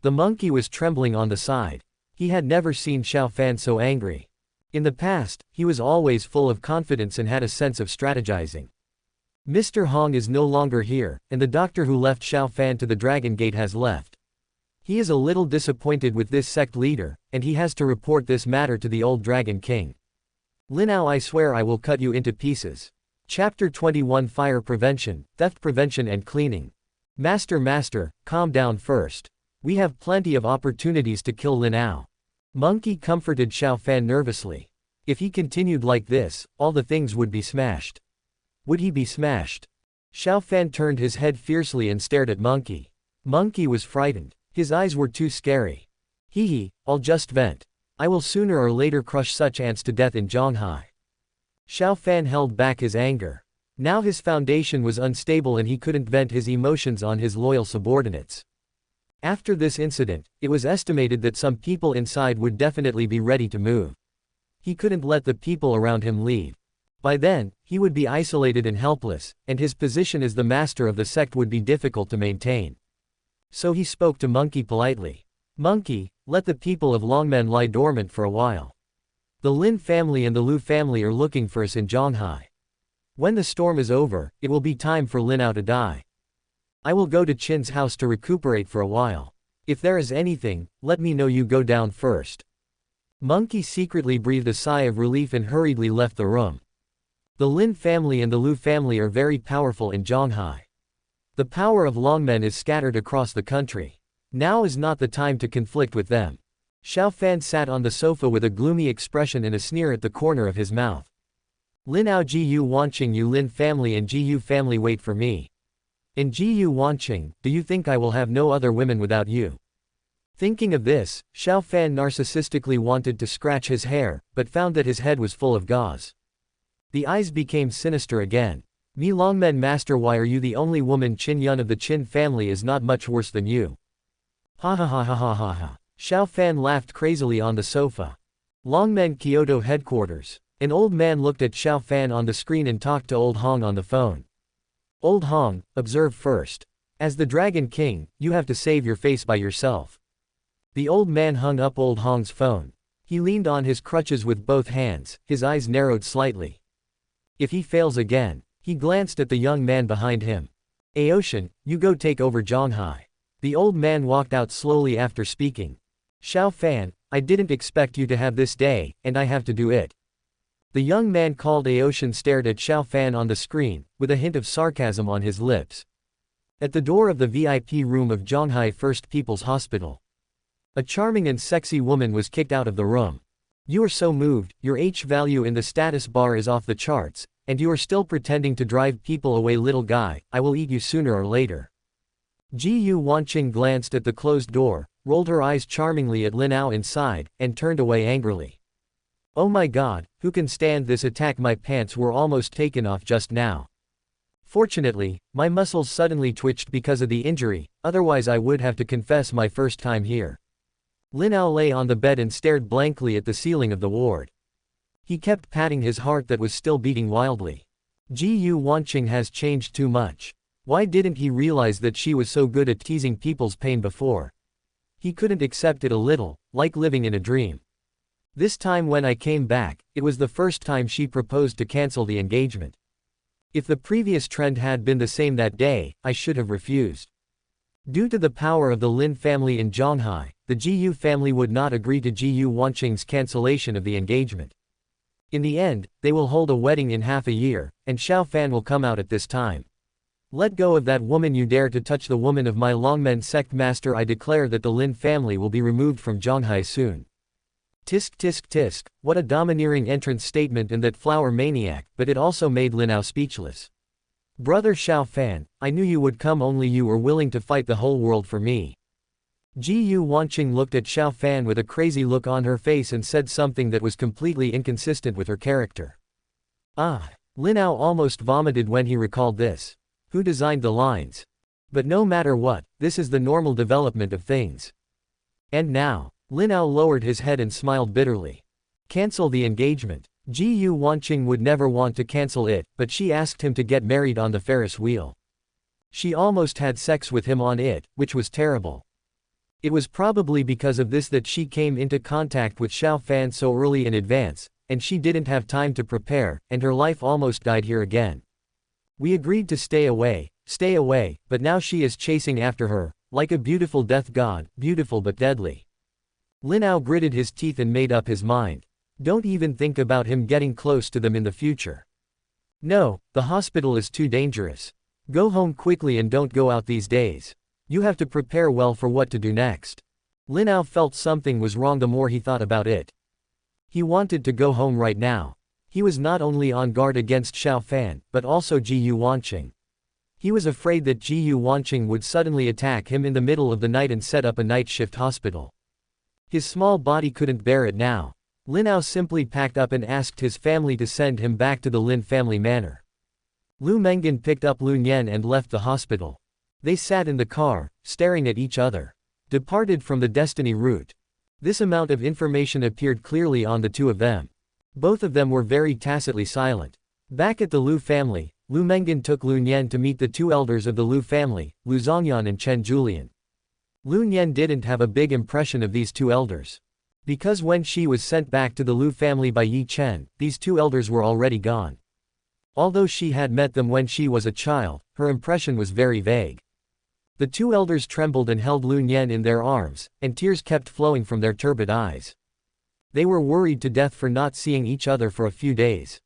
The monkey was trembling on the side. He had never seen Xiao Fan so angry. In the past, he was always full of confidence and had a sense of strategizing. Mr. Hong is no longer here, and the doctor who left Xiao Fan to the Dragon Gate has left. He is a little disappointed with this sect leader, and he has to report this matter to the old Dragon King. Lin Ao, I swear I will cut you into pieces. Chapter 21: Fire Prevention, Theft Prevention and Cleaning. Master, calm down first. We have plenty of opportunities to kill Lin Ao. Monkey comforted Xiao Fan nervously. If he continued like this, all the things would be smashed. Would he be smashed? Xiao Fan turned his head fiercely and stared at Monkey. Monkey was frightened. His eyes were too scary. Hee, I'll just vent. I will sooner or later crush such ants to death in Zhonghai. Xiao Fan held back his anger. Now his foundation was unstable and he couldn't vent his emotions on his loyal subordinates. After this incident, it was estimated that some people inside would definitely be ready to move. He couldn't let the people around him leave. By then, he would be isolated and helpless, and his position as the master of the sect would be difficult to maintain. So he spoke to Monkey politely. Monkey, let the people of Longmen lie dormant for a while. The Lin family and the Lu family are looking for us in Zhonghai. When the storm is over, it will be time for Lin Ao to die. I will go to Qin's house to recuperate for a while. If there is anything, let me know. You go down first. Monkey secretly breathed a sigh of relief and hurriedly left the room. The Lin family and the Lu family are very powerful in Zhonghai. The power of Longmen is scattered across the country. Now is not the time to conflict with them. Xiao Fan sat on the sofa with a gloomy expression and a sneer at the corner of his mouth. Lin Ao, Ji Wanqing, you Lin family and Ji family, wait for me. And Ji Wanqing, do you think I will have no other women without you? Thinking of this, Xiao Fan narcissistically wanted to scratch his hair, but found that his head was full of gauze. The eyes became sinister again. Me Longmen master, why are you the only woman? Qin Yun of the Qin family is not much worse than you. Ha ha ha ha ha ha ha. Xiao Fan laughed crazily on the sofa. Longmen Kyoto headquarters. An old man looked at Xiao Fan on the screen and talked to Old Hong on the phone. Old Hong, observe first. As the Dragon King, you have to save your face by yourself. The old man hung up old Hong's phone. He leaned on his crutches with both hands, his eyes narrowed slightly. If he fails again, he glanced at the young man behind him. Aoshin, you go take over Zhonghai. The old man walked out slowly after speaking. Xiao Fan, I didn't expect you to have this day, and I have to do it. The young man called Aoshin stared at Xiao Fan on the screen, with a hint of sarcasm on his lips. At the door of the VIP room of Zhonghai First People's Hospital, a charming and sexy woman was kicked out of the room. You are so moved, your H value in the status bar is off the charts, and you are still pretending to drive people away, little guy, I will eat you sooner or later. Ji-Yu Wanqing glanced at the closed door, rolled her eyes charmingly at Lin Ao inside, and turned away angrily. Oh my god, who can stand this attack? My pants were almost taken off just now. Fortunately, my muscles suddenly twitched because of the injury, otherwise I would have to confess my first time here. Lin Ao lay on the bed and stared blankly at the ceiling of the ward. He kept patting his heart that was still beating wildly. Ji-Yu Wanqing has changed too much. Why didn't he realize that she was so good at teasing people's pain before? He couldn't accept it a little, like living in a dream. This time when I came back, it was the first time she proposed to cancel the engagement. If the previous trend had been the same that day, I should have refused. Due to the power of the Lin family in Zhonghai, the Ji-Yu family would not agree to Ji-Yu Wanqing's cancellation of the engagement. In the end, they will hold a wedding in half a year, and Xiao Fan will come out at this time. Let go of that woman, you dare to touch the woman of my Longmen sect master. I declare that the Lin family will be removed from Zhonghai soon. Tisk tisk tisk, what a domineering entrance statement, and that flower maniac, but it also made Lin Ao speechless. Brother Xiao Fan, I knew you would come, only you were willing to fight the whole world for me. Ji-Yu Wanqing looked at Xiao Fan with a crazy look on her face and said something that was completely inconsistent with her character. Ah, Lin Ao almost vomited when he recalled this. Who designed the lines? But no matter what, this is the normal development of things. And now, Lin Ao lowered his head and smiled bitterly. Cancel the engagement. Ji-Yu Wanqing would never want to cancel it, but she asked him to get married on the Ferris wheel. She almost had sex with him on it, which was terrible. It was probably because of this that she came into contact with Xiao Fan so early in advance, and she didn't have time to prepare, and her life almost died here again. We agreed to stay away, but now she is chasing after her, like a beautiful death god, beautiful but deadly. Lin Ao gritted his teeth and made up his mind. Don't even think about him getting close to them in the future. No, the hospital is too dangerous. Go home quickly and don't go out these days. You have to prepare well for what to do next. Lin Ao felt something was wrong the more he thought about it. He wanted to go home right now. He was not only on guard against Xiao Fan, but also Ji-Yu Wanqing. He was afraid that Ji-Yu Wanqing would suddenly attack him in the middle of the night and set up a night shift hospital. His small body couldn't bear it now. Lin Ao simply packed up and asked his family to send him back to the Lin family manor. Lu Mengan picked up Lu Nian and left the hospital. They sat in the car, staring at each other. Departed from the destiny route. This amount of information appeared clearly on the two of them. Both of them were very tacitly silent. Back at the Lu family, Lu Mengan took Lu Nian to meet the two elders of the Lu family, Lu Zhongyan and Chen Julian. Lu Nian didn't have a big impression of these two elders. Because when she was sent back to the Lu family by Yi Chen, these two elders were already gone. Although she had met them when she was a child, her impression was very vague. The two elders trembled and held Lu Nian in their arms, and tears kept flowing from their turbid eyes. They were worried to death for not seeing each other for a few days.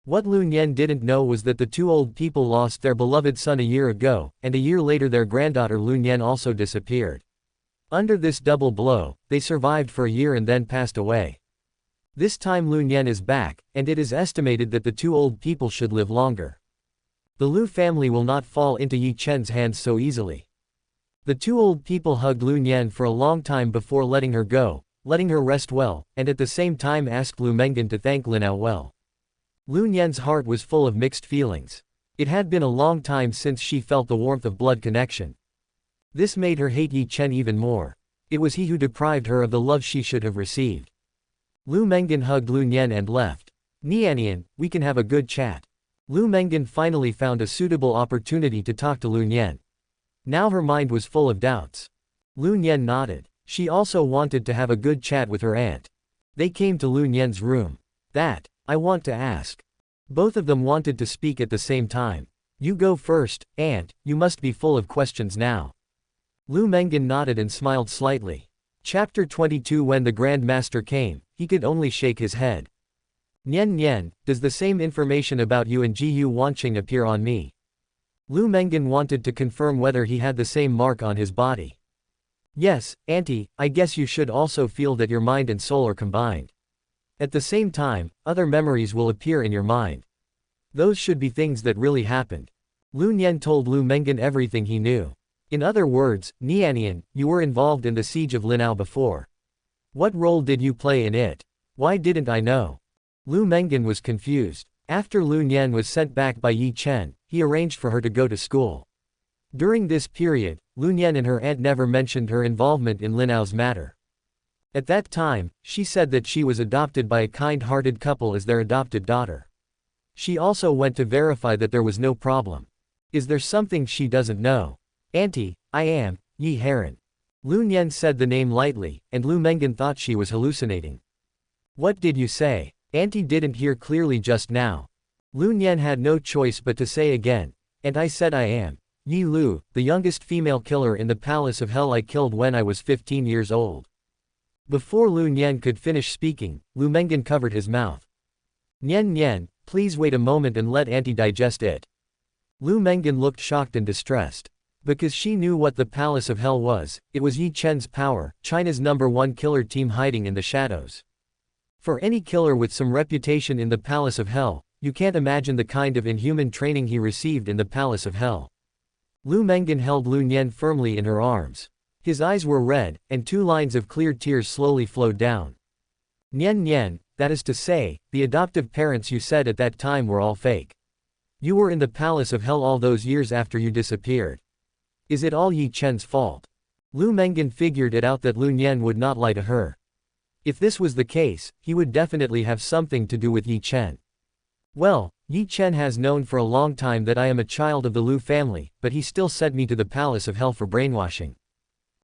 What Lu Nian didn't know was that the two old people lost their beloved son a year ago, and a year later their granddaughter Lu Nian also disappeared. Under this double blow, they survived for a year and then passed away. This time Lu Nian is back, and it is estimated that the two old people should live longer. The Lu family will not fall into Yi Chen's hands so easily. The two old people hugged Lu Nian for a long time before letting her go, letting her rest well, and at the same time asked Lu Mengan to thank Lin Ao well. Lu Nian's heart was full of mixed feelings. It had been a long time since she felt the warmth of blood connection. This made her hate Yi Chen even more. It was he who deprived her of the love she should have received. Lu Mengan hugged Lu Nian and left. Nianian, we can have a good chat. Lu Mengan finally found a suitable opportunity to talk to Lu Nian. Now her mind was full of doubts. Lu Nian nodded. She also wanted to have a good chat with her aunt. They came to Lu Nian's room. That, I want to ask. Both of them wanted to speak at the same time. You go first, aunt, you must be full of questions now. Lu Mengen nodded and smiled slightly. Chapter 22. When the Grand Master came, he could only shake his head. Nian Nian, does the same information about you and Ji Wanqing appear on me? Lu Mengen wanted to confirm whether he had the same mark on his body. Yes, auntie, I guess you should also feel that your mind and soul are combined. At the same time, other memories will appear in your mind. Those should be things that really happened. Lu Nian told Lu Mengen everything he knew. In other words, Nianian, you were involved in the siege of Lin Ao before. What role did you play in it? Why didn't I know? Lu Mengen was confused. After Lu Nian was sent back by Yi Chen, he arranged for her to go to school. During this period, Lu Nian and her aunt never mentioned her involvement in Lin Ao's matter. At that time, she said that she was adopted by a kind-hearted couple as their adopted daughter. She also went to verify that there was no problem. Is there something she doesn't know? Auntie, I am, Yi Heron. Lu Nian said the name lightly, and Lu Mengen thought she was hallucinating. What did you say? Auntie didn't hear clearly just now. Lu Nian had no choice but to say again, and I said I am. Yi Lu, the youngest female killer in the Palace of Hell I killed when I was 15 years old. Before Lu Nian could finish speaking, Lu Mengen covered his mouth. Nian Nian, please wait a moment and let auntie digest it. Lu Mengen looked shocked and distressed. Because she knew what the Palace of Hell was, it was Yi Chen's power, China's #1 killer team hiding in the shadows. For any killer with some reputation in the Palace of Hell, you can't imagine the kind of inhuman training he received in the Palace of Hell. Lu Mengen held Lu Nian firmly in her arms. His eyes were red, and 2 lines of clear tears slowly flowed down. Nian Nian, that is to say, the adoptive parents you said at that time were all fake. You were in the Palace of Hell all those years after you disappeared. Is it all Yi Chen's fault? Lu Mengen figured it out that Lu Nian would not lie to her. If this was the case, he would definitely have something to do with Yi Chen. Well, Yi Chen has known for a long time that I am a child of the Lu family, but he still sent me to the Palace of Hell for brainwashing.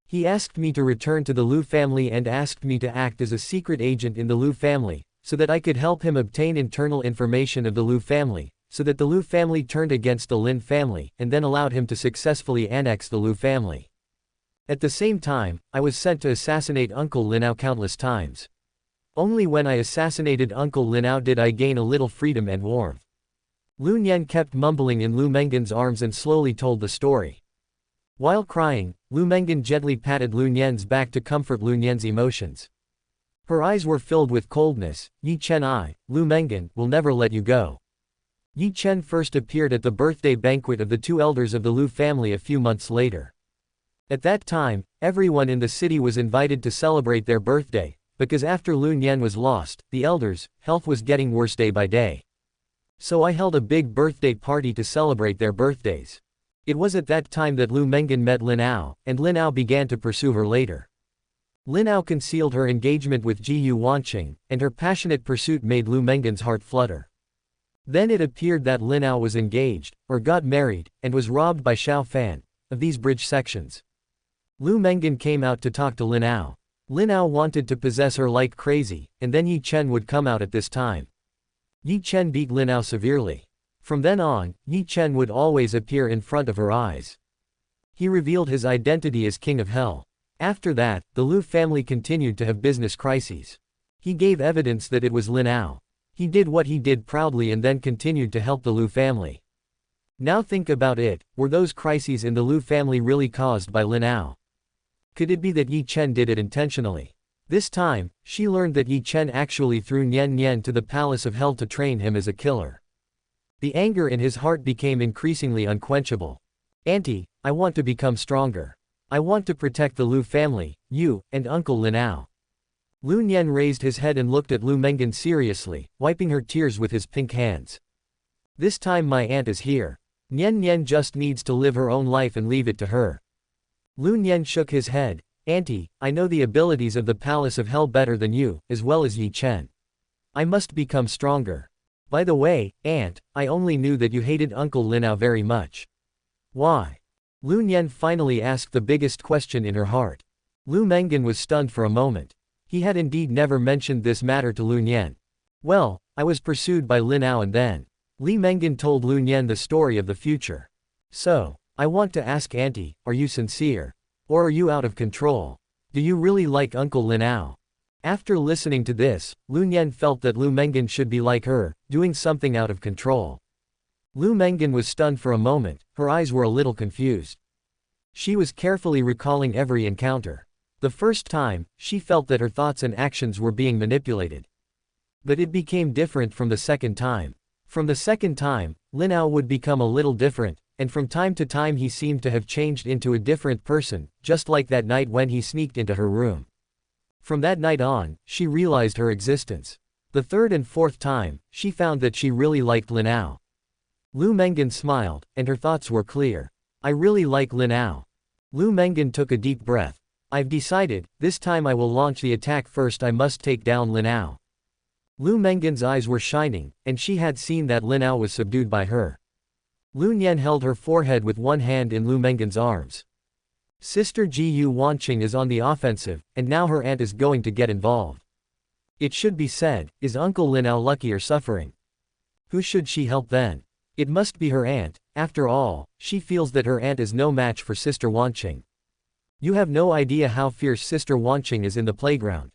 He asked me to return to the Lu family and asked me to act as a secret agent in the Lu family, so that I could help him obtain internal information of the Lu family, so that the Lu family turned against the Lin family, and then allowed him to successfully annex the Lu family. At the same time, I was sent to assassinate Uncle Lin Ao countless times. Only when I assassinated Uncle Lin Ao did I gain a little freedom and warmth. Lu Nian kept mumbling in Lu Mengen's arms and slowly told the story. While crying, Lu Mengen gently patted Lu Nian's back to comfort Lu Nian's emotions. Her eyes were filled with coldness. Yi Chen, Lu Mengen, will never let you go. Yi Chen first appeared at the birthday banquet of the 2 elders of the Lu family a few months later. At that time, everyone in the city was invited to celebrate their birthday, because after Lu Nian was lost, the elders' health was getting worse day by day. So I held a big birthday party to celebrate their birthdays. It was at that time that Lu Mengen met Lin Ao, and Lin Ao began to pursue her later. Lin Ao concealed her engagement with Ji Wanqing, and her passionate pursuit made Lu Mengen's heart flutter. Then it appeared that Lin Ao was engaged, or got married, and was robbed by Xiao Fan, of these bridge sections. Lu Mengen came out to talk to Lin Ao. Lin Ao wanted to possess her like crazy, and then Yi Chen would come out at this time. Yi Chen beat Lin Ao severely. From then on, Yi Chen would always appear in front of her eyes. He revealed his identity as King of Hell. After that, the Lu family continued to have business crises. He gave evidence that it was Lin Ao. He did what he did proudly and then continued to help the Lu family. Now think about it, were those crises in the Lu family really caused by Lin Ao? Could it be that Yi Chen did it intentionally? This time, she learned that Yi Chen actually threw Nian Nian to the Palace of Hell to train him as a killer. The anger in his heart became increasingly unquenchable. Auntie, I want to become stronger. I want to protect the Lu family, you, and Uncle Lin Ao. Lu Nian raised his head and looked at Lu Mengen seriously, wiping her tears with his pink hands. This time my aunt is here. Nian Nian just needs to live her own life and leave it to her. Lu Nian shook his head. Auntie, I know the abilities of the Palace of Hell better than you, as well as Yi Chen. I must become stronger. By the way, aunt, I only knew that you hated Uncle Lin Ao very much. Why? Lu Nian finally asked the biggest question in her heart. Lu Mengen was stunned for a moment. He had indeed never mentioned this matter to Lu Nian. Well, I was pursued by Lin Ao and then. Li Mengen told Lu Nian the story of the future. So, I want to ask Auntie, are you sincere? Or are you out of control? Do you really like Uncle Lin Ao? After listening to this, Lu Nian felt that Lu Mengen should be like her, doing something out of control. Lu Mengen was stunned for a moment, her eyes were a little confused. She was carefully recalling every encounter. The first time, she felt that her thoughts and actions were being manipulated. But it became different from the second time. From the second time, Lin Ao would become a little different, and from time to time he seemed to have changed into a different person, just like that night when he sneaked into her room. From that night on, she realized her existence. The third and fourth time, she found that she really liked Lin Ao. Lu Mengen smiled, and her thoughts were clear. I really like Lin Ao. Lu Mengen took a deep breath. I've decided, this time I will launch the attack first. I must take down Lin Ao. Lu Mengen's eyes were shining, and she had seen that Lin Ao was subdued by her. Lu Nian held her forehead with one hand in Lu Mengen's arms. Sister Ji Wanqing is on the offensive, and now her aunt is going to get involved. It should be said, is Uncle Lin Ao lucky or suffering? Who should she help then? It must be her aunt. After all, she feels that her aunt is no match for Sister Wanqing. You have no idea how fierce Sister Wanqing is in the playground.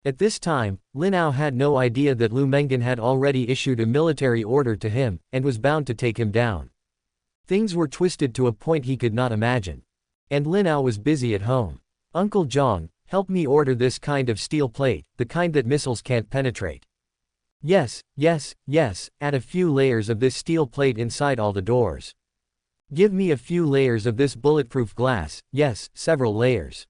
At this time, Lin Ao had no idea that Lu Mengen had already issued a military order to him, and was bound to take him down. Things were twisted to a point he could not imagine. And Lin Ao was busy at home. Uncle Zhang, help me order this kind of steel plate, the kind that missiles can't penetrate. Yes, yes, yes, add a few layers of this steel plate inside all the doors. Give me a few layers of this bulletproof glass, yes, several layers.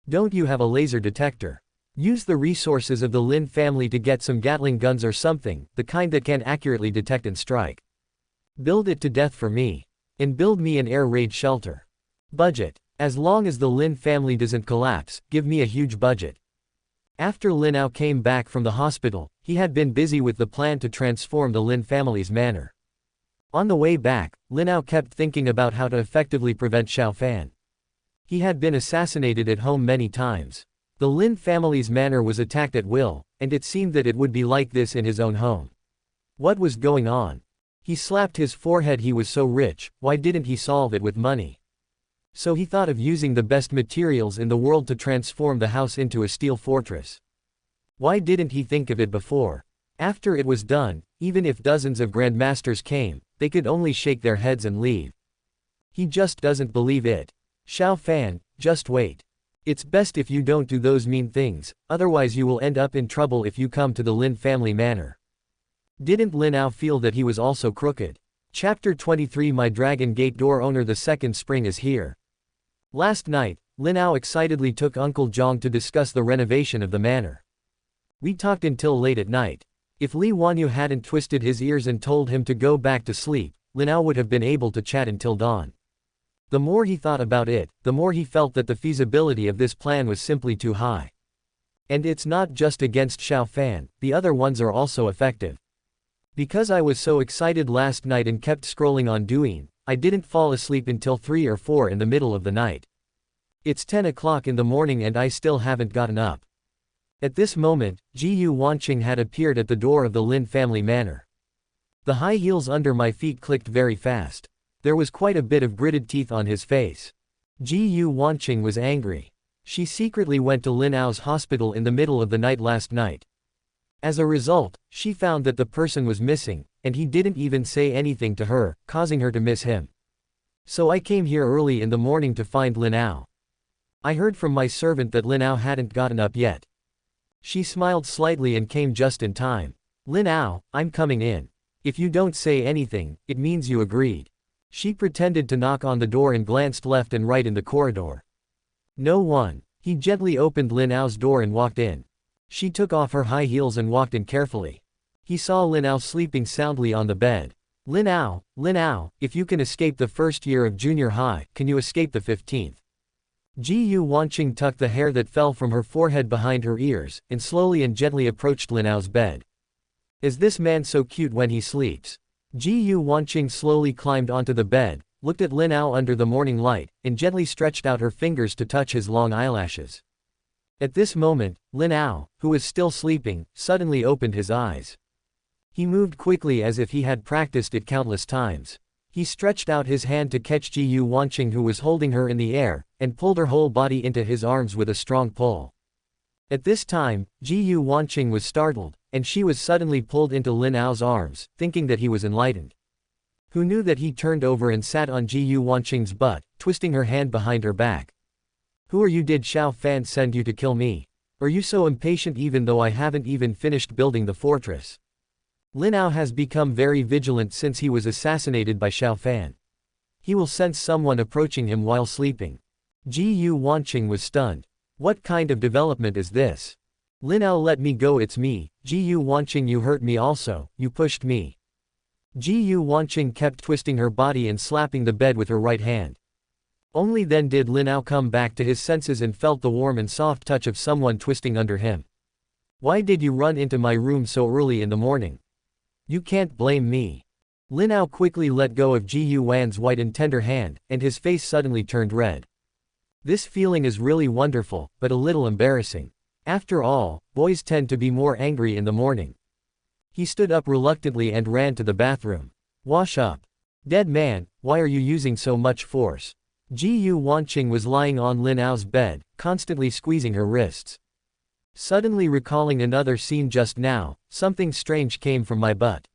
Don't you have a laser detector? Use the resources of the Lin family to get some Gatling guns or something, the kind that can accurately detect and strike. Build it to death for me. And build me an air raid shelter. Budget. As long as the Lin family doesn't collapse, give me a huge budget. After Lin Ao came back from the hospital, he had been busy with the plan to transform the Lin family's manor. On the way back, Lin Ao kept thinking about how to effectively prevent Xiao Fan. He had been assassinated at home many times. The Lin family's manor was attacked at will, and it seemed that it would be like this in his own home. What was going on? He slapped his forehead. He was so rich, why didn't he solve it with money? So he thought of using the best materials in the world to transform the house into a steel fortress. Why didn't he think of it before? After it was done, even if dozens of grandmasters came, they could only shake their heads and leave. He just doesn't believe it. Xiao Fan, just wait. It's best if you don't do those mean things, otherwise you will end up in trouble if you come to the Lin family manor. Didn't Lin Ao feel that he was also crooked? Chapter 23 My Dragon Gate Door Owner. The second spring is here. Last night, Lin Ao excitedly took Uncle Zhang to discuss the renovation of the manor. We talked until late at night. If Li Wanyu hadn't twisted his ears and told him to go back to sleep, Lin Ao would have been able to chat until dawn. The more he thought about it, the more he felt that the feasibility of this plan was simply too high. And it's not just against Xiao Fan, the other ones are also effective. Because I was so excited last night and kept scrolling on Douyin, I didn't fall asleep until 3 or 4 in the middle of the night. It's 10 o'clock in the morning and I still haven't gotten up. At this moment, Ji Wanqing had appeared at the door of the Lin family manor. The high heels under my feet clicked very fast. There was quite a bit of gritted teeth on his face. Ji Wanqing was angry. She secretly went to Lin Ao's hospital in the middle of the night last night. As a result, she found that the person was missing, and he didn't even say anything to her, causing her to miss him. So I came here early in the morning to find Lin Ao. I heard from my servant that Lin Ao hadn't gotten up yet. She smiled slightly and came just in time. Lin Ao, I'm coming in. If you don't say anything, it means you agreed. She pretended to knock on the door and glanced left and right in the corridor. No one. He gently opened Lin Ao's door and walked in. She took off her high heels and walked in carefully. He saw Lin Ao sleeping soundly on the bed. Lin Ao, if you can escape the first year of junior high, can you escape the 15th? Ji Wanqing tucked the hair that fell from her forehead behind her ears, and slowly and gently approached Lin Ao's bed. Is this man so cute when he sleeps? Ji Wanqing slowly climbed onto the bed, looked at Lin Ao under the morning light, and gently stretched out her fingers to touch his long eyelashes. At this moment, Lin Ao, who was still sleeping, suddenly opened his eyes. He moved quickly as if he had practiced it countless times. He stretched out his hand to catch Ji Wanqing, who was holding her in the air, and pulled her whole body into his arms with a strong pull. At this time, Ji Wanqing was startled, and she was suddenly pulled into Lin Ao's arms, thinking that he was enlightened. Who knew that he turned over and sat on Ji Wanqing's butt, twisting her hand behind her back. Who are you? Did Xiao Fan send you to kill me? Are you so impatient even though I haven't even finished building the fortress? Lin Ao has become very vigilant since he was assassinated by Xiao Fan. He will sense someone approaching him while sleeping. Ji Wanqing was stunned. What kind of development is this? Lin Ao, let me go, it's me. Ji Wanqing, you hurt me also, you pushed me. Ji Wanqing kept twisting her body and slapping the bed with her right hand. Only then did Lin Ao come back to his senses and felt the warm and soft touch of someone twisting under him. Why did you run into my room so early in the morning? You can't blame me. Lin Ao quickly let go of Ji Wan's white and tender hand, and his face suddenly turned red. This feeling is really wonderful, but a little embarrassing. After all, boys tend to be more angry in the morning. He stood up reluctantly and ran to the bathroom. Wash up. Dead man, why are you using so much force? Ji Wanqing was lying on Lin Ao's bed, constantly squeezing her wrists. Suddenly recalling another scene just now, something strange came from my butt.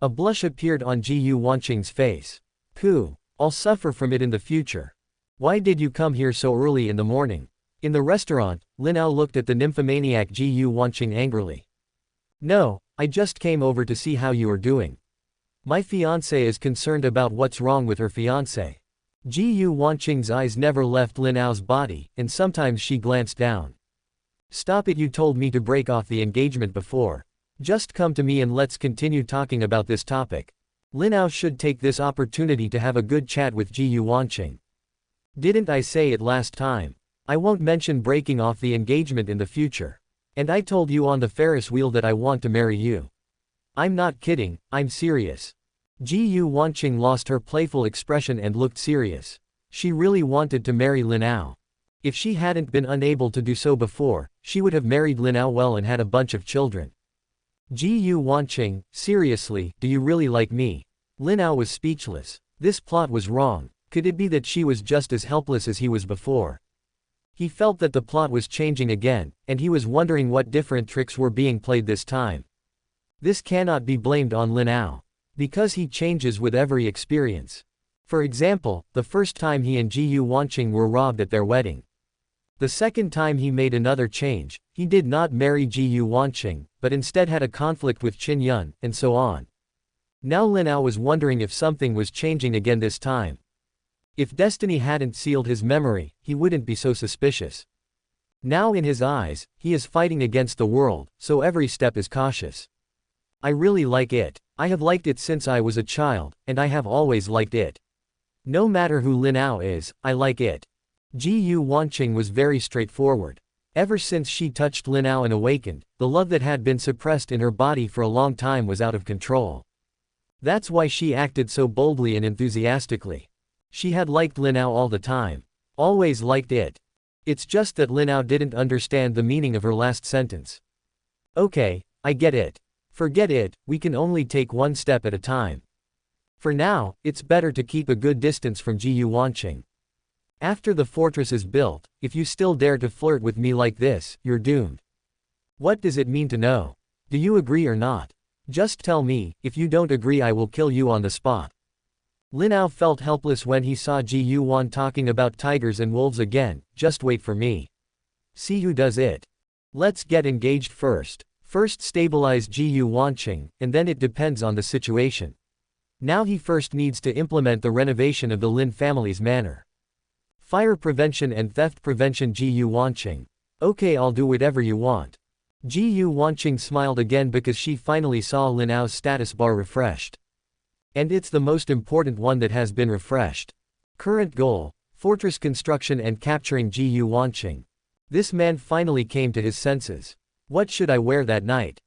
A blush appeared on Ji Wanqing's face. Pooh, I'll suffer from it in the future. Why did you come here so early in the morning? In the restaurant, Lin Ao looked at the nymphomaniac Ji Wanqing angrily. No, I just came over to see how you are doing. My fiancé is concerned about what's wrong with her fiancé. Ji Wanqing's eyes never left Lin Ao's body, and sometimes she glanced down. Stop it, you told me to break off the engagement before. Just come to me and let's continue talking about this topic. Lin Ao should take this opportunity to have a good chat with Ji Wanqing. Didn't I say it last time? I won't mention breaking off the engagement in the future. And I told you on the Ferris wheel that I want to marry you. I'm not kidding, I'm serious. Ji Wanqing lost her playful expression and looked serious. She really wanted to marry Lin Ao. If she hadn't been unable to do so before, she would have married Lin Ao well and had a bunch of children. Ji Wanqing, seriously, do you really like me? Lin Ao was speechless. This plot was wrong. Could it be that she was just as helpless as he was before? He felt that the plot was changing again, and he was wondering what different tricks were being played this time. This cannot be blamed on Lin Ao. Because he changes with every experience. For example, the first time he and Ji Wanqing were robbed at their wedding. The second time he made another change, he did not marry Ji Wanqing, but instead had a conflict with Qin Yun, and so on. Now Lin Ao was wondering if something was changing again this time. If destiny hadn't sealed his memory, he wouldn't be so suspicious. Now in his eyes, he is fighting against the world, so every step is cautious. I really like it. I have liked it since I was a child, and I have always liked it. No matter who Lin Ao is, I like it. Ji Wanqing was very straightforward. Ever since she touched Lin Ao and awakened, the love that had been suppressed in her body for a long time was out of control. That's why she acted so boldly and enthusiastically. She had liked Lin Ao all the time. Always liked it. It's just that Lin Ao didn't understand the meaning of her last sentence. Okay, I get it. Forget it, we can only take one step at a time. For now, it's better to keep a good distance from Ji Wanqing. After the fortress is built, if you still dare to flirt with me like this, you're doomed. What does it mean to know? Do you agree or not? Just tell me, if you don't agree I will kill you on the spot. Lin Ao felt helpless when he saw Ji Wan talking about tigers and wolves again. Just wait for me. See who does it. Let's get engaged first. First stabilize Ji Wanqing, and then it depends on the situation. Now he first needs to implement the renovation of the Lin family's manor. Fire prevention and theft prevention. Ji Wanqing. Okay, I'll do whatever you want. Ji Wanqing smiled again because she finally saw Lin Ao's status bar refreshed. And it's the most important one that has been refreshed. Current goal: fortress construction and capturing Ji Wanqing. This man finally came to his senses. What should I wear that night?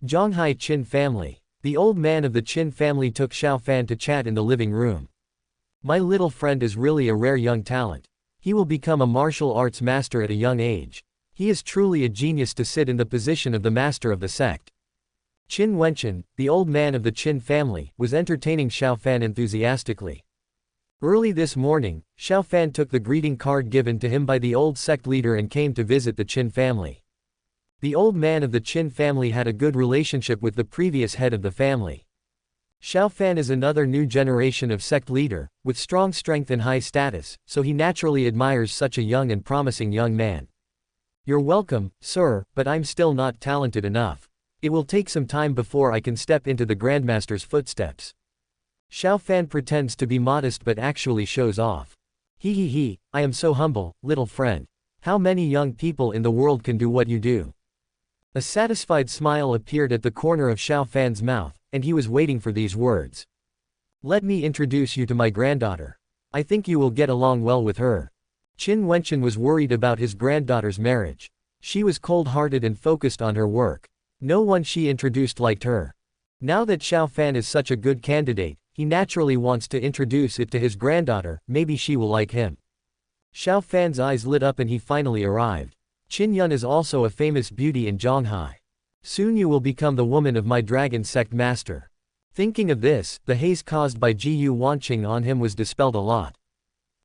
Zhonghai Qin family. The old man of the Qin family took Xiao Fan to chat in the living room. My little friend is really a rare young talent. He will become a martial arts master at a young age. He is truly a genius to sit in the position of the master of the sect. Qin Wenqin, the old man of the Qin family, was entertaining Xiao Fan enthusiastically. Early this morning, Xiao Fan took the greeting card given to him by the old sect leader and came to visit the Qin family. The old man of the Qin family had a good relationship with the previous head of the family. Xiao Fan is another new generation of sect leader, with strong strength and high status, so he naturally admires such a young and promising young man. You're welcome, sir, but I'm still not talented enough. It will take some time before I can step into the Grandmaster's footsteps. Xiao Fan pretends to be modest but actually shows off. He, I am so humble, little friend. How many young people in the world can do what you do? A satisfied smile appeared at the corner of Xiao Fan's mouth, and he was waiting for these words. Let me introduce you to my granddaughter. I think you will get along well with her. Qin Wenqin was worried about his granddaughter's marriage. She was cold-hearted and focused on her work. No one she introduced liked her. Now that Xiao Fan is such a good candidate, he naturally wants to introduce it to his granddaughter, maybe she will like him. Xiao Fan's eyes lit up and he finally arrived. Qin Yun is also a famous beauty in Zhonghai. Soon you will become the woman of my dragon sect master. Thinking of this, the haze caused by Ji Wanqing on him was dispelled a lot.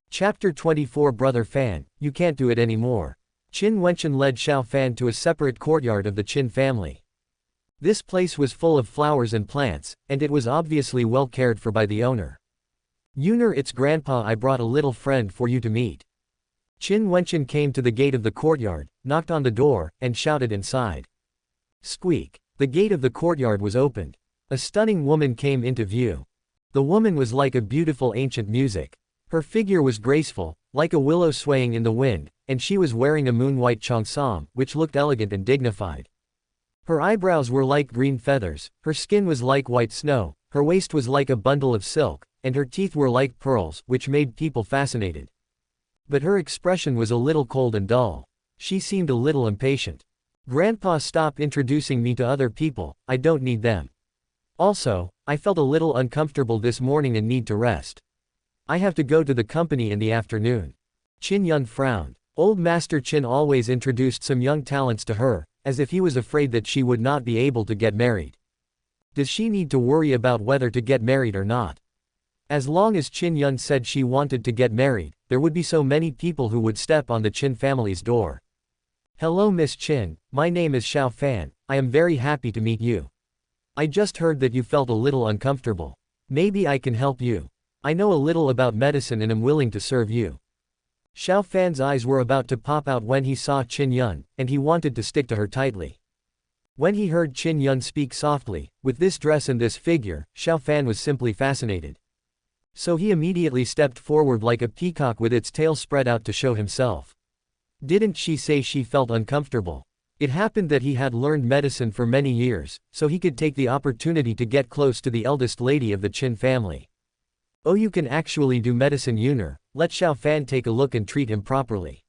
Chapter 24 Brother Fan, you can't do it anymore. Qin Wenqin led Xiao Fan to a separate courtyard of the Qin family. This place was full of flowers and plants, and it was obviously well cared for by the owner. Eunuch, it's grandpa, I brought a little friend for you to meet. Qin Wenqin came to the gate of the courtyard, knocked on the door, and shouted inside. Squeak! The gate of the courtyard was opened. A stunning woman came into view. The woman was like a beautiful ancient music. Her figure was graceful, like a willow swaying in the wind, and she was wearing a moon-white cheongsam, which looked elegant and dignified. Her eyebrows were like green feathers, her skin was like white snow, her waist was like a bundle of silk, and her teeth were like pearls, which made people fascinated. But her expression was a little cold and dull. She seemed a little impatient. Grandpa, stop introducing me to other people, I don't need them. Also, I felt a little uncomfortable this morning and need to rest. I have to go to the company in the afternoon. Qin Yun frowned. Old Master Qin always introduced some young talents to her, as if he was afraid that she would not be able to get married. Does she need to worry about whether to get married or not? As long as Qin Yun said she wanted to get married, there would be so many people who would step on the Qin family's door. Hello Miss Qin, my name is Xiao Fan, I am very happy to meet you. I just heard that you felt a little uncomfortable. Maybe I can help you. I know a little about medicine and am willing to serve you. Xiao Fan's eyes were about to pop out when he saw Qin Yun, and he wanted to stick to her tightly. When he heard Qin Yun speak softly, with this dress and this figure, Xiao Fan was simply fascinated. So he immediately stepped forward like a peacock with its tail spread out to show himself. Didn't she say she felt uncomfortable? It happened that he had learned medicine for many years, so he could take the opportunity to get close to the eldest lady of the Qin family. Oh, you can actually do medicine, Eunuch. Let Xiao Fan take a look and treat him properly.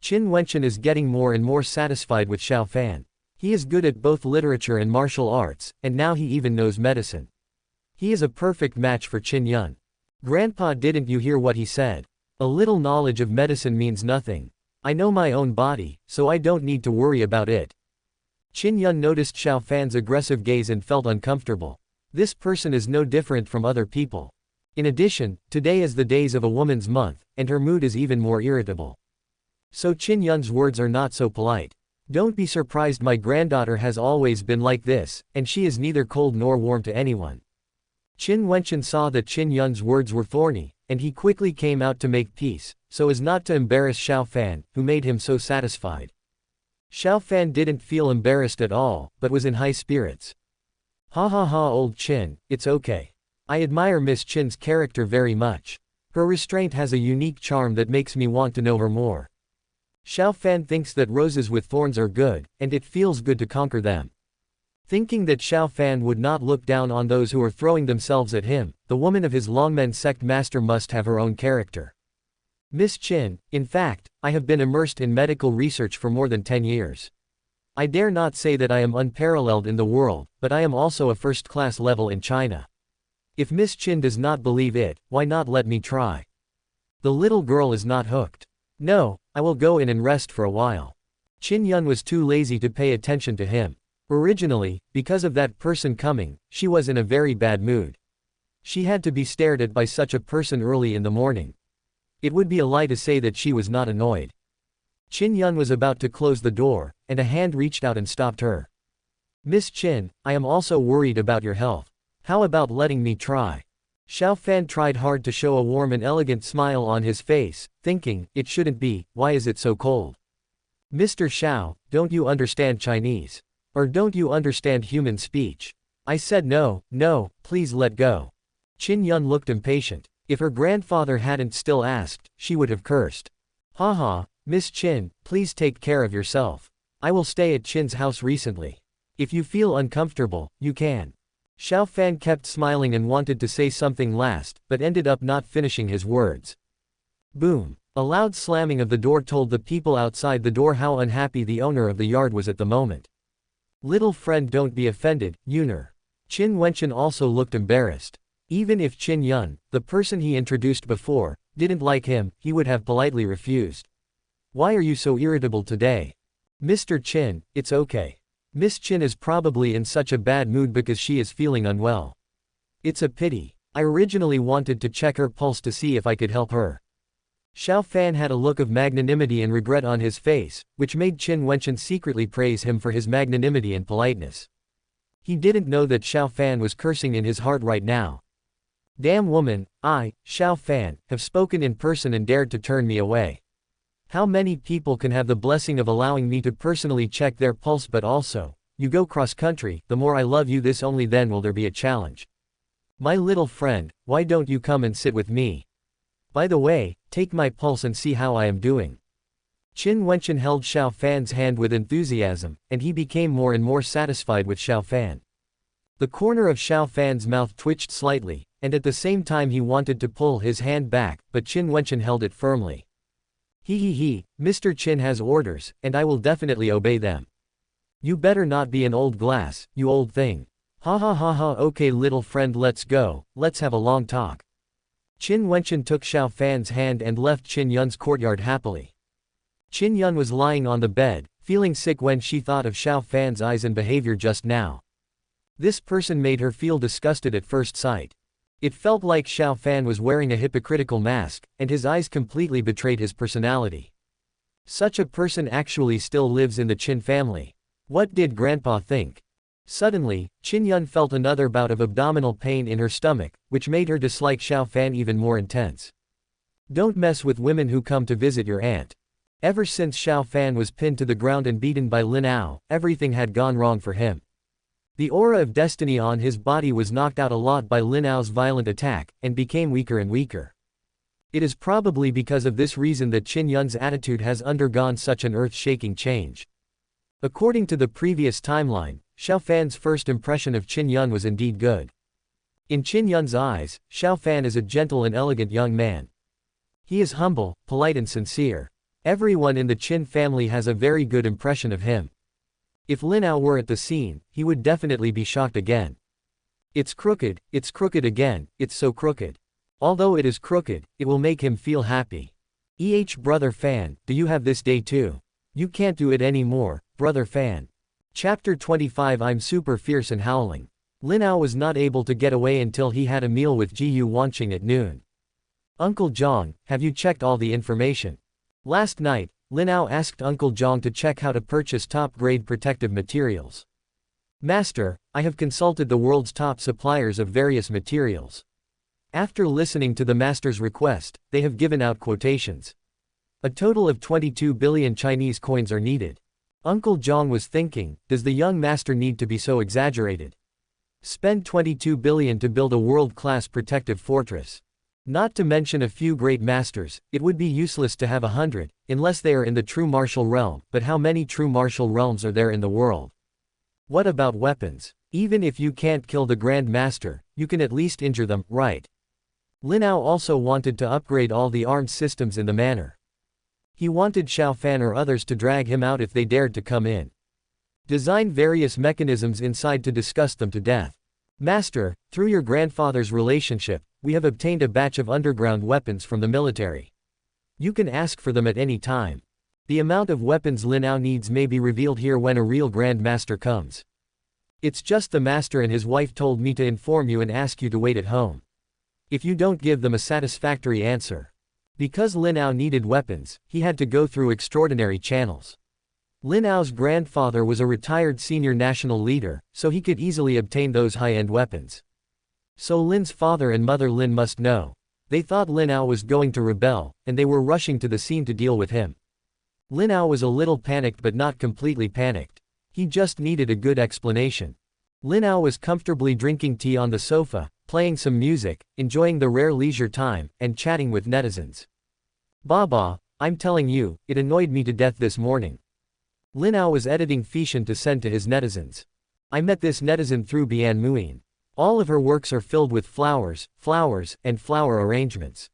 Qin Wenqin is getting more and more satisfied with Xiao Fan. He is good at both literature and martial arts, and now he even knows medicine. He is a perfect match for Qin Yun. Grandpa, didn't you hear what he said? A little knowledge of medicine means nothing. I know my own body, so I don't need to worry about it. Qin Yun noticed Xiao Fan's aggressive gaze and felt uncomfortable. This person is no different from other people. In addition, today is the days of a woman's month, and her mood is even more irritable. So Qin Yun's words are not so polite. Don't be surprised, my granddaughter has always been like this, and she is neither cold nor warm to anyone. Qin Wenqin saw that Qin Yun's words were thorny, and he quickly came out to make peace, so as not to embarrass Xiao Fan, who made him so satisfied. Xiao Fan didn't feel embarrassed at all, but was in high spirits. Ha ha ha, old Qin, it's okay. I admire Miss Qin's character very much. Her restraint has a unique charm that makes me want to know her more. Xiao Fan thinks that roses with thorns are good, and it feels good to conquer them. Thinking that Xiao Fan would not look down on those who are throwing themselves at him, the woman of his Longmen sect master must have her own character. Miss Qin, in fact, I have been immersed in medical research for more than 10 years. I dare not say that I am unparalleled in the world, but I am also a first-class level in China. If Miss Qin does not believe it, why not let me try? The little girl is not hooked. No, I will go in and rest for a while. Qin Yun was too lazy to pay attention to him. Originally, because of that person coming, she was in a very bad mood. She had to be stared at by such a person early in the morning. It would be a lie to say that she was not annoyed. Qin Yun was about to close the door, and a hand reached out and stopped her. Miss Qin, I am also worried about your health. How about letting me try? Xiao Fan tried hard to show a warm and elegant smile on his face, thinking, it shouldn't be, why is it so cold? Mr. Xiao, don't you understand Chinese? Or don't you understand human speech? I said no, please let go. Qin Yun looked impatient. If her grandfather hadn't still asked, she would have cursed. Haha, Miss Qin, please take care of yourself. I will stay at Qin's house recently. If you feel uncomfortable, you can. Xiao Fan kept smiling and wanted to say something last, but ended up not finishing his words. Boom. A loud slamming of the door told the people outside the door how unhappy the owner of the yard was at the moment. Little friend, don't be offended, Eunuch. Qin Wenchen also looked embarrassed. Even if Qin Yun, the person he introduced before, didn't like him, he would have politely refused. Why are you so irritable today? Mr. Qin, it's okay. Miss Qin is probably in such a bad mood because she is feeling unwell. It's a pity. I originally wanted to check her pulse to see if I could help her. Xiao Fan had a look of magnanimity and regret on his face, which made Qin Wenchen secretly praise him for his magnanimity and politeness. He didn't know that Xiao Fan was cursing in his heart right now. Damn woman, I, Xiao Fan, have spoken in person and dared to turn me away. How many people can have the blessing of allowing me to personally check their pulse, but also, you go cross-country, the more I love you, this only then will there be a challenge. My little friend, why don't you come and sit with me? By the way, take my pulse and see how I am doing. Qin Wenchen held Xiao Fan's hand with enthusiasm, and he became more and more satisfied with Xiao Fan. The corner of Xiao Fan's mouth twitched slightly, and at the same time he wanted to pull his hand back, but Qin Wenchen held it firmly. Mr. Qin has orders, and I will definitely obey them. You better not be an old glass, you old thing. Ha ha ha ha, okay little friend, let's go, let's have a long talk. Qin Wenchen took Xiao Fan's hand and left Qin Yun's courtyard happily. Qin Yun was lying on the bed, feeling sick when she thought of Xiao Fan's eyes and behavior just now. This person made her feel disgusted at first sight. It felt like Xiao Fan was wearing a hypocritical mask, and his eyes completely betrayed his personality. Such a person actually still lives in the Qin family. What did Grandpa think? Suddenly, Qin Yun felt another bout of abdominal pain in her stomach, which made her dislike Xiao Fan even more intense. Don't mess with women who come to visit your aunt. Ever since Xiao Fan was pinned to the ground and beaten by Lin Ao, everything had gone wrong for him. The aura of destiny on his body was knocked out a lot by Lin Ao's violent attack, and became weaker and weaker. It is probably because of this reason that Qin Yun's attitude has undergone such an earth-shaking change. According to the previous timeline, Xiao Fan's first impression of Qin Yun was indeed good. In Qin Yun's eyes, Xiao Fan is a gentle and elegant young man. He is humble, polite and sincere. Everyone in the Qin family has a very good impression of him. If Lin Ao were at the scene, he would definitely be shocked again. It's crooked again, it's so crooked. Although it is crooked, it will make him feel happy. Brother Fan, do you have this day too? You can't do it anymore, Brother Fan. Chapter 25. I'm super fierce and howling. Lin Ao was not able to get away until he had a meal with Jiyu Wanqing at noon. Uncle Zhang, have you checked all the information? Last night, Lin Ao asked Uncle Zhang to check how to purchase top-grade protective materials. Master, I have consulted the world's top suppliers of various materials. After listening to the master's request, they have given out quotations. A total of 22 billion Chinese coins are needed. Uncle Zhang was thinking, does the young master need to be so exaggerated? Spend 22 billion to build a world-class protective fortress. Not to mention a few great masters, it would be useless to have 100, unless they are in the true martial realm, but how many true martial realms are there in the world? What about weapons? Even if you can't kill the Grand Master, you can at least injure them, right? Lin Ao also wanted to upgrade all the armed systems in the manor. He wanted Xiao Fan or others to drag him out if they dared to come in. Design various mechanisms inside to disgust them to death. Master, through your grandfather's relationship, we have obtained a batch of underground weapons from the military. You can ask for them at any time. The amount of weapons Lin Ao needs may be revealed here when a real Grand Master comes. It's just the master and his wife told me to inform you and ask you to wait at home. If you don't give them a satisfactory answer. Because Lin Ao needed weapons, he had to go through extraordinary channels. Lin Ao's grandfather was a retired senior national leader, so he could easily obtain those high-end weapons. So Lin's father and mother Lin must know. They thought Lin Ao was going to rebel, and they were rushing to the scene to deal with him. Lin Ao was a little panicked but not completely panicked. He just needed a good explanation. Lin Ao was comfortably drinking tea on the sofa, playing some music, enjoying the rare leisure time, and chatting with netizens. Baba, I'm telling you, it annoyed me to death this morning. Lin Ao was editing fiction to send to his netizens. I met this netizen through Bian Muin. All of her works are filled with flowers, and flower arrangements.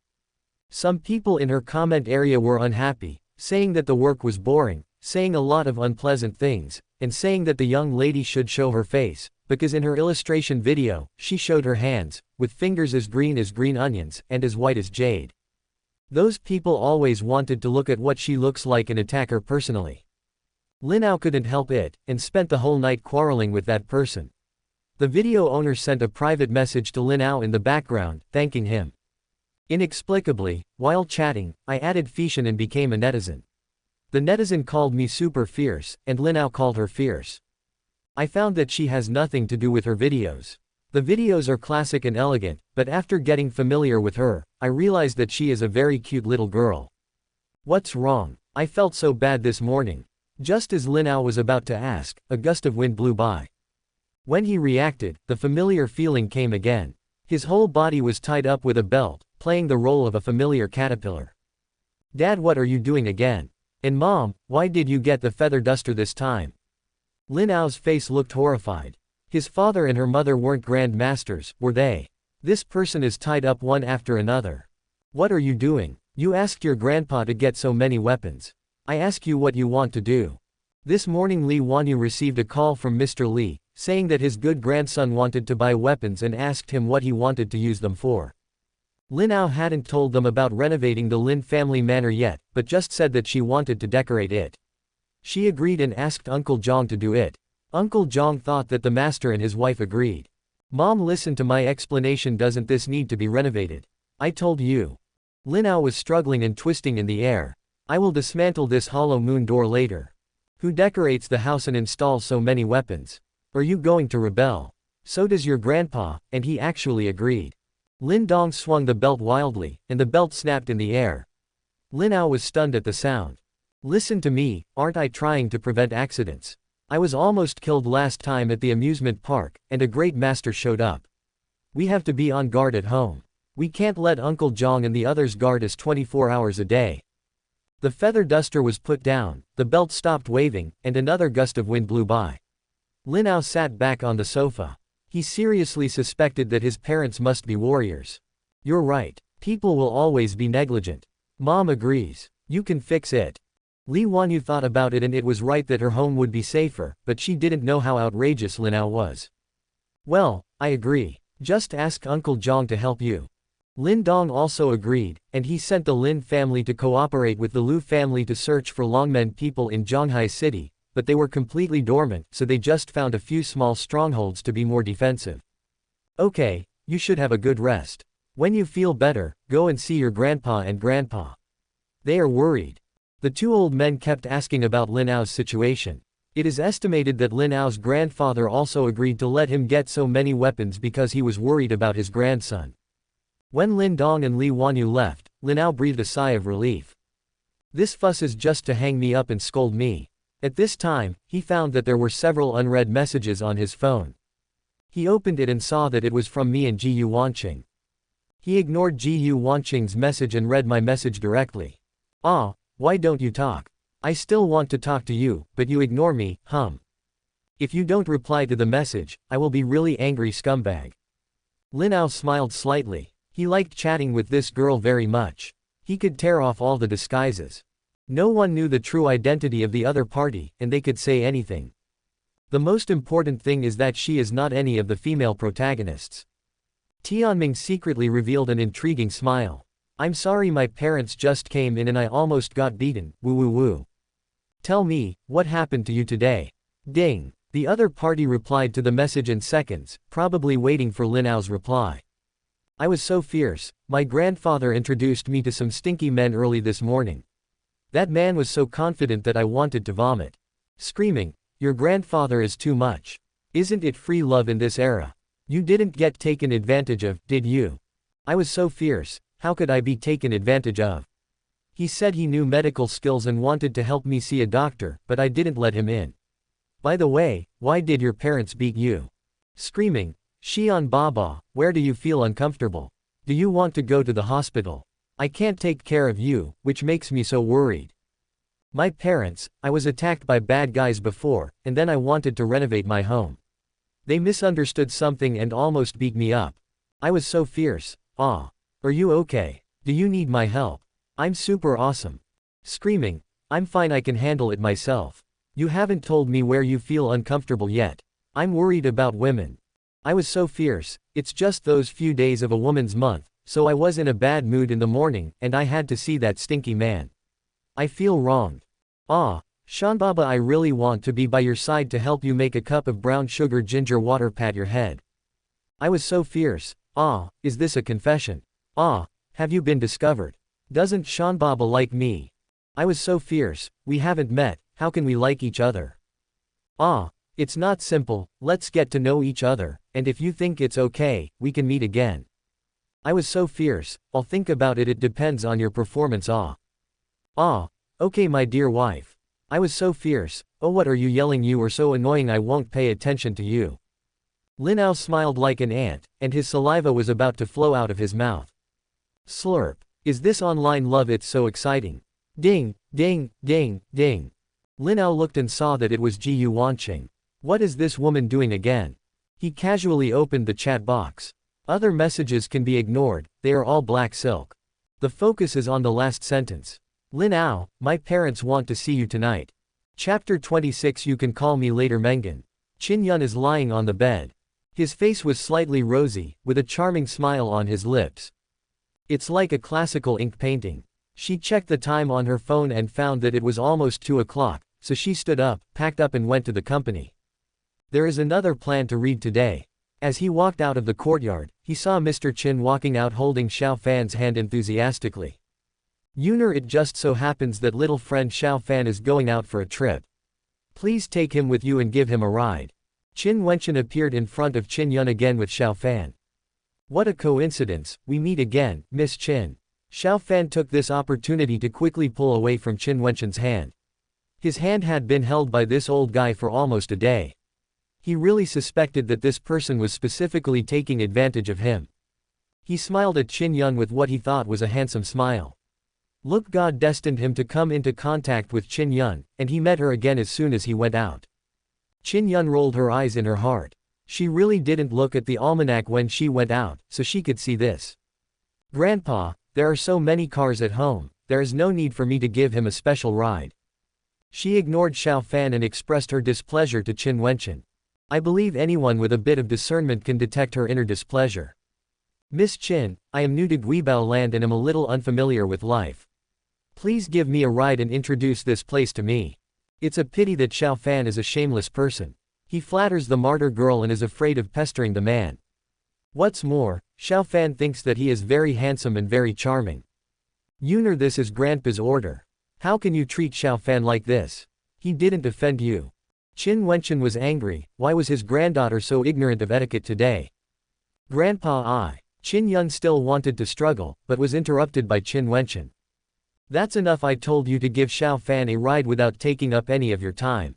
Some people in her comment area were unhappy, saying that the work was boring, saying a lot of unpleasant things, and saying that the young lady should show her face, because in her illustration video, she showed her hands, with fingers as green onions, and as white as jade. Those people always wanted to look at what she looks like and attack her personally. Lin Ao couldn't help it, and spent the whole night quarreling with that person. The video owner sent a private message to Lin Ao in the background, thanking him. Inexplicably, while chatting, I added fiction and became a netizen. The netizen called me super fierce, and Lin Ao called her fierce. I found that she has nothing to do with her videos. The videos are classic and elegant, but after getting familiar with her, I realized that she is a very cute little girl. What's wrong? I felt so bad this morning. Just as Lin Ao was about to ask, a gust of wind blew by. When he reacted, the familiar feeling came again. His whole body was tied up with a belt, playing the role of a familiar caterpillar. Dad, what are you doing again? And Mom, why did you get the feather duster this time? Lin Ao's face looked horrified. His father and her mother weren't Grand Masters, were they? This person is tied up one after another. What are you doing? You asked your grandpa to get so many weapons. I ask you what you want to do. This morning Li Wanyu received a call from Mr. Li, saying that his good grandson wanted to buy weapons and asked him what he wanted to use them for. Lin Ao hadn't told them about renovating the Lin family manor yet, but just said that she wanted to decorate it. She agreed and asked Uncle Zhang to do it. Uncle Zhang thought that the master and his wife agreed. Mom, listen to my explanation. Doesn't this need to be renovated? I told you. Lin Ao was struggling and twisting in the air. I will dismantle this hollow moon door later. Who decorates the house and installs so many weapons? Are you going to rebel? So does your grandpa, and he actually agreed. Lin Dong swung the belt wildly, and the belt snapped in the air. Lin Ao was stunned at the sound. Listen to me, aren't I trying to prevent accidents? I was almost killed last time at the amusement park, and a great master showed up. We have to be on guard at home. We can't let Uncle Zhang and the others guard us 24 hours a day. The feather duster was put down, the belt stopped waving, and another gust of wind blew by. Lin Ao sat back on the sofa. He seriously suspected that his parents must be warriors. You're right. People will always be negligent. Mom agrees. You can fix it. Li Wanyu thought about it and it was right that her home would be safer, but she didn't know how outrageous Lin Ao was. Well, I agree. Just ask Uncle Zhang to help you. Lin Dong also agreed, and he sent the Lin family to cooperate with the Lu family to search for Longmen people in Zhanghai City, but they were completely dormant, so they just found a few small strongholds to be more defensive. Okay, you should have a good rest. When you feel better, go and see your grandpa and grandpa. They are worried. The two old men kept asking about Lin Ao's situation. It is estimated that Lin Ao's grandfather also agreed to let him get so many weapons because he was worried about his grandson. When Lin Dong and Li Wanyu left, Lin Ao breathed a sigh of relief. This fuss is just to hang me up and scold me. At this time, he found that there were several unread messages on his phone. He opened it and saw that it was from me and Ji Yu Wanqing. He ignored Ji Yu Wanqing's message and read my message directly. Ah, why don't you talk? I still want to talk to you, but you ignore me, If you don't reply to the message, I will be really angry, scumbag. Lin Ao smiled slightly. He liked chatting with this girl very much. He could tear off all the disguises. No one knew the true identity of the other party, and they could say anything. The most important thing is that she is not any of the female protagonists. Tianming secretly revealed an intriguing smile. I'm sorry, my parents just came in and I almost got beaten, woo woo woo. Tell me, what happened to you today? Ding. The other party replied to the message in seconds, probably waiting for Lin Ao's reply. I was so fierce, my grandfather introduced me to some stinky men early this morning. That man was so confident that I wanted to vomit. Screaming, your grandfather is too much. Isn't it free love in this era? You didn't get taken advantage of, did you? I was so fierce, how could I be taken advantage of? He said he knew medical skills and wanted to help me see a doctor, but I didn't let him in. By the way, why did your parents beat you? Screaming, Xian Baba, where do you feel uncomfortable? Do you want to go to the hospital? I can't take care of you, which makes me so worried. My parents, I was attacked by bad guys before, and then I wanted to renovate my home. They misunderstood something and almost beat me up. I was so fierce. Ah. Are you okay? Do you need my help? I'm super awesome. Screaming, I'm fine, I can handle it myself. You haven't told me where you feel uncomfortable yet. I'm worried about women. I was so fierce, it's just those few days of a woman's month, so I was in a bad mood in the morning, and I had to see that stinky man. I feel wronged. Ah, Shanbaba, I really want to be by your side to help you make a cup of brown sugar ginger water, pat your head. I was so fierce. Ah, is this a confession? Ah, have you been discovered? Doesn't Shanbaba like me? I was so fierce, we haven't met, how can we like each other? Ah, it's not simple, let's get to know each other, and if you think it's okay, we can meet again. I was so fierce, I'll think about it, it depends on your performance. Ah. Ah, okay my dear wife. I was so fierce, oh what are you yelling, you are so annoying, I won't pay attention to you. Lin Ao smiled like an ant, and his saliva was about to flow out of his mouth. Slurp. Is this online love? It's so exciting. Ding, ding, ding, ding. Lin Ao looked and saw that it was Ji Yuanqing. What is this woman doing again? He casually opened the chat box. Other messages can be ignored, they are all black silk. The focus is on the last sentence. Lin Ao, my parents want to see you tonight. Chapter 26. You can call me later. Mengan. Qin Yun is lying on the bed. His face was slightly rosy, with a charming smile on his lips. It's like a classical ink painting. She checked the time on her phone and found that it was almost 2 o'clock, so she stood up, packed up and went to the company. There is another plan to read today. As he walked out of the courtyard, he saw Mr. Qin walking out holding Xiao Fan's hand enthusiastically. Eunuch, it just so happens that little friend Xiao Fan is going out for a trip. Please take him with you and give him a ride. Qin Wenchen appeared in front of Qin Yun again with Xiao Fan. What a coincidence, we meet again, Miss Qin. Xiao Fan took this opportunity to quickly pull away from Qin Wenchen's hand. His hand had been held by this old guy for almost a day. He really suspected that this person was specifically taking advantage of him. He smiled at Qin Yun with what he thought was a handsome smile. Look, God destined him to come into contact with Qin Yun, and he met her again as soon as he went out. Qin Yun rolled her eyes in her heart. She really didn't look at the almanac when she went out, so she could see this. Grandpa, there are so many cars at home, there is no need for me to give him a special ride. She ignored Xiao Fan and expressed her displeasure to Qin Wenchen. I believe anyone with a bit of discernment can detect her inner displeasure. Miss Qin, I am new to Guibao land and am a little unfamiliar with life. Please give me a ride and introduce this place to me. It's a pity that Xiao Fan is a shameless person. He flatters the martyr girl and is afraid of pestering the man. What's more, Xiao Fan thinks that he is very handsome and very charming. Eunuch, this is Grandpa's order. How can you treat Xiao Fan like this? He didn't offend you. Qin Wenchen was angry. Why was his granddaughter so ignorant of etiquette today? Grandpa, Qin Yun still wanted to struggle, but was interrupted by Qin Wenchen. That's enough, I told you to give Xiao Fan a ride without taking up any of your time.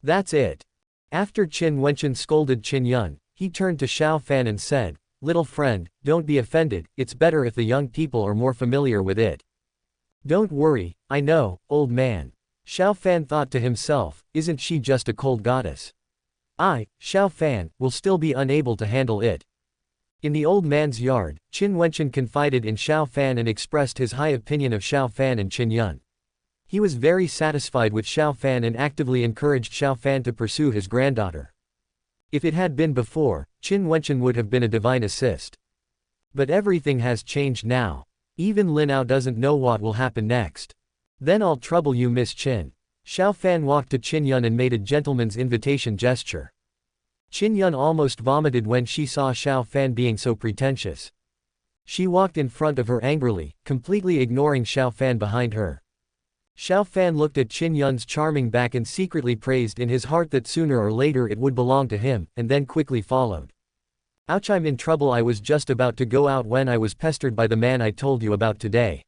That's it. After Qin Wenchen scolded Qin Yun, he turned to Xiao Fan and said, little friend, don't be offended, it's better if the young people are more familiar with it. Don't worry, I know, old man. Xiao Fan thought to himself, isn't she just a cold goddess? Xiao Fan, will still be unable to handle it. In the old man's yard, Qin Wenchen confided in Xiao Fan and expressed his high opinion of Xiao Fan and Qin Yun. He was very satisfied with Xiao Fan and actively encouraged Xiao Fan to pursue his granddaughter. If it had been before, Qin Wenchen would have been a divine assist. But everything has changed now. Even Lin Ao doesn't know what will happen next. Then I'll trouble you, Miss Qin. Xiao Fan walked to Qin Yun and made a gentleman's invitation gesture. Qin Yun almost vomited when she saw Xiao Fan being so pretentious. She walked in front of her angrily, completely ignoring Xiao Fan behind her. Xiao Fan looked at Qin Yun's charming back and secretly praised in his heart that sooner or later it would belong to him, and then quickly followed. Ouch, I'm in trouble. I was just about to go out when I was pestered by the man I told you about today.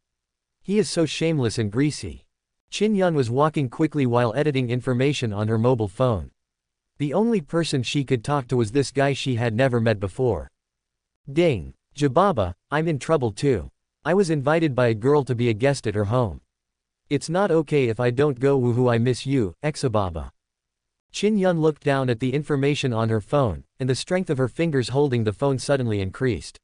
He is so shameless and greasy. Qin Yun was walking quickly while editing information on her mobile phone. The only person she could talk to was this guy she had never met before. Ding. Jababa, I'm in trouble too. I was invited by a girl to be a guest at her home. It's not okay if I don't go. Woohoo, I miss you, Exababa. Qin Yun looked down at the information on her phone, and the strength of her fingers holding the phone suddenly increased.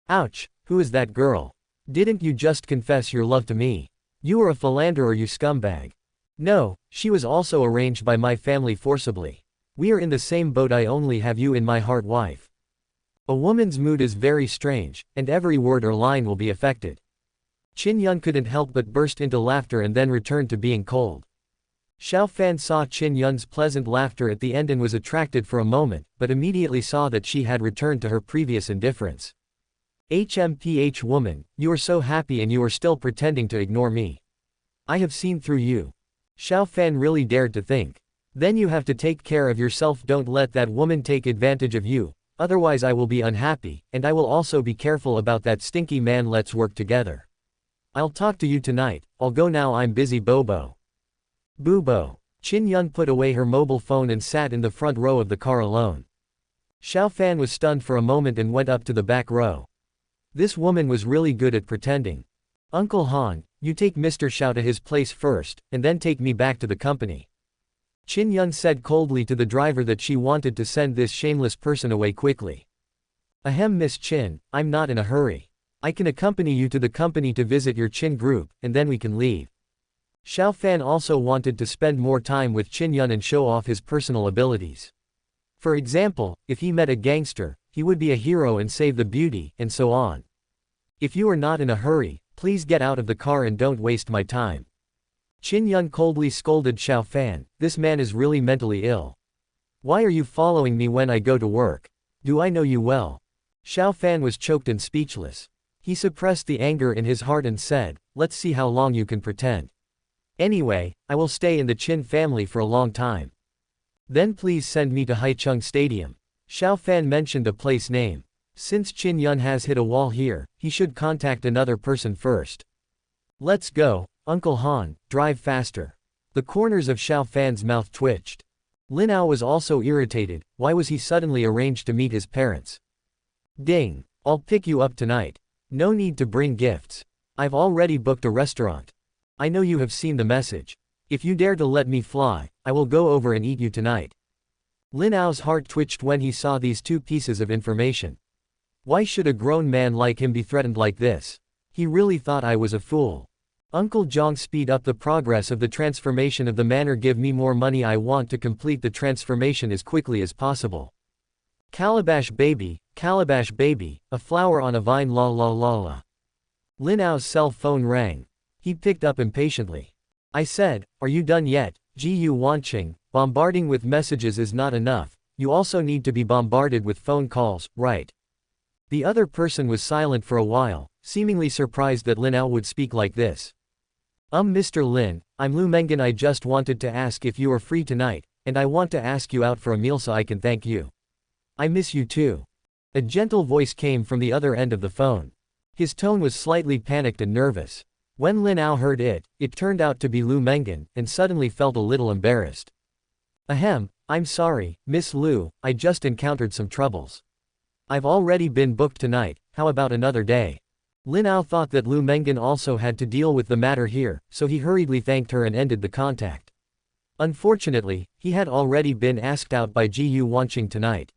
Ouch, who is that girl? Didn't you just confess your love to me? You are a philanderer, you scumbag. No, she was also arranged by my family forcibly. We are in the same boat. I only have you in my heart, wife. A woman's mood is very strange, and every word or line will be affected. Qin Yun couldn't help but burst into laughter and then returned to being cold. Xiao Fan saw Qin Yun's pleasant laughter at the end and was attracted for a moment, but immediately saw that she had returned to her previous indifference. HMPH woman, you are so happy and you are still pretending to ignore me. I have seen through you. Xiao Fan really dared to think. Then you have to take care of yourself. Don't let that woman take advantage of you, otherwise I will be unhappy, and I will also be careful about that stinky man. Let's work together. I'll talk to you tonight. I'll go now, I'm busy. Bobo. Boobo. Qin Yun put away her mobile phone and sat in the front row of the car alone. Xiao Fan was stunned for a moment and went up to the back row. This woman was really good at pretending. Uncle Han, you take Mr. Xiao to his place first, and then take me back to the company. Qin Yun said coldly to the driver that she wanted to send this shameless person away quickly. Ahem, Miss Qin, I'm not in a hurry. I can accompany you to the company to visit your Qin group, and then we can leave. Xiao Fan also wanted to spend more time with Qin Yun and show off his personal abilities. For example, if he met a gangster, he would be a hero and save the beauty, and so on. If you are not in a hurry, please get out of the car and don't waste my time. Qin Yun coldly scolded Xiao Fan, this man is really mentally ill. Why are you following me when I go to work? Do I know you well? Xiao Fan was choked and speechless. He suppressed the anger in his heart and said, let's see how long you can pretend. Anyway, I will stay in the Qin family for a long time. Then please send me to Haicheng Stadium. Xiao Fan mentioned a place name. Since Qin Yun has hit a wall here, he should contact another person first. Let's go, Uncle Han, drive faster. The corners of Xiao Fan's mouth twitched. Lin Ao was also irritated. Why was he suddenly arranged to meet his parents? Ding. I'll pick you up tonight. No need to bring gifts. I've already booked a restaurant. I know you have seen the message. If you dare to let me fly, I will go over and eat you tonight. Lin Ao's heart twitched when he saw these two pieces of information. Why should a grown man like him be threatened like this? He really thought I was a fool. Uncle Zhang, speed up the progress of the transformation of the manor. Give me more money. I want to complete the transformation as quickly as possible. Calabash baby, a flower on a vine. La la la la. Lin Ao's cell phone rang. He picked up impatiently. I said, are you done yet, Gu Wanqing? Bombarding with messages is not enough, you also need to be bombarded with phone calls, right? The other person was silent for a while, seemingly surprised that Lin Ao would speak like this. Mr. Lin, I'm Lu Mengan. I just wanted to ask if you are free tonight, and I want to ask you out for a meal so I can thank you. I miss you too. A gentle voice came from the other end of the phone. His tone was slightly panicked and nervous. When Lin Ao heard it, it turned out to be Lu Mengan, and suddenly felt a little embarrassed. Ahem, I'm sorry, Miss Lu, I just encountered some troubles. I've already been booked tonight, how about another day? Lin Ao thought that Lu Mengan also had to deal with the matter here, so he hurriedly thanked her and ended the contact. Unfortunately, he had already been asked out by Gu Wanqing tonight.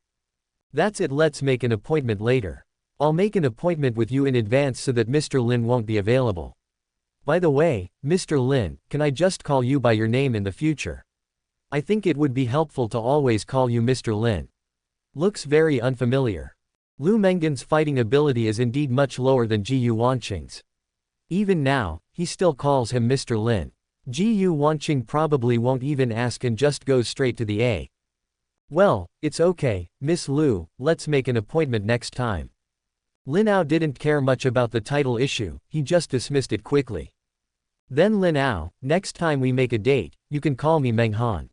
That's it, let's make an appointment later. I'll make an appointment with you in advance so that Mr. Lin won't be available. By the way, Mr. Lin, can I just call you by your name in the future? I think it would be helpful to always call you Mr. Lin. Looks very unfamiliar. Lu Menggen's fighting ability is indeed much lower than Ji Yuanqing's. Even now, he still calls him Mr. Lin. Ji Yuanqing probably won't even ask and just goes straight to the A. Well, it's okay, Miss Lu, let's make an appointment next time. Lin Ao didn't care much about the title issue, he just dismissed it quickly. Then Lin Ao, next time we make a date, you can call me Meng Han.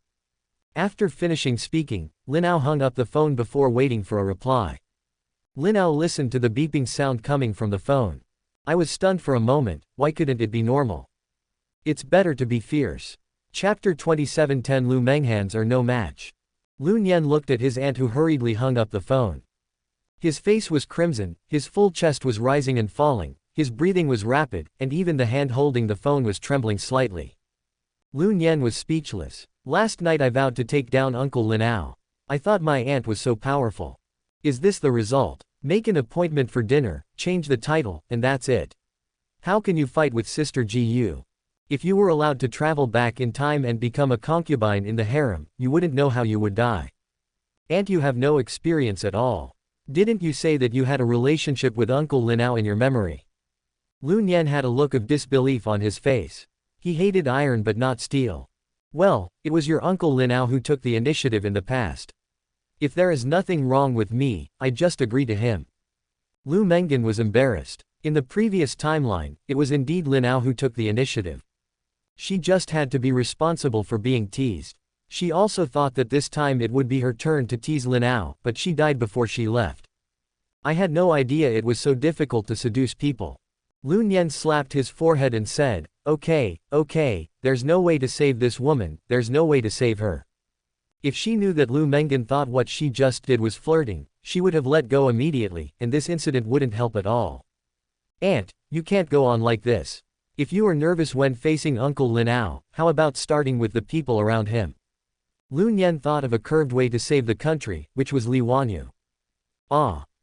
After finishing speaking, Lin Ao hung up the phone before waiting for a reply. Lin Ao listened to the beeping sound coming from the phone. I was stunned for a moment, why couldn't it be normal? It's better to be fierce. Chapter 27:10 Lu Menghans are no match. Lu Nian looked at his aunt who hurriedly hung up the phone. His face was crimson, his full chest was rising and falling, his breathing was rapid, and even the hand holding the phone was trembling slightly. Lu Nian was speechless. Last night I vowed to take down Uncle Lin Ao. I thought my aunt was so powerful. Is this the result? Make an appointment for dinner, change the title, and that's it. How can you fight with Sister Ji Yu? If you were allowed to travel back in time and become a concubine in the harem, you wouldn't know how you would die. Aunt, you have no experience at all. Didn't you say that you had a relationship with Uncle Lin Ao in your memory? Lu Nian had a look of disbelief on his face. He hated iron but not steel. Well, it was your Uncle Lin Ao who took the initiative in the past. If there is nothing wrong with me, I just agree to him. Lu Menggen was embarrassed. In the previous timeline, it was indeed Lin Ao who took the initiative. She just had to be responsible for being teased. She also thought that this time it would be her turn to tease Lin Ao, but she died before she left. I had no idea it was so difficult to seduce people. Lu Nian slapped his forehead and said, okay, there's no way to save this woman, there's no way to save her. If she knew that Lu Menggen thought what she just did was flirting, she would have let go immediately, and this incident wouldn't help at all. Aunt, you can't go on like this. If you are nervous when facing Uncle Lin Ao, how about starting with the people around him? Lu Nian thought of a curved way to save the country, which was Li Wanyu.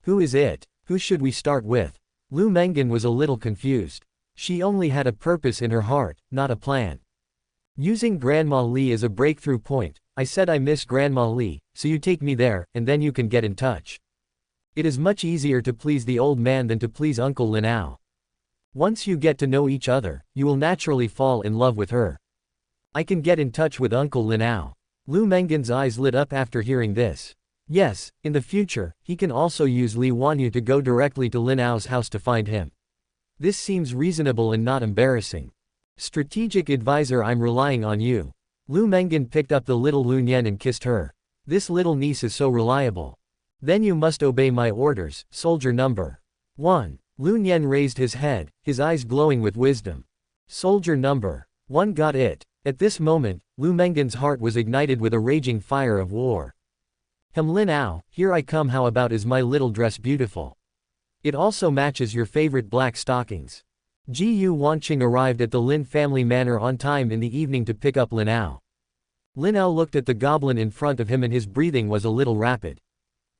Who is it? Who should we start with? Lu Menggen was a little confused. She only had a purpose in her heart, not a plan. Using Grandma Li as a breakthrough point, I said I miss Grandma Li, so you take me there, and then you can get in touch. It is much easier to please the old man than to please Uncle Lin Ao. Once you get to know each other, you will naturally fall in love with her. I can get in touch with Uncle Lin Ao. Lu Menggen's eyes lit up after hearing this. Yes, in the future, he can also use Li Wanyu to go directly to Lin Ao's house to find him. This seems reasonable and not embarrassing. Strategic advisor, I'm relying on you. Lu Menggen picked up the little Lu Nian and kissed her. This little niece is so reliable. Then you must obey my orders, soldier number 1. Lu Nian raised his head, his eyes glowing with wisdom. Soldier number 1 got it. At this moment, Lu Menggen's heart was ignited with a raging fire of war. Lin Ao, here I come. How about is my little dress beautiful? It also matches your favorite black stockings. Ji Yuanqing arrived at the Lin family manor on time in the evening to pick up Lin Ao. Lin Ao looked at the goblin in front of him and his breathing was a little rapid.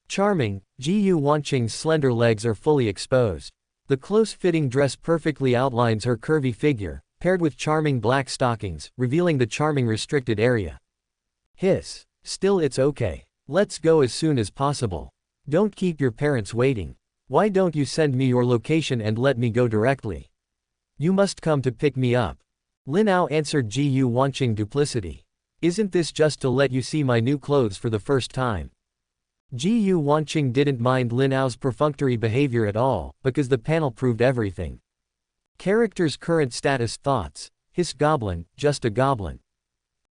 Charming, Ji Yuanqing's slender legs are fully exposed. The close-fitting dress perfectly outlines her curvy figure, paired with charming black stockings, revealing the charming restricted area. Hiss. Still, it's okay. Let's go as soon as possible. Don't keep your parents waiting. Why don't you send me your location and let me go directly? You must come to pick me up. Lin Ao answered Ji Yuanqing duplicity. Isn't this just to let you see my new clothes for the first time? Ji Yuanqing didn't mind Lin Ao's perfunctory behavior at all, because the panel proved everything. Character's current status thoughts. Hiss goblin, just a goblin.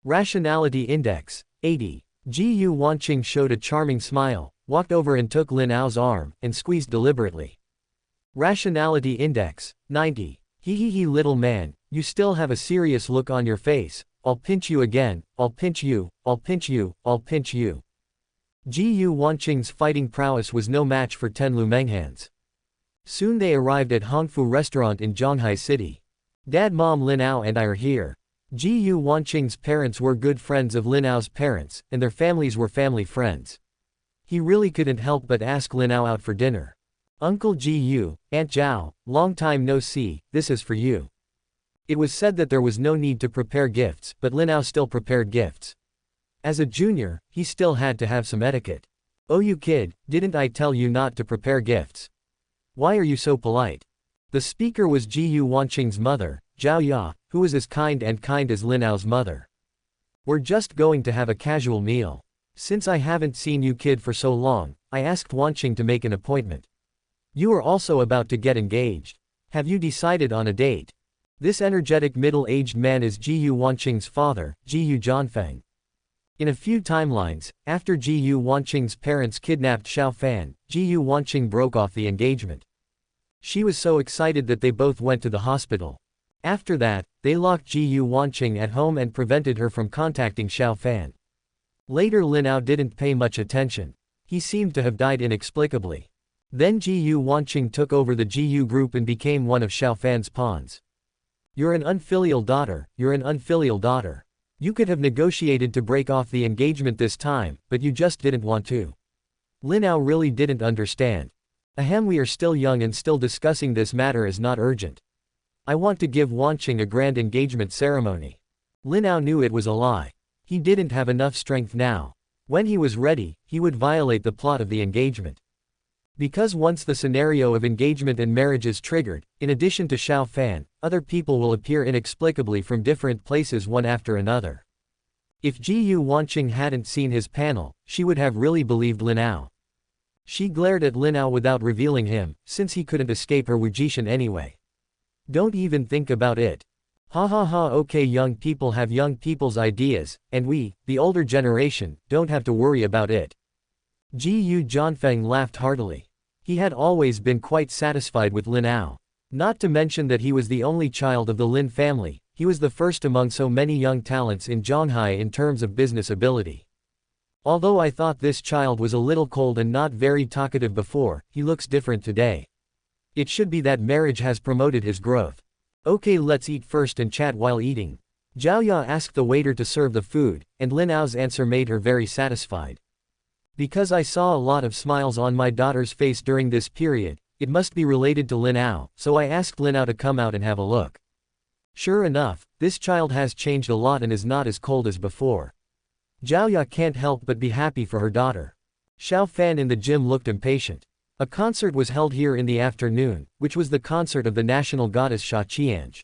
Rationality index, 80. Ji Yuanqing showed a charming smile, walked over and took Lin Ao's arm, and squeezed deliberately. Rationality index, 90. Hee little man, you still have a serious look on your face. I'll pinch you again, I'll pinch you, I'll pinch you, I'll pinch you. Ji Yuanqing's fighting prowess was no match for 10 Lu Menghans. Soon they arrived at Hongfu restaurant in Zhonghai City. Dad, Mom, Lin Ao and I are here. Ji Yuanqing's parents were good friends of Lin Ao's parents, and their families were family friends. He really couldn't help but ask Lin Ao out for dinner. Uncle Ji Yu, Aunt Zhao, long time no see, this is for you. It was said that there was no need to prepare gifts, but Lin Ao still prepared gifts. As a junior, he still had to have some etiquette. "Oh you kid, didn't I tell you not to prepare gifts? Why are you so polite?" The speaker was Jiyu Wanqing's mother, Zhao Ya, who was as kind as Lin Ao's mother. "We're just going to have a casual meal. Since I haven't seen you kid for so long, I asked Wanqing to make an appointment. You are also about to get engaged. Have you decided on a date?" This energetic middle-aged man is Jiyu Wanqing's father, Jiyu Zhanfeng. In a few timelines, after Jiyu Wanqing's parents kidnapped Xiaofan, Jiyu Wanqing broke off the engagement. She was so excited that they both went to the hospital. After that, they locked Jiyu Wanqing at home and prevented her from contacting Xiaofan. Later Lin Ao didn't pay much attention. He seemed to have died inexplicably. Then Jiyu Wanqing took over the Jiyu group and became one of Xiaofan's pawns. "You're an unfilial daughter, you're an unfilial daughter. You could have negotiated to break off the engagement this time, but you just didn't want to." Lin Ao really didn't understand. "Ahem, we are still young and still discussing this matter is not urgent. I want to give Wanqing a grand engagement ceremony." Lin Ao knew it was a lie. He didn't have enough strength now. When he was ready, he would violate the plot of the engagement. Because once the scenario of engagement and marriage is triggered, in addition to Xiaofan, other people will appear inexplicably from different places one after another. If Jiyu Wanqing hadn't seen his panel, she would have really believed Lin Ao. She glared at Lin Ao without revealing him, since he couldn't escape her Wujishan anyway. "Don't even think about it. Ha ha ha, okay, young people have young people's ideas, and we, the older generation, don't have to worry about it." Jiyu Zhanfeng laughed heartily. He had always been quite satisfied with Lin Ao. Not to mention that he was the only child of the Lin family, he was the first among so many young talents in Zhonghai in terms of business ability. "Although I thought this child was a little cold and not very talkative before, he looks different today. It should be that marriage has promoted his growth. Okay, let's eat first and chat while eating." Zhao Ya asked the waiter to serve the food, and Lin Ao's answer made her very satisfied. "Because I saw a lot of smiles on my daughter's face during this period, it must be related to Lin Ao, so I asked Lin Ao to come out and have a look. Sure enough, this child has changed a lot and is not as cold as before." Zhao Ya can't help but be happy for her daughter. Xiaofan in the gym looked impatient. A concert was held here in the afternoon, which was the concert of the national goddess Sha Qiange.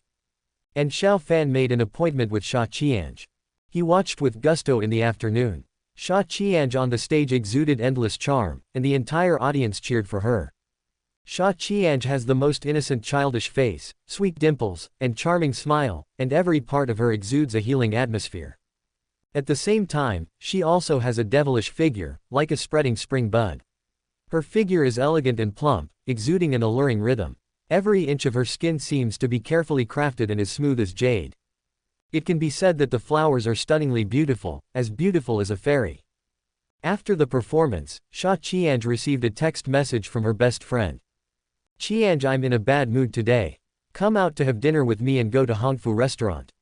And Xiaofan made an appointment with Sha Qiange. He watched with gusto in the afternoon. Sha Qiange on the stage exuded endless charm, and the entire audience cheered for her. Sha Qiange has the most innocent childish face, sweet dimples, and charming smile, and every part of her exudes a healing atmosphere. At the same time, she also has a devilish figure, like a spreading spring bud. Her figure is elegant and plump, exuding an alluring rhythm. Every inch of her skin seems to be carefully crafted and as smooth as jade. It can be said that the flowers are stunningly beautiful as a fairy. After the performance, Sha Qiange received a text message from her best friend. "Qiange, I'm in a bad mood today. Come out to have dinner with me and go to Hongfu restaurant.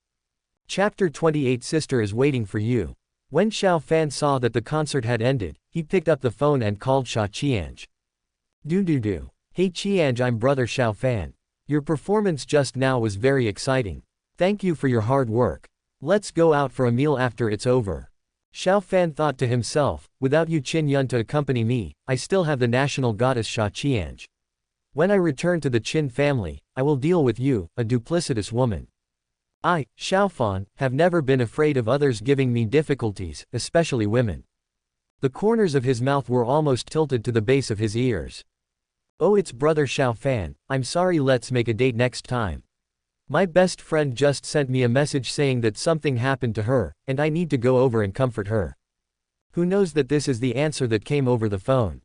Chapter 28 Sister is waiting for you." When Xiaofan saw that the concert had ended, he picked up the phone and called Sha Qiange. Do. Hey Qiange, I'm brother Xiaofan. Your performance just now was very exciting. Thank you for your hard work. Let's go out for a meal after it's over. Xiaofan thought to himself, without Yu Qin to accompany me, I still have the national goddess Sha Qiange. When I return to the Qin family, I will deal with you, a duplicitous woman. I, Xiaofan, have never been afraid of others giving me difficulties, especially women. The corners of his mouth were almost tilted to the base of his ears. Oh, it's brother Xiaofan, I'm sorry, let's make a date next time. My best friend just sent me a message saying that something happened to her, and I need to go over and comfort her. Who knows that this is the answer that came over the phone?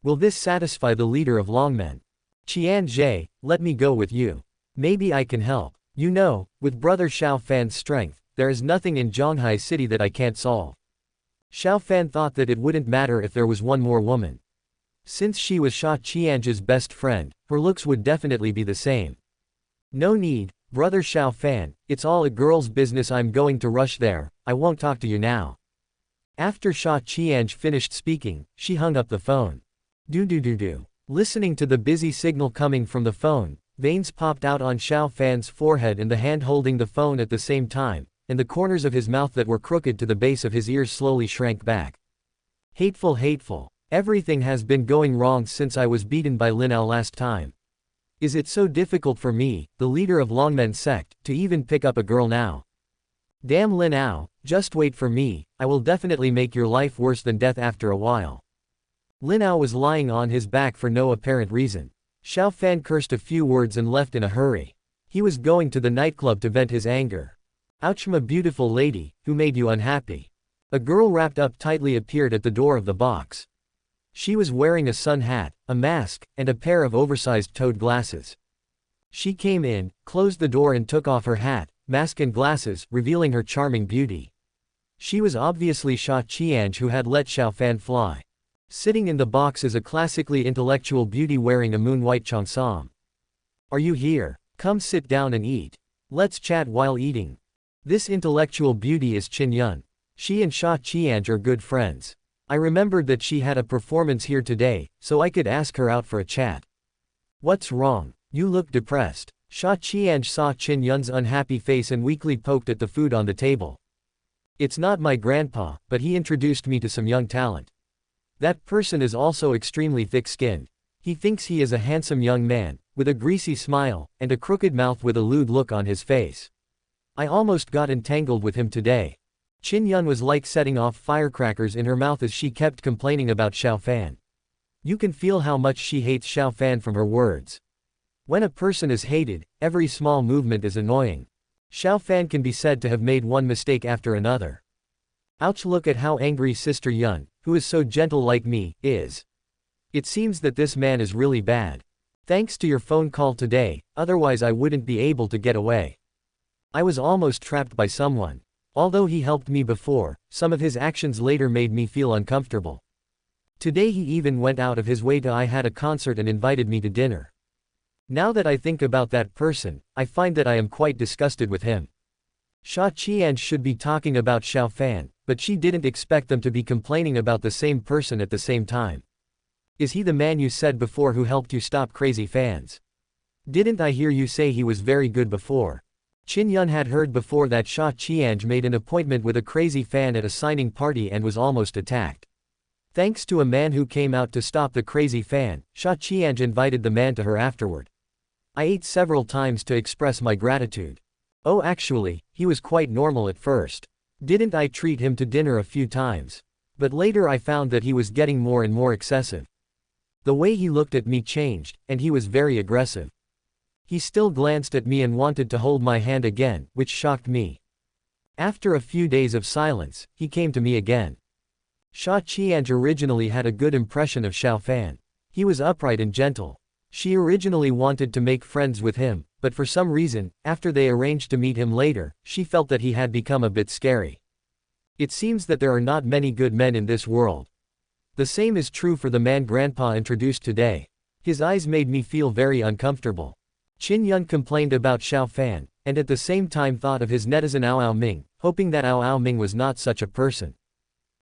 Will this satisfy the leader of Longmen? Qianzhe, let me go with you. Maybe I can help. You know, with brother Xiaofan's strength, there is nothing in Zhonghai city that I can't solve. Xiaofan thought that it wouldn't matter if there was one more woman. Since she was Sha Qianzhe's best friend, her looks would definitely be the same. No need, brother Xiaofan, it's all a girl's business. I'm going to rush there, I won't talk to you now. After Sha Qianzhe finished speaking, she hung up the phone. Do. Listening to the busy signal coming from the phone, Veins popped out on Xiao Fan's forehead and the hand holding the phone at the same time, and the corners of his mouth that were crooked to the base of his ears slowly shrank back. Hateful, hateful. Everything has been going wrong since I was beaten by Lin Ao last time. Is it so difficult for me, the leader of Longmen sect, to even pick up a girl now? Damn Lin Ao, just wait for me, I will definitely make your life worse than death after a while. Lin Ao was lying on his back for no apparent reason. Xiao Fan cursed a few words and left in a hurry. He was going to the nightclub to vent his anger. Ouch, my beautiful lady, who made you unhappy? A girl wrapped up tightly appeared at the door of the box. She was wearing a sun hat, a mask, and a pair of oversized toed glasses. She came in, closed the door and took off her hat, mask and glasses, revealing her charming beauty. She was obviously Sha Qiange, who had let Xiao Fan fly. Sitting in the box is a classically intellectual beauty wearing a moon-white cheongsam. Are you here? Come sit down and eat. Let's chat while eating. This intellectual beauty is Qin Yun. She and Sha Qiange are good friends. I remembered that she had a performance here today, so I could ask her out for a chat. What's wrong? You look depressed. Sha Qiange saw Qin Yun's unhappy face and weakly poked at the food on the table. It's not my grandpa, but he introduced me to some young talent. That person is also extremely thick-skinned. He thinks he is a handsome young man, with a greasy smile, and a crooked mouth with a lewd look on his face. I almost got entangled with him today. Qin Yun was like setting off firecrackers in her mouth as she kept complaining about Xiao Fan. You can feel how much she hates Xiao Fan from her words. When a person is hated, every small movement is annoying. Xiao Fan can be said to have made one mistake after another. Ouch, look at how angry Sister Yun, who is so gentle like me, is. It seems that this man is really bad. Thanks to your phone call today, otherwise I wouldn't be able to get away. I was almost trapped by someone. Although he helped me before, some of his actions later made me feel uncomfortable. Today he even went out of his way to I had a concert and invited me to dinner. Now that I think about that person, I find that I am quite disgusted with him. Sha Qiange should be talking about Xiao Fan, but she didn't expect them to be complaining about the same person at the same time. Is he the man you said before who helped you stop crazy fans? Didn't I hear you say he was very good before? Qin Yun had heard before that Sha Qiange made an appointment with a crazy fan at a signing party and was almost attacked. Thanks to a man who came out to stop the crazy fan, Sha Qiange invited the man to her afterward. I ate several times to express my gratitude. Oh, actually, he was quite normal at first. Didn't I treat him to dinner a few times? But later I found that he was getting more and more excessive. The way he looked at me changed, and he was very aggressive. He still glanced at me and wanted to hold my hand again, which shocked me. After a few days of silence, he came to me again. Sha Qiange originally had a good impression of Xiao Fan. He was upright and gentle. She originally wanted to make friends with him, but for some reason, after they arranged to meet him later, she felt that he had become a bit scary. It seems that there are not many good men in this world. The same is true for the man Grandpa introduced today. His eyes made me feel very uncomfortable. Qin Yun complained about Xiao Fan, and at the same time thought of his netizen Ao Ao Ming, hoping that Ao Ao Ming was not such a person.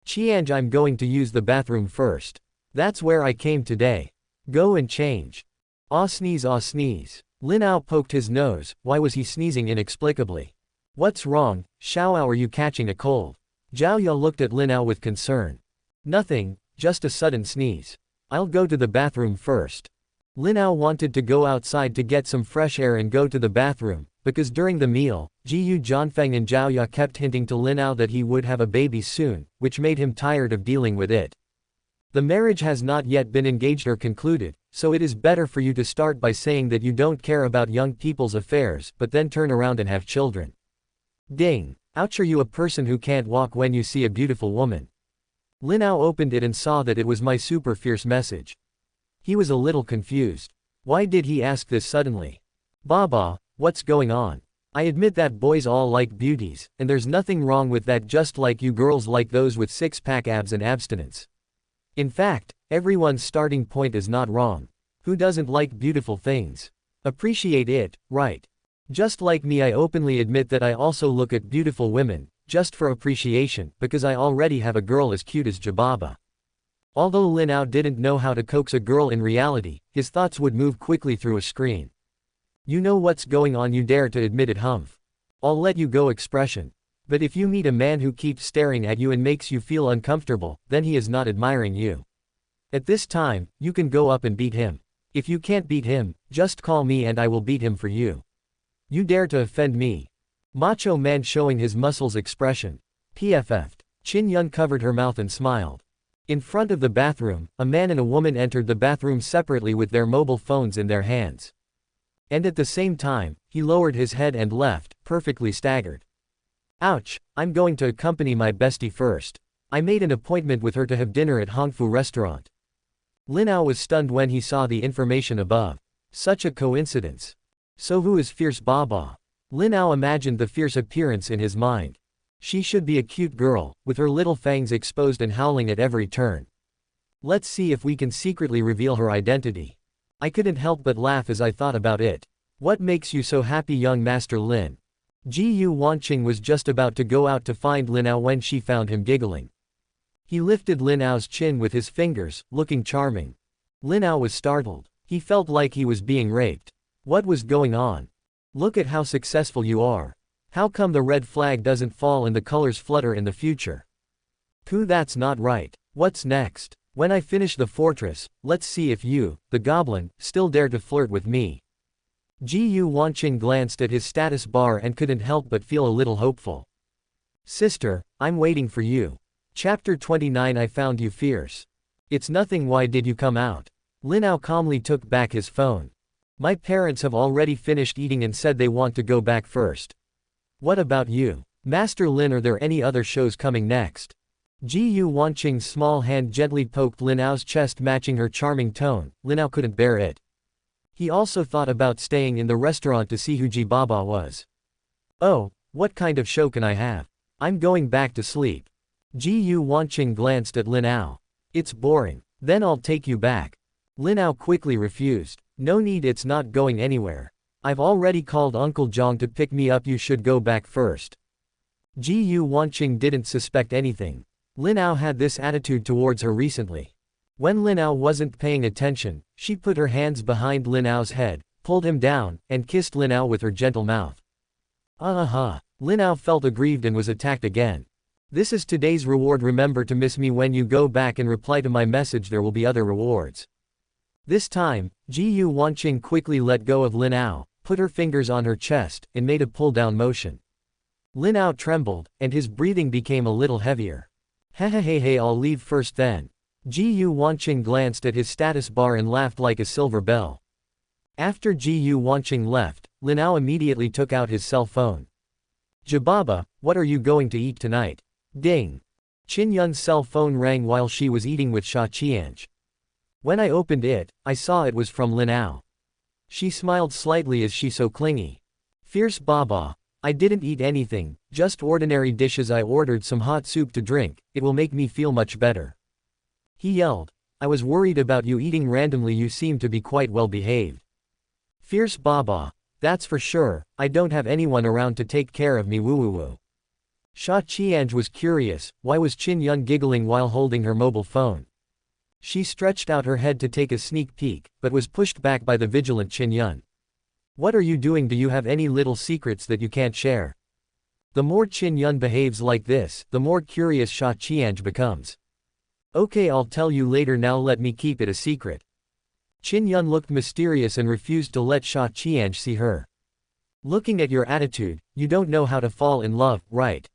Qiange, I'm going to use the bathroom first. That's where I came today. Go and change. Ah sneeze, ah sneeze. Lin Ao poked his nose. Why was he sneezing inexplicably? What's wrong, Xiao Ao, are you catching a cold? Zhao Ya looked at Lin Ao with concern. Nothing, just a sudden sneeze. I'll go to the bathroom first. Lin Ao wanted to go outside to get some fresh air and go to the bathroom, because during the meal, Jiyu Jianfeng and Zhao Ya kept hinting to Lin Ao that he would have a baby soon, which made him tired of dealing with it. The marriage has not yet been engaged or concluded, so it is better for you to start by saying that you don't care about young people's affairs but then turn around and have children. Ding! Ouch, are you a person who can't walk when you see a beautiful woman? Lin Ao opened it and saw that it was my super fierce message. He was a little confused. Why did he ask this suddenly? Baba, what's going on? I admit that boys all like beauties, and there's nothing wrong with that, just like you girls like those with six-pack abs and abstinence. In fact, everyone's starting point is not wrong. Who doesn't like beautiful things? Appreciate it, right? Just like me, I openly admit that I also look at beautiful women, just for appreciation, because I already have a girl as cute as Jababa. Although Lin Ao didn't know how to coax a girl in reality, his thoughts would move quickly through a screen. You know what's going on, you dare to admit it, humph. I'll let you go expression. But if you meet a man who keeps staring at you and makes you feel uncomfortable, then he is not admiring you. At this time, you can go up and beat him. If you can't beat him, just call me and I will beat him for you. You dare to offend me. Macho man showing his muscles expression. PFF'd. Chin Yun covered her mouth and smiled. In front of the bathroom, a man and a woman entered the bathroom separately with their mobile phones in their hands. And at the same time, he lowered his head and left, perfectly staggered. Ouch, I'm going to accompany my bestie first. I made an appointment with her to have dinner at Hongfu restaurant. Lin Ao was stunned when he saw the information above. Such a coincidence. So who is Fierce Baba? Lin Ao imagined the fierce appearance in his mind. She should be a cute girl, with her little fangs exposed and howling at every turn. Let's see if we can secretly reveal her identity. I couldn't help but laugh as I thought about it. What makes you so happy, young Master Lin? Ji Wanqing was just about to go out to find Lin Ao when she found him giggling. He lifted Lin Ao's chin with his fingers, looking charming. Lin Ao was startled. He felt like he was being raped. What was going on? Look at how successful you are. How come the red flag doesn't fall and the colors flutter in the future? Pooh, that's not right. What's next? When I finish the fortress, let's see if you, the goblin, still dare to flirt with me. Ji Wanqing glanced at his status bar and couldn't help but feel a little hopeful. Sister, I'm waiting for you. Chapter 29. I found you fierce. It's nothing, why did you come out? Lin Ao calmly took back his phone. My parents have already finished eating and said they want to go back first. What about you? Master Lin, are there any other shows coming next? Ji Wanqing's small hand gently poked Lin Ao's chest, matching her charming tone. Lin Ao couldn't bear it. He also thought about staying in the restaurant to see who Ji Baba was. Oh, what kind of show can I have? I'm going back to sleep. Ji Wanqing glanced at Lin Ao. It's boring. Then I'll take you back. Lin Ao quickly refused. No need, it's not going anywhere. I've already called Uncle Zhang to pick me up, you should go back first. Ji Wanqing didn't suspect anything. Lin Ao had this attitude towards her recently. When Lin Ao wasn't paying attention, she put her hands behind Lin Ao's head, pulled him down, and kissed Lin Ao with her gentle mouth. Lin Ao felt aggrieved and was attacked again. This is today's reward. Remember to miss me when you go back and reply to my message, there will be other rewards. This time, Ji Wanqing quickly let go of Lin Ao, put her fingers on her chest, and made a pull-down motion. Lin Ao trembled, and his breathing became a little heavier. Hey, I'll leave first then. Ji Wanqing glanced at his status bar and laughed like a silver bell. After Ji Wanqing left, Lin Ao immediately took out his cell phone. Jibaba, what are you going to eat tonight? Ding. Chin Yun's cell phone rang while she was eating with Sha Qianj. When I opened it, I saw it was from Lin Ao. She smiled slightly as she so clingy. Fierce Baba, I didn't eat anything, just ordinary dishes. I ordered some hot soup to drink, it will make me feel much better. He yelled. I was worried about you eating randomly, you seem to be quite well behaved. Fierce Baba, that's for sure, I don't have anyone around to take care of me, woo. Sha Qianj was curious, why was Chin Yun giggling while holding her mobile phone? She stretched out her head to take a sneak peek, but was pushed back by the vigilant Chin Yun. What are you doing? Do you have any little secrets that you can't share? The more Chin Yun behaves like this, the more curious Sha Qianj becomes. Okay, I'll tell you later, now let me keep it a secret. Chin Yun looked mysterious and refused to let Sha Qianj see her. Looking at your attitude, you don't know how to fall in love, right?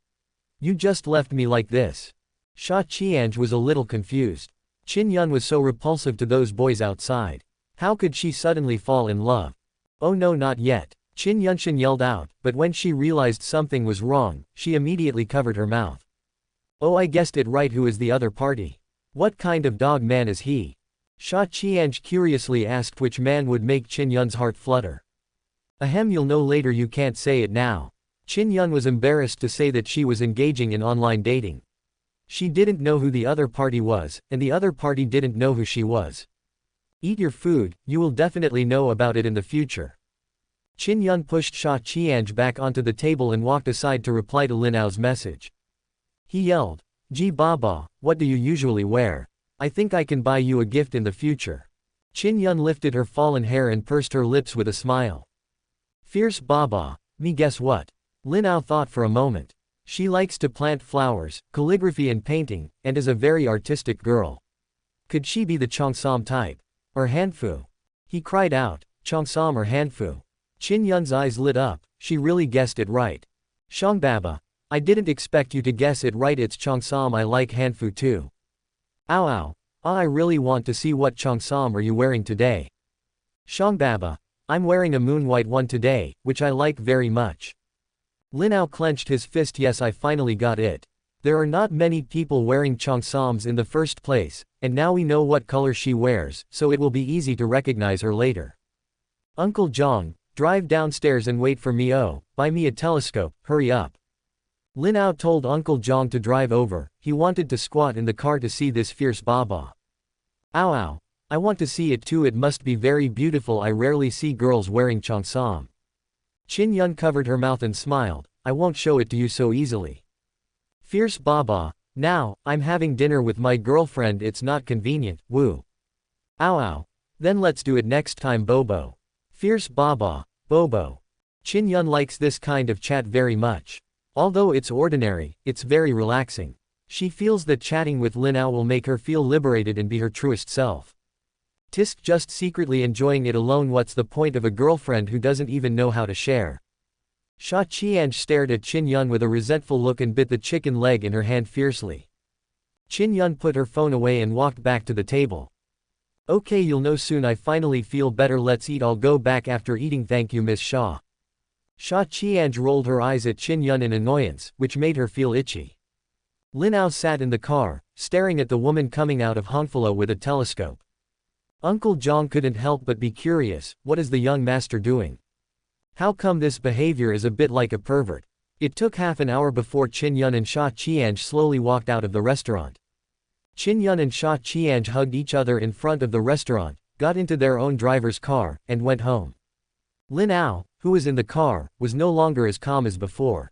You just left me like this. Sha Qianj was a little confused. Chin Yun was so repulsive to those boys outside. How could she suddenly fall in love? Oh no, not yet. Chin Yunshin yelled out, but when she realized something was wrong, she immediately covered her mouth. Oh, I guessed it right, who is the other party? What kind of dog man is he? Sha Qianj curiously asked which man would make Chin Yun's heart flutter. Ahem, you'll know later, you can't say it now. Chin Yun was embarrassed to say that she was engaging in online dating. She didn't know who the other party was, and the other party didn't know who she was. Eat your food, you will definitely know about it in the future. Chin Yun pushed Sha Qianj back onto the table and walked aside to reply to Lin Ao's message. He yelled, Ji Baba, what do you usually wear? I think I can buy you a gift in the future. Chin Yun lifted her fallen hair and pursed her lips with a smile. Fierce Baba, me guess what? Lin Ao thought for a moment. She likes to plant flowers, calligraphy and painting, and is a very artistic girl. Could she be the Cheongsam type? Or Hanfu? He cried out, Cheongsam or Hanfu? Qin Yun's eyes lit up, she really guessed it right. Shongbaba, I didn't expect you to guess it right, it's Cheongsam, I like Hanfu too. Ow ow, I really want to see what Cheongsam are you wearing today. Shongbaba, I'm wearing a moon white one today, which I like very much. Lin Ao clenched his fist, yes, I finally got it. There are not many people wearing Cheongsams in the first place, and now we know what color she wears, so it will be easy to recognize her later. Uncle Zhang, drive downstairs and wait for me. Oh, buy me a telescope, hurry up. Lin Ao told Uncle Zhang to drive over, he wanted to squat in the car to see this fierce Baba. Ow ow, I want to see it too, it must be very beautiful, I rarely see girls wearing Cheongsam. Qin Yun covered her mouth and smiled, I won't show it to you so easily. Fierce Baba, now, I'm having dinner with my girlfriend, it's not convenient, woo. Ow ow, then let's do it next time, Bobo. Fierce Baba, Bobo. Qin Yun likes this kind of chat very much. Although it's ordinary, it's very relaxing. She feels that chatting with Lin Ao will make her feel liberated and be her truest self. Tisk just secretly enjoying it alone, what's the point of a girlfriend who doesn't even know how to share? Sha Qianj stared at Qin Yun with a resentful look and bit the chicken leg in her hand fiercely. Qin Yun put her phone away and walked back to the table. Okay, you'll know soon, I finally feel better, let's eat, I'll go back after eating, thank you Miss Sha. Sha Qianj rolled her eyes at Qin Yun in annoyance, which made her feel itchy. Lin Ao sat in the car, staring at the woman coming out of Hongfalo with a telescope. Uncle Zhang couldn't help but be curious, what is the young master doing? How come this behavior is a bit like a pervert? It took half an hour before Qin Yun and Sha Qianj slowly walked out of the restaurant. Qin Yun and Sha Qianj hugged each other in front of the restaurant, got into their own driver's car, and went home. Lin Ao, who was in the car, was no longer as calm as before.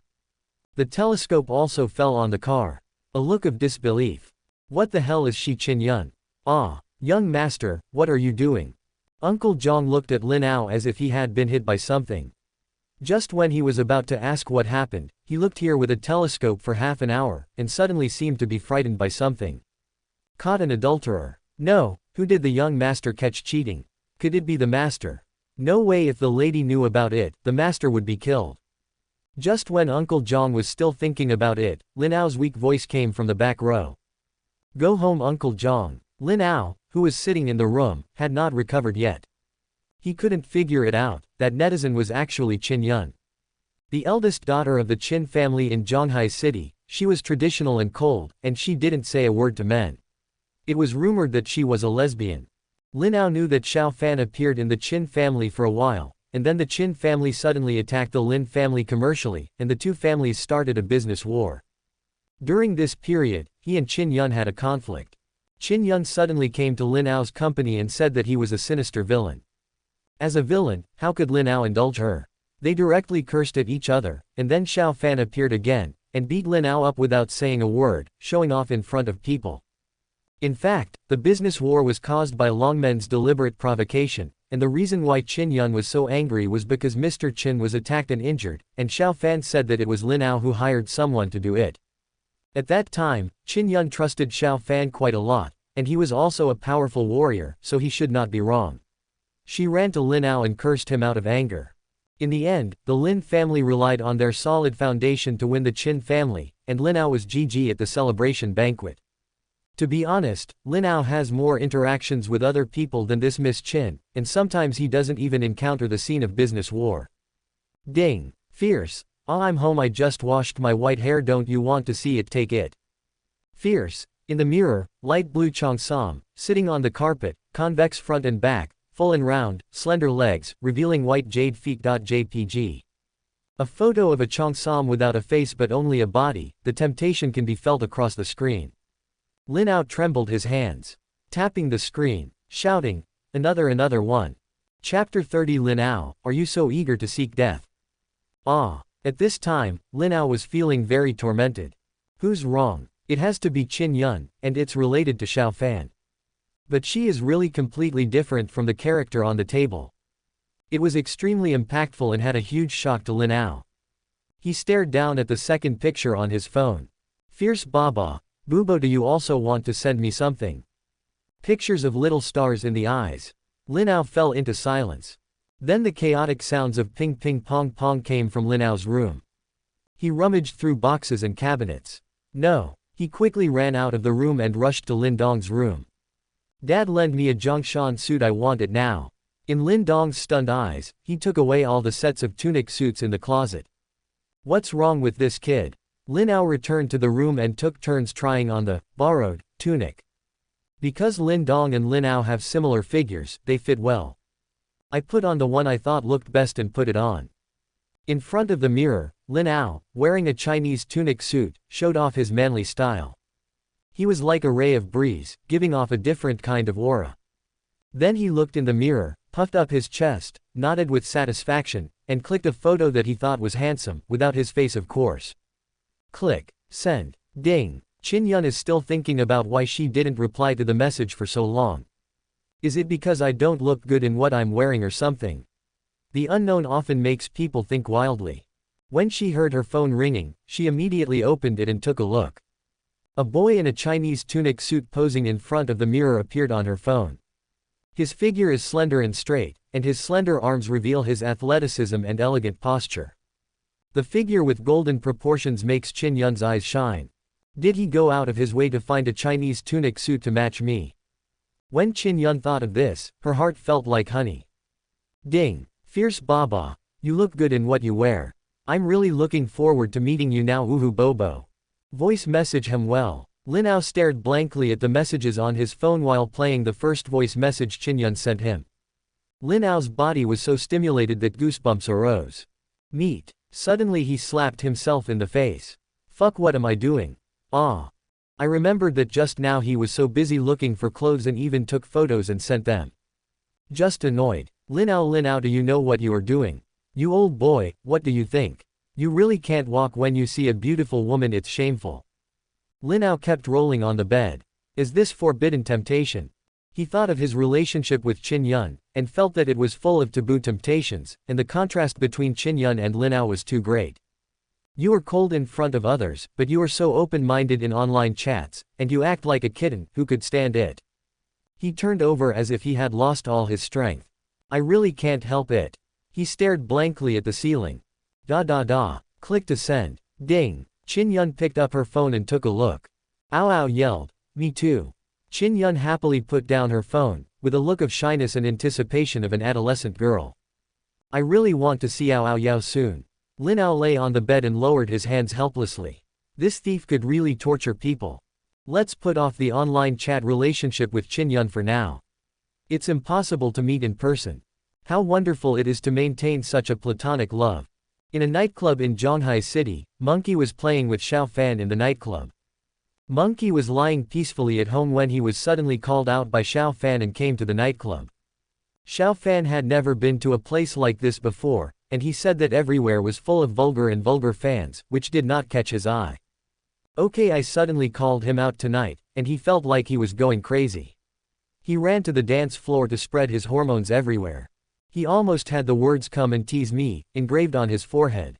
The telescope also fell on the car. A look of disbelief. What the hell is she, Qin Yun? Ah. Young master, what are you doing? Uncle Zhang looked at Lin Ao as if he had been hit by something. Just when he was about to ask what happened, he looked here with a telescope for half an hour, and suddenly seemed to be frightened by something. Caught an adulterer. No, who did the young master catch cheating? Could it be the master? No way, if the lady knew about it, the master would be killed. Just when Uncle Zhang was still thinking about it, Lin Ao's weak voice came from the back row. Go home, Uncle Zhang. Lin Ao, who was sitting in the room, had not recovered yet. He couldn't figure it out, that netizen was actually Qin Yun. The eldest daughter of the Qin family in Zhanghai City, she was traditional and cold, and she didn't say a word to men. It was rumored that she was a lesbian. Lin Ao knew that Xiao Fan appeared in the Qin family for a while, and then the Qin family suddenly attacked the Lin family commercially, and the two families started a business war. During this period, he and Qin Yun had a conflict. Qin Yun suddenly came to Lin Ao's company and said that he was a sinister villain. As a villain, how could Lin Ao indulge her? They directly cursed at each other, and then Xiao Fan appeared again, and beat Lin Ao up without saying a word, showing off in front of people. In fact, the business war was caused by Longmen's deliberate provocation, and the reason why Qin Yun was so angry was because Mr. Qin was attacked and injured, and Xiao Fan said that it was Lin Ao who hired someone to do it. At that time, Qin Yun trusted Xiao Fan quite a lot, and he was also a powerful warrior, so he should not be wrong. She ran to Lin Ao and cursed him out of anger. In the end, the Lin family relied on their solid foundation to win the Qin family, and Lin Ao was GG at the celebration banquet. To be honest, Lin Ao has more interactions with other people than this Miss Qin, and sometimes he doesn't even encounter the scene of business war. Ding. Fierce. Ah, I'm home, I just washed my white hair, don't you want to see it, take it. Fierce. In the mirror, light blue Cheongsam, sitting on the carpet, convex front and back, full and round, slender legs, revealing white jade feet. JPG. A photo of a Cheongsam without a face but only a body, the temptation can be felt across the screen. Lin Ao trembled his hands. Tapping the screen, shouting, another one. Chapter 30. Lin Ao, are you so eager to seek death? Ah. At this time, Lin Ao was feeling very tormented. Who's wrong? It has to be Qin Yun, and it's related to Xiao Fan. But she is really completely different from the character on the table. It was extremely impactful and had a huge shock to Lin Ao. He stared down at the second picture on his phone. Fierce Baba, Bubo, do you also want to send me something? Pictures of little stars in the eyes. Lin Ao fell into silence. Then the chaotic sounds of ping ping pong pong came from Lin Ao's room. He rummaged through boxes and cabinets. No. He quickly ran out of the room and rushed to Lin Dong's room. Dad, lend me a Zhongshan suit, I want it now. In Lin Dong's stunned eyes, he took away all the sets of tunic suits in the closet. What's wrong with this kid? Lin Ao returned to the room and took turns trying on the borrowed tunic. Because Lin Dong and Lin Ao have similar figures, they fit well. I put on the one I thought looked best and put it on. In front of the mirror, Lin Ao, wearing a Chinese tunic suit, showed off his manly style. He was like a ray of breeze, giving off a different kind of aura. Then he looked in the mirror, puffed up his chest, nodded with satisfaction, and clicked a photo that he thought was handsome, without his face of course. Click. Send. Ding. Qin Yun is still thinking about why she didn't reply to the message for so long. Is it because I don't look good in what I'm wearing or something? The unknown often makes people think wildly. When she heard her phone ringing, she immediately opened it and took a look. A boy in a Chinese tunic suit posing in front of the mirror appeared on her phone. His figure is slender and straight, and his slender arms reveal his athleticism and elegant posture. The figure with golden proportions makes Qin Yun's eyes shine. Did he go out of his way to find a Chinese tunic suit to match me? When Qin Yun thought of this, her heart felt like honey. Ding. Fierce Baba, you look good in what you wear. I'm really looking forward to meeting you now, Uhu Bobo. Voice message him well. Lin Ao stared blankly at the messages on his phone while playing the first voice message Qin Yun sent him. Lin Ao's body was so stimulated that goosebumps arose. Meet. Suddenly he slapped himself in the face. Fuck, what am I doing? Ah. I remembered that just now he was so busy looking for clothes and even took photos and sent them. Just annoyed. Lin Ao, do you know what you are doing? You old boy, what do you think? You really can't walk when you see a beautiful woman, it's shameful. Lin Ao kept rolling on the bed. Is this forbidden temptation? He thought of his relationship with Qin Yun, and felt that it was full of taboo temptations, and the contrast between Qin Yun and Lin Ao was too great. You are cold in front of others, but you are so open-minded in online chats, and you act like a kitten, who could stand it? He turned over as if he had lost all his strength. I really can't help it. He stared blankly at the ceiling. Click to send. Ding. Qin Yun picked up her phone and took a look. Ao Ao yelled, me too. Qin Yun happily put down her phone, with a look of shyness and anticipation of an adolescent girl. I really want to see Ao Ao Yao soon. Lin Ao lay on the bed and lowered his hands helplessly. This thief could really torture people. Let's put off the online chat relationship with Qin Yun for now. It's impossible to meet in person. How wonderful it is to maintain such a platonic love. In a nightclub in Zhonghai City, Monkey was playing with Xiao Fan in the nightclub. Monkey was lying peacefully at home when he was suddenly called out by Xiao Fan and came to the nightclub. Xiao Fan had never been to a place like this before, and he said that everywhere was full of vulgar fans, which did not catch his eye. Okay, I suddenly called him out tonight, and he felt like he was going crazy. He ran to the dance floor to spread his hormones everywhere. He almost had the words "come and tease me" engraved on his forehead.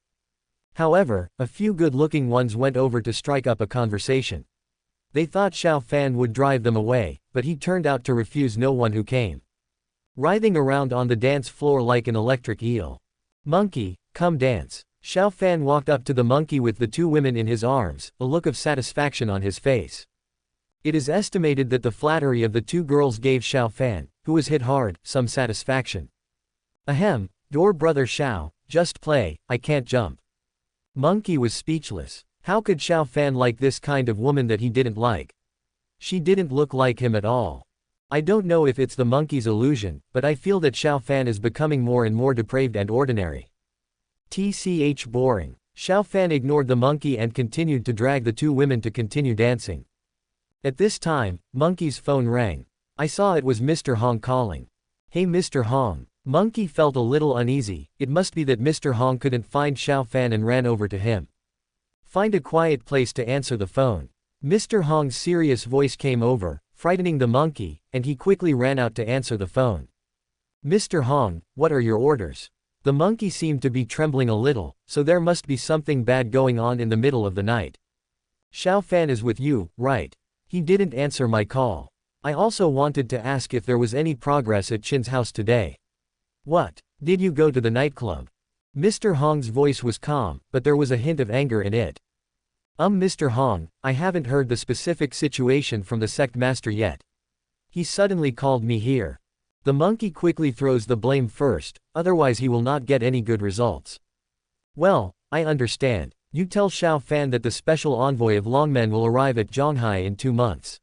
However, a few good-looking ones went over to strike up a conversation. They thought Xiao Fan would drive them away, but he turned out to refuse no one who came. Writhing around on the dance floor like an electric eel. Monkey, come dance. Xiao Fan walked up to the monkey with the two women in his arms, a look of satisfaction on his face. It is estimated that the flattery of the two girls gave Xiao Fan, who was hit hard, some satisfaction. Ahem, your brother Xiao, just play, I can't jump. Monkey was speechless. How could Xiao Fan like this kind of woman that he didn't like? She didn't look like him at all. I don't know if it's the monkey's illusion, but I feel that Xiao Fan is becoming more and more depraved and ordinary. TCH boring. Xiao Fan ignored the monkey and continued to drag the two women to continue dancing. At this time, Monkey's phone rang. I saw it was Mr. Hong calling. Hey Mr. Hong. Monkey felt a little uneasy. It must be that Mr. Hong couldn't find Xiao Fan and ran over to him. Find a quiet place to answer the phone. Mr. Hong's serious voice came over, frightening the monkey, and he quickly ran out to answer the phone. Mr. Hong, what are your orders? The monkey seemed to be trembling a little, so there must be something bad going on in the middle of the night. Xiao Fan is with you, right? He didn't answer my call. I also wanted to ask if there was any progress at Qin's house today. What? Did you go to the nightclub? Mr. Hong's voice was calm, but there was a hint of anger in it. Mr. Hong, I haven't heard the specific situation from the sect master yet. He suddenly called me here. The monkey quickly throws the blame first, otherwise he will not get any good results. Well, I understand. You tell Xiao Fan that the special envoy of Longmen will arrive at Zhonghai in 2 months.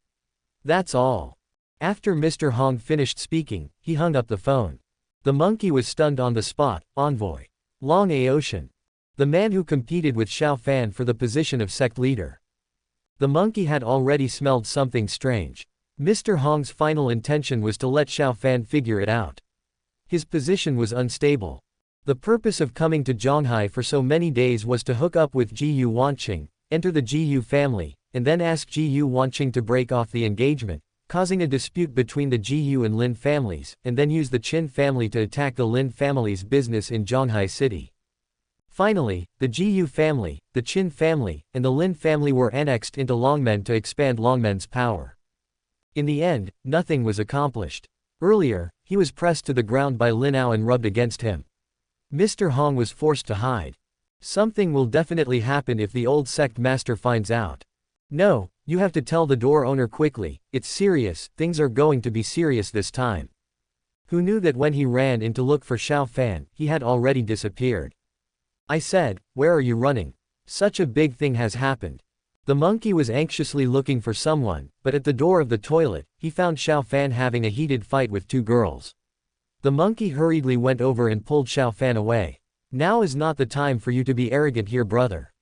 That's all. After Mr. Hong finished speaking, he hung up the phone. The monkey was stunned on the spot. Envoy. Long Ao. The man who competed with Xiao Fan for the position of sect leader. The monkey had already smelled something strange. Mr. Hong's final intention was to let Xiao Fan figure it out. His position was unstable. The purpose of coming to Zhonghai for so many days was to hook up with Jiyu Wanqing, enter the Jiyu family, and then ask Jiyu Wanqing to break off the engagement, causing a dispute between the Jiyu and Lin families, and then use the Qin family to attack the Lin family's business in Zhonghai City. Finally, the Jiyu family, the Qin family, and the Lin family were annexed into Longmen to expand Longmen's power. In the end, nothing was accomplished. Earlier, he was pressed to the ground by Lin Ao and rubbed against him. Mr. Hong was forced to hide. Something will definitely happen if the old sect master finds out. No, you have to tell the door owner quickly, it's serious, things are going to be serious this time. Who knew that when he ran in to look for Xiao Fan, he had already disappeared. I said, where are you running? Such a big thing has happened. The monkey was anxiously looking for someone, but at the door of the toilet, he found Xiao Fan having a heated fight with 2 girls. The monkey hurriedly went over and pulled Xiao Fan away. Now is not the time for you to be arrogant here, brother.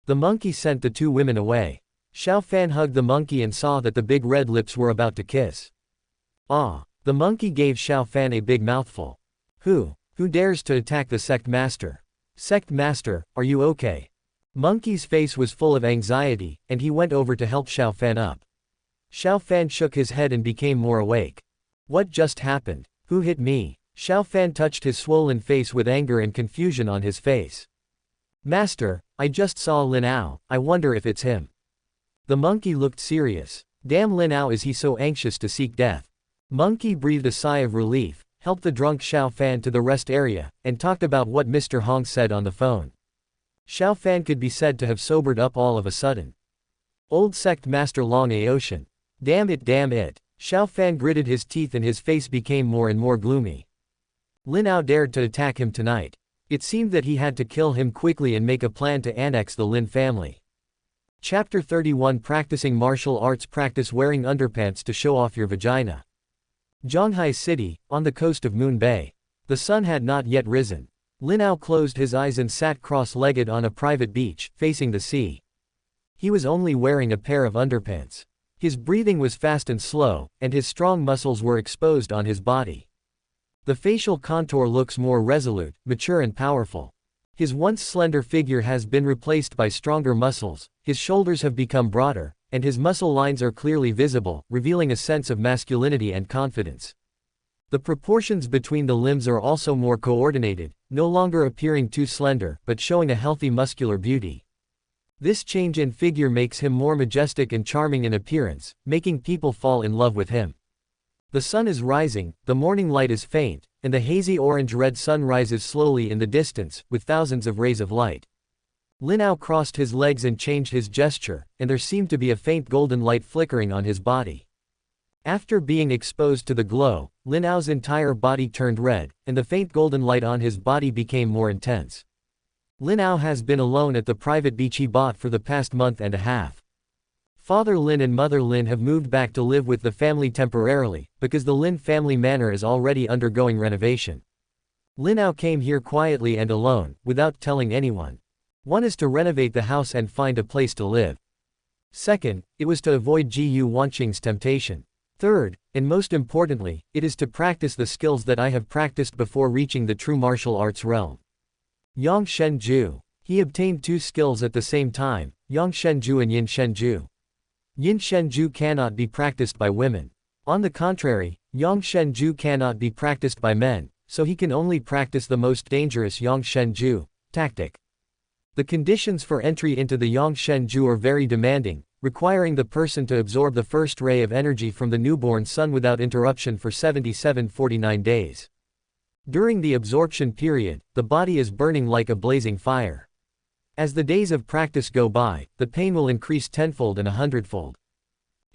The monkey sent the 2 women away. Xiao Fan hugged the monkey and saw that the big red lips were about to kiss. Ah! The monkey gave Xiao Fan a big mouthful. Who dares to attack the sect master? Sect master, are you okay? Monkey's face was full of anxiety, and he went over to help Xiao Fan up. Xiao Fan shook his head and became more awake. What just happened? Who hit me? Xiao Fan touched his swollen face with anger and confusion on his face. Master, I just saw Lin Ao, I wonder if it's him. The monkey looked serious. Damn, Lin Ao, is he so anxious to seek death? Monkey breathed a sigh of relief, helped the drunk Xiao Fan to the rest area, and talked about what Mr. Hong said on the phone. Xiao Fan could be said to have sobered up all of a sudden. Old sect master Long Ao. Damn it, damn it. Xiao Fan gritted his teeth and his face became more and more gloomy. Lin Ao dared to attack him tonight. It seemed that he had to kill him quickly and make a plan to annex the Lin family. Chapter 31 Practicing Martial Arts. Practice wearing underpants to show off your vagina. Zhonghai City, on the coast of Moon Bay. The sun had not yet risen. Lin Ao closed his eyes and sat cross-legged on a private beach, facing the sea. He was only wearing a pair of underpants. His breathing was fast and slow, and his strong muscles were exposed on his body. The facial contour looks more resolute, mature and powerful. His once slender figure has been replaced by stronger muscles, his shoulders have become broader, and his muscle lines are clearly visible, revealing a sense of masculinity and confidence. The proportions between the limbs are also more coordinated, no longer appearing too slender, but showing a healthy muscular beauty. This change in figure makes him more majestic and charming in appearance, making people fall in love with him. The sun is rising, the morning light is faint, and the hazy orange-red sun rises slowly in the distance, with thousands of rays of light. Lin Ao crossed his legs and changed his gesture, and there seemed to be a faint golden light flickering on his body. After being exposed to the glow, Lin Ao's entire body turned red, and the faint golden light on his body became more intense. Lin Ao has been alone at the private beach he bought for the past month and a half. Father Lin and Mother Lin have moved back to live with the family temporarily, because the Lin family manor is already undergoing renovation. Lin Ao came here quietly and alone, without telling anyone. One is to renovate the house and find a place to live. Second, it was to avoid Jiyu Wanqing's temptation. Third, and most importantly, it is to practice the skills that I have practiced before reaching the true martial arts realm. Yang Shenju. He obtained 2 skills at the same time, Yang Shenju and Yin Shenju. Yin Shenju cannot be practiced by women. On the contrary, Yang Shenju cannot be practiced by men, so he can only practice the most dangerous Yang Shenju tactic. The conditions for entry into the Yang Shenju are very demanding, requiring the person to absorb the first ray of energy from the newborn sun without interruption for 77-49 days. During the absorption period, the body is burning like a blazing fire. As the days of practice go by, the pain will increase tenfold and 100-fold.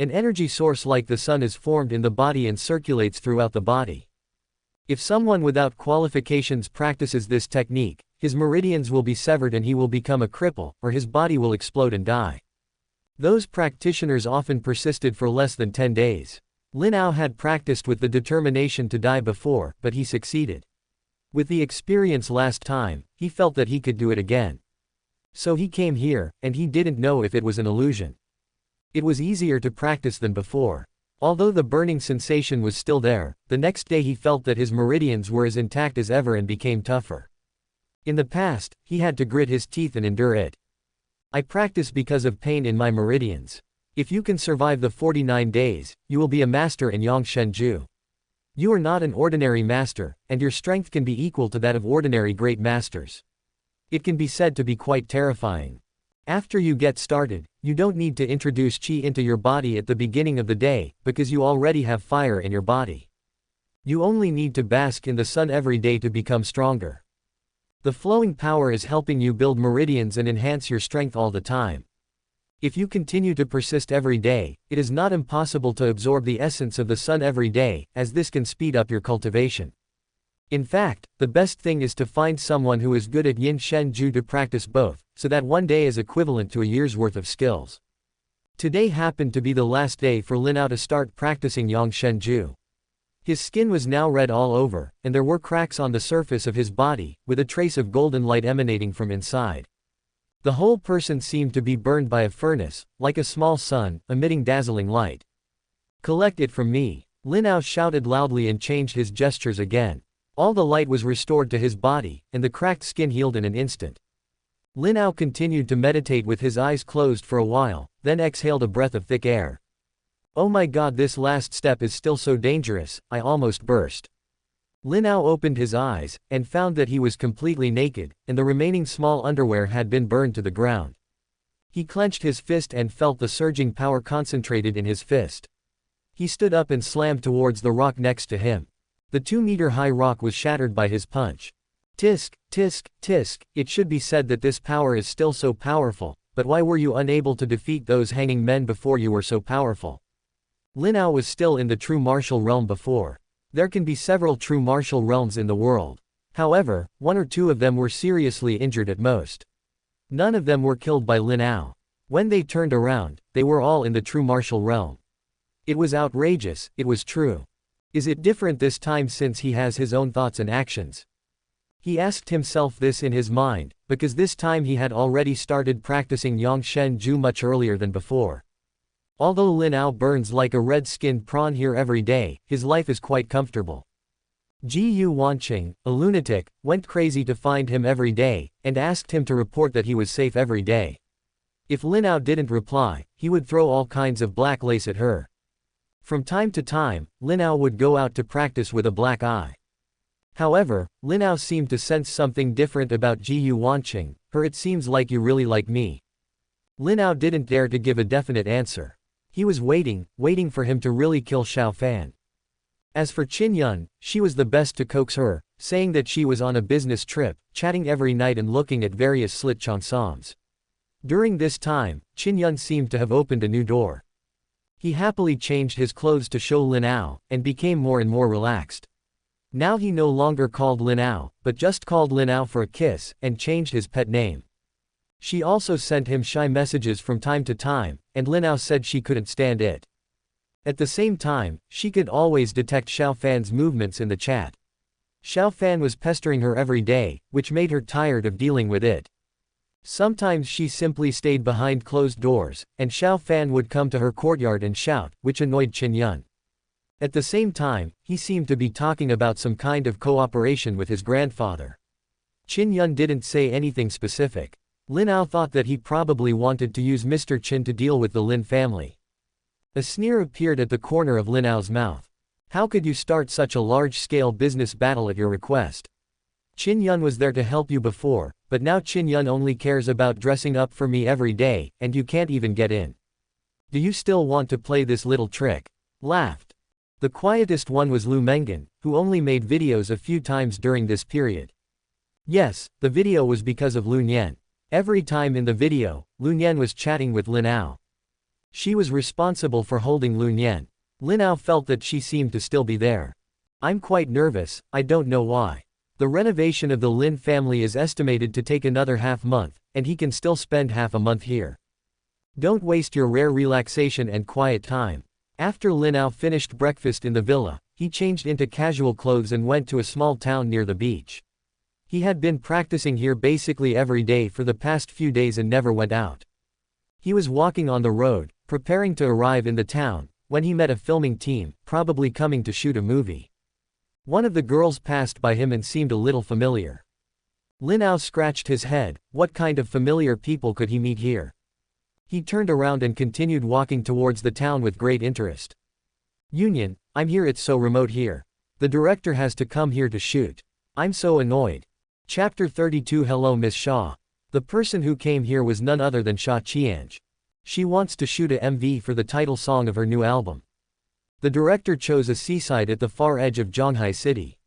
An energy source like the sun is formed in the body and circulates throughout the body. If someone without qualifications practices this technique, his meridians will be severed and he will become a cripple, or his body will explode and die. Those practitioners often persisted for less than 10 days. Lin Ao had practiced with the determination to die before, but he succeeded. With the experience last time, he felt that he could do it again. So he came here, and he didn't know if it was an illusion. It was easier to practice than before. Although the burning sensation was still there, the next day he felt that his meridians were as intact as ever and became tougher. In the past, he had to grit his teeth and endure it. I practice because of pain in my meridians. If you can survive the 49 days, you will be a master in Yang Shenju. You are not an ordinary master, and your strength can be equal to that of ordinary great masters. It can be said to be quite terrifying. After you get started, you don't need to introduce qi into your body at the beginning of the day, because you already have fire in your body. You only need to bask in the sun every day to become stronger. The flowing power is helping you build meridians and enhance your strength all the time. If you continue to persist every day, it is not impossible to absorb the essence of the sun every day, as this can speed up your cultivation. In fact, the best thing is to find someone who is good at Yin Shenju to practice both, so that one day is equivalent to a year's worth of skills. Today happened to be the last day for Lin Ao to start practicing Yang Shenju. His skin was now red all over, and there were cracks on the surface of his body, with a trace of golden light emanating from inside. The whole person seemed to be burned by a furnace, like a small sun, emitting dazzling light. "Collect it from me," Lin Ao shouted loudly and changed his gestures again. All the light was restored to his body, and the cracked skin healed in an instant. Lin Ao continued to meditate with his eyes closed for a while, then exhaled a breath of thick air. "Oh my god, this last step is still so dangerous, I almost burst." Lin Ao opened his eyes, and found that he was completely naked, and the remaining small underwear had been burned to the ground. He clenched his fist and felt the surging power concentrated in his fist. He stood up and slammed towards the rock next to him. The 2-meter-high rock was shattered by his punch. Tisk, tisk, tisk, it should be said that this power is still so powerful, but why were you unable to defeat those hanging men before you were so powerful? Lin Ao was still in the true martial realm before. There can be several true martial realms in the world. However, 1 or 2 of them were seriously injured at most. None of them were killed by Lin Ao. When they turned around, they were all in the true martial realm. It was outrageous, it was true. Is it different this time since he has his own thoughts and actions? He asked himself this in his mind, because this time he had already started practicing Yang Shenju much earlier than before. Although Lin Ao burns like a red-skinned prawn here every day, his life is quite comfortable. Ji Wanqing, a lunatic, went crazy to find him every day, and asked him to report that he was safe every day. If Lin Ao didn't reply, he would throw all kinds of black lace at her. From time to time, Lin Ao would go out to practice with a black eye. However, Lin Ao seemed to sense something different about Ji Wanqing. "Her, it seems like you really like me." Lin Ao didn't dare to give a definite answer. He was waiting for him to really kill Xiao Fan. As for Qin Yun, she was the best to coax her, saying that she was on a business trip, chatting every night and looking at various slit cheongsams. During this time, Qin Yun seemed to have opened a new door. He happily changed his clothes to show Lin Ao, and became more and more relaxed. Now he no longer called Lin Ao, but just called Lin Ao for a kiss, and changed his pet name. She also sent him shy messages from time to time, and Lin Ao said she couldn't stand it. At the same time, she could always detect Xiao Fan's movements in the chat. Xiao Fan was pestering her every day, which made her tired of dealing with it. Sometimes she simply stayed behind closed doors, and Xiao Fan would come to her courtyard and shout, which annoyed Qin Yun. At the same time, he seemed to be talking about some kind of cooperation with his grandfather. Qin Yun didn't say anything specific. Lin Ao thought that he probably wanted to use Mr. Qin to deal with the Lin family. A sneer appeared at the corner of Lin Ao's mouth. How could you start such a large-scale business battle at your request? Qin Yun was there to help you before, but now Qin Yun only cares about dressing up for me every day, and you can't even get in. Do you still want to play this little trick? Laughed. The quietest one was Lu Mengan, who only made videos a few times during this period. Yes, the video was because of Lu Nian. Every time in the video, Lu Nian was chatting with Lin Ao. She was responsible for holding Lu Nian. Lin Ao felt that she seemed to still be there. I'm quite nervous, I don't know why. The renovation of the Lin family is estimated to take another half-month, and he can still spend half a month here. Don't waste your rare relaxation and quiet time. After Lin Ao finished breakfast in the villa, he changed into casual clothes and went to a small town near the beach. He had been practicing here basically every day for the past few days and never went out. He was walking on the road, preparing to arrive in the town, when he met a filming team, probably coming to shoot a movie. One of the girls passed by him and seemed a little familiar. Lin Ao scratched his head. What kind of familiar people could he meet here? He turned around and continued walking towards the town with great interest. Union, I'm here, it's so remote here. The director has to come here to shoot. I'm so annoyed. Chapter 32. Hello Miss Shaw. The person who came here was none other than Sha Qianj. She wants to shoot a MV for the title song of her new album. The director chose a seaside at the far edge of Zhanghai City.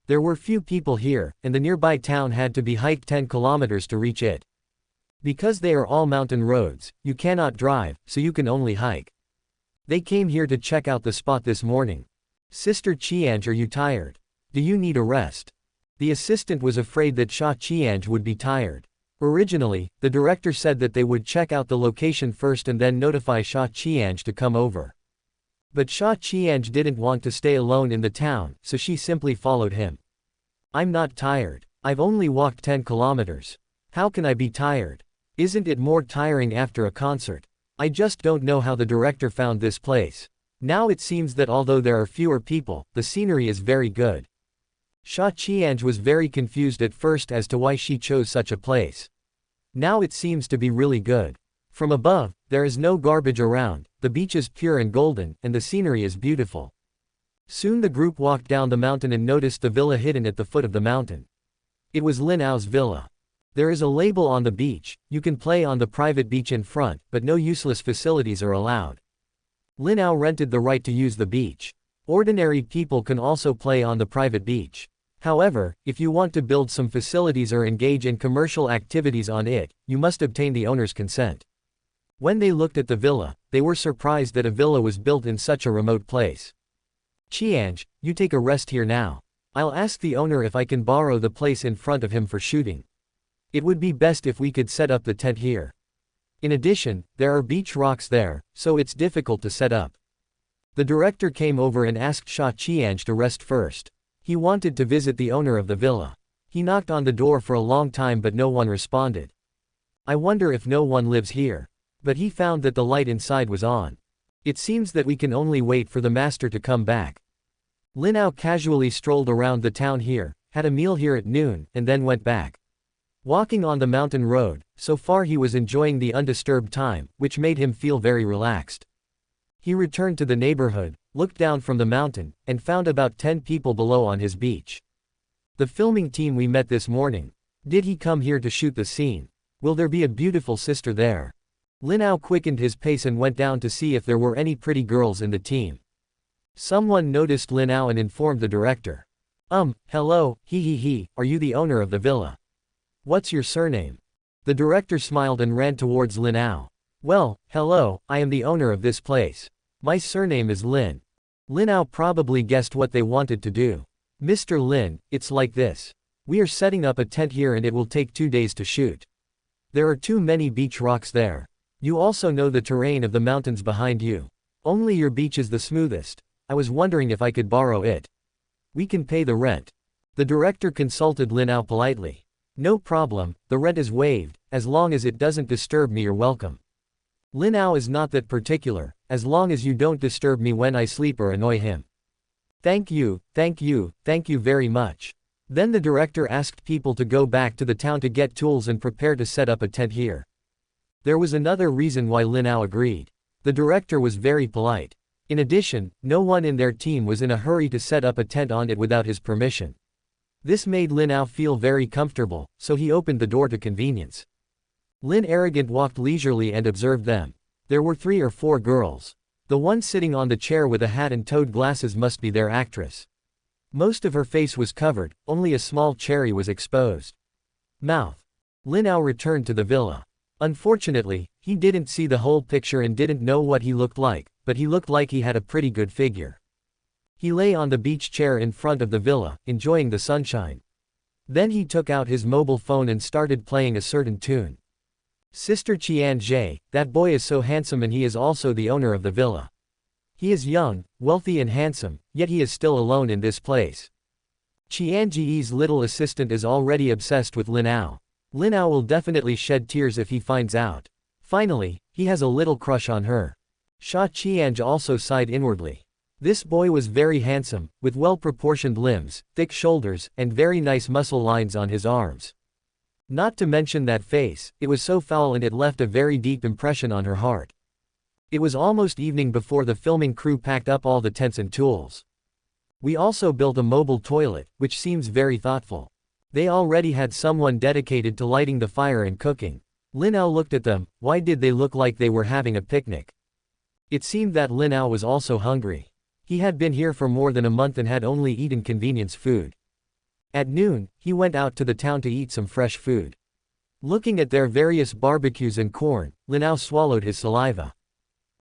There were few people here, and the nearby town had to be hiked 10 kilometers to reach it. Because they are all mountain roads, you cannot drive, so you can only hike. They came here to check out the spot this morning. Sister Qianj, are you tired? Do you need a rest? The assistant was afraid that Sha Qianj would be tired. Originally, the director said that they would check out the location first and then notify Sha Qianj to come over. But Sha Qianj didn't want to stay alone in the town, so she simply followed him. I'm not tired. I've only walked 10 kilometers. How can I be tired? Isn't it more tiring after a concert? I just don't know how the director found this place. Now it seems that although there are fewer people, the scenery is very good. Sha Qianj was very confused at first as to why she chose such a place. Now it seems to be really good. From above, there is no garbage around, the beach is pure and golden, and the scenery is beautiful. Soon the group walked down the mountain and noticed the villa hidden at the foot of the mountain. It was Lin Ao's villa. There is a label on the beach, you can play on the private beach in front, but no useless facilities are allowed. Lin Ao rented the right to use the beach. Ordinary people can also play on the private beach. However, if you want to build some facilities or engage in commercial activities on it, you must obtain the owner's consent. When they looked at the villa, they were surprised that a villa was built in such a remote place. Qianj, you take a rest here now. I'll ask the owner if I can borrow the place in front of him for shooting. It would be best if we could set up the tent here. In addition, there are beach rocks there, so it's difficult to set up. The director came over and asked Sha Qianj to rest first. He wanted to visit the owner of the villa. He knocked on the door for a long time but no one responded. I wonder if no one lives here. But he found that the light inside was on. It seems that we can only wait for the master to come back. Lin Ao casually strolled around the town here, had a meal here at noon, and then went back. Walking on the mountain road, so far he was enjoying the undisturbed time, which made him feel very relaxed. He returned to the neighborhood, looked down from the mountain, and found about 10 people below on his beach. The filming team we met this morning. Did he come here to shoot the scene? Will there be a beautiful sister there? Lin Ao quickened his pace and went down to see if there were any pretty girls in the team. Someone noticed Lin Ao and informed the director. Hello, are you the owner of the villa? What's your surname? The director smiled and ran towards Lin Ao. Well, hello, I am the owner of this place. My surname is Lin. Lin Ao probably guessed what they wanted to do. Mr. Lin, it's like this. We are setting up a tent here and it will take 2 days to shoot. There are too many beach rocks there. You also know the terrain of the mountains behind you. Only your beach is the smoothest. I was wondering if I could borrow it. We can pay the rent. The director consulted Lin Ao politely. No problem, the rent is waived, as long as it doesn't disturb me you're welcome. Lin Ao is not that particular, as long as you don't disturb me when I sleep or annoy him. Thank you very much. Then the director asked people to go back to the town to get tools and prepare to set up a tent here. There was another reason why Lin Ao agreed. The director was very polite. In addition, no one in their team was in a hurry to set up a tent on it without his permission. This made Lin Ao feel very comfortable, so he opened the door to convenience. Lin Arrogant walked leisurely and observed them. There were 3 or 4 girls. The one sitting on the chair with a hat and toed glasses must be their actress. Most of her face was covered, only a small cherry was exposed. Mouth. Lin Ao returned to the villa. Unfortunately, he didn't see the whole picture and didn't know what he looked like, but he looked like he had a pretty good figure. He lay on the beach chair in front of the villa, enjoying the sunshine. Then he took out his mobile phone and started playing a certain tune. Sister Qian Jie, that boy is so handsome and he is also the owner of the villa. He is young, wealthy and handsome, yet he is still alone in this place. Qian Jie's little assistant is already obsessed with Lin Ao. Lin Ao will definitely shed tears if he finds out. Finally, he has a little crush on her. Sha Qianj also sighed inwardly. This boy was very handsome, with well-proportioned limbs, thick shoulders, and very nice muscle lines on his arms. Not to mention that face, it was so foul and it left a very deep impression on her heart. It was almost evening before the filming crew packed up all the tents and tools. We also built a mobile toilet, which seems very thoughtful. They already had someone dedicated to lighting the fire and cooking. Lin Ao looked at them. Why did they look like they were having a picnic? It seemed that Lin Ao was also hungry. He had been here for more than a month and had only eaten convenience food. At noon, he went out to the town to eat some fresh food. Looking at their various barbecues and corn, Lin Ao swallowed his saliva.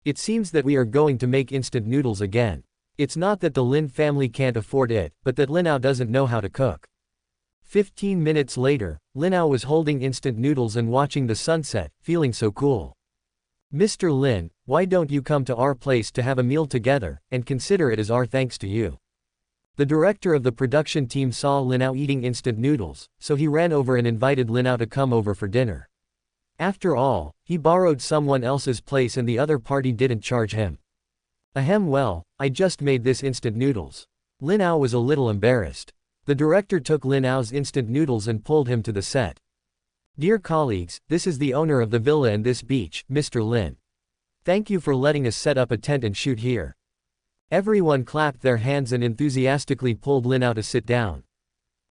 It seems that we are going to make instant noodles again. It's not that the Lin family can't afford it, but that Lin Ao doesn't know how to cook. 15 minutes later, Lin Ao was holding instant noodles and watching the sunset, feeling so cool. Mr. Lin, why don't you come to our place to have a meal together, and consider it as our thanks to you? The director of the production team saw Lin Ao eating instant noodles, so he ran over and invited Lin Ao to come over for dinner. After all, he borrowed someone else's place and the other party didn't charge him. Ahem, well, I just made this instant noodles. Lin Ao was a little embarrassed. The director took Lin Ao's instant noodles and pulled him to the set. Dear colleagues, this is the owner of the villa and this beach, Mr. Lin. Thank you for letting us set up a tent and shoot here. Everyone clapped their hands and enthusiastically pulled Lin Ao to sit down.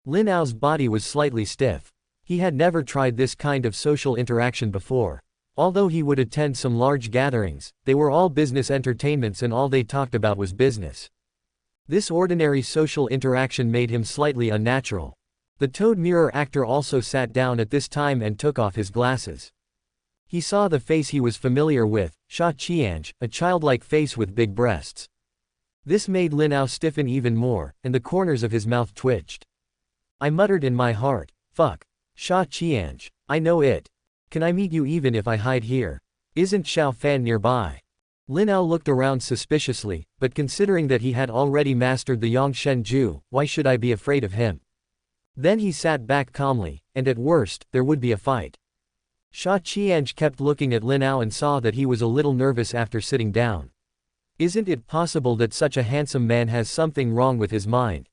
Lin Ao's body was slightly stiff. He had never tried this kind of social interaction before. Although he would attend some large gatherings, they were all business entertainments and all they talked about was business. This ordinary social interaction made him slightly unnatural. The Toad Mirror actor also sat down at this time and took off his glasses. He saw the face he was familiar with, Sha Qianj, a childlike face with big breasts. This made Lin Ao stiffen even more, and the corners of his mouth twitched. I muttered in my heart, fuck. Sha Qianj. I know it. Can I meet you even if I hide here? Isn't Xiao Fan nearby? Lin Ao looked around suspiciously, but considering that he had already mastered the Yongshen Ju, why should I be afraid of him? Then he sat back calmly, and at worst, there would be a fight. Sha Qianj kept looking at Lin Ao and saw that he was a little nervous after sitting down. Isn't it possible that such a handsome man has something wrong with his mind?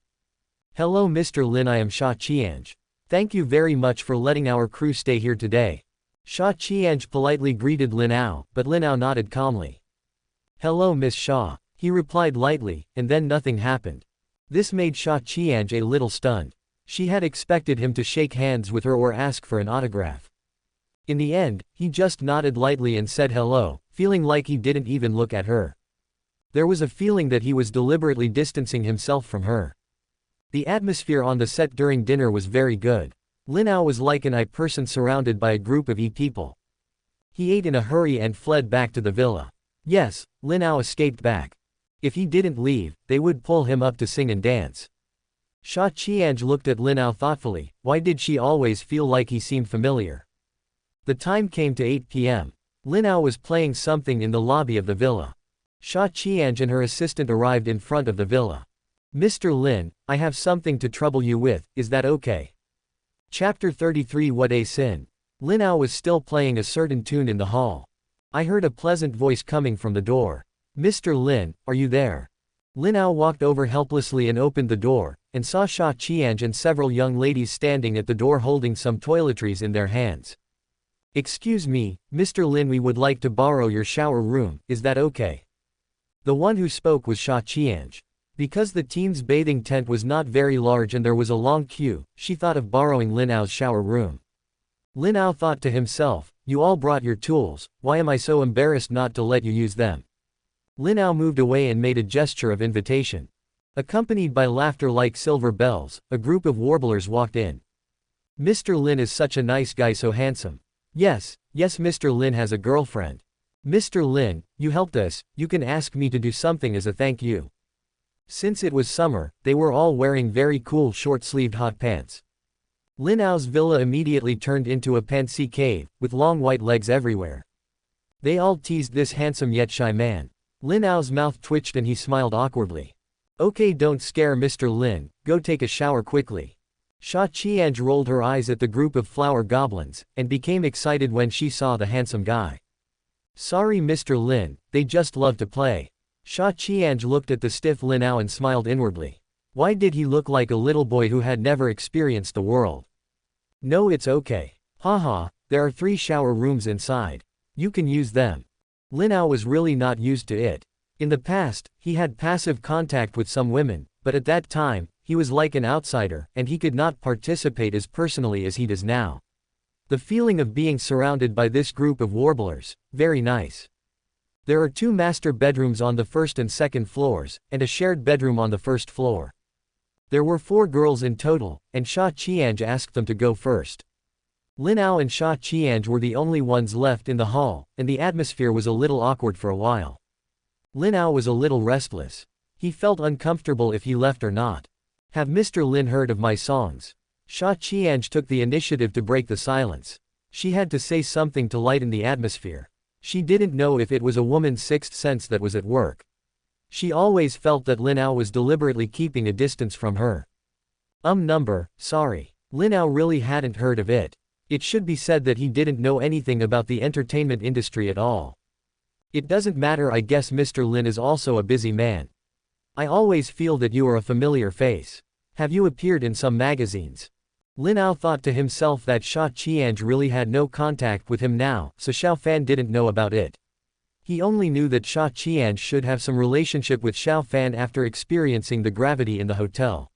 Hello Mr. Lin, I am Sha Qianj. Thank you very much for letting our crew stay here today. Sha Qianj politely greeted Lin Ao, but Lin Ao nodded calmly. Hello Miss Sha, he replied lightly, and then nothing happened. This made Sha Qianj a little stunned. She had expected him to shake hands with her or ask for an autograph. In the end, he just nodded lightly and said hello, feeling like he didn't even look at her. There was a feeling that he was deliberately distancing himself from her. The atmosphere on the set during dinner was very good. Lin Ao was like an person surrounded by a group of people. He ate in a hurry and fled back to the villa. Yes, Lin Ao escaped back. If he didn't leave, they would pull him up to sing and dance. Sha Qianj looked at Lin Ao thoughtfully. Why did she always feel like he seemed familiar? The time came to 8 p.m. Lin Ao was playing something in the lobby of the villa. Sha Qianj and her assistant arrived in front of the villa. Mr. Lin, I have something to trouble you with, is that okay? Chapter 33 What a Sin. Lin Ao was still playing a certain tune in the hall. I heard a pleasant voice coming from the door. Mr. Lin, are you there? Lin Ao walked over helplessly and opened the door, and saw Sha Qianj and several young ladies standing at the door holding some toiletries in their hands. Excuse me, Mr. Lin, we would like to borrow your shower room, is that okay? The one who spoke was Sha Qianj. Because the team's bathing tent was not very large and there was a long queue, she thought of borrowing Lin Ao's shower room. Lin Ao thought to himself, you all brought your tools, why am I so embarrassed not to let you use them? Lin Ao moved away and made a gesture of invitation. Accompanied by laughter like silver bells, a group of warblers walked in. Mr. Lin is such a nice guy, so handsome. Yes, Mr. Lin has a girlfriend. Mr. Lin, you helped us, you can ask me to do something as a thank you. Since it was summer, they were all wearing very cool short-sleeved hot pants. Lin Ao's villa immediately turned into a pantsy cave, with long white legs everywhere. They all teased this handsome yet shy man. Lin Ao's mouth twitched and he smiled awkwardly. Okay, don't scare Mr. Lin, go take a shower quickly. Sha Qianj rolled her eyes at the group of flower goblins, and became excited when she saw the handsome guy. Sorry Mr. Lin, they just love to play. Sha Qianj looked at the stiff Lin Ao and smiled inwardly. Why did he look like a little boy who had never experienced the world? No, it's okay. Haha, there are 3 shower rooms inside. You can use them. Lin Ao was really not used to it. In the past, he had passive contact with some women, but at that time, he was like an outsider, and he could not participate as personally as he does now. The feeling of being surrounded by this group of warblers, very nice. There are 2 master bedrooms on the first and second floors, and a shared bedroom on the first floor. There were 4 girls in total, and Sha Qianj asked them to go first. Lin Ao and Sha Qianj were the only ones left in the hall, and the atmosphere was a little awkward for a while. Lin Ao was a little restless. He felt uncomfortable if he left or not. Have Mr. Lin heard of my songs? Sha Qianj took the initiative to break the silence. She had to say something to lighten the atmosphere. She didn't know if it was a woman's sixth sense that was at work. She always felt that Lin Ao was deliberately keeping a distance from her. Sorry. Lin Ao really hadn't heard of it. It should be said that he didn't know anything about the entertainment industry at all. It doesn't matter, I guess Mr. Lin is also a busy man. I always feel that you are a familiar face. Have you appeared in some magazines? Lin Ao thought to himself that Sha Qianj really had no contact with him now, so Xiao Fan didn't know about it. He only knew that Sha Qianj should have some relationship with Xiao Fan after experiencing the gravity in the hotel.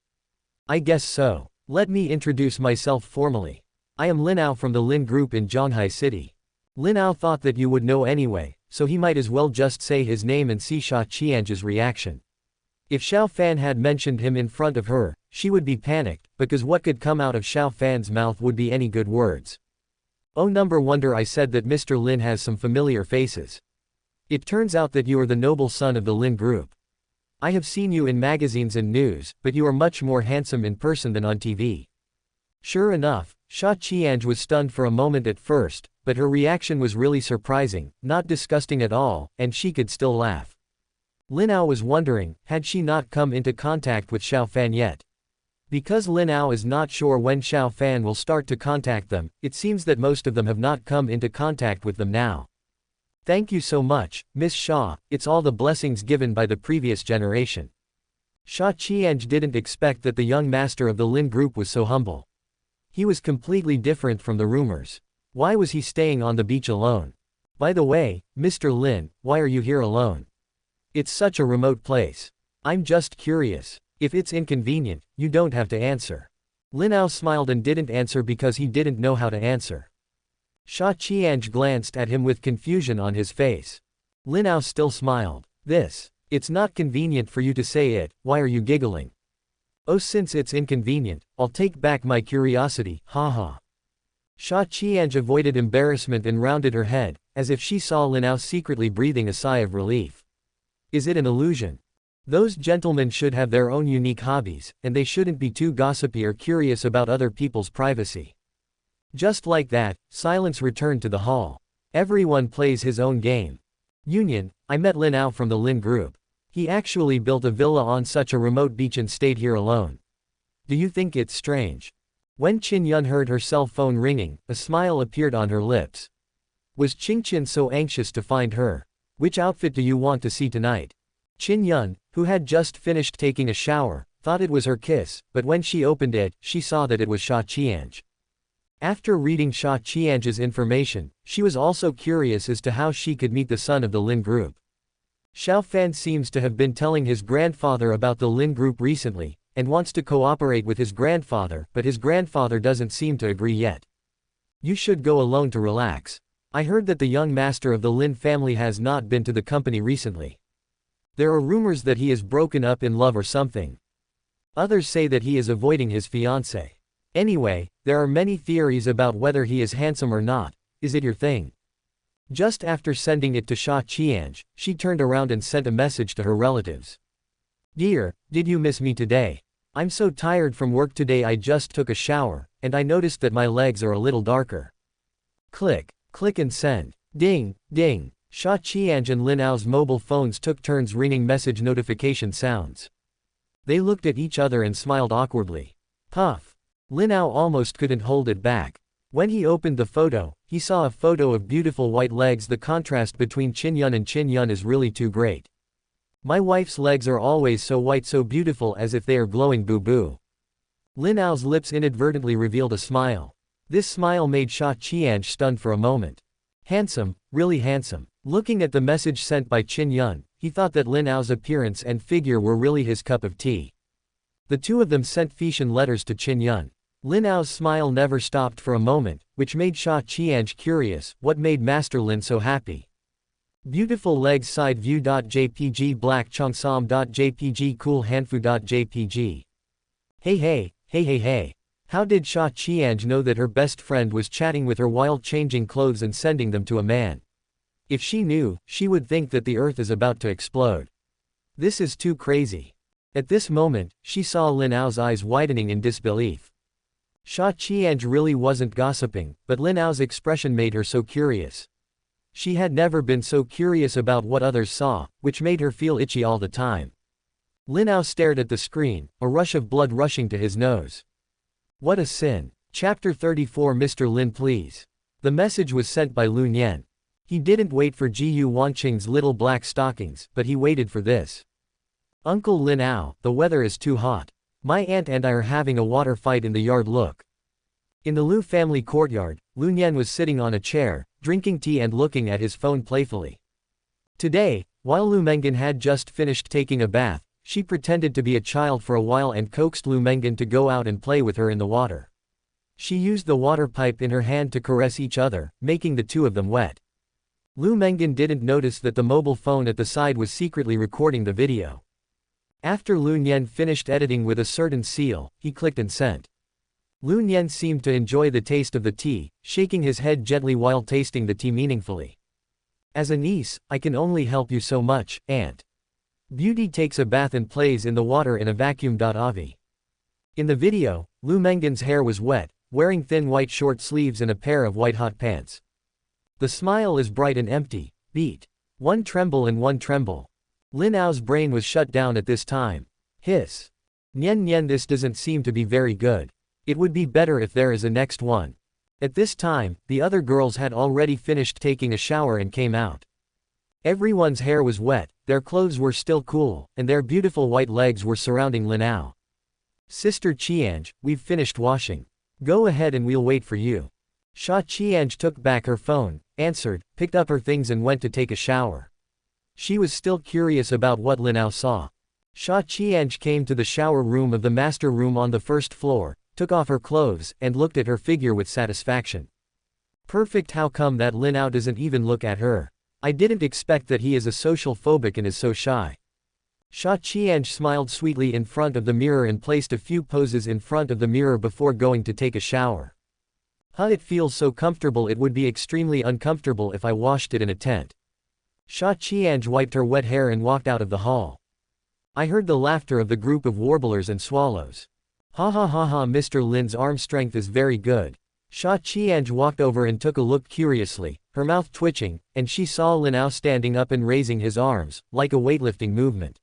I guess so. Let me introduce myself formally. I am Lin Ao from the Lin Group in Zhanghai City. Lin Ao thought that you would know anyway, so he might as well just say his name and see Sha Qianj's reaction. If Xiao Fan had mentioned him in front of her, she would be panicked, because what could come out of Xiao Fan's mouth would be any good words. Oh, no wonder I said that Mr. Lin has some familiar faces. It turns out that you are the noble son of the Lin Group. I have seen you in magazines and news, but you are much more handsome in person than on TV. Sure enough, Sha Qianj was stunned for a moment at first, but her reaction was really surprising, not disgusting at all, and she could still laugh. Lin Ao was wondering, had she not come into contact with Xiao Fan yet? Because Lin Ao is not sure when Xiao Fan will start to contact them, it seems that most of them have not come into contact with them now. Thank you so much, Miss Sha, it's all the blessings given by the previous generation. Sha Qianj didn't expect that the young master of the Lin Group was so humble. He was completely different from the rumors. Why was he staying on the beach alone? By the way, Mr. Lin, why are you here alone? It's such a remote place. I'm just curious. If it's inconvenient, you don't have to answer. Lin Ao smiled and didn't answer because he didn't know how to answer. Sha Qianj glanced at him with confusion on his face. Lin Ao still smiled. It's not convenient for you to say it, why are you giggling? Oh, since it's inconvenient, I'll take back my curiosity, haha. Sha Qianj avoided embarrassment and rounded her head, as if she saw Lin Ao secretly breathing a sigh of relief. Is it an illusion? Those gentlemen should have their own unique hobbies, and they shouldn't be too gossipy or curious about other people's privacy. Just like that, silence returned to the hall. Everyone plays his own game. Union, I met Lin Ao from the Lin Group. He actually built a villa on such a remote beach and stayed here alone. Do you think it's strange? When Qin Yun heard her cell phone ringing, a smile appeared on her lips. Was Qingqian so anxious to find her? Which outfit do you want to see tonight? Qin Yun, who had just finished taking a shower, thought it was her kiss, but when she opened it, she saw that it was Sha Qianj. After reading Sha Qianzhe's information, she was also curious as to how she could meet the son of the Lin group. Xiao Fan seems to have been telling his grandfather about the Lin group recently, and wants to cooperate with his grandfather, but his grandfather doesn't seem to agree yet. You should go alone to relax. I heard that the young master of the Lin family has not been to the company recently. There are rumors that he is broken up in love or something. Others say that he is avoiding his fiancée. Anyway, there are many theories about whether he is handsome or not. Is it your thing? Just after sending it to Sha Qianzhe, she turned around and sent a message to her relatives. Dear, did you miss me today? I'm so tired from work today. I just took a shower, and I noticed that my legs are a little darker. Click, click and send. Ding, ding. Sha Qianzhe and Lin Ao's mobile phones took turns ringing message notification sounds. They looked at each other and smiled awkwardly. Puff. Lin Ao almost couldn't hold it back. When he opened the photo, he saw a photo of beautiful white legs. The contrast between Qin and Qin is really too great. My wife's legs are always so white, so beautiful, as if they are glowing. Boo boo. Lin Ao's lips inadvertently revealed a smile. This smile made Sha Qianzhe stunned for a moment. Handsome, really handsome. Looking at the message sent by Qin, he thought that Lin Ao's appearance and figure were really his cup of tea. The two of them sent Feitian letters to Qin. Lin Ao's smile never stopped for a moment, which made Sha Qianzhe curious. What made Master Lin so happy? Beautiful legs side view.jpg black cheongsam.jpg cool hanfu.jpg. Hey. How did Sha Qianzhe know that her best friend was chatting with her while changing clothes and sending them to a man? If she knew, she would think that the earth is about to explode. This is too crazy. At this moment, she saw Lin Ao's eyes widening in disbelief. Sha Qianzhe really wasn't gossiping, but Lin Ao's expression made her so curious. She had never been so curious about what others saw, which made her feel itchy all the time. Lin Ao stared at the screen, a rush of blood rushing to his nose. What a sin. Chapter 34 Mr. Lin please. The message was sent by Lu Nian. He didn't wait for Jiyu Wanqing's little black stockings, but he waited for this. Uncle Lin Ao, the weather is too hot. My aunt and I are having a water fight in the yard. Look. In the Lu family courtyard, Lu Nian was sitting on a chair, drinking tea and looking at his phone playfully. Today, while Lu Mengan had just finished taking a bath, she pretended to be a child for a while and coaxed Lu Mengan to go out and play with her in the water. She used the water pipe in her hand to caress each other, making the two of them wet. Lu Mengan didn't notice that the mobile phone at the side was secretly recording the video. After Lu Nian finished editing with a certain seal, he clicked and sent. Lu Nian seemed to enjoy the taste of the tea, shaking his head gently while tasting the tea meaningfully. As a niece, I can only help you so much, aunt. Beauty takes a bath and plays in the water in a vacuum. Avi. In the video, Lu Mengan's hair was wet, wearing thin white short sleeves and a pair of white hot pants. The smile is bright and empty. Beat. One tremble and one tremble. Lin Ao's brain was shut down at this time. Hiss. Nian, this doesn't seem to be very good. It would be better if there is a next one. At this time, the other girls had already finished taking a shower and came out. Everyone's hair was wet, their clothes were still cool, and their beautiful white legs were surrounding Lin Ao. Sister Qianzhe, we've finished washing. Go ahead and we'll wait for you. Sha Qianzhe took back her phone, answered, picked up her things and went to take a shower. She was still curious about what Lin Ao saw. Sha Qianzhe came to the shower room of the master room on the first floor, took off her clothes, and looked at her figure with satisfaction. Perfect. How come that Lin Ao doesn't even look at her? I didn't expect that he is a social phobic and is so shy. Sha Qianzhe smiled sweetly in front of the mirror and placed a few poses in front of the mirror before going to take a shower. It feels so comfortable. It would be extremely uncomfortable if I washed it in a tent. Sha Qianzhe wiped her wet hair and walked out of the hall. I heard the laughter of the group of warblers and swallows. Ha, Mr. Lin's arm strength is very good. Sha Qianzhe walked over and took a look curiously, her mouth twitching, and she saw Lin Ao standing up and raising his arms, like a weightlifting movement.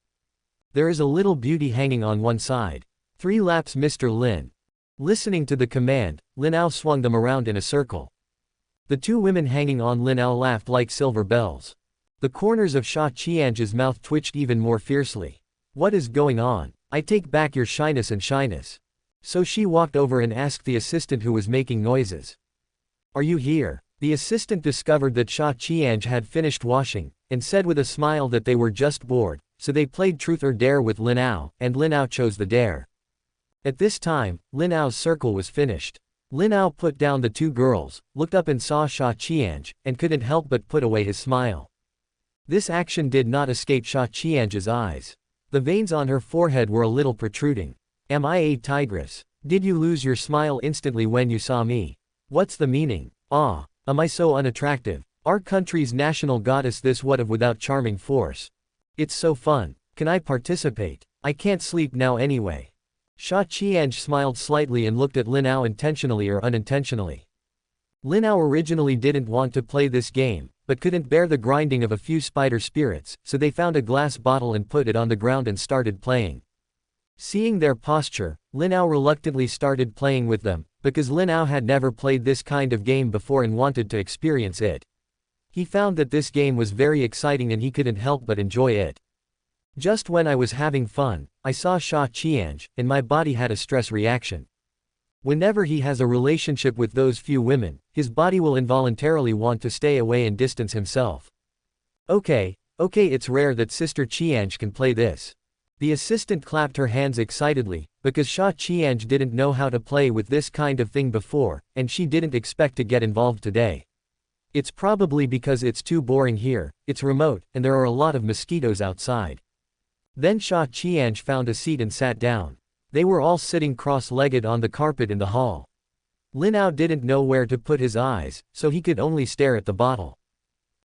There is a little beauty hanging on one side. 3 laps Mr. Lin. Listening to the command, Lin Ao swung them around in a circle. The 2 women hanging on Lin Ao laughed like silver bells. The corners of Sha Qianzhe's mouth twitched even more fiercely. What is going on? I take back your shyness and shyness. So she walked over and asked the assistant who was making noises. Are you here? The assistant discovered that Sha Qianj had finished washing, and said with a smile that they were just bored, so they played Truth or Dare with Lin Ao, and Lin Ao chose the dare. At this time, Lin Ao's circle was finished. Lin Ao put down the two girls, looked up and saw Sha Qianj, and couldn't help but put away his smile. This action did not escape Sha Qianj's eyes. The veins on her forehead were a little protruding. Am I a tigress? Did you lose your smile instantly when you saw me? What's the meaning? Ah, am I so unattractive? Our country's national goddess, this what of without charming force. It's so fun. Can I participate? I can't sleep now anyway. Sha Qianj smiled slightly and looked at Lin Ao intentionally or unintentionally. Lin Ao originally didn't want to play this game, but couldn't bear the grinding of a few spider spirits, so they found a glass bottle and put it on the ground and started playing. Seeing their posture, Lin Ao reluctantly started playing with them, because Lin Ao had never played this kind of game before and wanted to experience it. He found that this game was very exciting and he couldn't help but enjoy it. Just when I was having fun, I saw Sha Qianj, and my body had a stress reaction. Whenever he has a relationship with those few women, his body will involuntarily want to stay away and distance himself. Okay, it's rare that Sister Qianj can play this. The assistant clapped her hands excitedly, because Sha Qianj didn't know how to play with this kind of thing before, and she didn't expect to get involved today. It's probably because it's too boring here, it's remote, and there are a lot of mosquitoes outside. Then Sha Qianj found a seat and sat down. They were all sitting cross-legged on the carpet in the hall. Lin Ao didn't know where to put his eyes, so he could only stare at the bottle.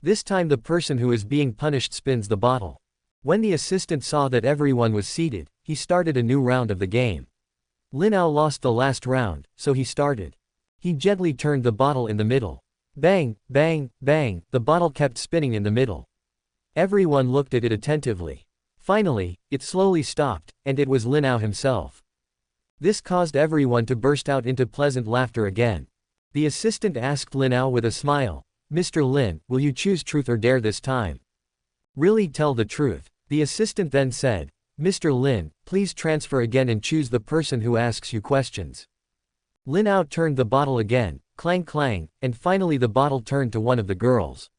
This time the person who is being punished spins the bottle. When the assistant saw that everyone was seated, he started a new round of the game. Lin Ao lost the last round, so he started. He gently turned the bottle in the middle. Bang, bang, bang, the bottle kept spinning in the middle. Everyone looked at it attentively. Finally, it slowly stopped, and it was Lin Ao himself. This caused everyone to burst out into pleasant laughter again. The assistant asked Lin Ao with a smile, Mr. Lin, will you choose Truth or Dare this time? Really tell the truth. The assistant then said, Mr. Lin, please transfer again and choose the person who asks you questions. Lin Ao turned the bottle again, clang clang, and finally the bottle turned to one of the girls.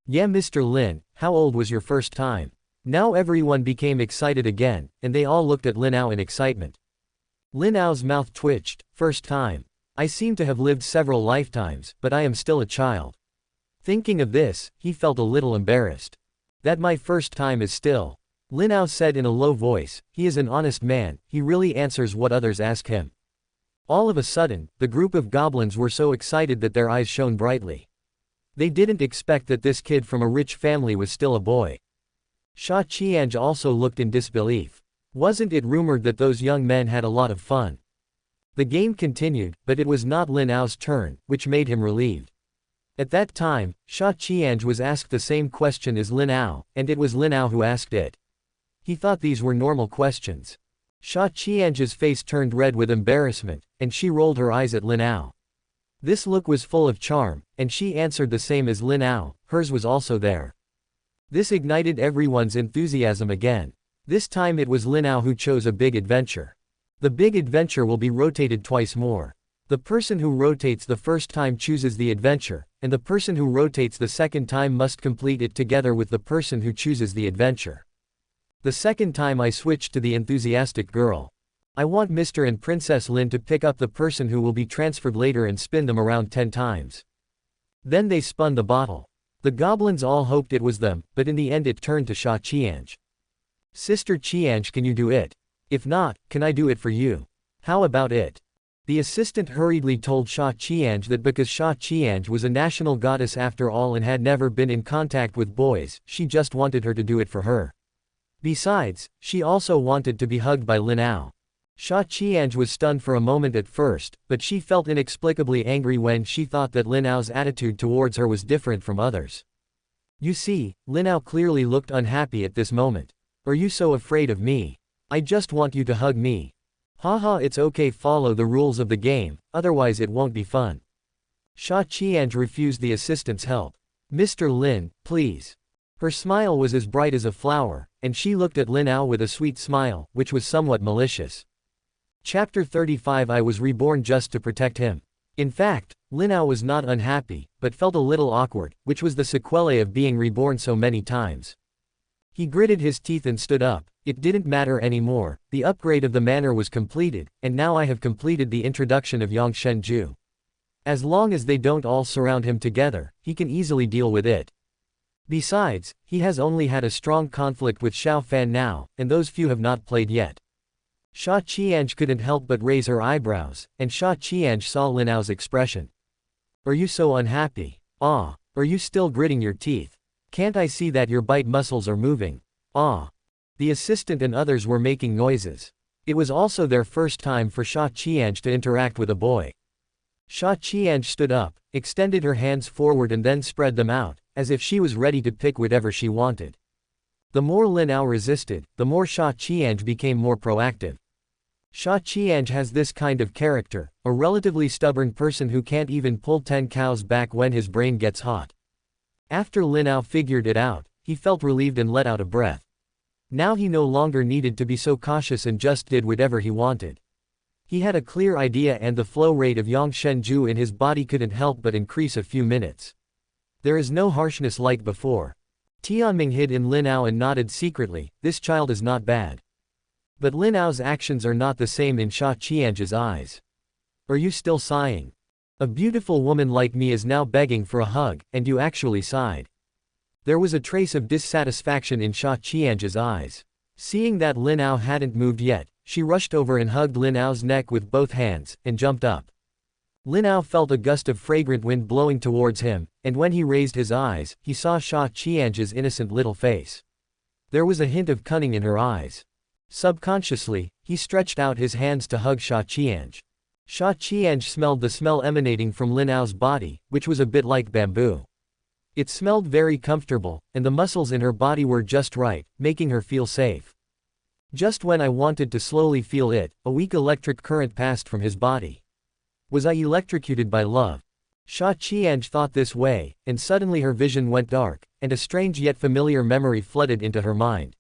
Yeah, Mr. Lin, how old was your first time? Now everyone became excited again, and they all looked at Lin Ao in excitement. Lin Ao's mouth twitched. First time. I seem to have lived several lifetimes, but I am still a child. Thinking of this, he felt a little embarrassed. That my first time is still. Lin Ao said in a low voice, he is an honest man, he really answers what others ask him. All of a sudden, the group of goblins were so excited that their eyes shone brightly. They didn't expect that this kid from a rich family was still a boy. Sha Qianj also looked in disbelief. Wasn't it rumored that those young men had a lot of fun? The game continued, but it was not Lin Ao's turn, which made him relieved. At that time, Sha Qianj was asked the same question as Lin Ao, and it was Lin Ao who asked it. He thought these were normal questions. Sha Qianj's face turned red with embarrassment, and she rolled her eyes at Lin Ao. This look was full of charm, and she answered the same as Lin Ao, hers was also there. This ignited everyone's enthusiasm again. This time it was Lin Ao who chose a big adventure. The big adventure will be rotated twice more. The person who rotates the first time chooses the adventure, and the person who rotates the second time must complete it together with the person who chooses the adventure. The second time I switched to the enthusiastic girl. I want Mr. and Princess Lin to pick up the person who will be transferred later and spin them around 10 times. Then they spun the bottle. The goblins all hoped it was them, but in the end it turned to Sha Qianj. Sister Qianj, can you do it? If not, can I do it for you? How about it? The assistant hurriedly told Sha Qianj that because Sha Qianj was a national goddess after all and had never been in contact with boys, she just wanted her to do it for her. Besides, she also wanted to be hugged by Lin Ao. Sha Qianj was stunned for a moment at first, but she felt inexplicably angry when she thought that Lin Ao's attitude towards her was different from others. You see, Lin Ao clearly looked unhappy at this moment. Are you so afraid of me? I just want you to hug me. Haha, it's okay, follow the rules of the game, otherwise it won't be fun. Sha Qianj refused the assistant's help. Mr. Lin, please. Her smile was as bright as a flower, and she looked at Lin Ao with a sweet smile, which was somewhat malicious. Chapter 35. I was reborn just to protect him. In fact, Lin Ao was not unhappy, but felt a little awkward, which was the sequelae of being reborn so many times. He gritted his teeth and stood up. It didn't matter anymore, the upgrade of the manor was completed, and now I have completed the introduction of Yang Shenju. As long as they don't all surround him together, he can easily deal with it. Besides, he has only had a strong conflict with Xiao Fan now, and those few have not played yet. Sha Qiange couldn't help but raise her eyebrows, and Sha Qiange saw Lin Ao's expression. Are you so unhappy? Ah. Are you still gritting your teeth? Can't I see that your bite muscles are moving? Ah. The assistant and others were making noises. It was also their first time for Sha Qiange to interact with a boy. Sha Qiange stood up, extended her hands forward and then spread them out, as if she was ready to pick whatever she wanted. The more Lin Ao resisted, the more Sha Qiange became more proactive. Sha Qiange has this kind of character, a relatively stubborn person who can't even pull 10 cows back when his brain gets hot. After Lin Ao figured it out, he felt relieved and let out a breath. Now he no longer needed to be so cautious and just did whatever he wanted. He had a clear idea and the flow rate of Yang Shenju in his body couldn't help but increase a few minutes. There is no harshness like before. Tianming hid in Lin Ao and nodded secretly, this child is not bad. But Lin Ao's actions are not the same in Sha Qiange's eyes. Are you still sighing? A beautiful woman like me is now begging for a hug, and you actually sighed. There was a trace of dissatisfaction in Sha Qiange's eyes. Seeing that Lin Ao hadn't moved yet, she rushed over and hugged Lin Ao's neck with both hands, and jumped up. Lin Ao felt a gust of fragrant wind blowing towards him, and when he raised his eyes, he saw Sha Qiange's innocent little face. There was a hint of cunning in her eyes. Subconsciously, he stretched out his hands to hug Sha Qiange. Sha Qiange smelled the smell emanating from Lin Ao's body, which was a bit like bamboo. It smelled very comfortable, and the muscles in her body were just right, making her feel safe. Just when I wanted to slowly feel it, a weak electric current passed from his body. Was I electrocuted by love? Sha Qiange thought this way, and suddenly her vision went dark, and a strange yet familiar memory flooded into her mind.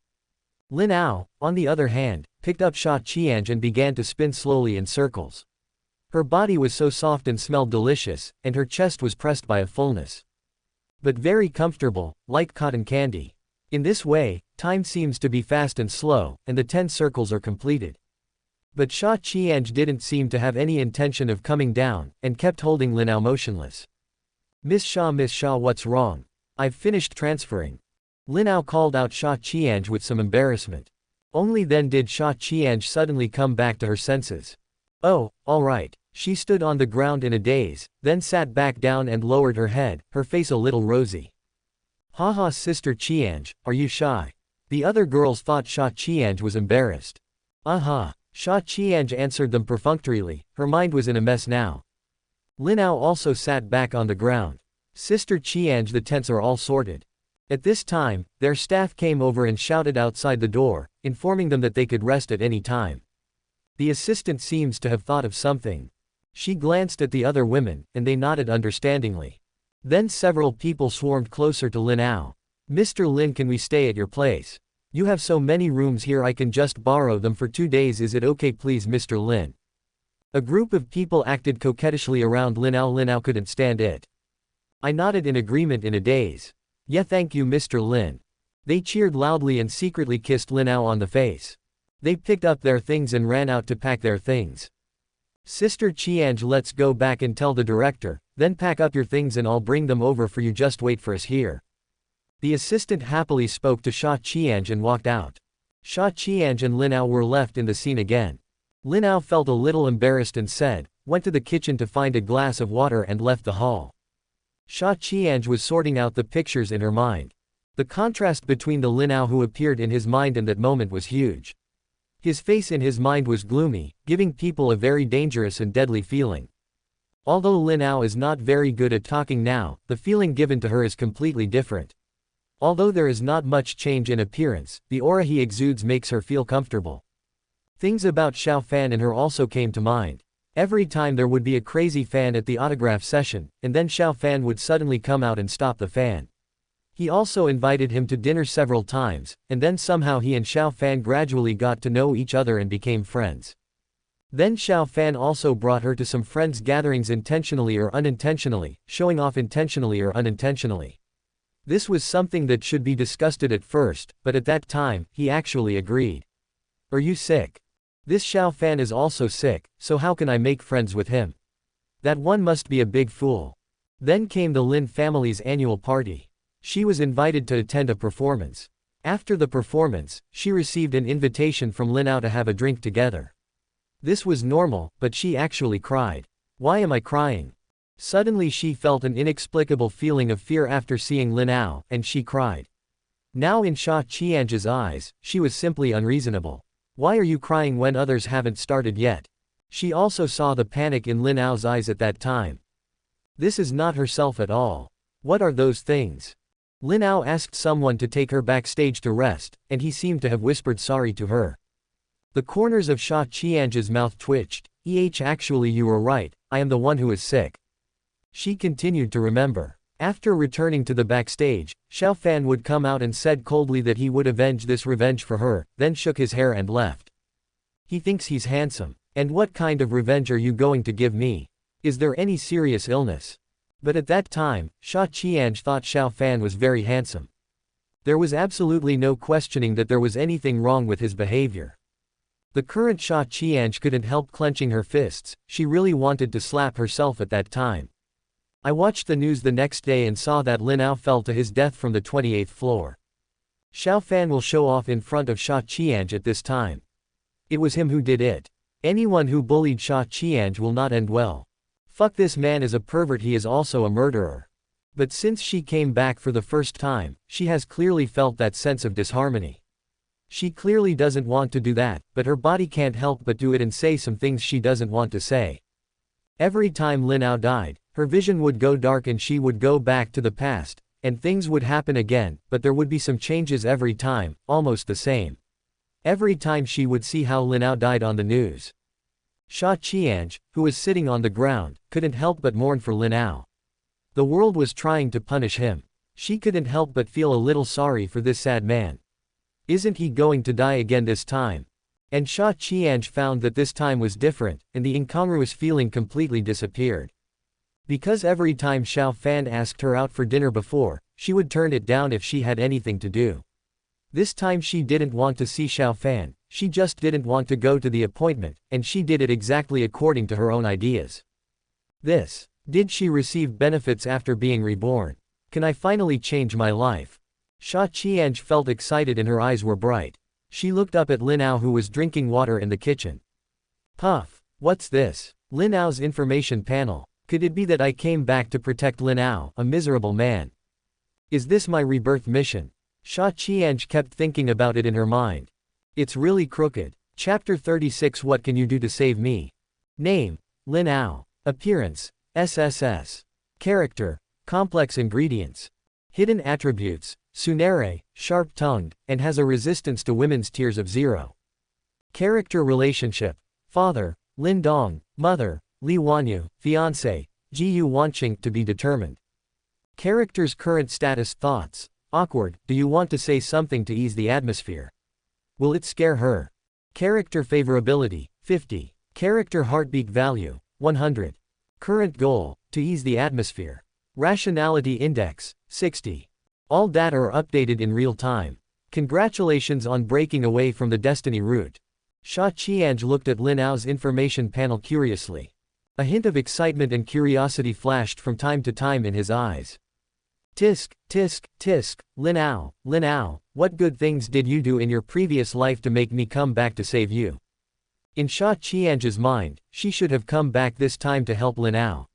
Lin Ao, on the other hand, picked up Sha Qiange and began to spin slowly in circles. Her body was so soft and smelled delicious, and her chest was pressed by a fullness. But very comfortable, like cotton candy. In this way, time seems to be fast and slow, and the 10 circles are completed. But Sha Qiange didn't seem to have any intention of coming down, and kept holding Lin Ao motionless. Miss Sha, what's wrong? I've finished transferring. Lin Ao called out Sha Qiange with some embarrassment. Only then did Sha Qiange suddenly come back to her senses. Oh, all right. She stood on the ground in a daze, then sat back down and lowered her head, her face a little rosy. Haha, Sister Qiange, are you shy? The other girls thought Sha Qiange was embarrassed. Aha. Sha Qiange answered them perfunctorily, her mind was in a mess now. Lin Ao also sat back on the ground. Sister Qiange, the tents are all sorted. At this time, their staff came over and shouted outside the door, informing them that they could rest at any time. The assistant seems to have thought of something. She glanced at the other women, and they nodded understandingly. Then several people swarmed closer to Lin Ao. Mr. Lin, can we stay at your place? You have so many rooms here, I can just borrow them for 2 days, is it okay please Mr. Lin? A group of people acted coquettishly around Lin Ao. Lin Ao couldn't stand it. I nodded in agreement in a daze. Yeah, thank you Mr. Lin. They cheered loudly and secretly kissed Lin Ao on the face. They picked up their things and ran out to pack their things. Sister Qiange, let's go back and tell the director, then pack up your things and I'll bring them over for you, just wait for us here. The assistant happily spoke to Sha Qiange and walked out. Sha Qiange and Lin Ao were left in the scene again. Lin Ao felt a little embarrassed and went to the kitchen to find a glass of water and left the hall. Sha Qiange was sorting out the pictures in her mind. The contrast between the Lin Ao who appeared in his mind and that moment was huge. His face in his mind was gloomy, giving people a very dangerous and deadly feeling. Although Lin Ao is not very good at talking now, the feeling given to her is completely different. Although there is not much change in appearance, the aura he exudes makes her feel comfortable. Things about Xiao Fan and her also came to mind. Every time there would be a crazy fan at the autograph session, and then Xiao Fan would suddenly come out and stop the fan. He also invited him to dinner several times, and then somehow he and Xiao Fan gradually got to know each other and became friends. Then Xiao Fan also brought her to some friends' gatherings intentionally or unintentionally, showing off intentionally or unintentionally. This was something that should be discussed at first, but at that time, he actually agreed. Are you sick? This Xiao Fan is also sick, so how can I make friends with him? That one must be a big fool. Then came the Lin family's annual party. She was invited to attend a performance. After the performance, she received an invitation from Lin Ao to have a drink together. This was normal, but she actually cried. Why am I crying? Suddenly she felt an inexplicable feeling of fear after seeing Lin Ao, and she cried. Now in Sha Qianzhe's eyes, she was simply unreasonable. Why are you crying when others haven't started yet? She also saw the panic in Lin Ao's eyes at that time. This is not herself at all. What are those things? Lin Ao asked someone to take her backstage to rest, and he seemed to have whispered sorry to her. The corners of Sha Qianzhe's mouth twitched. Actually you were right, I am the one who is sick. She continued to remember. After returning to the backstage, Xiao Fan would come out and said coldly that he would avenge this revenge for her, then shook his hair and left. He thinks he's handsome. And what kind of revenge are you going to give me? Is there any serious illness? But at that time, Sha Qianzhe thought Xiao Fan was very handsome. There was absolutely no questioning that there was anything wrong with his behavior. The current Sha Qianzhe couldn't help clenching her fists. She really wanted to slap herself at that time. I watched the news the next day and saw that Lin Ao fell to his death from the 28th floor. Xiao Fan will show off in front of Sha Qianzhe at this time. It was him who did it. Anyone who bullied Sha Qianzhe will not end well. Fuck, this man is a pervert, he is also a murderer. But since she came back for the first time, she has clearly felt that sense of disharmony. She clearly doesn't want to do that, but her body can't help but do it and say some things she doesn't want to say. Every time Lin Ao died, her vision would go dark and she would go back to the past, and things would happen again, but there would be some changes every time, almost the same. Every time she would see how Lin Ao died on the news. Sha Qianzhe, who was sitting on the ground, couldn't help but mourn for Lin Ao. The world was trying to punish him. She couldn't help but feel a little sorry for this sad man. Isn't he going to die again this time? And Sha Qianzhe found that this time was different, and the incongruous feeling completely disappeared. Because every time Xiao Fan asked her out for dinner before, she would turn it down if she had anything to do. This time she didn't want to see Xiao Fan, she just didn't want to go to the appointment, and she did it exactly according to her own ideas. Did she receive benefits after being reborn? Can I finally change my life? Sha Qianzhe felt excited and her eyes were bright. She looked up at Lin Ao who was drinking water in the kitchen. Puff. What's this? Lin Ao's information panel. Could it be that I came back to protect Lin Ao, a miserable man? Is this my rebirth mission? Sha Qianzhe kept thinking about it in her mind. It's really crooked. Chapter 36. What can you do to save me? Name: Lin Ao. Appearance: SSS. Character: complex ingredients. Hidden attributes: Tsunere, sharp-tongued, and has a resistance to women's tears of 0. Character relationship: father, Lin Dong; mother, Li Wanyu; fiancé, Jiyu Wanqing, to be determined. Character's current status: thoughts: awkward, do you want to say something to ease the atmosphere? Will it scare her? Character favorability: 50. Character heartbeat value: 100. Current goal: to ease the atmosphere. Rationality index: 60. All data are updated in real time. Congratulations on breaking away from the destiny route. Sha Qianzhe looked at Lin Ao's information panel curiously. A hint of excitement and curiosity flashed from time to time in his eyes. Tisk, tisk, tisk, Lin Ao, what good things did you do in your previous life to make me come back to save you? In Sha Qianzhe's mind, she should have come back this time to help Lin Ao.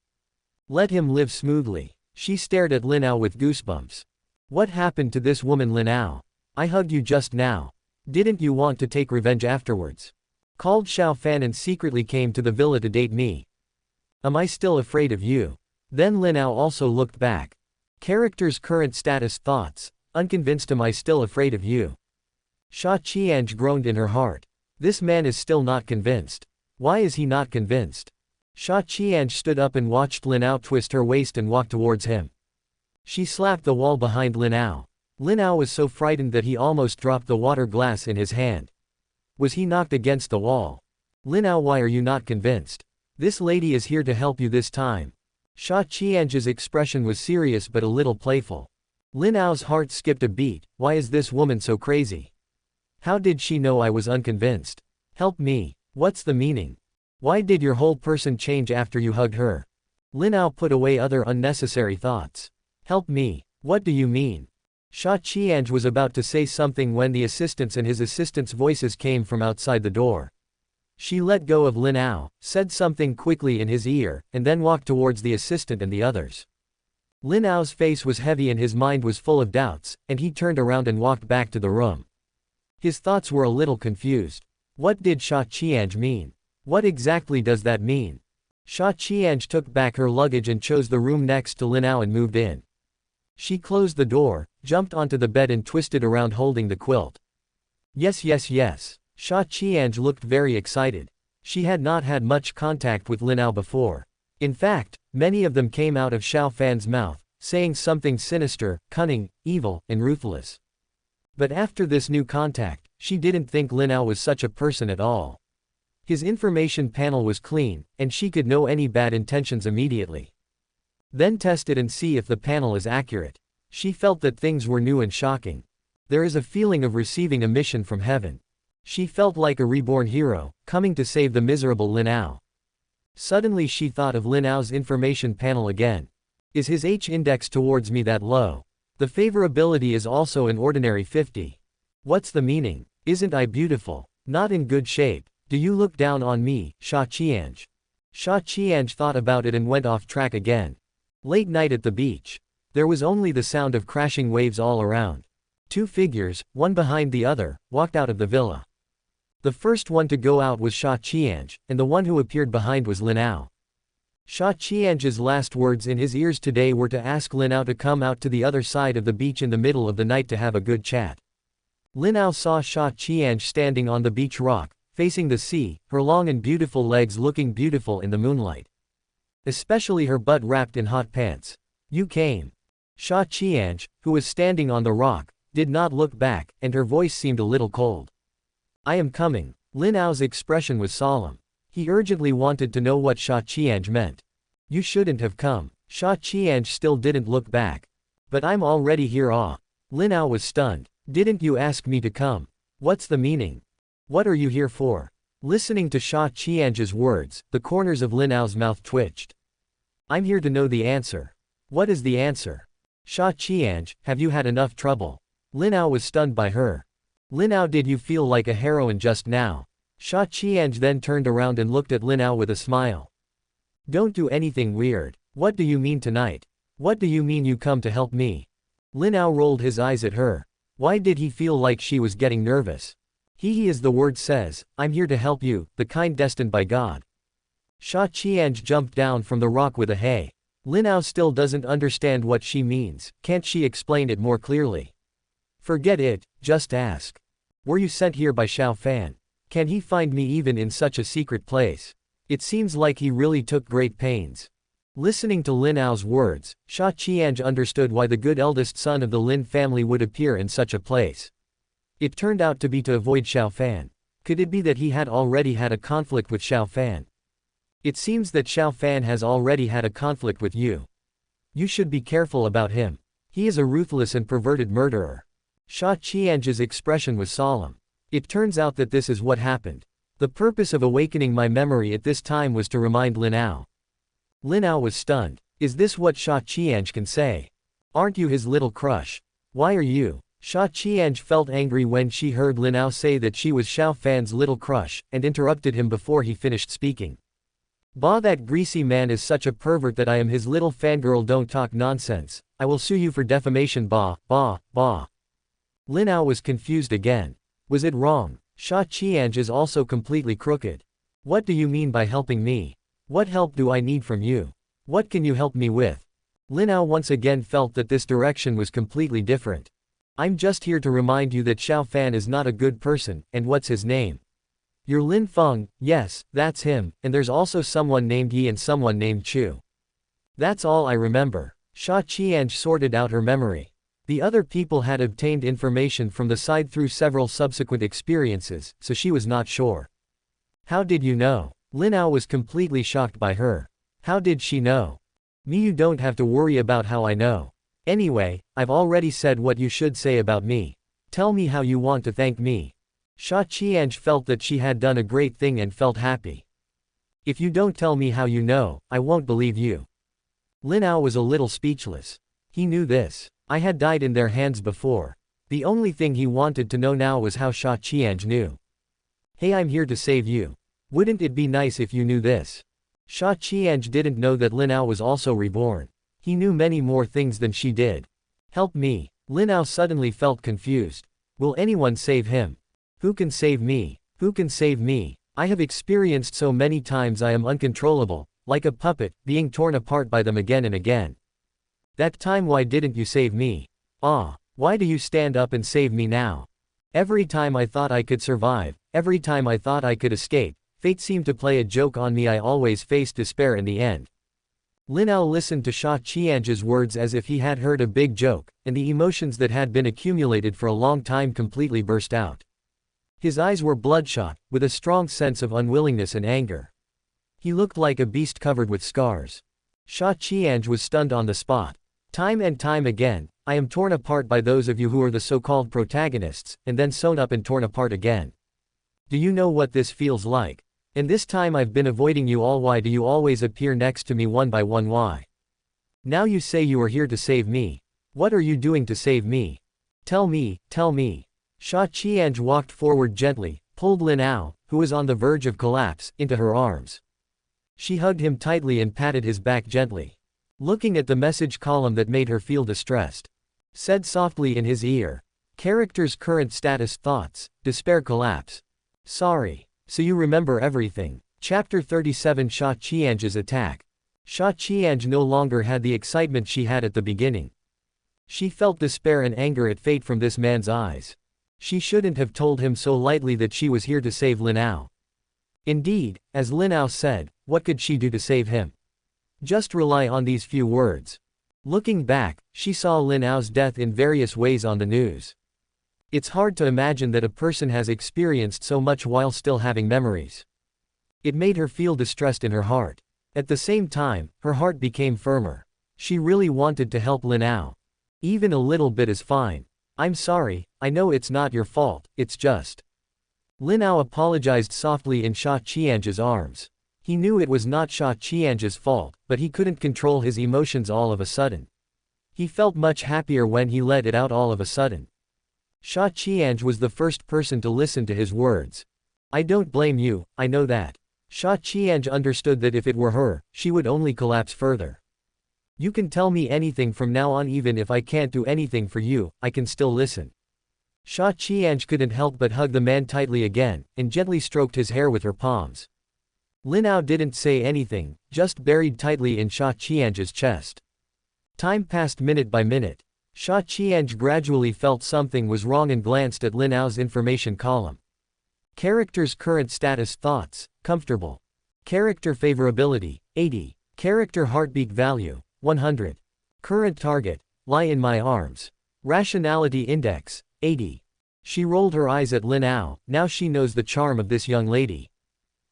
Let him live smoothly. She stared at Lin Ao with goosebumps. What happened to this woman Lin Ao? I hugged you just now. Didn't you want to take revenge afterwards? Called Xiao Fan and secretly came to the villa to date me. Am I still afraid of you? Then Lin Ao also looked back. Character's current status: thoughts: unconvinced. Am I still afraid of you? Sha Qianzhe groaned in her heart. This man is still not convinced. Why is he not convinced? Sha Qianzhe stood up and watched Lin Ao twist her waist and walk towards him. She slapped the wall behind Lin Ao. Lin Ao was so frightened that he almost dropped the water glass in his hand. Was he knocked against the wall? Lin Ao, why are you not convinced? This lady is here to help you this time. Sha Qianzhe's expression was serious but a little playful. Lin Ao's heart skipped a beat. Why is this woman so crazy? How did she know I was unconvinced? Help me. What's the meaning? Why did your whole person change after you hugged her? Lin Ao put away other unnecessary thoughts. Help me. What do you mean? Sha Qianzhe was about to say something when the assistants and his assistants' voices came from outside the door. She let go of Lin Ao, said something quickly in his ear, and then walked towards the assistant and the others. Lin Ao's face was heavy and his mind was full of doubts, and he turned around and walked back to the room. His thoughts were a little confused. What did Sha Qianzhe mean? What exactly does that mean? Sha Qianzhe took back her luggage and chose the room next to Lin Ao and moved in. She closed the door, jumped onto the bed and twisted around holding the quilt. Yes, yes, yes. Sha Qianzhe looked very excited. She had not had much contact with Lin Ao before. In fact, many of them came out of Xiao Fan's mouth, saying something sinister, cunning, evil, and ruthless. But after this new contact, she didn't think Lin Ao was such a person at all. His information panel was clean, and she could know any bad intentions immediately. Then test it and see if the panel is accurate. She felt that things were new and shocking. There is a feeling of receiving a mission from heaven. She felt like a reborn hero, coming to save the miserable Lin Ao. Suddenly she thought of Lin Ao's information panel again. Is his H-index towards me that low? The favorability is also an ordinary 50. What's the meaning? Isn't I beautiful? Not in good shape. Do you look down on me, Sha Qianzhe? Sha Qianzhe thought about it and went off track again. Late night at the beach. There was only the sound of crashing waves all around. Two figures, one behind the other, walked out of the villa. The first one to go out was Sha Qianzhe, and the one who appeared behind was Lin Ao. Sha Qianzhe's last words in his ears today were to ask Lin Ao to come out to the other side of the beach in the middle of the night to have a good chat. Lin Ao saw Sha Qianzhe standing on the beach rock, facing the sea, her long and beautiful legs looking beautiful in the moonlight. Especially her butt wrapped in hot pants. You came. Sha Qianzhe, who was standing on the rock, did not look back, and her voice seemed a little cold. I am coming. Lin Ao's expression was solemn. He urgently wanted to know what Sha Qianzhe meant. You shouldn't have come. Sha Qianzhe still didn't look back. But I'm already here. Lin Ao was stunned. Didn't you ask me to come? What's the meaning? What are you here for? Listening to Sha Qianzhe's words, the corners of Lin Ao's mouth twitched. I'm here to know the answer. What is the answer? Sha Qianzhe, have you had enough trouble? Lin Ao was stunned by her. Lin Ao, did you feel like a heroine just now? Sha Qianzhe then turned around and looked at Lin Ao with a smile. Don't do anything weird. What do you mean tonight? What do you mean you come to help me? Lin Ao rolled his eyes at her. Why did he feel like she was getting nervous? He as the word says, I'm here to help you, the kind destined by God. Sha Qianzhe jumped down from the rock with a hey. Lin Ao still doesn't understand what she means. Can't she explain it more clearly? Forget it, just ask. Were you sent here by Xiao Fan? Can he find me even in such a secret place? It seems like he really took great pains. Listening to Lin Ao's words, Sha Qianzhe understood why the good eldest son of the Lin family would appear in such a place. It turned out to be to avoid Xiao Fan. Could it be that he had already had a conflict with Xiao Fan? It seems that Xiao Fan has already had a conflict with you. You should be careful about him. He is a ruthless and perverted murderer. Sha Qianzhe's expression was solemn. It turns out that this is what happened. The purpose of awakening my memory at this time was to remind Lin Ao. Lin Ao was stunned. Is this what Sha Qianzhe can say? Aren't you his little crush? Why are you? Sha Qianzhe felt angry when she heard Lin Ao say that she was Xiao Fan's little crush, and interrupted him before he finished speaking. Bah, that greasy man is such a pervert that I am his little fangirl. Don't talk nonsense. I will sue you for defamation. Bah, bah, bah. Lin Ao was confused again. Was it wrong? Sha Qianzhe is also completely crooked. What do you mean by helping me? What help do I need from you? What can you help me with? Lin Ao once again felt that this direction was completely different. I'm just here to remind you that Xiao Fan is not a good person, and what's his name? You're Lin Feng, yes, that's him, and there's also someone named Yi and someone named Chu. That's all I remember. Sha Qianzhe sorted out her memory. The other people had obtained information from the side through several subsequent experiences, so she was not sure. How did you know? Lin Ao was completely shocked by her. How did she know? Me, you don't have to worry about how I know. Anyway, I've already said what you should say about me. Tell me how you want to thank me. Sha Qianj felt that she had done a great thing and felt happy. If you don't tell me how you know, I won't believe you. Lin Ao was a little speechless. He knew this. I had died in their hands before. The only thing he wanted to know now was how Sha Qianj knew. Hey, I'm here to save you. Wouldn't it be nice if you knew this? Sha Qianj didn't know that Lin Ao was also reborn. He knew many more things than she did. Help me. Lin Ao suddenly felt confused. Will anyone save him? Who can save me? Who can save me? I have experienced so many times I am uncontrollable, like a puppet, being torn apart by them again and again. That time, why didn't you save me? Ah, why do you stand up and save me now? Every time I thought I could survive, every time I thought I could escape, fate seemed to play a joke on me. I always faced despair in the end. Lin Ao listened to Sha Qianj's words as if he had heard a big joke, and the emotions that had been accumulated for a long time completely burst out. His eyes were bloodshot, with a strong sense of unwillingness and anger. He looked like a beast covered with scars. Sha Qianj was stunned on the spot. Time and time again, I am torn apart by those of you who are the so-called protagonists, and then sewn up and torn apart again. Do you know what this feels like? And this time I've been avoiding you all. Why do you always appear next to me one by one? Why? Now you say you are here to save me. What are you doing to save me? Tell me, tell me. Sha Qianj walked forward gently, pulled Lin Ao, who was on the verge of collapse, into her arms. She hugged him tightly and patted his back gently. Looking at the message column that made her feel distressed. Said softly in his ear. Character's current status: thoughts, despair, collapse. Sorry. So you remember everything. Chapter 37: Sha Qianj's attack. Sha Qianj no longer had the excitement she had at the beginning. She felt despair and anger at fate from this man's eyes. She shouldn't have told him so lightly that she was here to save Lin Ao. Indeed, as Lin Ao said, what could she do to save him? Just rely on these few words. Looking back, she saw Lin Ao's death in various ways on the news. It's hard to imagine that a person has experienced so much while still having memories. It made her feel distressed in her heart. At the same time, her heart became firmer. She really wanted to help Lin Ao. Even a little bit is fine. I'm sorry, I know it's not your fault, it's just. Lin Ao apologized softly in Sha Qianj's arms. He knew it was not Sha Qianj's fault, but he couldn't control his emotions all of a sudden. He felt much happier when he let it out all of a sudden. Sha Qianj was the first person to listen to his words. I don't blame you, I know that. Sha Qianj understood that if it were her, she would only collapse further. You can tell me anything from now on. Even if I can't do anything for you, I can still listen. Sha Qianj couldn't help but hug the man tightly again, and gently stroked his hair with her palms. Lin Ao didn't say anything, just buried tightly in Sha Qianj's chest. Time passed minute by minute. Sha Qianj gradually felt something was wrong and glanced at Lin Ao's information column. Character's current status: thoughts, comfortable. Character favorability, 80. Character heartbeat value, 100. Current target, lie in my arms. Rationality index, 80. She rolled her eyes at Lin Ao. Now she knows the charm of this young lady.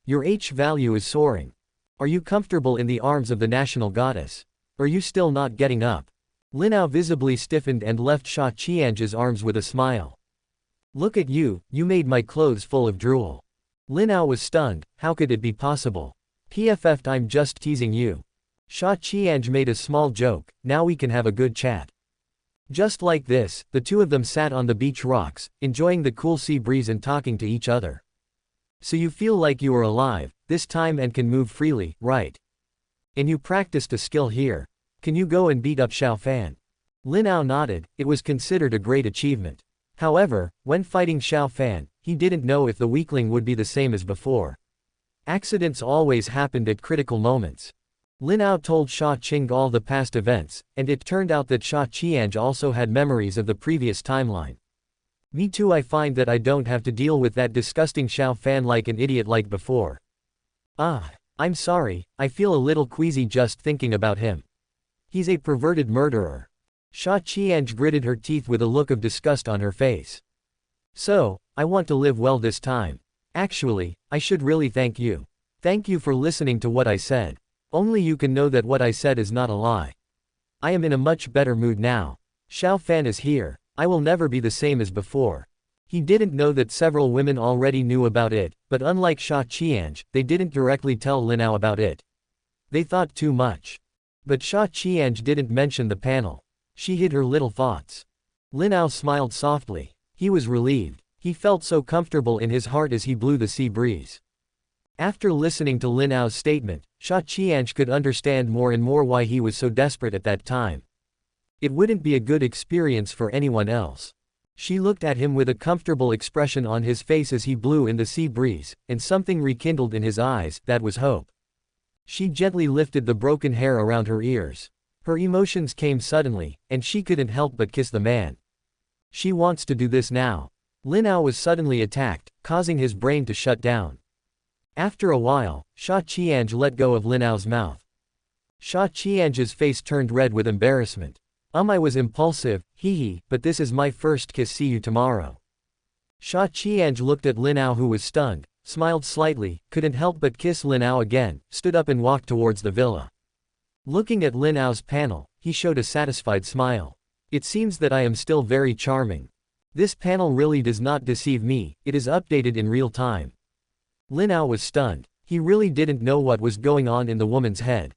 Your H value is soaring. Are you comfortable in the arms of the national goddess? Are you still not getting up? Lin Ao visibly stiffened and left Sha Qianj's arms with a smile. Look at you, you made my clothes full of drool. Lin Ao was stunned. How could it be possible? PFF, I'm just teasing you. Sha Qianj made a small joke. Now we can have a good chat. Just like this, the two of them sat on the beach rocks, enjoying the cool sea breeze and talking to each other. So you feel like you are alive, this time, and can move freely, right? And you practiced a skill here. Can you go and beat up Xiao Fan? Lin Ao nodded. It was considered a great achievement. However, when fighting Xiao Fan, he didn't know if the weakling would be the same as before. Accidents always happened at critical moments. Lin Ao told Sha Qing all the past events, and it turned out that Sha Qianj also had memories of the previous timeline. Me too. I find that I don't have to deal with that disgusting Xiao Fan like an idiot like before. Ah, I'm sorry, I feel a little queasy just thinking about him. He's a perverted murderer. Sha Qianj gritted her teeth with a look of disgust on her face. So, I want to live well this time. Actually, I should really thank you. Thank you for listening to what I said. Only you can know that what I said is not a lie. I am in a much better mood now. Xiao Fan is here. I will never be the same as before. He didn't know that several women already knew about it, but unlike Sha Qianj, they didn't directly tell Lin Ao about it. They thought too much. But Sha Qianj didn't mention the panel. She hid her little thoughts. Lin Ao smiled softly. He was relieved. He felt so comfortable in his heart as he blew the sea breeze. After listening to Lin Ao's statement, Sha Qianj could understand more and more why he was so desperate at that time. It wouldn't be a good experience for anyone else. She looked at him with a comfortable expression on his face as he blew in the sea breeze, and something rekindled in his eyes, that was hope. She gently lifted the broken hair around her ears. Her emotions came suddenly, and she couldn't help but kiss the man. She wants to do this now. Lin Ao was suddenly attacked, causing his brain to shut down. After a while, Sha Qianj let go of Lin Ao's mouth. Sha Qianj's face turned red with embarrassment. I was impulsive, hee, but this is my first kiss, see you tomorrow. Sha Qianj looked at Lin Ao, who was stunned, smiled slightly, couldn't help but kiss Lin Ao again, stood up and walked towards the villa. Looking at Lin Ao's panel, he showed a satisfied smile. It seems that I am still very charming. This panel really does not deceive me, it is updated in real time. Lin Ao was stunned. He really didn't know what was going on in the woman's head.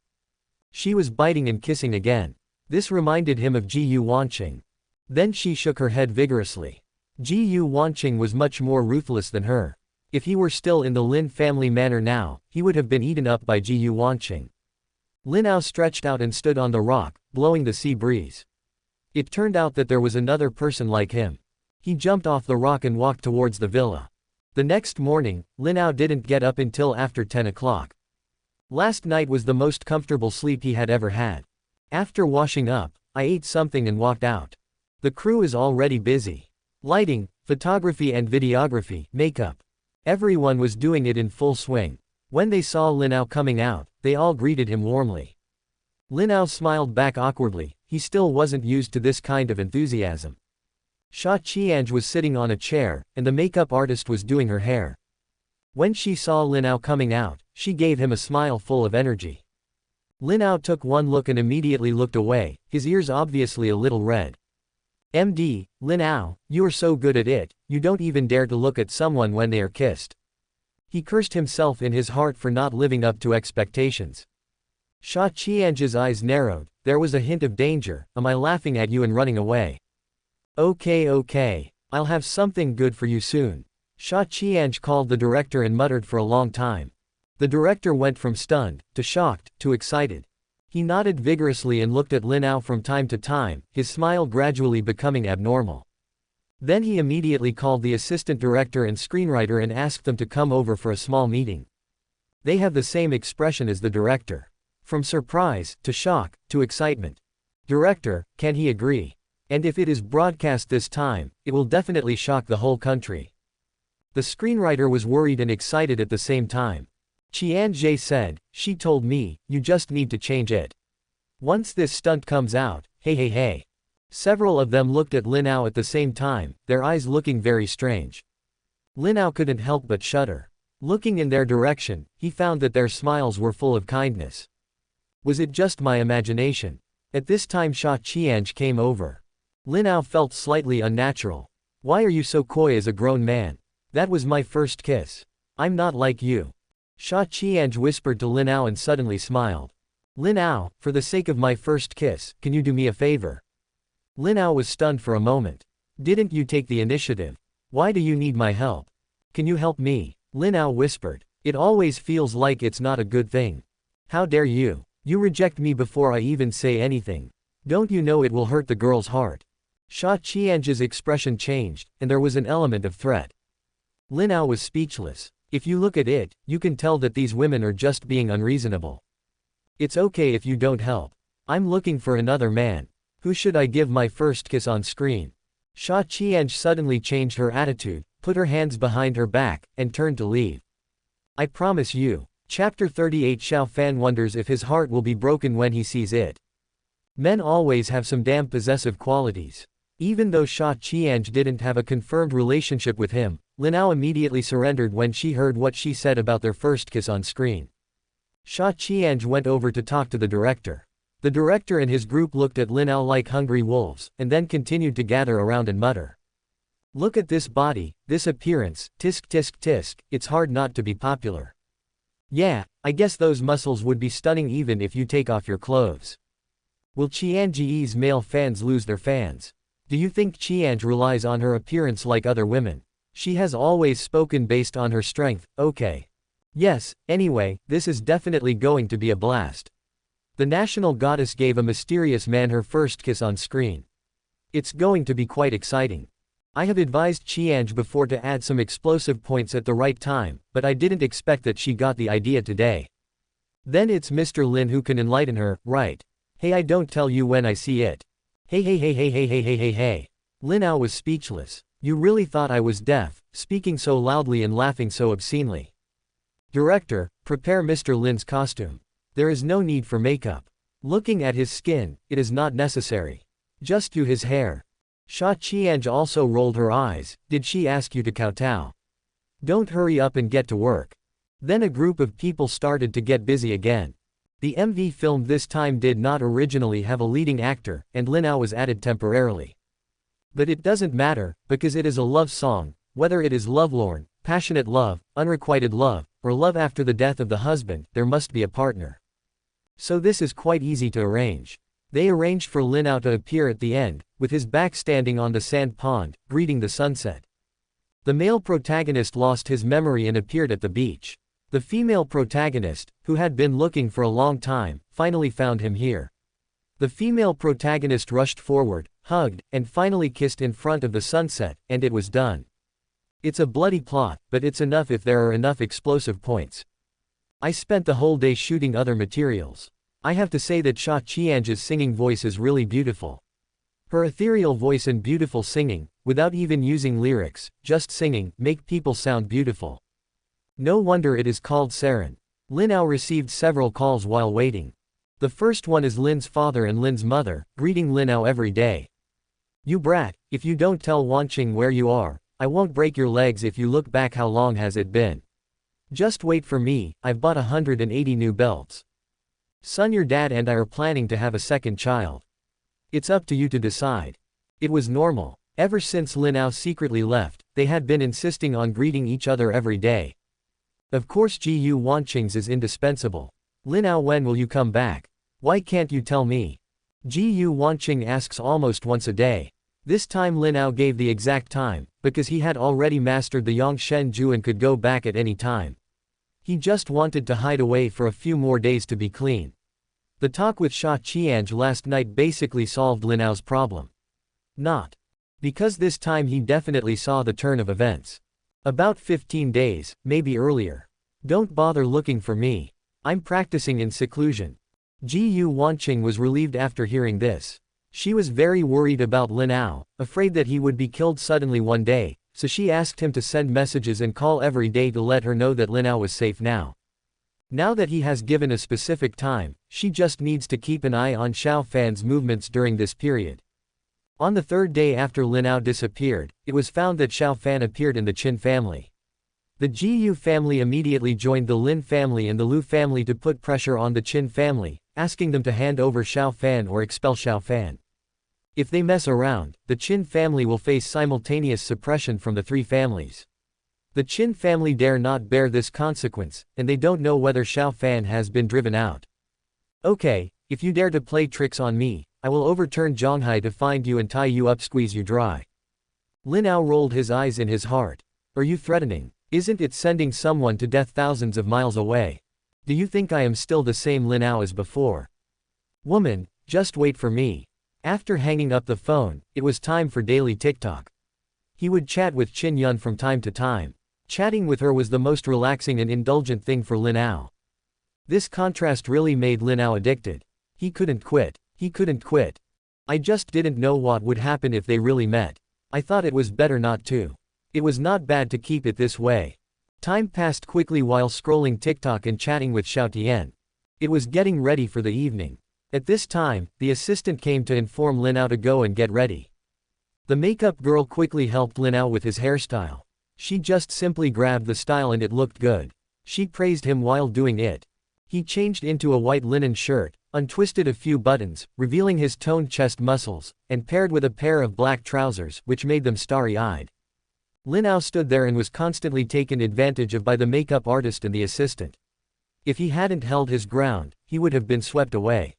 She was biting and kissing again. This reminded him of Ji Wanqing. Then she shook her head vigorously. Ji Wanqing was much more ruthless than her. If he were still in the Lin family manor now, he would have been eaten up by Ji Wanqing. Lin Ao stretched out and stood on the rock, blowing the sea breeze. It turned out that there was another person like him. He jumped off the rock and walked towards the villa. The next morning, Lin Ao didn't get up until after 10 o'clock. Last night was the most comfortable sleep he had ever had. After washing up, I ate something and walked out. The crew is already busy. Lighting, photography and videography, makeup. Everyone was doing it in full swing. When they saw Lin Ao coming out, they all greeted him warmly. Lin Ao smiled back awkwardly, he still wasn't used to this kind of enthusiasm. Sha Qianj was sitting on a chair, and the makeup artist was doing her hair. When she saw Lin Ao coming out, she gave him a smile full of energy. Lin Ao took one look and immediately looked away, his ears obviously a little red. MD, Lin Ao, you are so good at it, you don't even dare to look at someone when they are kissed. He cursed himself in his heart for not living up to expectations. Sha Qianj's eyes narrowed, there was a hint of danger, am I laughing at you and running away? Okay, I'll have something good for you soon. Sha Qianj called the director and muttered for a long time. The director went from stunned, to shocked, to excited. He nodded vigorously and looked at Lin Ao from time to time, his smile gradually becoming abnormal. Then he immediately called the assistant director and screenwriter and asked them to come over for a small meeting. They have the same expression as the director. From surprise, to shock, to excitement. Director, can he agree? And if it is broadcast this time, it will definitely shock the whole country. The screenwriter was worried and excited at the same time. Qianjie said, she told me, you just need to change it. Once this stunt comes out, hey. Several of them looked at Lin Ao at the same time, their eyes looking very strange. Lin Ao couldn't help but shudder. Looking in their direction, he found that their smiles were full of kindness. Was it just my imagination? At this time Sha Qianj came over. Lin Ao felt slightly unnatural. Why are you so coy as a grown man? That was my first kiss. I'm not like you. Sha Qianj whispered to Lin Ao and suddenly smiled. Lin Ao, for the sake of my first kiss, can you do me a favor? Lin Ao was stunned for a moment. Didn't you take the initiative? Why do you need my help? Can you help me? Lin Ao whispered. It always feels like it's not a good thing. How dare you? You reject me before I even say anything. Don't you know it will hurt the girl's heart? Sha Qianj's expression changed, and there was an element of threat. Lin Ao was speechless. If you look at it, you can tell that these women are just being unreasonable. It's okay if you don't help. I'm looking for another man. Who should I give my first kiss on screen? Sha Qianj suddenly changed her attitude, put her hands behind her back, and turned to leave. I promise you. Chapter 38 Xiao Fan wonders if his heart will be broken when he sees it. Men always have some damn possessive qualities. Even though Sha Qianj didn't have a confirmed relationship with him, Lin Ao immediately surrendered when she heard what she said about their first kiss on screen. Sha Qianj went over to talk to the director. The director and his group looked at Lin Ao like hungry wolves, and then continued to gather around and mutter. Look at this body, this appearance, tisk tisk tisk, it's hard not to be popular. Yeah, I guess those muscles would be stunning even if you take off your clothes. Will Qianji's male fans lose their fans? Do you think Qianj relies on her appearance like other women? She has always spoken based on her strength, okay. Yes, anyway, this is definitely going to be a blast. The national goddess gave a mysterious man her first kiss on screen. It's going to be quite exciting. I have advised Qianj before to add some explosive points at the right time, but I didn't expect that she got the idea today. Then it's Mr. Lin who can enlighten her, right? Hey, I don't tell you when I see it. Hey hey hey hey hey hey hey hey hey. Lin Ao was speechless. You really thought I was deaf, speaking so loudly and laughing so obscenely. Director, prepare Mr. Lin's costume. There is no need for makeup. Looking at his skin, it is not necessary. Just do his hair. Sha Qianj also rolled her eyes. Did she ask you to kowtow? Don't hurry up and get to work. Then a group of people started to get busy again. The MV film this time did not originally have a leading actor, and Lin Ao was added temporarily. But it doesn't matter, because it is a love song, whether it is lovelorn, passionate love, unrequited love, or love after the death of the husband, there must be a partner. So this is quite easy to arrange. They arranged for Lin Ao to appear at the end, with his back standing on the sand pond, greeting the sunset. The male protagonist lost his memory and appeared at the beach. The female protagonist, who had been looking for a long time, finally found him here. The female protagonist rushed forward, hugged, and finally kissed in front of the sunset, and it was done. It's a bloody plot, but it's enough if there are enough explosive points. I spent the whole day shooting other materials. I have to say that Sha Qianj's singing voice is really beautiful. Her ethereal voice and beautiful singing, without even using lyrics, just singing, make people sound beautiful. No wonder it is called Sarin. Lin Ao received several calls while waiting. The first one is Lin's father and Lin's mother, greeting Lin Ao every day. You brat, if you don't tell Wanqing where you are, I won't break your legs. If you look back, how long has it been? Just wait for me, I've bought 180 new belts. Son, your dad and I are planning to have a second child. It's up to you to decide. It was normal. Ever since Lin Ao secretly left, they had been insisting on greeting each other every day. Of course Gu Wanqing's is indispensable. Lin Ao, when will you come back? Why can't you tell me? Gu Wanqing asks almost once a day. This time Lin Ao gave the exact time, because he had already mastered the Yongshen Ju and could go back at any time. He just wanted to hide away for a few more days to be clean. The talk with Sha Qianj last night basically solved Lin Ao's problem. Not. Because this time he definitely saw the turn of events. About 15 days, maybe earlier. Don't bother looking for me. I'm practicing in seclusion. Gu Wanqing was relieved after hearing this. She was very worried about Lin Ao, afraid that he would be killed suddenly one day, so she asked him to send messages and call every day to let her know that Lin Ao was safe now. Now that he has given a specific time, she just needs to keep an eye on Xiao Fan's movements during this period. On the third day after Lin Ao disappeared, it was found that Xiao Fan appeared in the Qin family. The Gu family immediately joined the Lin family and the Lu family to put pressure on the Qin family, asking them to hand over Xiao Fan or expel Xiao Fan. If they mess around, the Qin family will face simultaneous suppression from the three families. The Qin family dare not bear this consequence, and they don't know whether Xiao Fan has been driven out. Okay, if you dare to play tricks on me, I will overturn Zhonghai to find you and tie you up, squeeze you dry. Lin Ao rolled his eyes in his heart. Are you threatening? Isn't it sending someone to death thousands of miles away? Do you think I am still the same Lin Ao as before? Woman, just wait for me. After hanging up the phone, it was time for daily TikTok. He would chat with Qin Yun from time to time. Chatting with her was the most relaxing and indulgent thing for Lin Ao. This contrast really made Lin Ao addicted. He couldn't quit. He couldn't quit. I just didn't know what would happen if they really met. I thought it was better not to. It was not bad to keep it this way. Time passed quickly while scrolling TikTok and chatting with Xiao Tian. It was getting ready for the evening. At this time, the assistant came to inform Lin Ao to go and get ready. The makeup girl quickly helped Lin Ao with his hairstyle. She just simply grabbed the style and it looked good. She praised him while doing it. He changed into a white linen shirt, untwisted a few buttons, revealing his toned chest muscles, and paired with a pair of black trousers, which made them starry-eyed. Lin Ao stood there and was constantly taken advantage of by the makeup artist and the assistant. If he hadn't held his ground, he would have been swept away.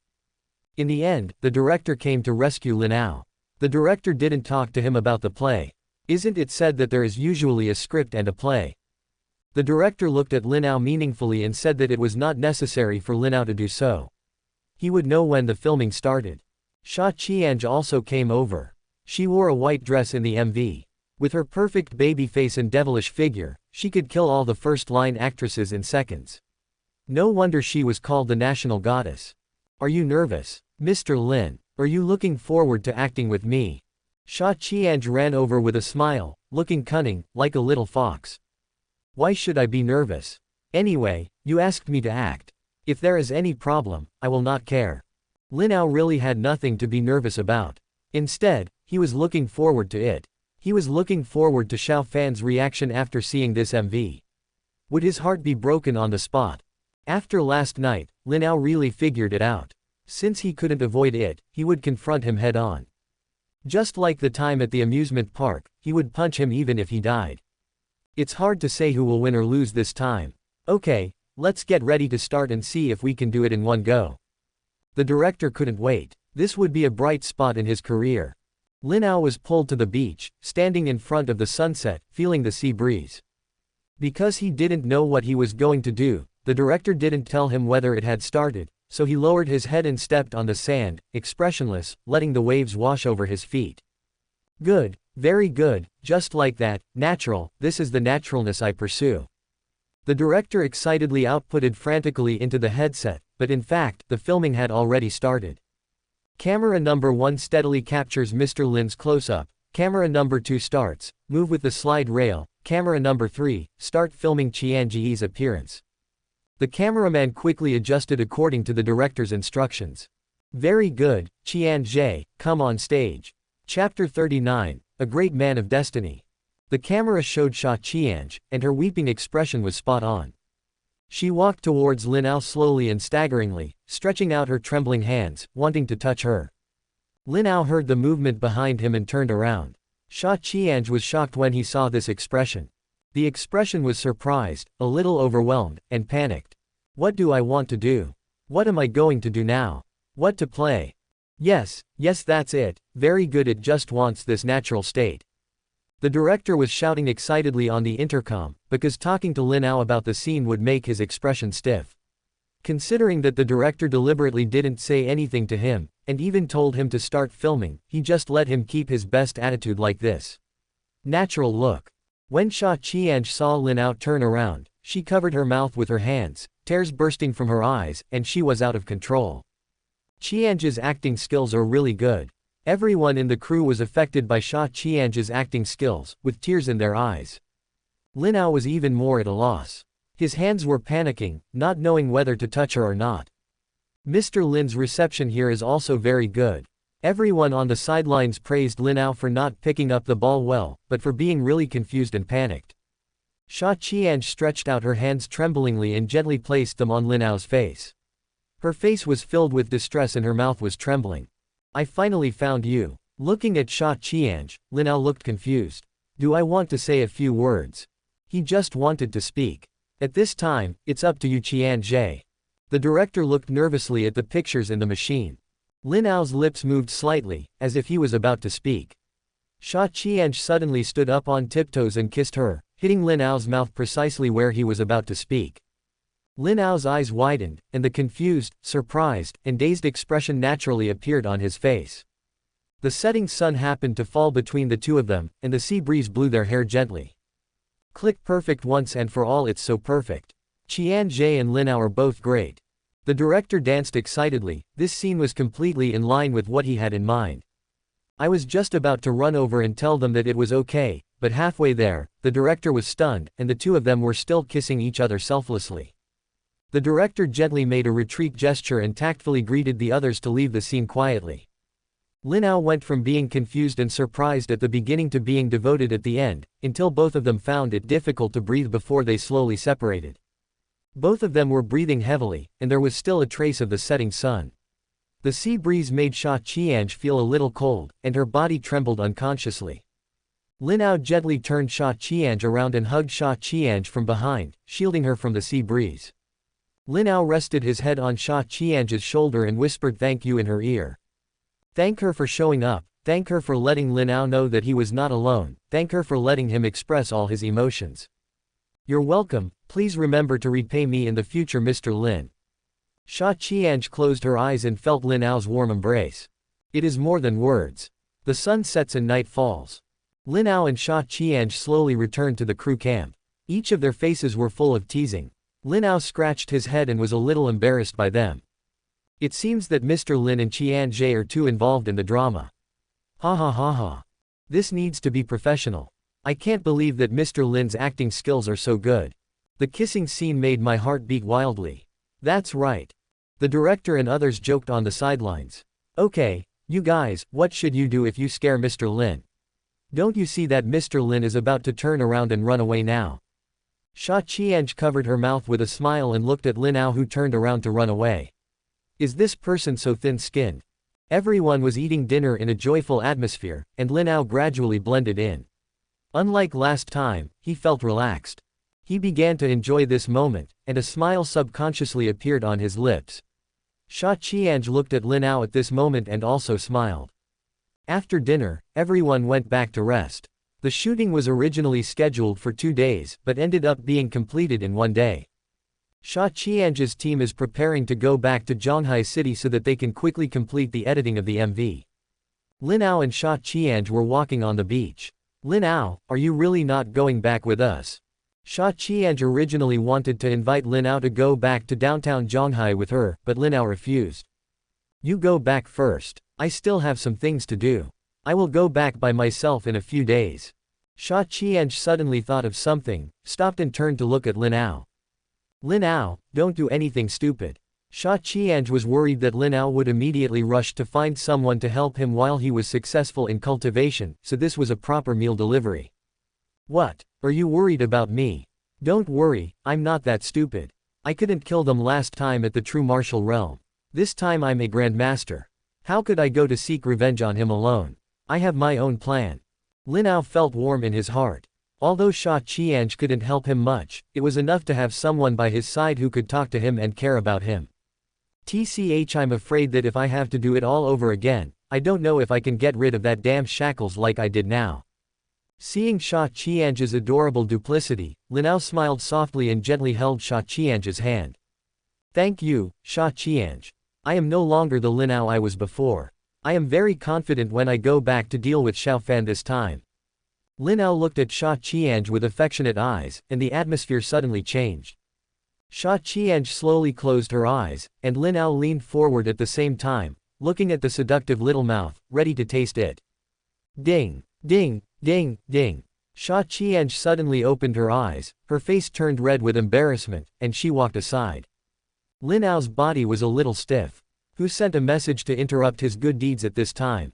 In the end, the director came to rescue Lin Ao. The director didn't talk to him about the play. Isn't it said that there is usually a script and a play? The director looked at Lin Ao meaningfully and said that it was not necessary for Lin Ao to do so. He would know when the filming started. Sha Qianj also came over. She wore a white dress in the MV. With her perfect baby face and devilish figure, she could kill all the first-line actresses in seconds. No wonder she was called the national goddess. Are you nervous, Mr. Lin? Are you looking forward to acting with me? Sha Qianj ran over with a smile, looking cunning, like a little fox. Why should I be nervous? Anyway, you asked me to act. If there is any problem, I will not care. Lin Ao really had nothing to be nervous about. Instead, he was looking forward to it. He was looking forward to Xiao fans' reaction after seeing this MV. Would his heart be broken on the spot? After last night, Lin Ao really figured it out. Since he couldn't avoid it, he would confront him head-on. Just like the time at the amusement park, he would punch him even if he died. It's hard to say who will win or lose this time. Okay, let's get ready to start and see if we can do it in one go. The director couldn't wait. This would be a bright spot in his career. Lin Ao was pulled to the beach, standing in front of the sunset, feeling the sea breeze. Because he didn't know what he was going to do, the director didn't tell him whether it had started, so he lowered his head and stepped on the sand, expressionless, letting the waves wash over his feet. Good, very good, just like that, natural, this is the naturalness I pursue. The director excitedly outputted frantically into the headset, but in fact, the filming had already started. Camera number 1 steadily captures Mr. Lin's close-up, camera number 2 starts, move with the slide rail, camera number 3, start filming Qianji's appearance. The cameraman quickly adjusted according to the director's instructions. Very good, Qianji, come on stage. Chapter 39, A Great Man of Destiny. The camera showed Sha Qianj, and her weeping expression was spot on. She walked towards Lin Ao slowly and staggeringly, stretching out her trembling hands, wanting to touch her. Lin Ao heard the movement behind him and turned around. Sha Qianj was shocked when he saw this expression. The expression was surprised, a little overwhelmed, and panicked. What do I want to do? What am I going to do now? What to play? Yes, that's it, very good, it just wants this natural state. The director was shouting excitedly on the intercom, because talking to Lin Ao about the scene would make his expression stiff. Considering that the director deliberately didn't say anything to him, and even told him to start filming, he just let him keep his best attitude like this. Natural look. When Sha Qianj saw Lin Ao turn around, she covered her mouth with her hands, tears bursting from her eyes, and she was out of control. Qianj's acting skills are really good. Everyone in the crew was affected by Sha Qianj's acting skills, with tears in their eyes. Lin Ao was even more at a loss. His hands were panicking, not knowing whether to touch her or not. Mr. Lin's reception here is also very good. Everyone on the sidelines praised Lin Ao for not picking up the ball well, but for being really confused and panicked. Sha Qianj stretched out her hands tremblingly and gently placed them on Lin Ao's face. Her face was filled with distress and her mouth was trembling. I finally found you. Looking at Sha Qianj, Lin Ao looked confused. Do I want to say a few words? He just wanted to speak. At this time, it's up to you, Qianji. The director looked nervously at the pictures in the machine. Lin Ao's lips moved slightly, as if he was about to speak. Sha Qianj suddenly stood up on tiptoes and kissed her, hitting Lin Ao's mouth precisely where he was about to speak. Lin Ao's eyes widened, and the confused, surprised, and dazed expression naturally appeared on his face. The setting sun happened to fall between the two of them, and the sea breeze blew their hair gently. Click perfect once and for all, it's so perfect. Qianji and Lin Ao are both great. The director danced excitedly, this scene was completely in line with what he had in mind. I was just about to run over and tell them that it was okay, but halfway there, the director was stunned, and the two of them were still kissing each other selflessly. The director gently made a retreat gesture and tactfully greeted the others to leave the scene quietly. Lin Ao went from being confused and surprised at the beginning to being devoted at the end, until both of them found it difficult to breathe before they slowly separated. Both of them were breathing heavily, and there was still a trace of the setting sun. The sea breeze made Sha Qianj feel a little cold, and her body trembled unconsciously. Lin Ao gently turned Sha Qianj around and hugged Sha Qianj from behind, shielding her from the sea breeze. Lin Ao rested his head on Sha Qianj's shoulder and whispered thank you in her ear. Thank her for showing up, thank her for letting Lin Ao know that he was not alone, thank her for letting him express all his emotions. You're welcome, please remember to repay me in the future, Mr. Lin. Sha Qianj closed her eyes and felt Lin Ao's warm embrace. It is more than words. The sun sets and night falls. Lin Ao and Sha Qianj slowly returned to the crew camp. Each of their faces were full of teasing. Lin Ao scratched his head and was a little embarrassed by them. It seems that Mr. Lin and Qianjie are too involved in the drama. Ha ha ha ha. This needs to be professional. I can't believe that Mr. Lin's acting skills are so good. The kissing scene made my heart beat wildly. That's right. The director and others joked on the sidelines. Okay, you guys, what should you do if you scare Mr. Lin? Don't you see that Mr. Lin is about to turn around and run away now? Sha Qianj covered her mouth with a smile and looked at Lin Ao, who turned around to run away. Is this person so thin-skinned? Everyone was eating dinner in a joyful atmosphere, and Lin Ao gradually blended in. Unlike last time, he felt relaxed. He began to enjoy this moment, and a smile subconsciously appeared on his lips. Sha Qianj looked at Lin Ao at this moment and also smiled. After dinner, everyone went back to rest. The shooting was originally scheduled for 2 days, but ended up being completed in 1 day. Sha Qianj's team is preparing to go back to Zhonghai City so that they can quickly complete the editing of the MV. Lin Ao and Sha Qianj were walking on the beach. Lin Ao, are you really not going back with us? Sha Qianj originally wanted to invite Lin Ao to go back to downtown Zhonghai with her, but Lin Ao refused. You go back first. I still have some things to do. I will go back by myself in a few days. Sha Qianj suddenly thought of something, stopped and turned to look at Lin Ao. Lin Ao, don't do anything stupid. Sha Qianj was worried that Lin Ao would immediately rush to find someone to help him while he was successful in cultivation, so this was a proper meal delivery. What? Are you worried about me? Don't worry, I'm not that stupid. I couldn't kill them last time at the true martial realm. This time I'm a grandmaster. How could I go to seek revenge on him alone? I have my own plan. Lin Ao felt warm in his heart. Although Sha Qianj couldn't help him much, it was enough to have someone by his side who could talk to him and care about him. I'm afraid that if I have to do it all over again, I don't know if I can get rid of that damn shackles like I did now. Seeing Sha Qianj's adorable duplicity, Lin Ao smiled softly and gently held Sha Qianj's hand. Thank you, Sha Qianj. I am no longer the Lin Ao I was before. I am very confident when I go back to deal with Xiao Fan this time. Lin Ao looked at Sha Qianj with affectionate eyes, and the atmosphere suddenly changed. Sha Qianj slowly closed her eyes, and Lin Ao leaned forward at the same time, looking at the seductive little mouth, ready to taste it. Ding, ding, ding, ding. Sha Qianj suddenly opened her eyes, her face turned red with embarrassment, and she walked aside. Lin Ao's body was a little stiff. Who sent a message to interrupt his good deeds at this time?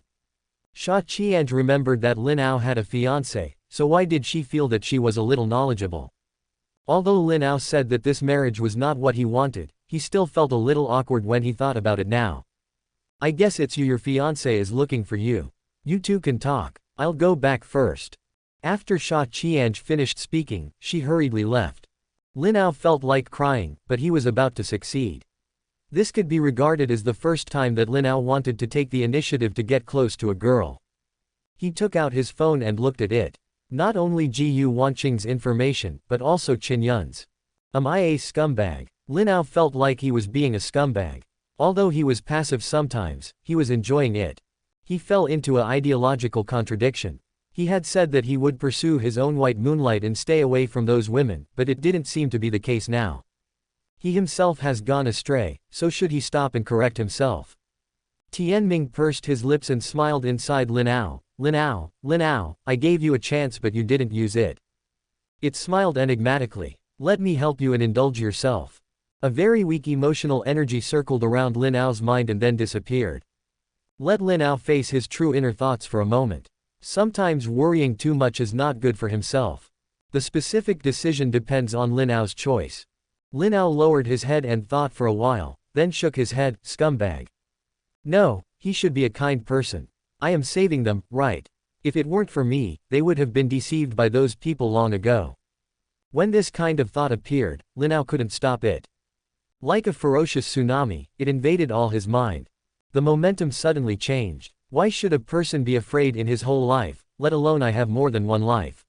Sha Qianj remembered that Lin Ao had a fiancé, so why did she feel that she was a little knowledgeable? Although Lin Ao said that this marriage was not what he wanted, he still felt a little awkward when he thought about it now. I guess it's you, your fiancé is looking for you. You two can talk. I'll go back first. After Sha Qianj finished speaking, she hurriedly left. Lin Ao felt like crying, but he was about to succeed. This could be regarded as the first time that Lin Ao wanted to take the initiative to get close to a girl. He took out his phone and looked at it. Not only Gu Wanqing's information, but also Qin Yun's. Am I a scumbag? Lin Ao felt like he was being a scumbag. Although he was passive sometimes, he was enjoying it. He fell into an ideological contradiction. He had said that he would pursue his own white moonlight and stay away from those women, but it didn't seem to be the case now. He himself has gone astray, so should he stop and correct himself? Tianming pursed his lips and smiled inside Lin Ao. Lin Ao, Lin Ao, I gave you a chance but you didn't use it. It smiled enigmatically. Let me help you and indulge yourself. A very weak emotional energy circled around Lin Ao's mind and then disappeared. Let Lin Ao face his true inner thoughts for a moment. Sometimes worrying too much is not good for himself. The specific decision depends on Lin Ao's choice. Lin Ao lowered his head and thought for a while, then shook his head. Scumbag. No, he should be a kind person. I am saving them, right? If it weren't for me, they would have been deceived by those people long ago. When this kind of thought appeared, Lin Ao couldn't stop it. Like a ferocious tsunami, it invaded all his mind. The momentum suddenly changed. Why should a person be afraid in his whole life, let alone I have more than one life?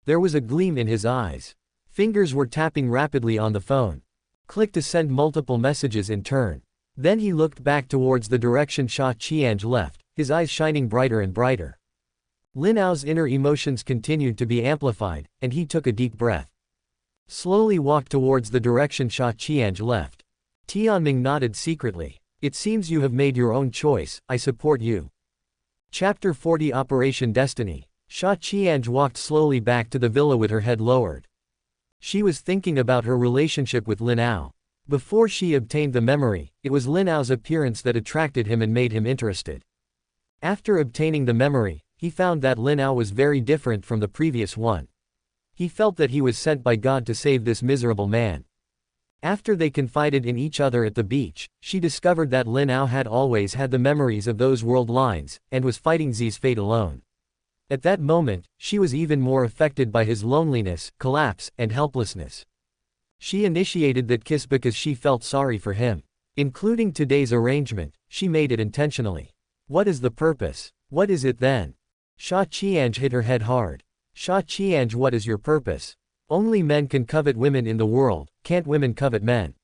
There was a gleam in his eyes. Fingers were tapping rapidly on the phone. Click to send multiple messages in turn. Then he looked back towards the direction Sha Qiange left, his eyes shining brighter and brighter. Lin Ao's inner emotions continued to be amplified, and he took a deep breath. Slowly walked towards the direction Sha Qiange left. Tianming nodded secretly. It seems you have made your own choice, I support you. Chapter 40 Operation Destiny. Sha Qiange walked slowly back to the villa with her head lowered. She was thinking about her relationship with Lin Ao. Before she obtained the memory, it was Lin Ao's appearance that attracted him and made him interested. After obtaining the memory, he found that Lin Ao was very different from the previous one. He felt that he was sent by God to save this miserable man. After they confided in each other at the beach, she discovered that Lin Ao had always had the memories of those world lines, and was fighting Z's fate alone. At that moment, she was even more affected by his loneliness, collapse, and helplessness. She initiated that kiss because she felt sorry for him. Including today's arrangement, she made it intentionally. What is the purpose? What is it then? Sha Qiange hit her head hard. Sha Qiange, what is your purpose? Only men can covet women in the world, can't women covet men?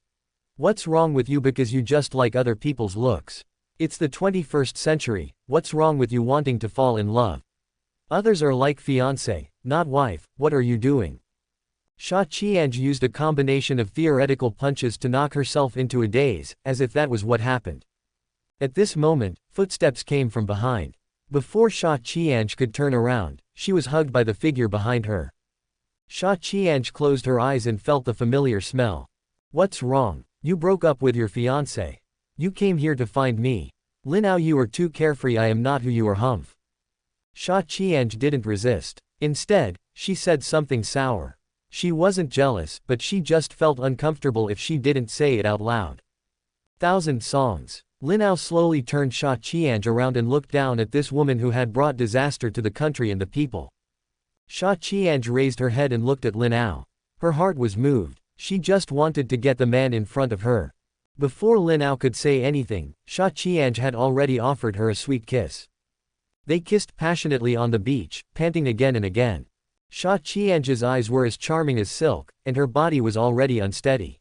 What's wrong with you because you just like other people's looks? It's the 21st century, what's wrong with you wanting to fall in love? Others are like fiancé, not wife, what are you doing? Sha Qiange used a combination of theoretical punches to knock herself into a daze, as if that was what happened. At this moment, footsteps came from behind. Before Sha Qiange could turn around, she was hugged by the figure behind her. Sha Qiange closed her eyes and felt the familiar smell. What's wrong? You broke up with your fiancé. You came here to find me. Lin Ao, you are too carefree, I am not who you are. Humph. Sha Qiange didn't resist. Instead, she said something sour. She wasn't jealous, but she just felt uncomfortable if she didn't say it out loud. Thousand songs. Lin Ao slowly turned Sha Qiange around and looked down at this woman who had brought disaster to the country and the people. Sha Qiange raised her head and looked at Lin Ao. Her heart was moved. She just wanted to get the man in front of her. Before Lin Ao could say anything, Sha Qiange had already offered her a sweet kiss. They kissed passionately on the beach, panting again and again. Sha Qiange's eyes were as charming as silk, and her body was already unsteady.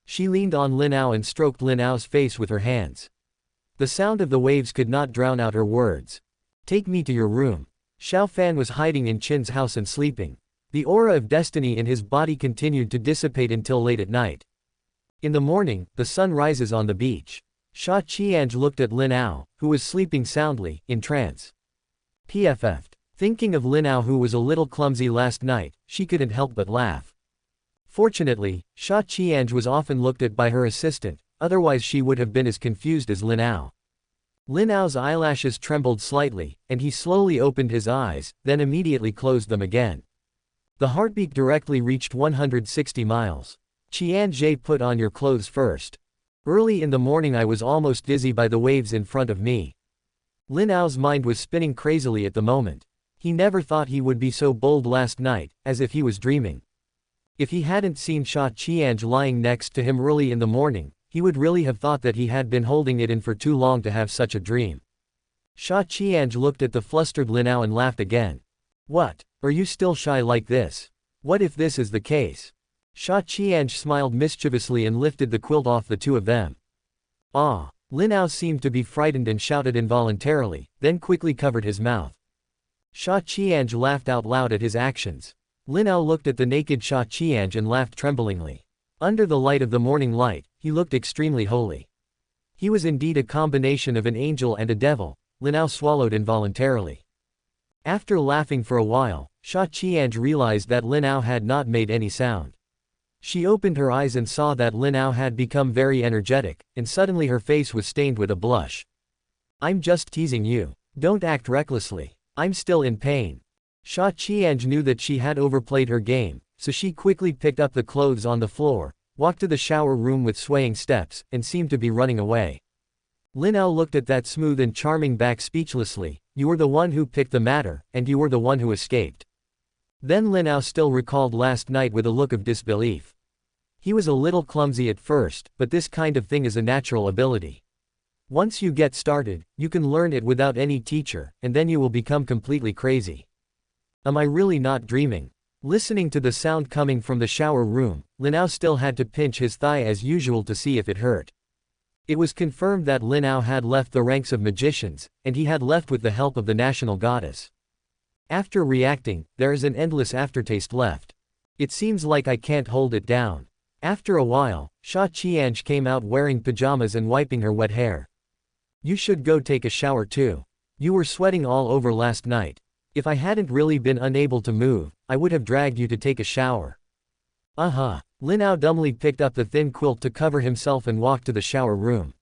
She leaned on Lin Ao and stroked Lin Ao's face with her hands. The sound of the waves could not drown out her words. Take me to your room. Xiao Fan was hiding in Qin's house and sleeping. The aura of destiny in his body continued to dissipate until late at night. In the morning, the sun rises on the beach. Sha Qiange looked at Lin Ao, who was sleeping soundly, in trance. PFF'd. Thinking of Lin Ao, who was a little clumsy last night, she couldn't help but laugh. Fortunately, Sha Qiange was often looked at by her assistant, otherwise she would have been as confused as Lin Ao. Lin Ao's eyelashes trembled slightly, and he slowly opened his eyes, then immediately closed them again. The heartbeat directly reached 160 miles. Qiange, put on your clothes first. Early in the morning I was almost dizzy by the waves in front of me. Lin Ao's mind was spinning crazily at the moment. He never thought he would be so bold last night, as if he was dreaming. If he hadn't seen Sha Qiange lying next to him early in the morning, he would really have thought that he had been holding it in for too long to have such a dream. Sha Qiange looked at the flustered Lin Ao and laughed again. What? Are you still shy like this? What if this is the case? Sha Qiange smiled mischievously and lifted the quilt off the two of them. Ah! Lin Ao seemed to be frightened and shouted involuntarily, then quickly covered his mouth. Sha Qiange laughed out loud at his actions. Lin Ao looked at the naked Sha Qiange and laughed tremblingly. Under the light of the morning light, he looked extremely holy. He was indeed a combination of an angel and a devil. Lin Ao swallowed involuntarily. After laughing for a while, Sha Qiange realized that Lin Ao had not made any sound. She opened her eyes and saw that Lin Ao had become very energetic, and suddenly her face was stained with a blush. I'm just teasing you. Don't act recklessly. I'm still in pain. Sha Qianj knew that she had overplayed her game, so she quickly picked up the clothes on the floor, walked to the shower room with swaying steps, and seemed to be running away. Lin Ao looked at that smooth and charming back speechlessly. You were the one who picked the matter, and you were the one who escaped. Then Lin Ao still recalled last night with a look of disbelief. He was a little clumsy at first, but this kind of thing is a natural ability. Once you get started, you can learn it without any teacher, and then you will become completely crazy. Am I really not dreaming? Listening to the sound coming from the shower room, Lin Ao still had to pinch his thigh as usual to see if it hurt. It was confirmed that Lin Ao had left the ranks of magicians, and he had left with the help of the national goddess. After reacting, there is an endless aftertaste left. It seems like I can't hold it down. After a while, Sha Qianj came out wearing pajamas and wiping her wet hair. You should go take a shower too. You were sweating all over last night. If I hadn't really been unable to move, I would have dragged you to take a shower. Lin Ao dumbly picked up the thin quilt to cover himself and walked to the shower room.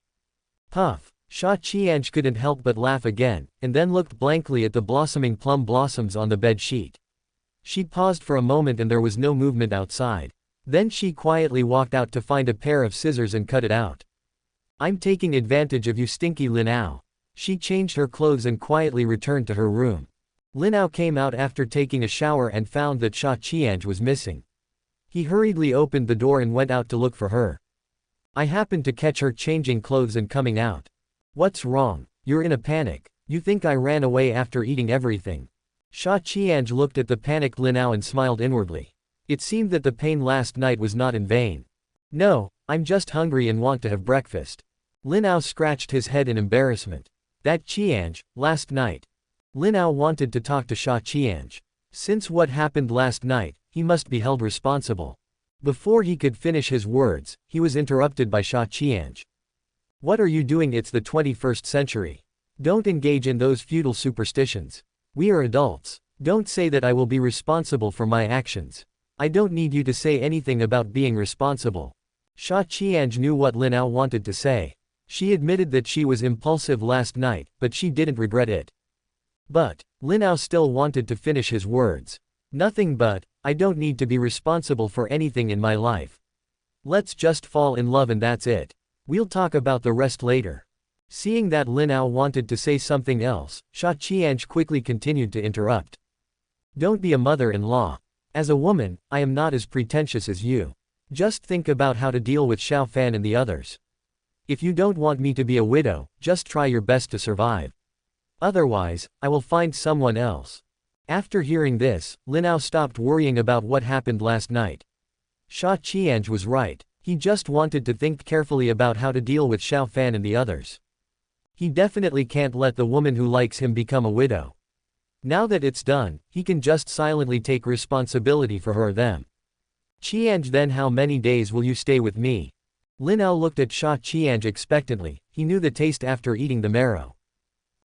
Puff. Sha Qianj couldn't help but laugh again, and then looked blankly at the blossoming plum blossoms on the bed sheet. She paused for a moment and there was no movement outside. Then she quietly walked out to find a pair of scissors and cut it out. I'm taking advantage of you, stinky Lin Ao. She changed her clothes and quietly returned to her room. Lin Ao came out after taking a shower and found that Sha Qianj was missing. He hurriedly opened the door and went out to look for her. I happened to catch her changing clothes and coming out. What's wrong? You're in a panic. You think I ran away after eating everything. Sha Qianj looked at the panicked Lin Ao and smiled inwardly. It seemed that the pain last night was not in vain. No, I'm just hungry and want to have breakfast. Lin Ao scratched his head in embarrassment. That Qianj, last night. Lin Ao wanted to talk to Sha Qianj. Since what happened last night, he must be held responsible. Before he could finish his words, he was interrupted by Sha Qianj. What are you doing? It's the 21st century. Don't engage in those feudal superstitions. We are adults. Don't say that I will be responsible for my actions. I don't need you to say anything about being responsible. Sha Qianj knew what Lin Ao wanted to say. She admitted that she was impulsive last night, but she didn't regret it. But Lin Ao still wanted to finish his words. Nothing but, I don't need to be responsible for anything in my life. Let's just fall in love and that's it. We'll talk about the rest later. Seeing that Lin Ao wanted to say something else, Sha Qianj quickly continued to interrupt. Don't be a mother-in-law. As a woman, I am not as pretentious as you. Just think about how to deal with Xiao Fan and the others. If you don't want me to be a widow, just try your best to survive. Otherwise, I will find someone else. After hearing this, Lin Ao stopped worrying about what happened last night. Sha Qianj was right. He just wanted to think carefully about how to deal with Xiao Fan and the others. He definitely can't let the woman who likes him become a widow. Now that it's done, he can just silently take responsibility for her or them. Qianj, then how many days will you stay with me? Lin Ao looked at Sha Qianj expectantly. He knew the taste after eating the marrow.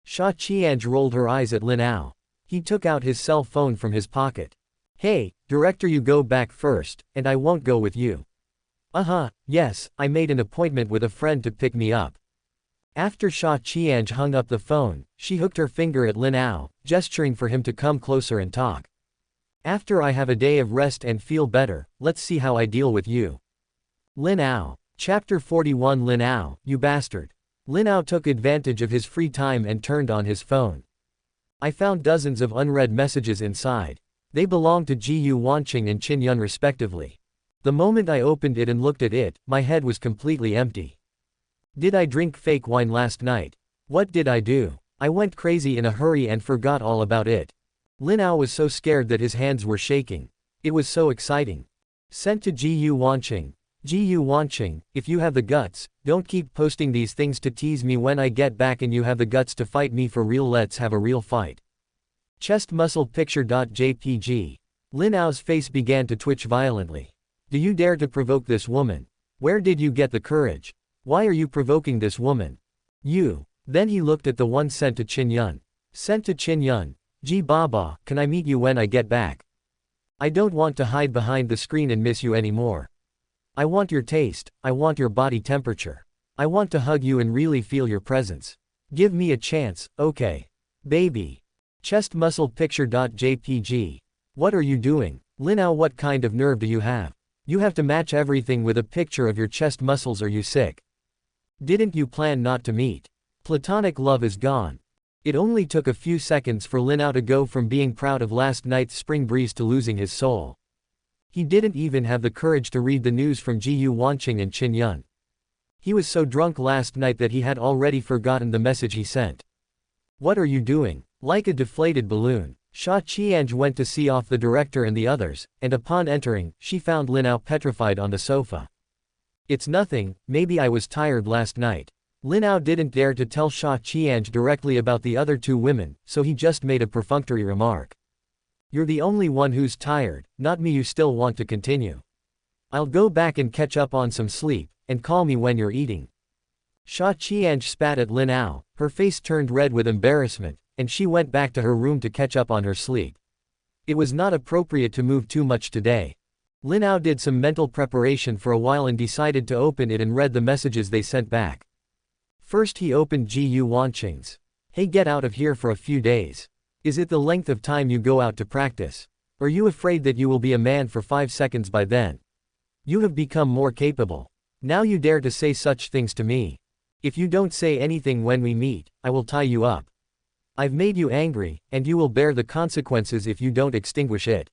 Sha Qianj rolled her eyes at Lin Ao. He took out his cell phone from his pocket. Hey, director, you go back first, and I won't go with you. Yes, I made an appointment with a friend to pick me up. After Sha Qianj hung up the phone, she hooked her finger at Lin Ao, gesturing for him to come closer and talk. After I have a day of rest and feel better, let's see how I deal with you. Lin Ao. Chapter 41. Lin Ao, you bastard. Lin Ao took advantage of his free time and turned on his phone. I found dozens of unread messages inside. They belonged to Ji Wanqing and Qin Yun respectively. The moment I opened it and looked at it, my head was completely empty. Did I drink fake wine last night? What did I do? I went crazy in a hurry and forgot all about it. Lin Ao was so scared that his hands were shaking. It was so exciting. Sent to Ji Wanqing. Ji Wanqing, if you have the guts, don't keep posting these things to tease me. When I get back and you have the guts to fight me for real, let's have a real fight. Chest muscle picture.jpg. Lin Ao's face began to twitch violently. Do you dare to provoke this woman? Where did you get the courage? Why are you provoking this woman? You. Then he looked at the one sent to Qin Yun. Sent to Qin Yun. Ji Baba, can I meet you when I get back? I don't want to hide behind the screen and miss you anymore. I want your taste, I want your body temperature. I want to hug you and really feel your presence. Give me a chance, okay? Baby. Chest muscle picture.jpg. What are you doing? Lin Ao, what kind of nerve do you have? You have to match everything with a picture of your chest muscles, are you sick? Didn't you plan not to meet? Platonic love is gone. It only took a few seconds for Lin Ao to go from being proud of last night's spring breeze to losing his soul. He didn't even have the courage to read the news from Ji Wanqing and Qin Yun. He was so drunk last night that he had already forgotten the message he sent. What are you doing? Like a deflated balloon. Sha Qiange went to see off the director and the others, and upon entering, she found Lin Ao petrified on the sofa. It's nothing, maybe I was tired last night. Lin Ao didn't dare to tell Sha Qiange directly about the other two women, so he just made a perfunctory remark. You're the only one who's tired, not me. You still want to continue. I'll go back and catch up on some sleep, and call me when you're eating. Sha Qiange spat at Lin Ao, her face turned red with embarrassment, and she went back to her room to catch up on her sleep. It was not appropriate to move too much today. Lin Ao did some mental preparation for a while and decided to open it and read the messages they sent back. First he opened Ji Wanqing's. Hey, get out of here for a few days. Is it the length of time you go out to practice? Are you afraid that you will be a man for 5 seconds by then? You have become more capable. Now you dare to say such things to me. If you don't say anything when we meet, I will tie you up. I've made you angry, and you will bear the consequences if you don't extinguish it.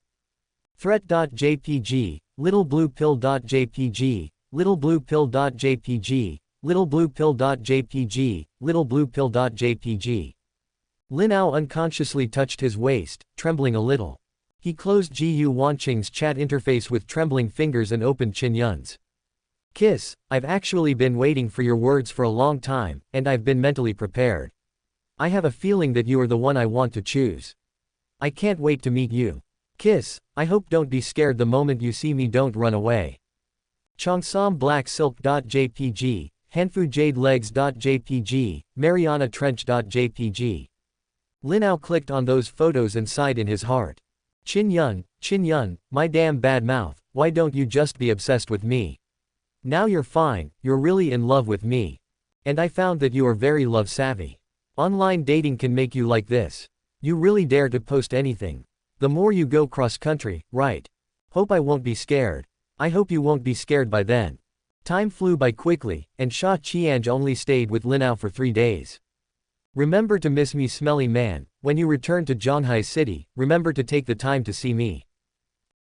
Threat.jpg, littlebluepill.jpg, littlebluepill.jpg, littlebluepill.jpg, littlebluepill.jpg. Lin Ao unconsciously touched his waist, trembling a little. He closed Ji Wanqing's chat interface with trembling fingers and opened Qin Yun's. Kiss, I've actually been waiting for your words for a long time, and I've been mentally prepared. I have a feeling that you are the one I want to choose. I can't wait to meet you. Kiss, I hope don't be scared the moment you see me, don't run away. Cheongsam Black Silk.jpg, Hanfu Jade Legs.jpg, Mariana Trench.jpg. Lin Ao clicked on those photos and sighed in his heart. Qin Yun, my damn bad mouth, why don't you just be obsessed with me? Now you're fine, you're really in love with me. And I found that you are very love savvy. Online dating can make you like this. You really dare to post anything. The more you go cross country, right? Hope I won't be scared. I hope you won't be scared by then. Time flew by quickly, and Sha Qiange only stayed with Lin Ao for 3 days. Remember to miss me, smelly man. When you return to Zhonghai City, remember to take the time to see me.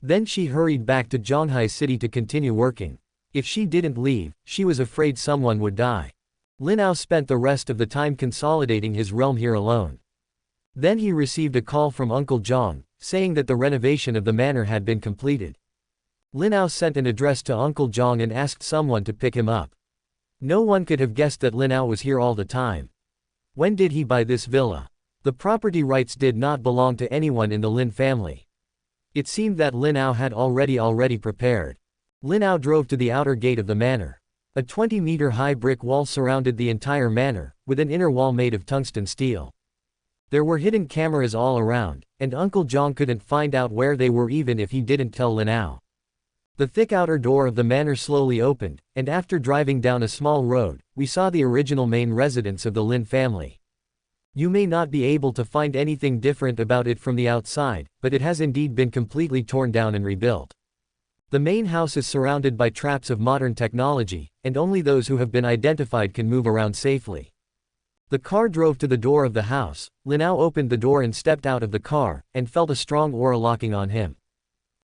Then she hurried back to Zhonghai City to continue working. If she didn't leave, she was afraid someone would die. Lin Ao spent the rest of the time consolidating his realm here alone. Then he received a call from Uncle Zhang, saying that the renovation of the manor had been completed. Lin Ao sent an address to Uncle Zhang and asked someone to pick him up. No one could have guessed that Lin Ao was here all the time. When did he buy this villa? The property rights did not belong to anyone in the Lin family. It seemed that Lin Ao had already prepared. Lin Ao drove to the outer gate of the manor. A 20-meter-high brick wall surrounded the entire manor, with an inner wall made of tungsten steel. There were hidden cameras all around, and Uncle Zhang couldn't find out where they were even if he didn't tell Lin Ao. The thick outer door of the manor slowly opened, and after driving down a small road, we saw the original main residence of the Lin family. You may not be able to find anything different about it from the outside, but it has indeed been completely torn down and rebuilt. The main house is surrounded by traps of modern technology, and only those who have been identified can move around safely. The car drove to the door of the house. Lin Ao opened the door and stepped out of the car, and felt a strong aura locking on him.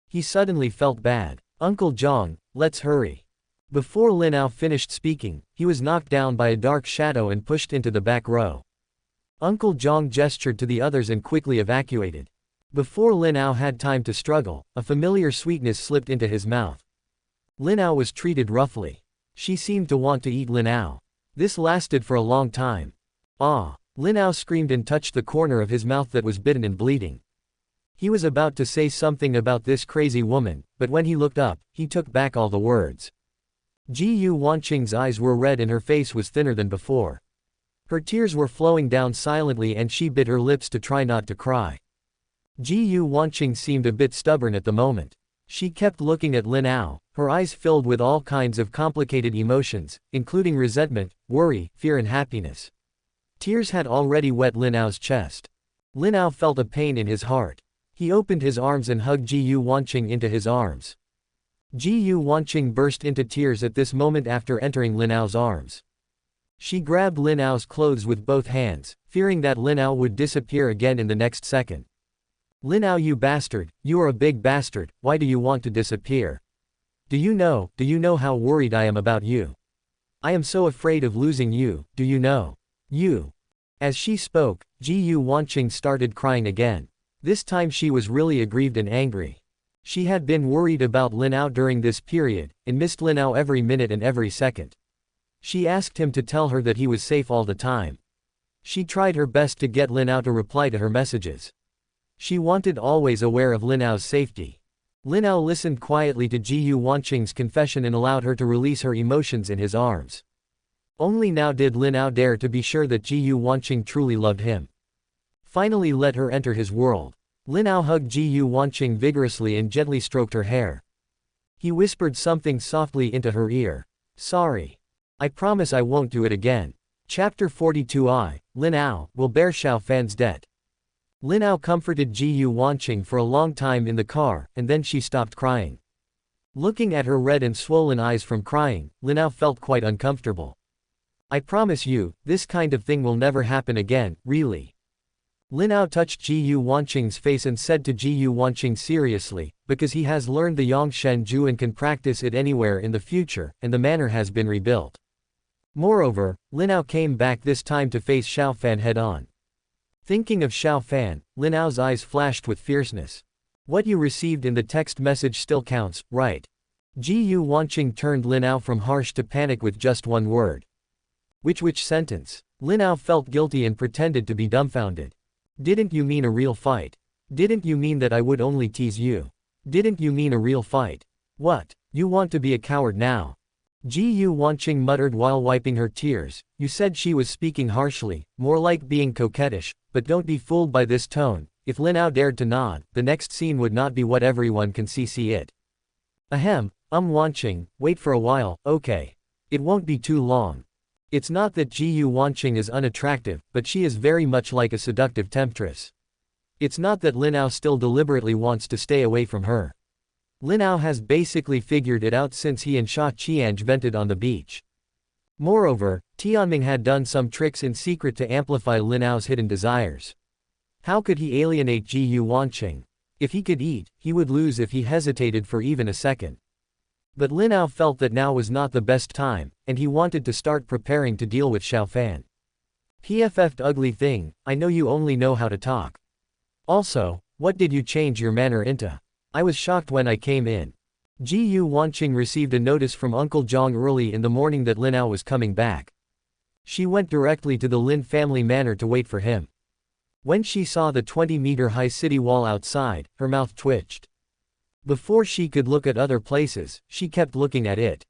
He suddenly felt bad. Uncle Zhang, let's hurry. Before Lin Ao finished speaking, he was knocked down by a dark shadow and pushed into the back row. Uncle Zhang gestured to the others and quickly evacuated. Before Lin Ao had time to struggle, a familiar sweetness slipped into his mouth. Lin Ao was treated roughly. She seemed to want to eat Lin Ao. This lasted for a long time. Ah! Lin Ao screamed and touched the corner of his mouth that was bitten and bleeding. He was about to say something about this crazy woman, but when he looked up, he took back all the words. Ji Wanqing's eyes were red and her face was thinner than before. Her tears were flowing down silently and she bit her lips to try not to cry. Ji Wanqing seemed a bit stubborn at the moment. She kept looking at Lin Ao, her eyes filled with all kinds of complicated emotions, including resentment, worry, fear and happiness. Tears had already wet Lin Ao's chest. Lin Ao felt a pain in his heart. He opened his arms and hugged Ji Yuanqing into his arms. Ji Yuanqing burst into tears at this moment after entering Lin Ao's arms. She grabbed Lin Ao's clothes with both hands, fearing that Lin Ao would disappear again in the next second. Lin Ao, you bastard, you are a big bastard, why do you want to disappear? Do you know how worried I am about you? I am so afraid of losing you, do you know? You. As she spoke, Ji Yuanqing started crying again. This time she was really aggrieved and angry. She had been worried about Lin Ao during this period, and missed Lin Ao every minute and every second. She asked him to tell her that he was safe all the time. She tried her best to get Lin Ao to reply to her messages. She wanted always aware of Lin Ao's safety. Lin Ao listened quietly to Ji Yuanqing's confession and allowed her to release her emotions in his arms. Only now did Lin Ao dare to be sure that Ji Yuanqing truly loved him. Finally let her enter his world. Lin Ao hugged Ji Yuanqing vigorously and gently stroked her hair. He whispered something softly into her ear. Sorry. I promise I won't do it again. Chapter 42 Lin Ao will bear Xiao Fan's debt. Lin Ao comforted Ji Yuanqing for a long time in the car, and then she stopped crying. Looking at her red and swollen eyes from crying, Lin Ao felt quite uncomfortable. I promise you, this kind of thing will never happen again, really. Lin Ao touched Ji Yuanqing's face and said to Ji Yuanqing seriously, because he has learned the Yongshen Ju and can practice it anywhere in the future, and the manor has been rebuilt. Moreover, Lin Ao came back this time to face Xiao Fan head-on. Thinking of Xiao Fan, Lin Ao's eyes flashed with fierceness. What you received in the text message still counts, right? Ji Yuanqing turned Lin Ao from harsh to panic with just one word. Which sentence? Lin Ao felt guilty and pretended to be dumbfounded. Didn't you mean a real fight? Didn't you mean that I would only tease you? Didn't you mean a real fight? What? You want to be a coward now? Ji Yuanqing muttered while wiping her tears. You said she was speaking harshly, more like being coquettish, but don't be fooled by this tone. If Lin Ao dared to nod, the next scene would not be what everyone can see it. Ahem, Wanqing, wait for a while, okay. It won't be too long. It's not that Ji Yuanqing is unattractive, but she is very much like a seductive temptress. It's not that Lin Ao still deliberately wants to stay away from her. Lin Ao has basically figured it out since he and Xia Qianj vented on the beach. Moreover, Tianming had done some tricks in secret to amplify Lin Ao's hidden desires. How could he alienate Ji Yuanqing? If he could eat, he would lose if he hesitated for even a second. But Lin Ao felt that now was not the best time, and he wanted to start preparing to deal with Xiao Fan. PFF'd ugly thing, I know you only know how to talk. Also, what did you change your manner into? I was shocked when I came in. Ji Yuanqing received a notice from Uncle Zhang early in the morning that Lin Ao was coming back. She went directly to the Lin family manor to wait for him. When she saw the 20-meter-high city wall outside, her mouth twitched. Before she could look at other places, she kept looking at it.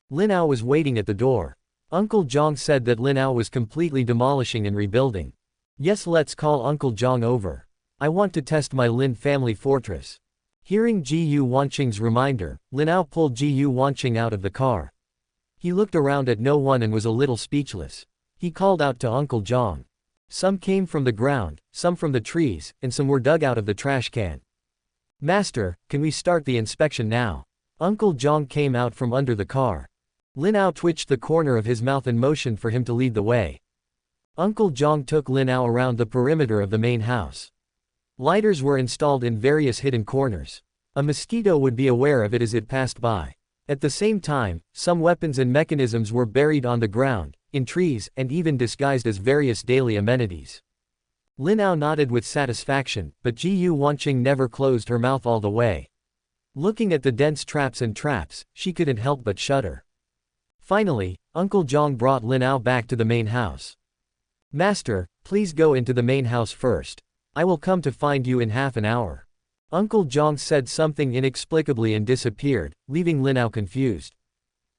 Lin Ao was waiting at the door. Uncle Zhang said that Lin Ao was completely demolishing and rebuilding. Yes, let's call Uncle Zhang over. I want to test my Lin family fortress. Hearing Ji Yuanqing's reminder, Lin Ao pulled Ji Yuanqing out of the car. He looked around at no one and was a little speechless. He called out to Uncle Zhang. Some came from the ground, some from the trees, and some were dug out of the trash can. Master, can we start the inspection now? Uncle Zhang came out from under the car. Lin Ao twitched the corner of his mouth and motioned for him to lead the way. Uncle Zhang took Lin Ao around the perimeter of the main house. Lighters were installed in various hidden corners. A mosquito would be aware of it as it passed by. At the same time, some weapons and mechanisms were buried on the ground, in trees, and even disguised as various daily amenities. Lin Ao nodded with satisfaction, but Ji Yuanqing never closed her mouth all the way. Looking at the dense traps, she couldn't help but shudder. Finally, Uncle Zhang brought Lin Ao back to the main house. Master, please go into the main house first. I will come to find you in half an hour. Uncle Zhang said something inexplicably and disappeared, leaving Lin Ao confused.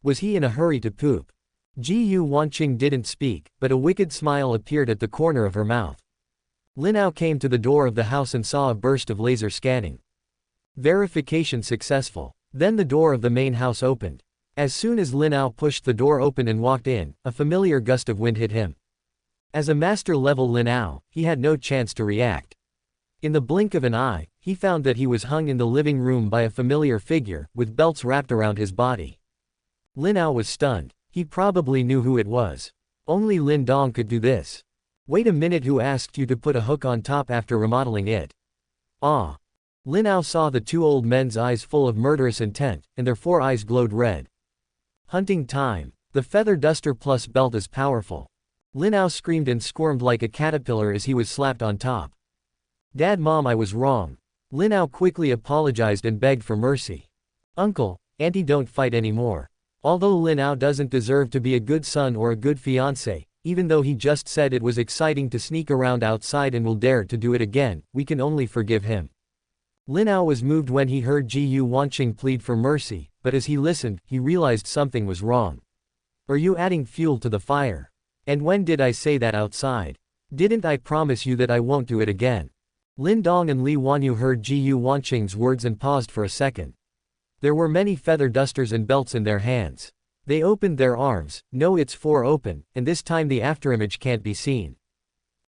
Was he in a hurry to poop? Ji Yuanqing didn't speak, but a wicked smile appeared at the corner of her mouth. Lin Ao came to the door of the house and saw a burst of laser scanning. Verification successful. Then the door of the main house opened. As soon as Lin Ao pushed the door open and walked in, a familiar gust of wind hit him. As a master-level Lin Ao, he had no chance to react. In the blink of an eye, he found that he was hung in the living room by a familiar figure, with belts wrapped around his body. Lin Ao was stunned. He probably knew who it was. Only Lin Dong could do this. Wait a minute, who asked you to put a hook on top after remodeling it? Ah. Lin Ao saw the two old men's eyes full of murderous intent, and their 4 eyes glowed red. Hunting time. The feather duster plus belt is powerful. Lin Ao screamed and squirmed like a caterpillar as he was slapped on top. Dad, Mom, I was wrong. Lin Ao quickly apologized and begged for mercy. Uncle, Auntie, don't fight anymore. Although Lin Ao doesn't deserve to be a good son or a good fiancé, even though he just said it was exciting to sneak around outside and will dare to do it again, we can only forgive him. Lin Ao was moved when he heard Gu Wanqing plead for mercy, but as he listened, he realized something was wrong. Are you adding fuel to the fire? And when did I say that outside? Didn't I promise you that I won't do it again? Lin Dong and Li Wanyu heard Gu Wanqing's words and paused for a second. There were many feather dusters and belts in their hands. They opened their arms. No, it's 4 open, and this time the afterimage can't be seen.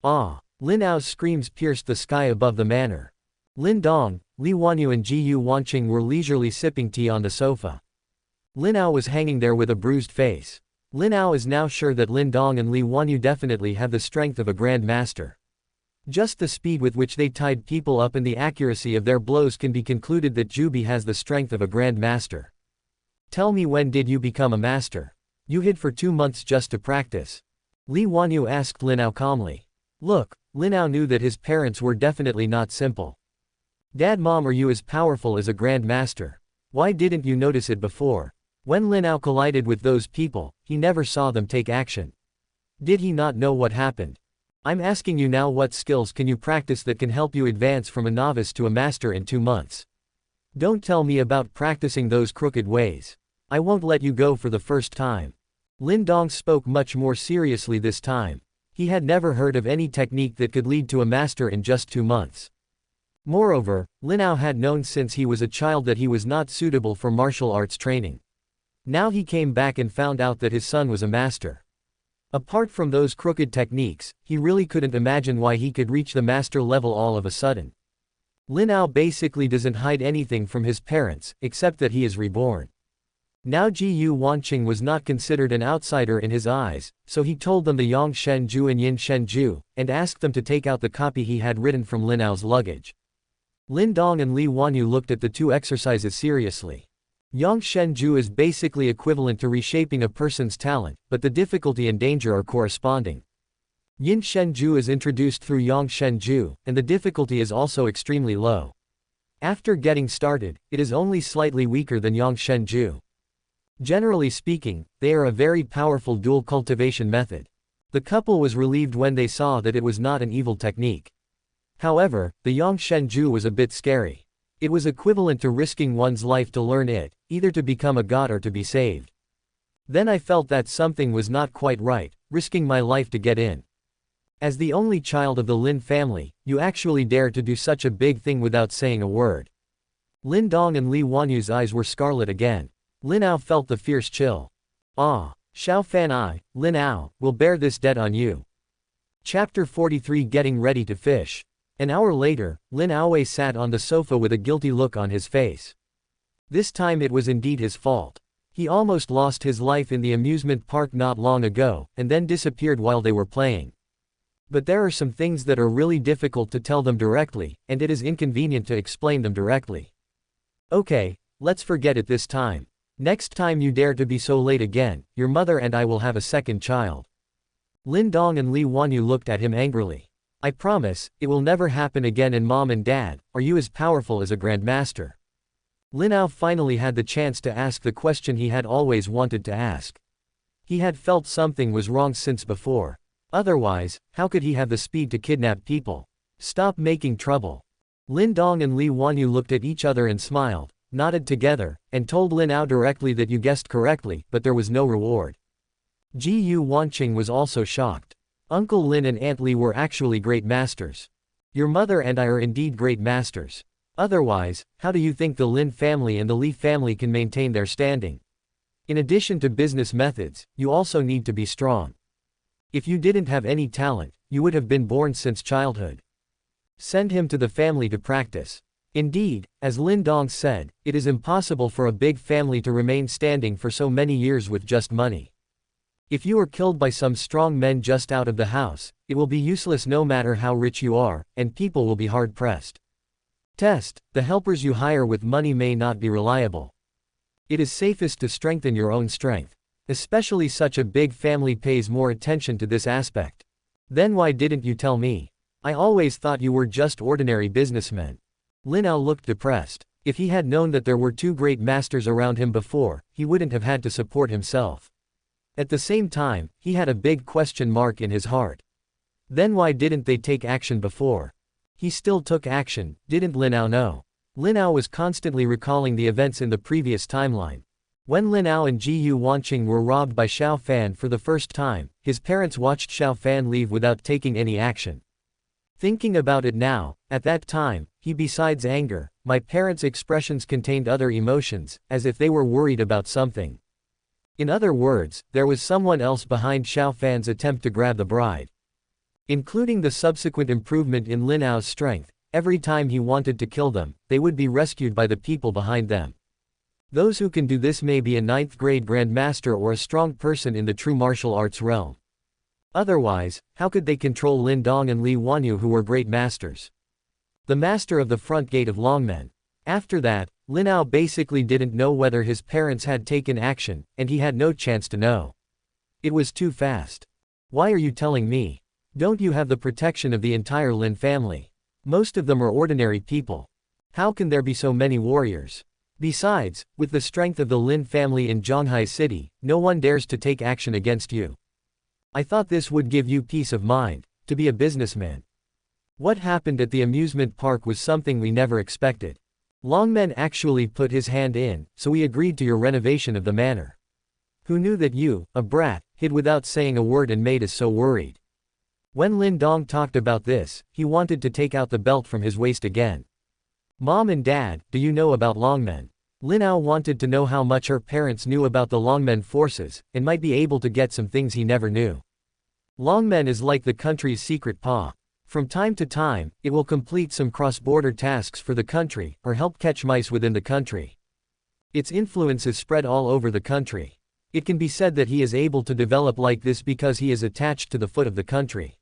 Ah! Lin Ao's screams pierced the sky above the manor. Lin Dong, Li Wanyu and Gu Wanqing were leisurely sipping tea on the sofa. Lin Ao was hanging there with a bruised face. Lin Ao is now sure that Lin Dong and Li Wanyu definitely have the strength of a grand master. Just the speed with which they tied people up and the accuracy of their blows can be concluded that Jubi has the strength of a grand master. Tell me, when did you become a master? You hid for 2 months just to practice. Li Wanyu asked Lin Ao calmly. Look, Lin Ao knew that his parents were definitely not simple. Dad, Mom, are you as powerful as a grand master? Why didn't you notice it before? When Lin Ao collided with those people, he never saw them take action. Did he not know what happened? I'm asking you now, what skills can you practice that can help you advance from a novice to a master in 2 months? Don't tell me about practicing those crooked ways. I won't let you go for the first time. Lin Dong spoke much more seriously this time. He had never heard of any technique that could lead to a master in just 2 months. Moreover, Lin Ao had known since he was a child that he was not suitable for martial arts training. Now he came back and found out that his son was a master. Apart from those crooked techniques, he really couldn't imagine why he could reach the master level all of a sudden. Lin Ao basically doesn't hide anything from his parents, except that he is reborn. Now Gu Wanqing was not considered an outsider in his eyes, so he told them the Yang Shenju and Yin Shenju, and asked them to take out the copy he had written from Lin Ao's luggage. Lin Dong and Li Wanyu looked at the 2 exercises seriously. Yang Shenju is basically equivalent to reshaping a person's talent, but the difficulty and danger are corresponding. Yin Shenju is introduced through Yang Shenju, and the difficulty is also extremely low. After getting started, it is only slightly weaker than Yang Shenju. Generally speaking, they are a very powerful dual cultivation method. The couple was relieved when they saw that it was not an evil technique. However, the Yang Shenju was a bit scary. It was equivalent to risking one's life to learn it, either to become a god or to be saved. Then I felt that something was not quite right, risking my life to get in. As the only child of the Lin family, you actually dare to do such a big thing without saying a word. Lin Dong and Li Wanyu's eyes were scarlet again. Lin Ao felt the fierce chill. Ah, Xiao Fan I, Lin Ao, will bear this debt on you. Chapter 43, Getting Ready to Fish. An hour later, Lin Ao sat on the sofa with a guilty look on his face. This time it was indeed his fault. He almost lost his life in the amusement park not long ago, and then disappeared while they were playing. But there are some things that are really difficult to tell them directly, and it is inconvenient to explain them directly. Okay, let's forget it this time. Next time you dare to be so late again, your mother and I will have a second child. Lin Dong and Li Wanyu looked at him angrily. I promise, it will never happen again. And Mom and Dad, are you as powerful as a grandmaster? Lin Ao finally had the chance to ask the question he had always wanted to ask. He had felt something was wrong since before. Otherwise, how could he have the speed to kidnap people? Stop making trouble. Lin Dong and Li Wanyu looked at each other and smiled, nodded together, and told Lin Ao directly that you guessed correctly, but there was no reward. Gu Wanqing was also shocked. Uncle Lin and Aunt Li were actually great masters. Your mother and I are indeed great masters. Otherwise, how do you think the Lin family and the Li family can maintain their standing? In addition to business methods, you also need to be strong. If you didn't have any talent, you would have been born since childhood. Send him to the family to practice. Indeed, as Lin Dong said, it is impossible for a big family to remain standing for so many years with just money. If you are killed by some strong men just out of the house, it will be useless no matter how rich you are, and people will be hard-pressed. Test, the helpers you hire with money may not be reliable. It is safest to strengthen your own strength. Especially such a big family pays more attention to this aspect. Then why didn't you tell me? I always thought you were just ordinary businessmen. Lin Ao looked depressed. If he had known that there were two great masters around him before, he wouldn't have had to support himself. At the same time, he had a big question mark in his heart. Then why didn't they take action before? He still took action, didn't Lin Ao know? Lin Ao was constantly recalling the events in the previous timeline. When Lin Ao and Ji Wanqing were robbed by Xiao Fan for the first time, his parents watched Xiao Fan leave without taking any action. Thinking about it now, at that time, besides anger, my parents' expressions contained other emotions, as if they were worried about something. In other words, there was someone else behind Xiao Fan's attempt to grab the bride. Including the subsequent improvement in Lin Ao's strength, every time he wanted to kill them, they would be rescued by the people behind them. Those who can do this may be a 9th grade grandmaster or a strong person in the true martial arts realm. Otherwise, how could they control Lin Dong and Li Wanyu, who were great masters? The master of the front gate of Longmen. After that, Lin Ao basically didn't know whether his parents had taken action, and he had no chance to know. It was too fast. Why are you telling me? Don't you have the protection of the entire Lin family? Most of them are ordinary people. How can there be so many warriors? Besides, with the strength of the Lin family in Zhonghai City, no one dares to take action against you. I thought this would give you peace of mind, to be a businessman. What happened at the amusement park was something we never expected. Longmen actually put his hand in, so we agreed to your renovation of the manor. Who knew that you, a brat, hid without saying a word and made us so worried? When Lin Dong talked about this, he wanted to take out the belt from his waist again. Mom and Dad, do you know about Longmen? Lin Ao wanted to know how much her parents knew about the Longmen forces, and might be able to get some things he never knew. Longmen is like the country's secret paw. From time to time, it will complete some cross-border tasks for the country, or help catch mice within the country. Its influence is spread all over the country. It can be said that he is able to develop like this because he is attached to the foot of the country.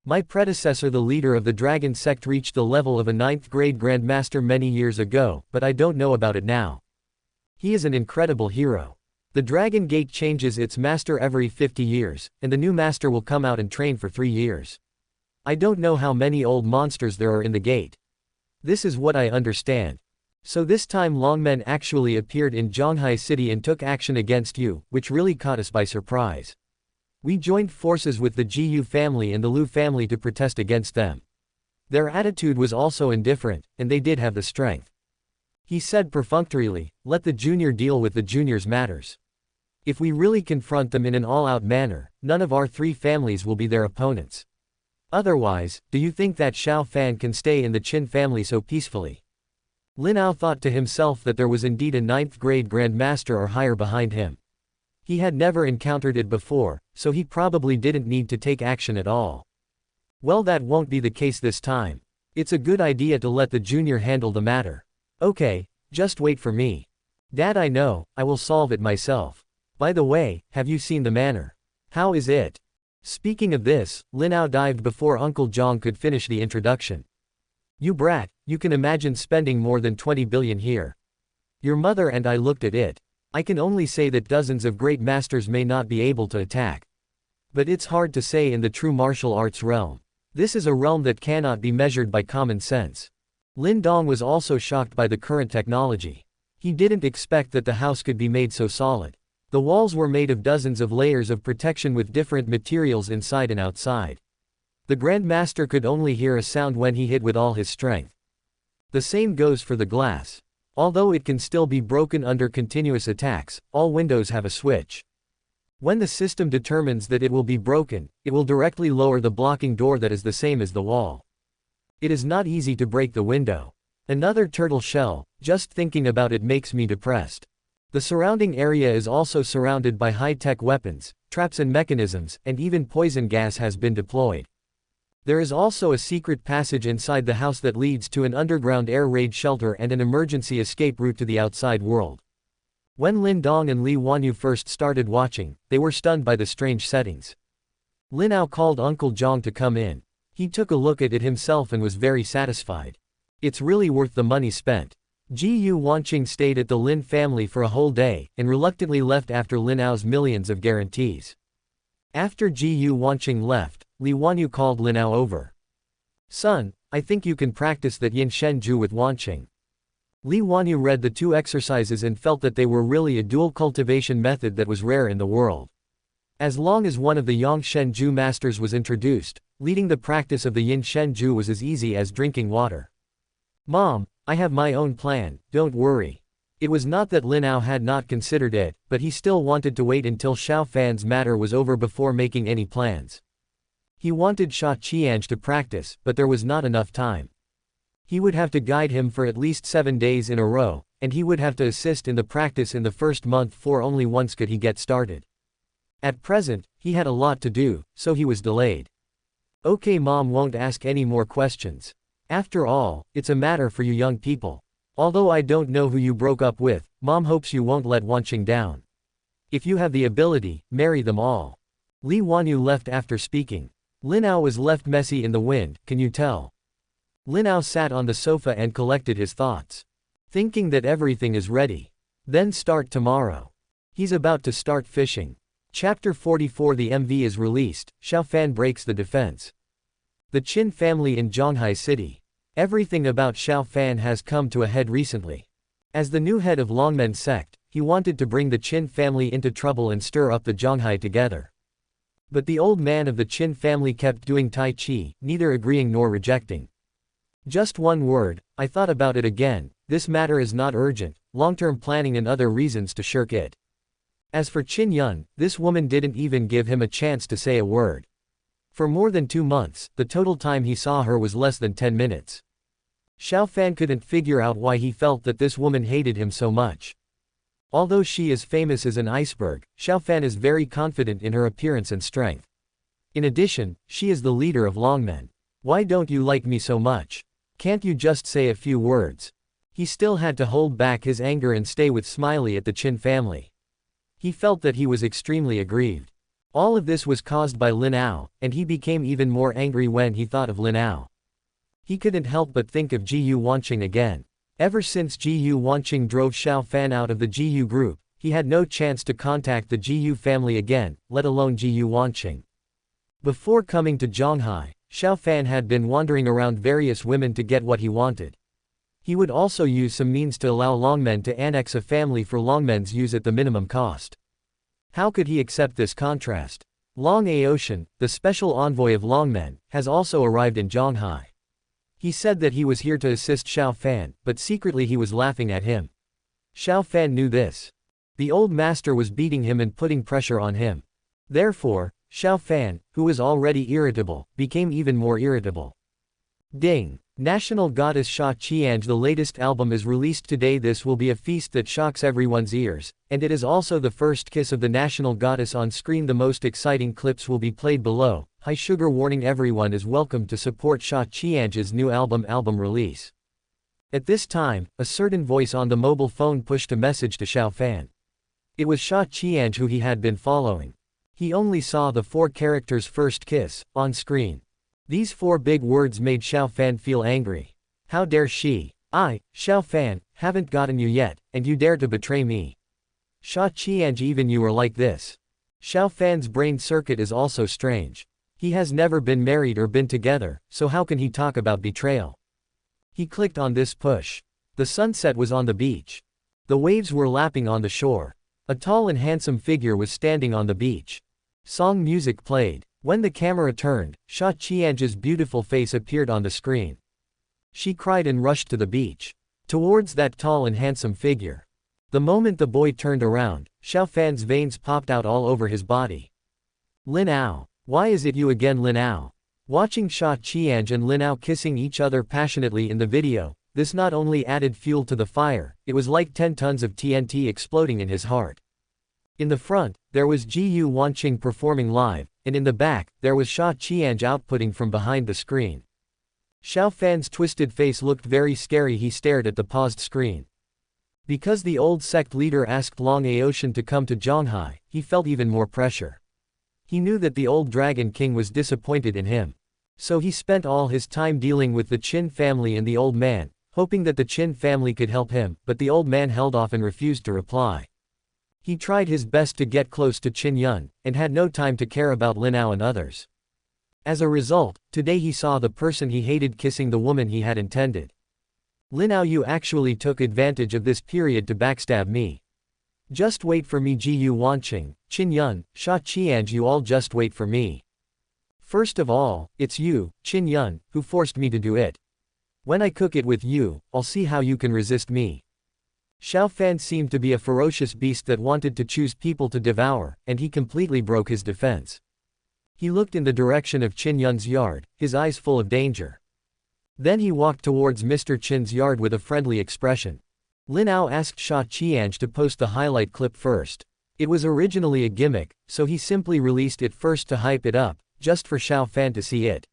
My predecessor, the leader of the Dragon Sect, reached the level of a 9th grade Grandmaster many years ago, but I don't know about it now. He is an incredible hero. The Dragon Gate changes its master every 50 years, and the new master will come out and train for 3 years. I don't know how many old monsters there are in the gate. This is what I understand. So this time Longmen actually appeared in Zhonghai City and took action against you, which really caught us by surprise. We joined forces with the Jiyu family and the Lu family to protest against them. Their attitude was also indifferent, and they did have the strength. He said perfunctorily, let the junior deal with the juniors' matters. If we really confront them in an all-out manner, none of our 3 families will be their opponents. Otherwise, do you think that Xiao Fan can stay in the Qin family so peacefully? Lin Ao thought to himself that there was indeed a 9th grade grandmaster or higher behind him. He had never encountered it before, so he probably didn't need to take action at all. Well, that won't be the case this time. It's a good idea to let the junior handle the matter. Okay, just wait for me. Dad, I know, I will solve it myself. By the way, have you seen the manor? How is it? Speaking of this, Lin Ao dived before Uncle Zhang could finish the introduction. You brat, you can imagine spending more than 20 billion here. Your mother and I looked at it. I can only say that dozens of great masters may not be able to attack. But it's hard to say in the true martial arts realm. This is a realm that cannot be measured by common sense. Lin Dong was also shocked by the current technology. He didn't expect that the house could be made so solid. The walls were made of dozens of layers of protection with different materials inside and outside. The Grandmaster could only hear a sound when he hit with all his strength. The same goes for the glass. Although it can still be broken under continuous attacks, all windows have a switch. When the system determines that it will be broken, it will directly lower the blocking door that is the same as the wall. It is not easy to break the window. Another turtle shell, just thinking about it makes me depressed. The surrounding area is also surrounded by high-tech weapons, traps and mechanisms, and even poison gas has been deployed. There is also a secret passage inside the house that leads to an underground air raid shelter and an emergency escape route to the outside world. When Lin Dong and Li Wanyu first started watching, they were stunned by the strange settings. Lin Ao called Uncle Zhang to come in. He took a look at it himself and was very satisfied. It's really worth the money spent. Ji Wanqing stayed at the Lin family for a whole day, and reluctantly left after Lin Ao's millions of guarantees. After Ji Wanqing left, Li Wanyu called Lin Ao over. "Son, I think you can practice that Yin Shen Ju with Wanqing." Li Wanyu read the two exercises and felt that they were really a dual cultivation method that was rare in the world. As long as one of the Yang Shen Ju masters was introduced, leading the practice of the Yin Shen Ju was as easy as drinking water. "Mom, I have my own plan, don't worry." It was not that Lin Ao had not considered it, but he still wanted to wait until Xiao Fan's matter was over before making any plans. He wanted Sha Qiange to practice, but there was not enough time. He would have to guide him for at least 7 days in a row, and he would have to assist in the practice in the first month, for only once could he get started. At present, he had a lot to do, so he was delayed. "Okay, Mom won't ask any more questions. After all, it's a matter for you young people. Although I don't know who you broke up with, Mom hopes you won't let Wanqing down. If you have the ability, marry them all." Li Wanyu left after speaking. Lin Ao was left messy in the wind, can you tell? Lin Ao sat on the sofa and collected his thoughts. Thinking that everything is ready. Then start tomorrow. He's about to start fishing. Chapter 44. The MV is released, Xiao Fan breaks the defense. The Qin family in Zhonghai City. Everything about Xiao Fan has come to a head recently. As the new head of Longmen sect, he wanted to bring the Qin family into trouble and stir up the Zhonghai together. But the old man of the Qin family kept doing Tai Chi, neither agreeing nor rejecting. "Just one word, I thought about it again, this matter is not urgent, long-term planning and other reasons to shirk it." As for Qin Yun, this woman didn't even give him a chance to say a word. For more than 2 months, the total time he saw her was less than 10 minutes. Xiao Fan couldn't figure out why he felt that this woman hated him so much. Although she is famous as an iceberg, Xiao Fan is very confident in her appearance and strength. In addition, she is the leader of Longmen. "Why don't you like me so much? Can't you just say a few words?" He still had to hold back his anger and stay with Smiley at the Qin family. He felt that he was extremely aggrieved. All of this was caused by Lin Ao, and he became even more angry when he thought of Lin Ao. He couldn't help but think of Ji Wanqing again. Ever since Ji Wanqing drove Xiao Fan out of the Ji group, he had no chance to contact the Ji family again, let alone Ji Wanqing. Before coming to Zhonghai, Xiao Fan had been wandering around various women to get what he wanted. He would also use some means to allow Longmen to annex a family for Longmen's use at the minimum cost. How could he accept this contrast? Long Aotian, the special envoy of Longmen, has also arrived in Zhonghai. He said that he was here to assist Xiao Fan, but secretly he was laughing at him. Xiao Fan knew this. The old master was beating him and putting pressure on him. Therefore, Xiao Fan, who was already irritable, became even more irritable. Ding! National Goddess Sha Qiange. The latest album is released today. This will be a feast that shocks everyone's ears, and it is also the first kiss of the national goddess on screen. The most exciting clips will be played below. High sugar warning. Everyone is welcome to support Sha Qiange's new album release. At this time, a certain voice on the mobile phone pushed a message to Xiao Fan. It was Sha Qiange who he had been following. He only saw the 4 characters "first kiss" on screen. These 4 big words made Xiao Fan feel angry. How dare she? I, Xiao Fan, haven't gotten you yet, and you dare to betray me. Sha Qiange, even you are like this. Xiao Fan's brain circuit is also strange. He has never been married or been together, so how can he talk about betrayal? He clicked on this push. The sunset was on the beach. The waves were lapping on the shore. A tall and handsome figure was standing on the beach. Song music played. When the camera turned, Sha Qiange's beautiful face appeared on the screen. She cried and rushed to the beach. Towards that tall and handsome figure. The moment the boy turned around, Xiao Fan's veins popped out all over his body. Lin Ao. Why is it you again, Lin Ao? Watching Sha Qiange and Lin Ao kissing each other passionately in the video, This not only added fuel to the fire, it was like 10 tons of TNT exploding in his heart. In the front, there was Gu Wanqing performing live, and in the back, there was Sha Qiange outputting from behind the screen. Xiao Fan's twisted face looked very scary. He stared at the paused screen. Because the old sect leader asked Lin Ao to come to Zhanghai, he felt even more pressure. He knew that the old Dragon King was disappointed in him. So he spent all his time dealing with the Qin family and the old man, hoping that the Qin family could help him, but the old man held off and refused to reply. He tried his best to get close to Qin Yun, and had no time to care about Lin Ao and others. As a result, today he saw the person he hated kissing the woman he had intended. Lin Ao, you actually took advantage of this period to backstab me. Just wait for me. Gu Wanqing, Qin Yun, Sha Qiange, you all just wait for me. First of all, it's you, Qin Yun, who forced me to do it. When I cook it with you, I'll see how you can resist me. Xiao Fan seemed to be a ferocious beast that wanted to choose people to devour, and he completely broke his defense. He looked in the direction of Qin Yun's yard, his eyes full of danger. Then he walked towards Mr. Qin's yard with a friendly expression. Lin Ao asked Sha Qiange to post the highlight clip first. It was originally a gimmick, so he simply released it first to hype it up, just for Xiao Fan to see it.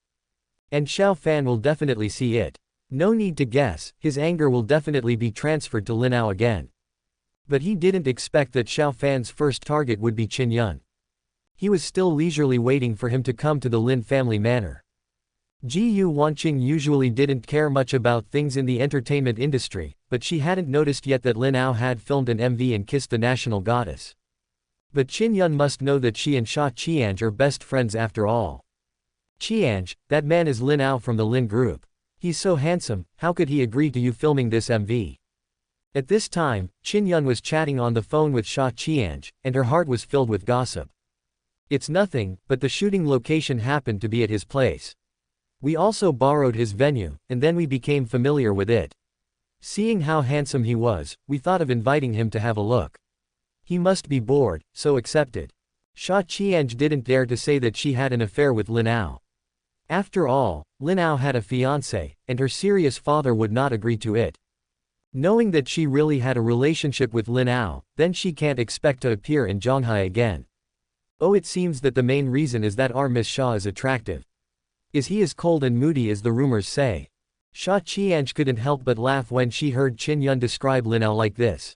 And Xiao Fan will definitely see it. No need to guess, his anger will definitely be transferred to Lin Ao again. But he didn't expect that Xiao Fan's first target would be Qin Yun. He was still leisurely waiting for him to come to the Lin family manor. Gu Wanqing usually didn't care much about things in the entertainment industry, but she hadn't noticed yet that Lin Ao had filmed an MV and kissed the national goddess. But Qin Yun must know that she and Sha Qiange are best friends after all. Qiange, that man is Lin Ao from the Lin group. He's so handsome, how could he agree to you filming this MV? At this time, Qin Yun was chatting on the phone with Sha Qiange, and her heart was filled with gossip. It's nothing, but the shooting location happened to be at his place. We also borrowed his venue, and then we became familiar with it. Seeing how handsome he was, we thought of inviting him to have a look. He must be bored, so accepted. Sha Qiange didn't dare to say that she had an affair with Lin Ao. After all, Lin Ao had a fiancé, and her serious father would not agree to it. Knowing that she really had a relationship with Lin Ao, then she can't expect to appear in Zhanghai again. Oh, it seems that the main reason is that our Miss Sha is attractive. Is he as cold and moody as the rumors say? Sha Qiange couldn't help but laugh when she heard Qin Yun describe Lin Ao like this.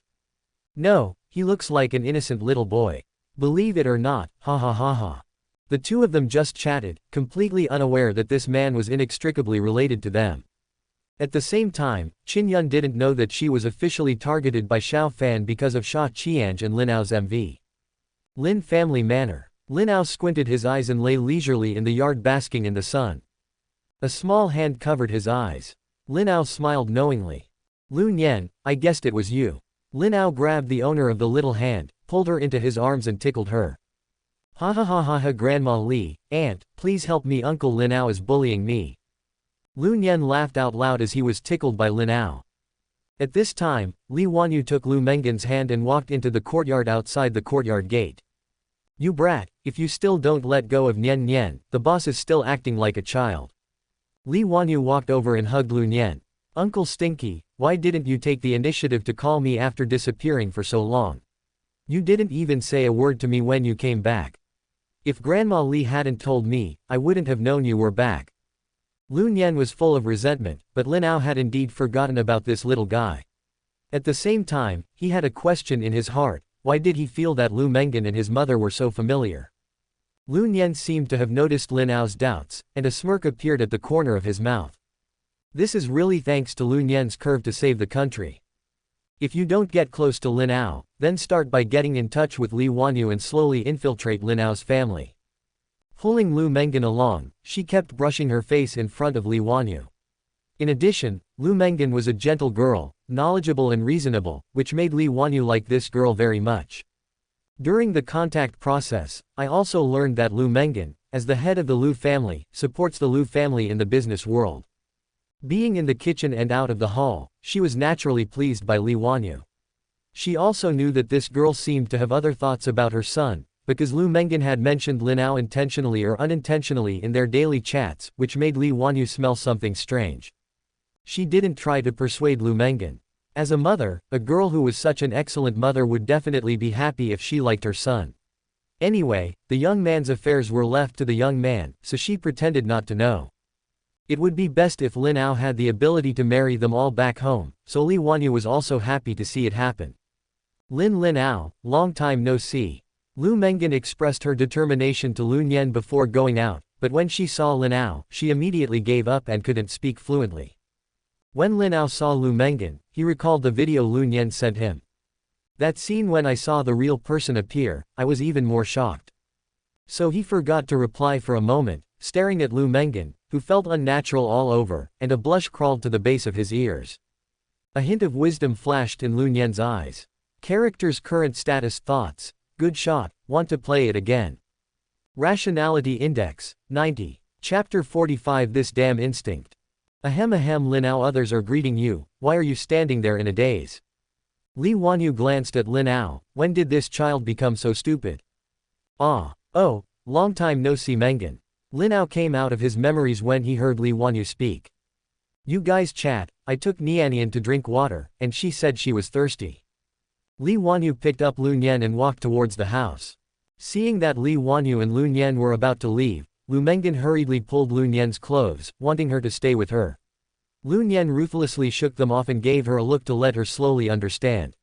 No, he looks like an innocent little boy. Believe it or not, ha ha ha ha. The two of them just chatted, completely unaware that this man was inextricably related to them. At the same time, Qin Yun didn't know that she was officially targeted by Xiao Fan because of Sha Qiange and Lin Ao's MV. Lin family manor. Lin Ao squinted his eyes and lay leisurely in the yard basking in the sun. A small hand covered his eyes. Lin Ao smiled knowingly. Lu Nian, I guessed it was you. Lin Ao grabbed the owner of the little hand, pulled her into his arms and tickled her. Ha ha ha ha ha, Grandma Li, aunt, please help me, Uncle Lin Ao is bullying me. Lu Nian laughed out loud as he was tickled by Lin Ao. At this time, Li Wanyu took Lu Mengen's hand and walked into the courtyard outside the courtyard gate. You brat, if you still don't let go of Nian Nian, the boss is still acting like a child. Li Wanyu walked over and hugged Lu Nian. Uncle Stinky, why didn't you take the initiative to call me after disappearing for so long? You didn't even say a word to me when you came back. If Grandma Li hadn't told me, I wouldn't have known you were back. Lu Nian was full of resentment, but Lin Ao had indeed forgotten about this little guy. At the same time, he had a question in his heart. Why did he feel that Lu Mengen and his mother were so familiar? Lu Nian seemed to have noticed Lin Ao's doubts, and a smirk appeared at the corner of his mouth. This is really thanks to Lu Nian's curve to save the country. If you don't get close to Lin Ao, then start by getting in touch with Li Wanyu and slowly infiltrate Lin Ao's family. Pulling Lu Mengen along, she kept brushing her face in front of Li Wanyu. In addition, Lu Mengen was a gentle girl, knowledgeable and reasonable, which made Li Wanyu like this girl very much. During the contact process, I also learned that Lu Mengen, as the head of the Lu family, supports the Lu family in the business world. Being in the kitchen and out of the hall, she was naturally pleased by Li Wanyu. She also knew that this girl seemed to have other thoughts about her son, because Lu Mengen had mentioned Lin Ao intentionally or unintentionally in their daily chats, which made Li Wanyu smell something strange. She didn't try to persuade Lu Mengen. As a mother, a girl who was such an excellent mother would definitely be happy if she liked her son. Anyway, the young man's affairs were left to the young man, so she pretended not to know. It would be best if Lin Ao had the ability to marry them all back home, so Li Wanyu was also happy to see it happen. Lin Ao, long time no see. Lu Mengen expressed her determination to Lu Nian before going out, but when she saw Lin Ao, she immediately gave up and couldn't speak fluently. When Lin Ao saw Lu Mengen, he recalled the video Lu Nian sent him. That scene when I saw the real person appear, I was even more shocked. So he forgot to reply for a moment, staring at Lu Mengen, who felt unnatural all over, and a blush crawled to the base of his ears. A hint of wisdom flashed in Lu Nian's eyes. Character's current status thoughts. Good shot, want to play it again. Rationality Index, 90. Chapter 45 This damn instinct. Ahem Lin Ao, others are greeting you, why are you standing there in a daze? Li Wanyu glanced at Lin Ao, when did this child become so stupid? Ah, oh, long time no see Mengen. Lin Ao came out of his memories when he heard Li Wanyu speak. You guys chat, I took Nianian to drink water, and she said she was thirsty. Li Wanyu picked up Lu Nian and walked towards the house. Seeing that Li Wanyu and Lu Nian were about to leave, Lu Mengen hurriedly pulled Lu Nian's clothes, wanting her to stay with her. Lu Nian ruthlessly shook them off and gave her a look to let her slowly understand.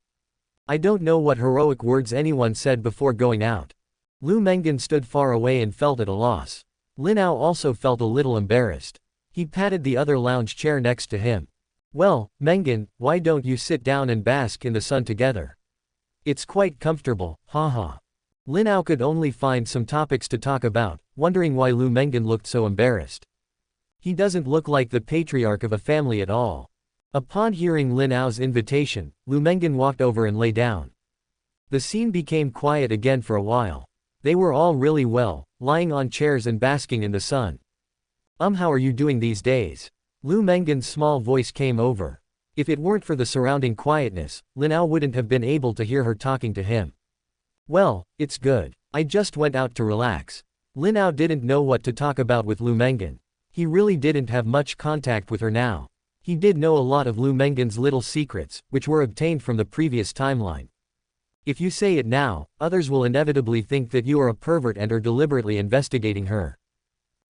I don't know what heroic words anyone said before going out. Lu Mengen stood far away and felt at a loss. Lin Ao also felt a little embarrassed. He patted the other lounge chair next to him. Well, Mengen, why don't you sit down and bask in the sun together? It's quite comfortable, haha. Lin Ao could only find some topics to talk about, wondering why Lu Mengen looked so embarrassed. He doesn't look like the patriarch of a family at all. Upon hearing Lin Ao's invitation, Lu Mengen walked over and lay down. The scene became quiet again for a while. They were all really well, lying on chairs and basking in the sun. How are you doing these days? Lu Mengen's small voice came over. If it weren't for the surrounding quietness, Lin Ao wouldn't have been able to hear her talking to him. Well, it's good. I just went out to relax. Lin Ao didn't know what to talk about with Lu Mengen. He really didn't have much contact with her now. He did know a lot of Lu Mengen's little secrets, which were obtained from the previous timeline. If you say it now, others will inevitably think that you are a pervert and are deliberately investigating her.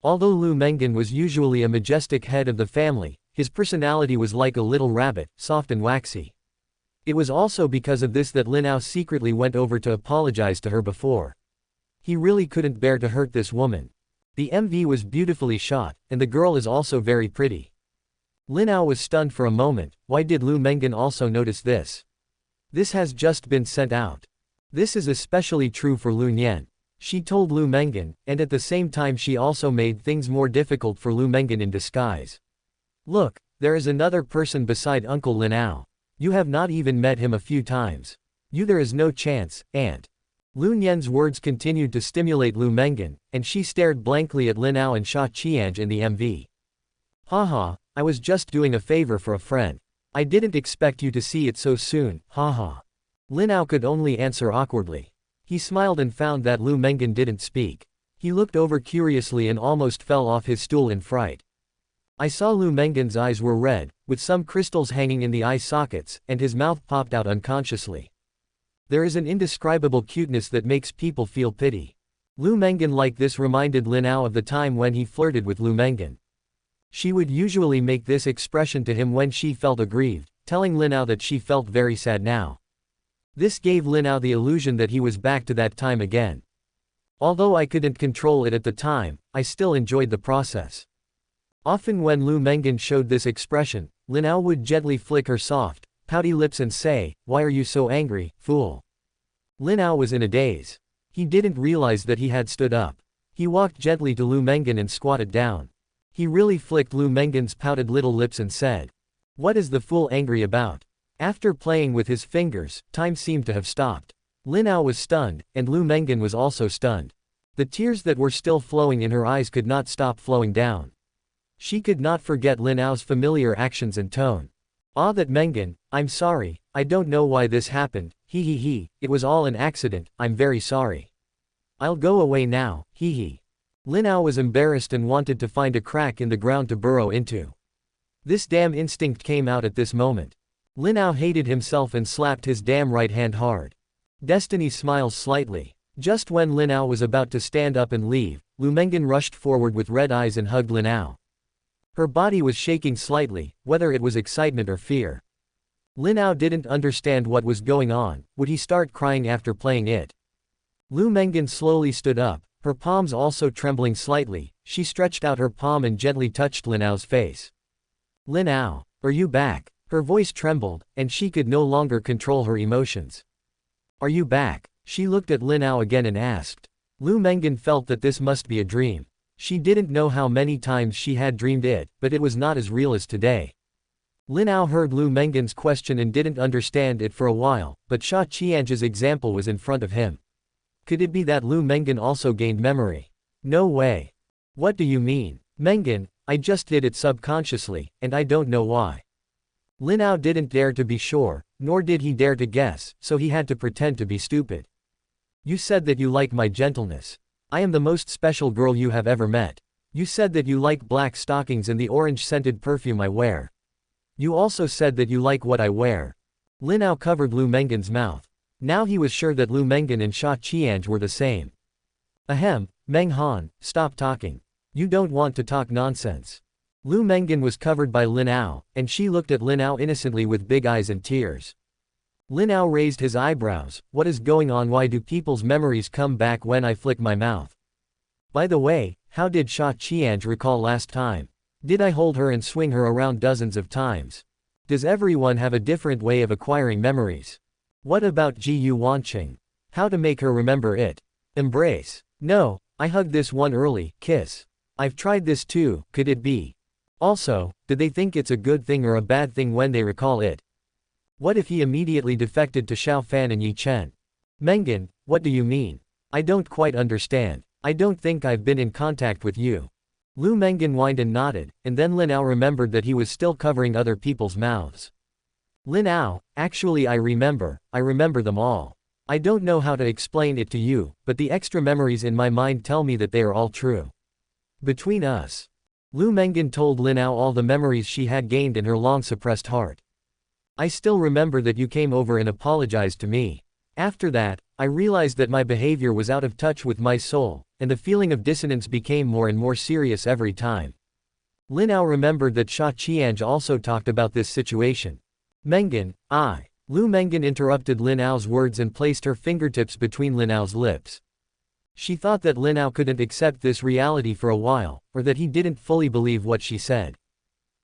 Although Lu Mengen was usually a majestic head of the family, his personality was like a little rabbit, soft and waxy. It was also because of this that Lin Ao secretly went over to apologize to her before. He really couldn't bear to hurt this woman. The MV was beautifully shot, and the girl is also very pretty. Lin Ao was stunned for a moment. Why did Lu Mengen also notice this? This has just been sent out. This is especially true for Lu Nian. She told Lu Mengen, and at the same time she also made things more difficult for Lu Mengen in disguise. Look, there is another person beside Uncle Lin Ao. You have not even met him a few times. There is no chance, aunt. Lu Nian's words continued to stimulate Lu Mengen, and she stared blankly at Lin Ao and Sha Qianj in the MV. Haha, I was just doing a favor for a friend. I didn't expect you to see it so soon, haha. Lin Ao could only answer awkwardly. He smiled and found that Lu Mengen didn't speak. He looked over curiously and almost fell off his stool in fright. I saw Lu Mengen's eyes were red, with some crystals hanging in the eye sockets, and his mouth popped out unconsciously. There is an indescribable cuteness that makes people feel pity. Lu Mengen like this reminded Lin Ao of the time when he flirted with Lu Mengen. She would usually make this expression to him when she felt aggrieved, telling Lin Ao that she felt very sad now. This gave Lin Ao the illusion that he was back to that time again. Although I couldn't control it at the time, I still enjoyed the process. Often when Lu Mengen showed this expression, Lin Ao would gently flick her soft, pouty lips and say, "Why are you so angry, fool?" Lin Ao was in a daze. He didn't realize that he had stood up. He walked gently to Lu Mengen and squatted down. He really flicked Lu Mengen's pouted little lips and said, "What is the fool angry about?" After playing with his fingers, time seemed to have stopped. Lin Ao was stunned, and Lu Mengen was also stunned. The tears that were still flowing in her eyes could not stop flowing down. She could not forget Lin Ao's familiar actions and tone. That Mengen, I'm sorry, I don't know why this happened, it was all an accident, I'm very sorry. I'll go away now, Lin Ao was embarrassed and wanted to find a crack in the ground to burrow into. This damn instinct came out at this moment. Lin Ao hated himself and slapped his damn right hand hard. Destiny smiles slightly. Just when Lin Ao was about to stand up and leave, Lu Mengen rushed forward with red eyes and hugged Lin Ao. Her body was shaking slightly, whether it was excitement or fear. Lin Ao didn't understand what was going on. Would he start crying after playing it? Lu Mengen slowly stood up, her palms also trembling slightly. She stretched out her palm and gently touched Lin Ao's face. Lin Ao, are you back? Her voice trembled, and she could no longer control her emotions. Are you back? She looked at Lin Ao again and asked. Lu Mengen felt that this must be a dream. She didn't know how many times she had dreamed it, but it was not as real as today. Lin Ao heard Lu Mengen's question and didn't understand it for a while, but Sha Qianzhe's example was in front of him. Could it be that Lu Mengen also gained memory? No way. What do you mean? Mengen, I just did it subconsciously, and I don't know why. Lin Ao didn't dare to be sure, nor did he dare to guess, so he had to pretend to be stupid. You said that you like my gentleness. I am the most special girl you have ever met. You said that you like black stockings and the orange-scented perfume I wear. You also said that you like what I wear. Lin Ao covered Lu Mengen's mouth. Now he was sure that Lu Mengen and Sha Qianzhe were the same. Ahem, Meng Han, stop talking. You don't want to talk nonsense. Lu Mengen was covered by Lin Ao, and she looked at Lin Ao innocently with big eyes and tears. Lin Ao raised his eyebrows. What is going on? Why do people's memories come back when I flick my mouth? By the way, how did Sha Qianzhe recall last time? Did I hold her and swing her around dozens of times? Does everyone have a different way of acquiring memories? What about Ji Wanqing? How to make her remember it? Embrace. No, I hugged this one early, kiss. I've tried this too, could it be? Also, did they think it's a good thing or a bad thing when they recall it? What if he immediately defected to Xiao Fan and Yi Chen? Mengen, what do you mean? I don't quite understand. I don't think I've been in contact with you. Lu Mengen whined and nodded, and then Lin Ao remembered that he was still covering other people's mouths. Lin Ao, actually I remember them all. I don't know how to explain it to you, but the extra memories in my mind tell me that they are all true. Between us. Lu Mengen told Lin Ao all the memories she had gained in her long-suppressed heart. I still remember that you came over and apologized to me. After that, I realized that my behavior was out of touch with my soul, and the feeling of dissonance became more and more serious every time. Lin Ao remembered that Sha Qianzhe also talked about this situation. Mengen, I. Lu Mengen interrupted Lin Ao's words and placed her fingertips between Lin Ao's lips. She thought that Lin Ao couldn't accept this reality for a while, or that he didn't fully believe what she said.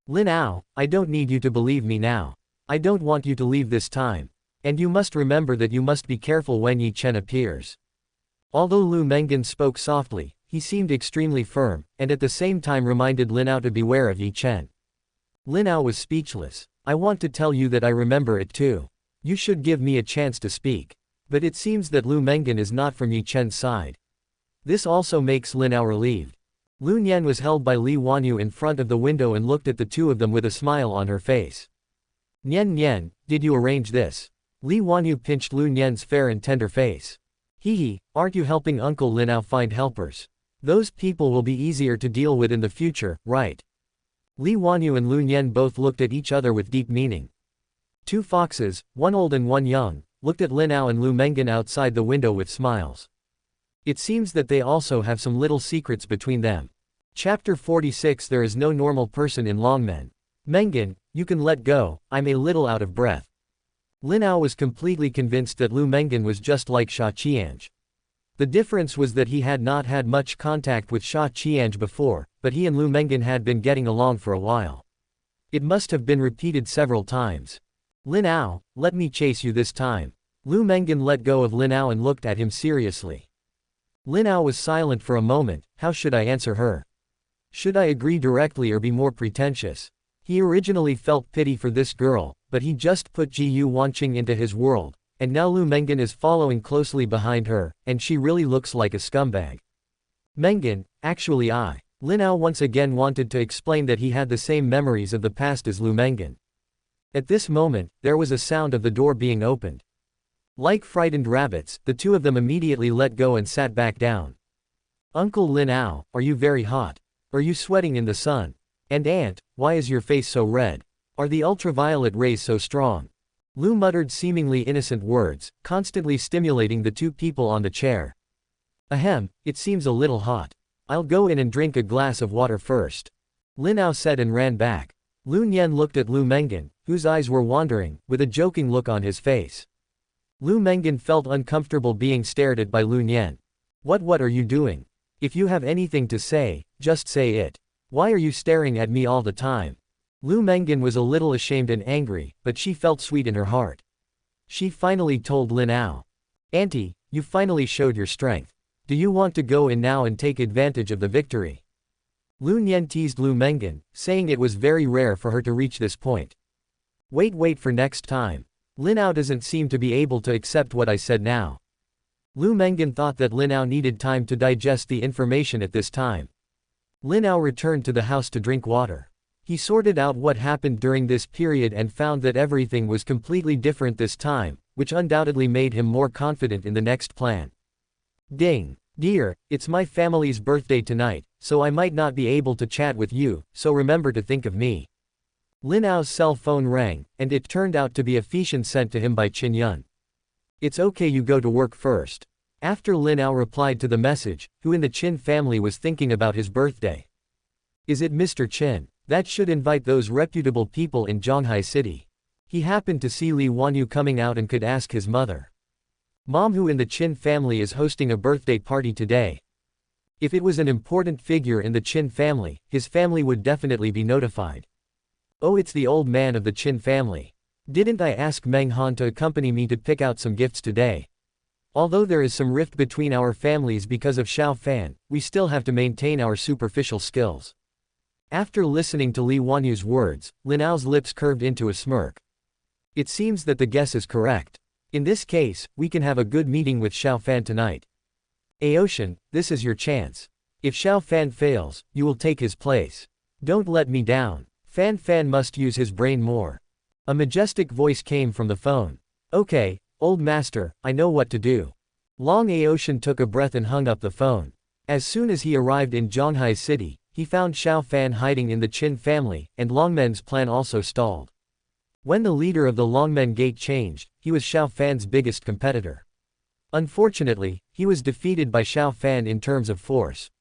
Lin Ao, I don't need you to believe me now. I don't want you to leave this time. And you must remember that you must be careful when Yi Chen appears. Although Lu Mengen spoke softly, he seemed extremely firm, and at the same time reminded Lin Ao to beware of Yi Chen. Lin Ao was speechless. I want to tell you that I remember it too. You should give me a chance to speak. But it seems that Lu Mengen is not from Yi Chen's side. This also makes Lin Ao relieved. Lu Nian was held by Li Wanyu in front of the window and looked at the two of them with a smile on her face. Nian Nian, did you arrange this? Li Wanyu pinched Lu Nian's fair and tender face. Hee, aren't you helping Uncle Lin Ao find helpers? Those people will be easier to deal with in the future, right? Li Wanyu and Lu Nian both looked at each other with deep meaning. Two foxes, one old and one young, looked at Lin Ao and Lu Mengen outside the window with smiles. It seems that they also have some little secrets between them. Chapter 46. There is no normal person in Longmen. Mengen, you can let go, I'm a little out of breath. Lin Ao was completely convinced that Lu Mengen was just like Sha Qianzhe. The difference was that he had not had much contact with Sha Qianzhe before, but he and Lu Mengen had been getting along for a while. It must have been repeated several times. Lin Ao, let me chase you this time. Lu Mengen let go of Lin Ao and looked at him seriously. Lin Ao was silent for a moment. How should I answer her? Should I agree directly or be more pretentious? He originally felt pity for this girl, but he just put Ji Wanqing into his world, and now Lu Mengen is following closely behind her, and she really looks like a scumbag. Mengen, actually Lin Ao once again wanted to explain that he had the same memories of the past as Lu Mengen. At this moment, there was a sound of the door being opened. Like frightened rabbits, the two of them immediately let go and sat back down. Uncle Lin Ao, are you very hot? Are you sweating in the sun? And aunt, why is your face so red? Are the ultraviolet rays so strong? Lu muttered seemingly innocent words, constantly stimulating the two people on the chair. Ahem, it seems a little hot. I'll go in and drink a glass of water first. Lin Ao said and ran back. Lu Nian looked at Lu Mengen, whose eyes were wandering, with a joking look on his face. Lu Mengen felt uncomfortable being stared at by Lu Nian. What are you doing? If you have anything to say, just say it. Why are you staring at me all the time? Lu Mengen was a little ashamed and angry, but she felt sweet in her heart. She finally told Lin Ao. Auntie, you finally showed your strength. Do you want to go in now and take advantage of the victory? Lu Nian teased Lu Mengen, saying it was very rare for her to reach this point. Wait for next time. Lin Ao doesn't seem to be able to accept what I said now. Lu Mengen thought that Lin Ao needed time to digest the information at this time. Lin Ao returned to the house to drink water. He sorted out what happened during this period and found that everything was completely different this time, which undoubtedly made him more confident in the next plan. Ding. Dear, it's my family's birthday tonight, so I might not be able to chat with you, so remember to think of me. Lin Ao's cell phone rang, and it turned out to be a fichen sent to him by Qin Yun. It's okay, you go to work first. After Lin Ao replied to the message, who in the Qin family was thinking about his birthday? Is it Mr. Qin? That should invite those reputable people in Zhonghai City. He happened to see Li Wanyu coming out and could ask his mother. Mom, who in the Qin family is hosting a birthday party today. If it was an important figure in the Qin family, his family would definitely be notified. Oh, it's the old man of the Qin family. Didn't I ask Meng Han to accompany me to pick out some gifts today? Although there is some rift between our families because of Xiao Fan, we still have to maintain our superficial skills. After listening to Li Wanyu's words, Lin Ao's lips curved into a smirk. It seems that the guess is correct. In this case, we can have a good meeting with Xiao Fan tonight. Aoshan, this is your chance. If Xiao Fan fails, you will take his place. Don't let me down. Fan must use his brain more. A majestic voice came from the phone. Okay, old master, I know what to do. Long Aoshan took a breath and hung up the phone. As soon as he arrived in Zhonghai City, he found Xiao Fan hiding in the Qin family, and Longmen's plan also stalled. When the leader of the Longmen Gate changed, he was Xiao Fan's biggest competitor. Unfortunately, he was defeated by Xiao Fan in terms of force.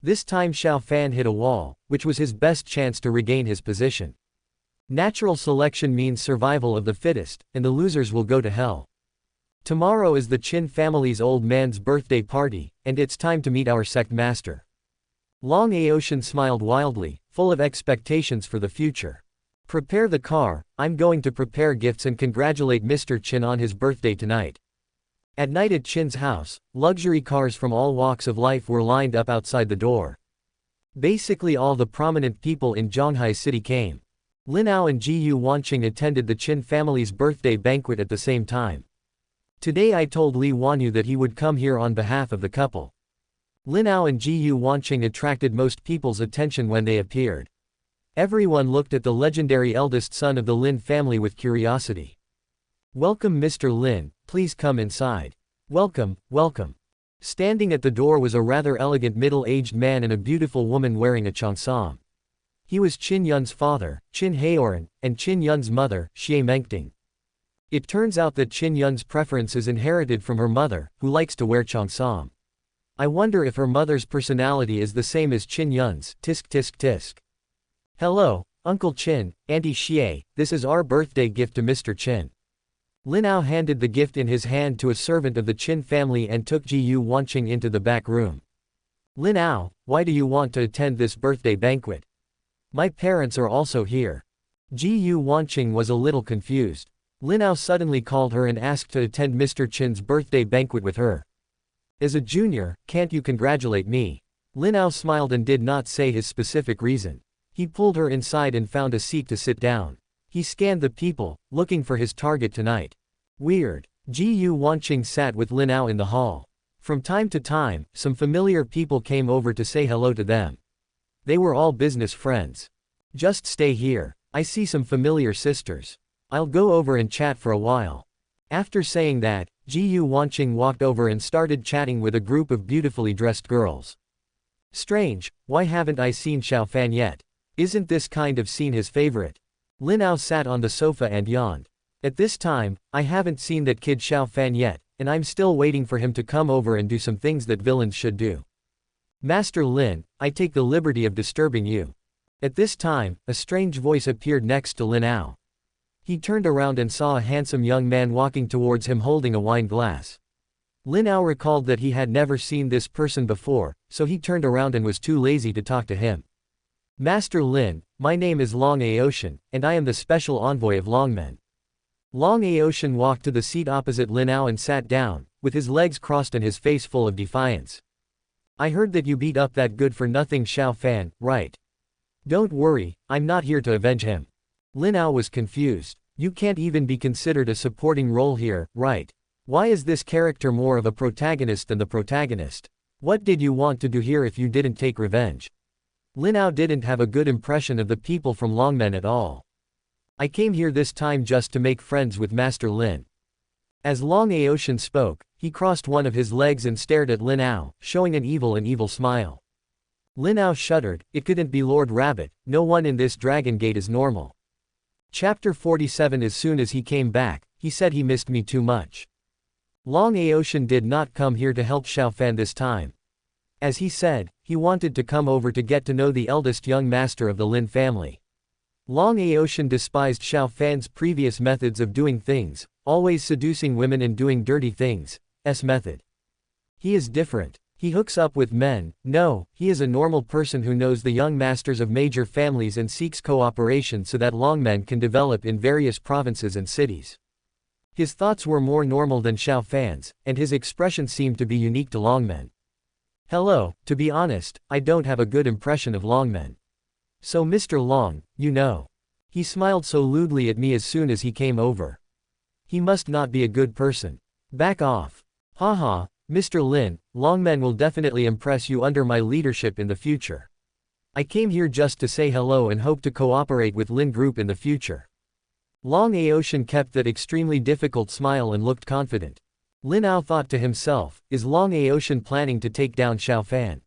This time Xiao Fan hit a wall, which was his best chance to regain his position. Natural selection means survival of the fittest, and the losers will go to hell. Tomorrow is the Qin family's old man's birthday party, and it's time to meet our sect master. Long Aoshan smiled wildly, full of expectations for the future. Prepare the car, I'm going to prepare gifts and congratulate Mr. Qin on his birthday tonight. At night at Qin's house, luxury cars from all walks of life were lined up outside the door. Basically all the prominent people in Zhonghai City came. Lin Ao and Jiyu Wanqing attended the Qin family's birthday banquet at the same time. Today I told Li Wanyu that he would come here on behalf of the couple. Lin Ao and Jiyu Wanqing attracted most people's attention when they appeared. Everyone looked at the legendary eldest son of the Lin family with curiosity. Welcome Mr. Lin, please come inside. Welcome. Standing at the door was a rather elegant middle-aged man and a beautiful woman wearing a cheongsam. He was Qin Yun's father, Qin Haoran, and Qin Yun's mother, Xie Mengting. It turns out that Qin Yun's preference is inherited from her mother, who likes to wear cheongsam. I wonder if her mother's personality is the same as Qin Yun's. Tisk tisk tisk. Hello, Uncle Qin, Auntie Xie, this is our birthday gift to Mr. Qin. Lin Ao handed the gift in his hand to a servant of the Qin family and took Jiyu Wanqing into the back room. Lin Ao, why do you want to attend this birthday banquet? My parents are also here. Jiyu Wanqing was a little confused. Lin Ao suddenly called her and asked to attend Mr. Qin's birthday banquet with her. As a junior, can't you congratulate me? Lin Ao smiled and did not say his specific reason. He pulled her inside and found a seat to sit down. He scanned the people, looking for his target tonight. Weird. Jiyu Wanqing sat with Lin Ao in the hall. From time to time, some familiar people came over to say hello to them. They were all business friends. Just stay here. I see some familiar sisters. I'll go over and chat for a while. After saying that, Jiyu Wanqing walked over and started chatting with a group of beautifully dressed girls. Strange, why haven't I seen Xiao Fan yet? Isn't this kind of scene his favorite? Lin Ao sat on the sofa and yawned. At this time, I haven't seen that kid Xiao Fan yet, and I'm still waiting for him to come over and do some things that villains should do. Master Lin, I take the liberty of disturbing you. At this time, a strange voice appeared next to Lin Ao. He turned around and saw a handsome young man walking towards him holding a wine glass. Lin Ao recalled that he had never seen this person before, so he turned around and was too lazy to talk to him. Master Lin, my name is Lin Ao, and I am the special envoy of Longmen. Lin Ao walked to the seat opposite Lin Ao and sat down, with his legs crossed and his face full of defiance. I heard that you beat up that good-for-nothing Xiao Fan, right? Don't worry, I'm not here to avenge him. Lin Ao was confused. You can't even be considered a supporting role here, right? Why is this character more of a protagonist than the protagonist? What did you want to do here if you didn't take revenge? Lin Ao didn't have a good impression of the people from Longmen at all. I came here this time just to make friends with Master Lin. As Lin Ao spoke, he crossed one of his legs and stared at Lin Ao, showing an evil smile. Lin Ao shuddered. It couldn't be Lord Rabbit, no one in this Dragon Gate is normal. Chapter 47. As soon as he came back, he said he missed me too much. Lin Ao did not come here to help Xiao Fan this time. As he said, he wanted to come over to get to know the eldest young master of the Lin family. Lin Ao despised Xiao Fan's previous methods of doing things, always seducing women and doing dirty things, method. He is different. He hooks up with men. No, he is a normal person who knows the young masters of major families and seeks cooperation so that Longmen can develop in various provinces and cities. His thoughts were more normal than Xiao Fan's, and his expression seemed to be unique to Longmen. Hello, to be honest, I don't have a good impression of Longmen. So Mr. Long, you know. He smiled so lewdly at me as soon as he came over. He must not be a good person. Back off. Haha, Mr. Lin, Longmen will definitely impress you under my leadership in the future. I came here just to say hello and hope to cooperate with Lin Group in the future. Lin Ao kept that extremely difficult smile and looked confident. Lin Ao thought to himself, is Lin Ao planning to take down Xiao Fan?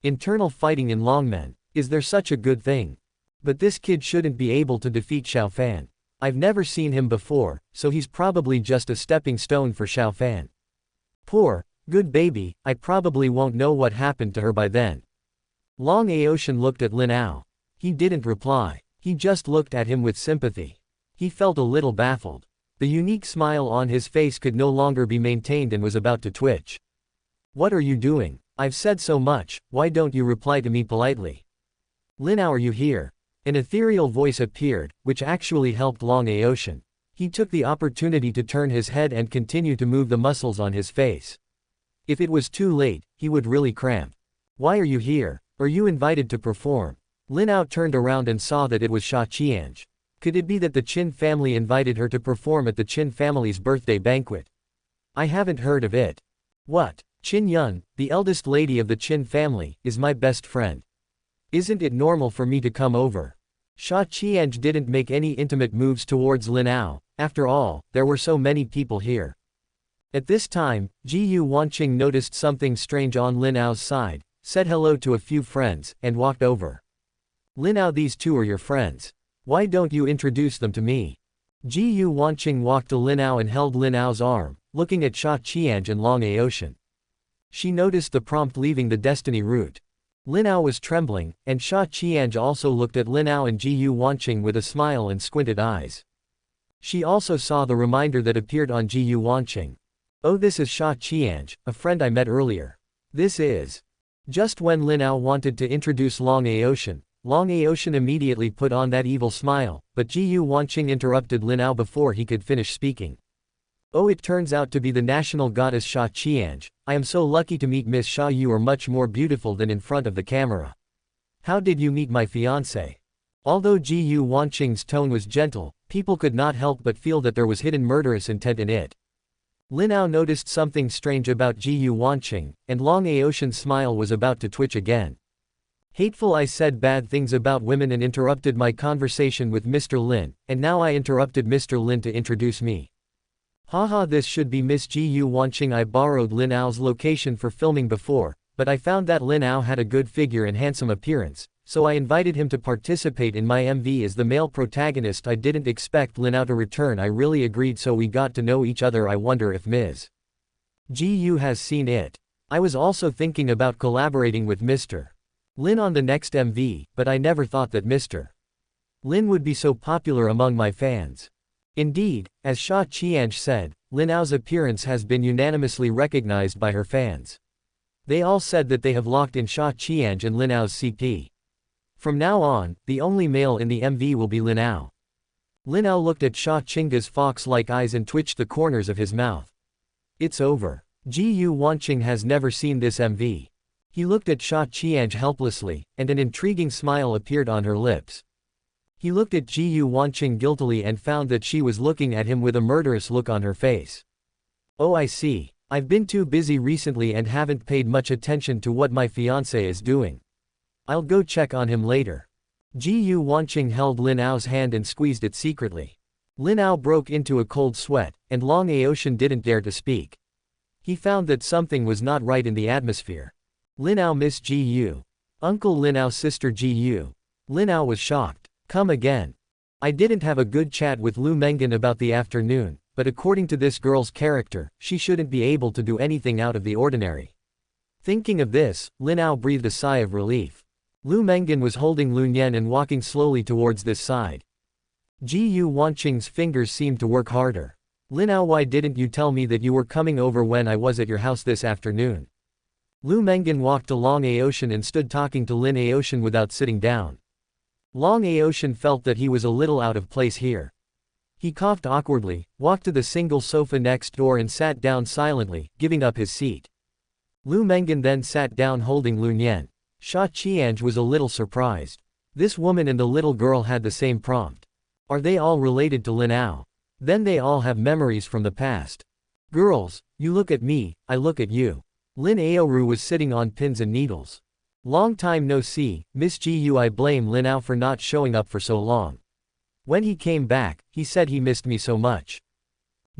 Internal fighting in Longmen, is there such a good thing? But this kid shouldn't be able to defeat Xiao Fan. I've never seen him before, so he's probably just a stepping stone for Xiao Fan. Poor, good baby, I probably won't know what happened to her by then. Lin Ao looked at Lin Ao. He didn't reply. He just looked at him with sympathy. He felt a little baffled. The unique smile on his face could no longer be maintained and was about to twitch. What are you doing? I've said so much, why don't you reply to me politely? Lin Ao, are you here? An ethereal voice appeared, which actually helped Lin Ao. He took the opportunity to turn his head and continue to move the muscles on his face. If it was too late, he would really cramp. Why are you here? Are you invited to perform? Lin Ao turned around and saw that it was Sha Qianj. Could it be that the Qin family invited her to perform at the Qin family's birthday banquet? I haven't heard of it. What? Qin Yun, the eldest lady of the Qin family, is my best friend. Isn't it normal for me to come over? Sha Qianj didn't make any intimate moves towards Lin Ao, after all, there were so many people here. At this time, Jiyu Wanqing noticed something strange on Lin Ao's side, said hello to a few friends, and walked over. Lin Ao, these two are your friends. Why don't you introduce them to me? Jiyu Wanqing walked to Lin Ao and held Lin Ao's arm, looking at Sha Qianj and Lin Ao. She noticed the prompt leaving the destiny route. Lin Ao was trembling, and Sha Qianj also looked at Lin Ao and Jiyu Wanqing with a smile and squinted eyes. She also saw the reminder that appeared on Jiyu Wanqing. Oh, this is Sha Qianj, a friend I met earlier. This is. Just when Lin Ao wanted to introduce Lin Ao, Lin Ao immediately put on that evil smile, but Jiyu Wanqing interrupted Lin Ao before he could finish speaking. Oh, it turns out to be the national goddess Sha Qianj. I am so lucky to meet Miss Sha. You are much more beautiful than in front of the camera. How did you meet my fiancé? Although Jiyu Wanqing's tone was gentle, people could not help but feel that there was hidden murderous intent in it. Lin Ao noticed something strange about Jiyu Wanqing, and Lin Ao's smile was about to twitch again. Hateful, I said bad things about women and interrupted my conversation with Mr. Lin, and now I interrupted Mr. Lin to introduce me. Haha, this should be Miss Jiyu Wanqing. I borrowed Lin Ao's location for filming before, but I found that Lin Ao had a good figure and handsome appearance, so I invited him to participate in my MV as the male protagonist. I didn't expect Lin Ao to return. I really agreed, so we got to know each other. I wonder if Ms. GU has seen it. I was also thinking about collaborating with Mr. Lin on the next MV, but I never thought that Mr. Lin would be so popular among my fans. Indeed, as Sha Qianj said, Lin Ao's appearance has been unanimously recognized by her fans. They all said that they have locked in Sha Qianj and Lin Ao's CP. From now on, the only male in the MV will be Lin Ao. Lin Ao looked at Sha Qing's fox-like eyes and twitched the corners of his mouth. It's over. Gu Wanqing has never seen this MV. He looked at Sha Qianj helplessly, and an intriguing smile appeared on her lips. He looked at Gu Wanqing guiltily and found that she was looking at him with a murderous look on her face. Oh, I see. I've been too busy recently and haven't paid much attention to what my fiancé is doing. I'll go check on him later. Gu Wanqing held Lin Ao's hand and squeezed it secretly. Lin Ao broke into a cold sweat, and Long Aotian didn't dare to speak. He found that something was not right in the atmosphere. Lin Ao miss Gu. Uncle Lin Ao sister Gu. Lin Ao was shocked. Come again. I didn't have a good chat with Lu Mengan about the afternoon, but according to this girl's character, she shouldn't be able to do anything out of the ordinary. Thinking of this, Lin Ao breathed a sigh of relief. Lu Mengan was holding Lu Nian and walking slowly towards this side. Gu Wanqing's fingers seemed to work harder. Lin Ao, why didn't you tell me that you were coming over when I was at your house this afternoon? Lu Mengan walked along Aotian and stood talking to Lin Aotian without sitting down. Long Aotian felt that he was a little out of place here. He coughed awkwardly, walked to the single sofa next door and sat down silently, giving up his seat. Lu Mengan then sat down holding Lu Nian. Sha Qianj was a little surprised. This woman and the little girl had the same prompt. Are they all related to Lin Ao? Then they all have memories from the past. Girls, you look at me, I look at you. Lin Aoru was sitting on pins and needles. Long time no see, Miss Gu. I blame Lin Ao for not showing up for so long. When he came back, he said he missed me so much.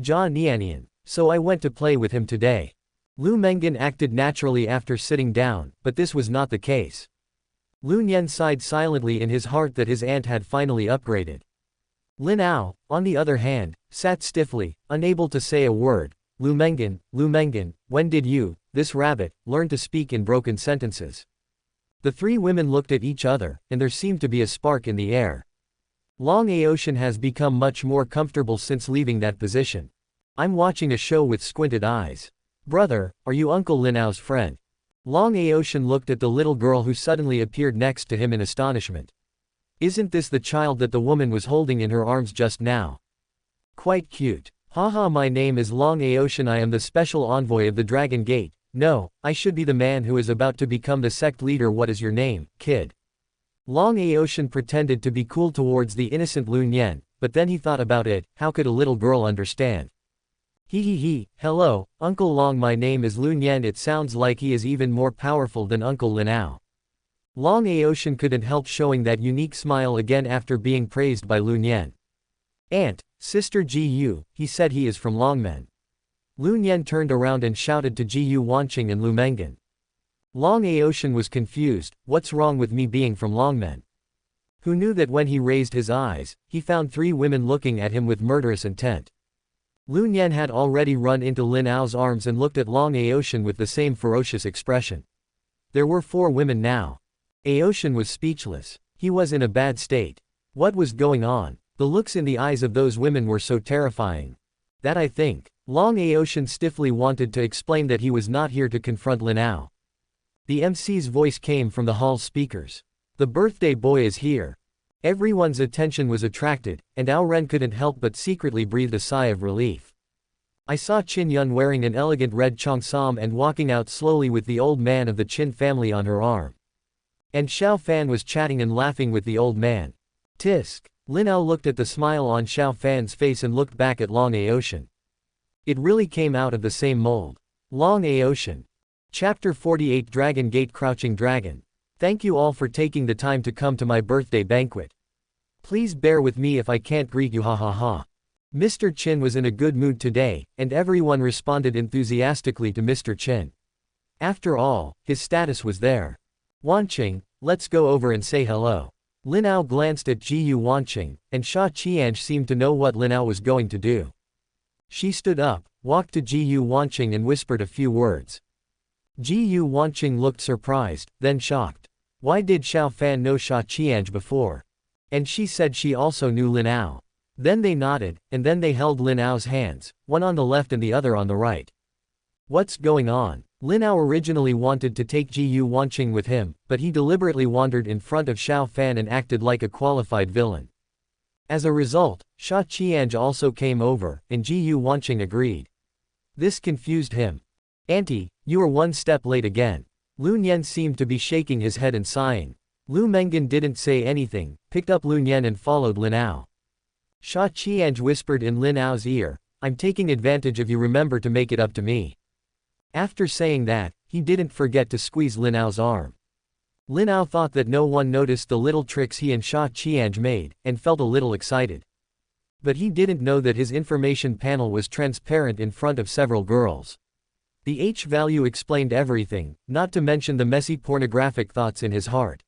Jia Nianian. So I went to play with him today. Lu Mengan acted naturally after sitting down, but this was not the case. Lu Nian sighed silently in his heart that his aunt had finally upgraded. Lin Ao, on the other hand, sat stiffly, unable to say a word. Lu Mengan, when did you, this rabbit, learn to speak in broken sentences? The three women looked at each other, and there seemed to be a spark in the air. Long Aotian has become much more comfortable since leaving that position. I'm watching a show with squinted eyes. Brother, are you Uncle Lin Ao's friend? Long Aotian looked at the little girl who suddenly appeared next to him in astonishment. Isn't this the child that the woman was holding in her arms just now? Quite cute. Haha, my name is Long Aotian. I am the special envoy of the Dragon Gate. No, I should be the man who is about to become the sect leader. What is your name, kid? Long Aotian pretended to be cool towards the innocent Lu Nian, but then he thought about it. How could a little girl understand? He, hello, Uncle Long, my name is Lu Nian. It sounds like he is even more powerful than Uncle Lin Ao. Long Aotian couldn't help showing that unique smile again after being praised by Lu Nian. Aunt, Sister Gu, he said he is from Longmen. Lu Nian turned around and shouted to Gu Wanqing and Lu Mengan. Long Aotian was confused. What's wrong with me being from Longmen? Who knew that when he raised his eyes, he found three women looking at him with murderous intent. Lu Nian had already run into Lin Ao's arms and looked at Long Aotian with the same ferocious expression. There were four women now. Aotian was speechless. He was in a bad state. What was going on? The looks in the eyes of those women were so terrifying. That I think. Long Aotian stiffly wanted to explain that he was not here to confront Lin Ao. The MC's voice came from the hall speakers. The birthday boy is here. Everyone's attention was attracted, and Ao Ren couldn't help but secretly breathe a sigh of relief. I saw Qin Yun wearing an elegant red cheongsam and walking out slowly with the old man of the Qin family on her arm. And Xiao Fan was chatting and laughing with the old man. Tisk. Lin Ao looked at the smile on Xiao Fan's face and looked back at Long Aotian. It really came out of the same mold. Long Aotian. Chapter 48 Dragon Gate Crouching Dragon. Thank you all for taking the time to come to my birthday banquet. Please bear with me if I can't greet you, ha ha ha. Mr. Qin was in a good mood today, and everyone responded enthusiastically to Mr. Qin. After all, his status was there. Wanqing, let's go over and say hello. Lin Ao glanced at Jiyu Wanqing, and Sha Qianj seemed to know what Lin Ao was going to do. She stood up, walked to Jiyu Wanqing and whispered a few words. Jiyu Wanqing looked surprised, then shocked. Why did Xiao Fan know Sha Qianj before? And she said she also knew Lin Ao. Then they nodded, and then they held Lin Ao's hands, one on the left and the other on the right. What's going on? Lin Ao originally wanted to take Jiyu Wanqing with him, but he deliberately wandered in front of Xiao Fan and acted like a qualified villain. As a result, Sha Qianj also came over, and Jiyu Wanqing agreed. This confused him. Auntie, you are one step late again. Lu Nian seemed to be shaking his head and sighing. Lu Mengan didn't say anything, picked up Lu Nian and followed Lin Ao. Sha Qianj whispered in Lin Ao's ear, I'm taking advantage of you, remember to make it up to me. After saying that, he didn't forget to squeeze Lin Ao's arm. Lin Ao thought that no one noticed the little tricks he and Sha Qianj made, and felt a little excited. But he didn't know that his information panel was transparent in front of several girls. The H value explained everything, not to mention the messy pornographic thoughts in his heart.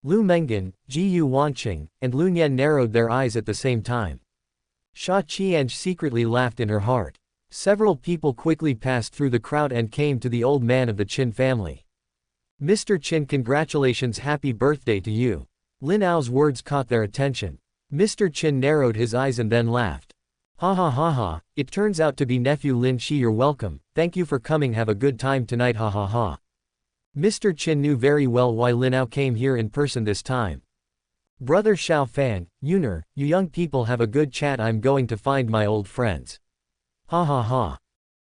Lu Mengan, Jiyu Wanqing, and Lu Nian narrowed their eyes at the same time. Sha Qianj secretly laughed in her heart. Several people quickly passed through the crowd and came to the old man of the Qin family. Mr. Qin, congratulations, happy birthday to you. Lin Ao's words caught their attention. Mr. Qin narrowed his eyes and then laughed. Ha ha ha ha, it turns out to be nephew Lin Shi, you're welcome, thank you for coming, have a good time tonight, ha ha ha. Mr. Qin knew very well why Lin Ao came here in person this time. Brother Xiao Fan, Eunuch, you young people have a good chat, I'm going to find my old friends. Ha ha ha.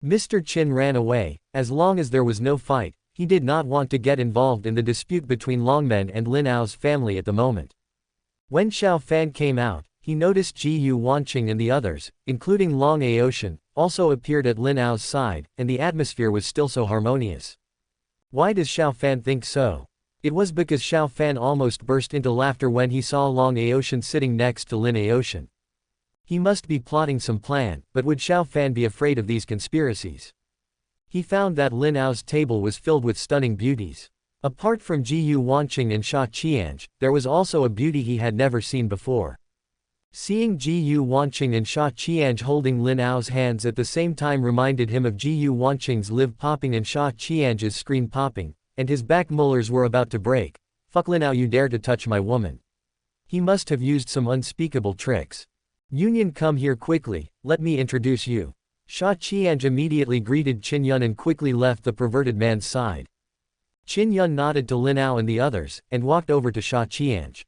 Mr. Qin ran away. As long as there was no fight, he did not want to get involved in the dispute between Longmen and Lin Ao's family at the moment. When Xiao Fan came out, he noticed Jiyu Wanqing and the others, including Long Ao, also appeared at Lin Ao's side, and the atmosphere was still so harmonious. Why does Xiao Fan think so? It was because Xiao Fan almost burst into laughter when he saw Long Ao sitting next to Lin Ao. He must be plotting some plan, but would Xiao Fan be afraid of these conspiracies? He found that Lin Ao's table was filled with stunning beauties. Apart from Jiyu Wanqing and Sha Qianj, there was also a beauty he had never seen before. Seeing Jiyu Wanqing and Sha Qianj holding Lin Ao's hands at the same time reminded him of Jiyu Wanqing's lip popping and Sha Qianj's screen popping, and his back molars were about to break. Fuck Lin Ao, you dare to touch my woman. He must have used some unspeakable tricks. Union, come here quickly, let me introduce you. Sha Qianj immediately greeted Qin Yun and quickly left the perverted man's side. Qin Yun nodded to Lin Ao and the others, and walked over to Sha Qianj.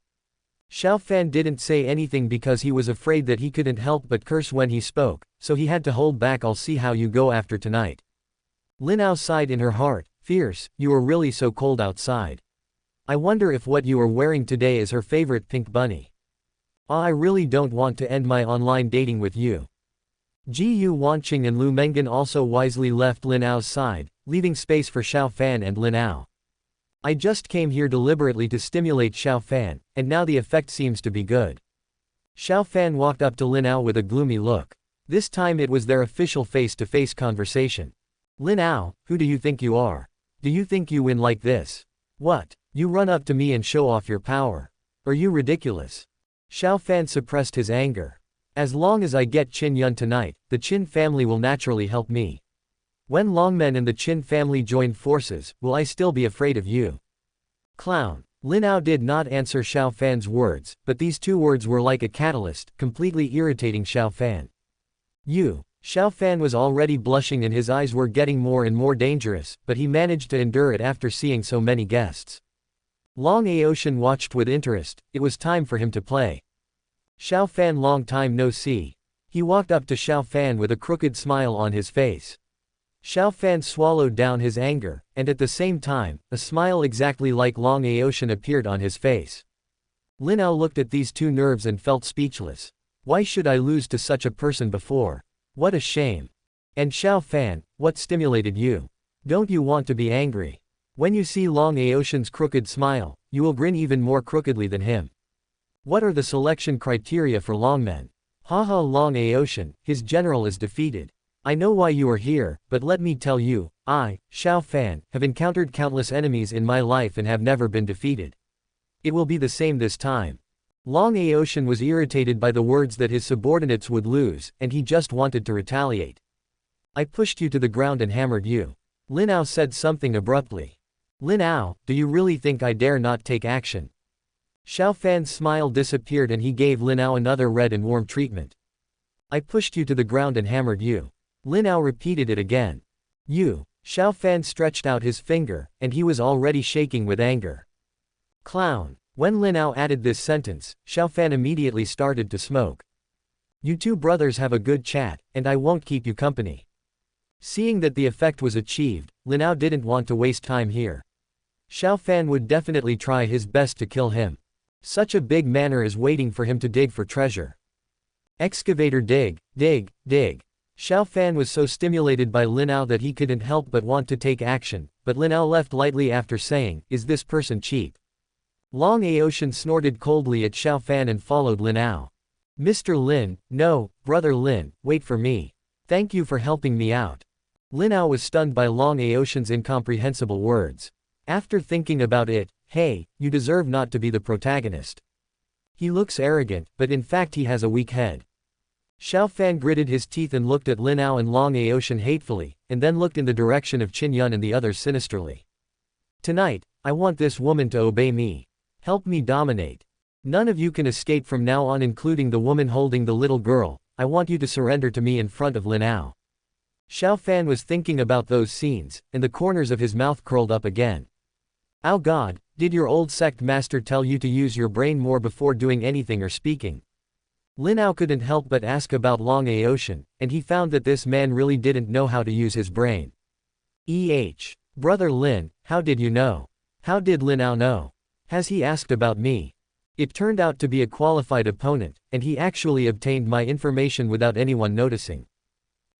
Xiao Fan didn't say anything because he was afraid that he couldn't help but curse when he spoke, so he had to hold back. I'll see how you go after tonight. Lin Ao sighed in her heart, fierce, you are really so cold outside. I wonder if what you are wearing today is her favorite pink bunny. I really don't want to end my online dating with you. Jiyu Wanqing and Lu Mengan also wisely left Lin Ao's side, leaving space for Xiao Fan and Lin Ao. I just came here deliberately to stimulate Xiao Fan, and now the effect seems to be good. Xiao Fan walked up to Lin Ao with a gloomy look. This time it was their official face-to-face conversation. Lin Ao, who do you think you are? Do you think you win like this? What? You run up to me and show off your power? Are you ridiculous? Xiao Fan suppressed his anger. As long as I get Qin Yun tonight, the Qin family will naturally help me. When Longmen and the Qin family join forces, will I still be afraid of you? Clown. Lin Ao did not answer Xiao Fan's words, but these two words were like a catalyst, completely irritating Xiao Fan. You. Xiao Fan was already blushing and his eyes were getting more and more dangerous, but he managed to endure it after seeing so many guests. Long Ao watched with interest. It was time for him to play. Xiao Fan, long time no see. He walked up to Xiao Fan with a crooked smile on his face. Xiao Fan swallowed down his anger, and at the same time, a smile exactly like Long Ao appeared on his face. Lin Ao looked at these two nerves and felt speechless. Why should I lose to such a person before? What a shame. And Xiao Fan, what stimulated you? Don't you want to be angry? When you see Long Ao's crooked smile, you will grin even more crookedly than him. What are the selection criteria for Longmen? Haha, Long Ao, his general is defeated. I know why you are here, but let me tell you, I, Xiao Fan, have encountered countless enemies in my life and have never been defeated. It will be the same this time. Long Aoshan was irritated by the words that his subordinates would lose, and he just wanted to retaliate. I pushed you to the ground and hammered you. Lin Ao said something abruptly. Lin Ao, do you really think I dare not take action? Xiao Fan's smile disappeared and he gave Lin Ao another red and warm treatment. I pushed you to the ground and hammered you. Lin Ao repeated it again. You. Xiao Fan stretched out his finger, and he was already shaking with anger. Clown. When Lin Ao added this sentence, Xiao Fan immediately started to smoke. You two brothers have a good chat, and I won't keep you company. Seeing that the effect was achieved, Lin Ao didn't want to waste time here. Xiao Fan would definitely try his best to kill him. Such a big manor is waiting for him to dig for treasure. Excavator dig, dig, dig. Xiao Fan was so stimulated by Lin Ao that he couldn't help but want to take action, but Lin Ao left lightly after saying, is this person cheap? Long Aoshan snorted coldly at Xiao Fan and followed Lin Ao. Mr. Lin, no, brother Lin, wait for me. Thank you for helping me out. Lin Ao was stunned by Long Aoshan's incomprehensible words. After thinking about it, hey, you deserve not to be the protagonist. He looks arrogant, but in fact he has a weak head. Xiao Fan gritted his teeth and looked at Lin Ao and Long Aoshan hatefully, and then looked in the direction of Qin Yun and the others sinisterly. Tonight, I want this woman to obey me. Help me dominate. None of you can escape from now on, including the woman holding the little girl. I want you to surrender to me in front of Lin Ao. Xiao Fan was thinking about those scenes, and the corners of his mouth curled up again. Oh God, did your old sect master tell you to use your brain more before doing anything or speaking? Lin Ao couldn't help but ask about Long Aoshan, and he found that this man really didn't know how to use his brain. Brother Lin, how did you know? How did Lin Ao know? Has he asked about me? It turned out to be a qualified opponent, and he actually obtained my information without anyone noticing.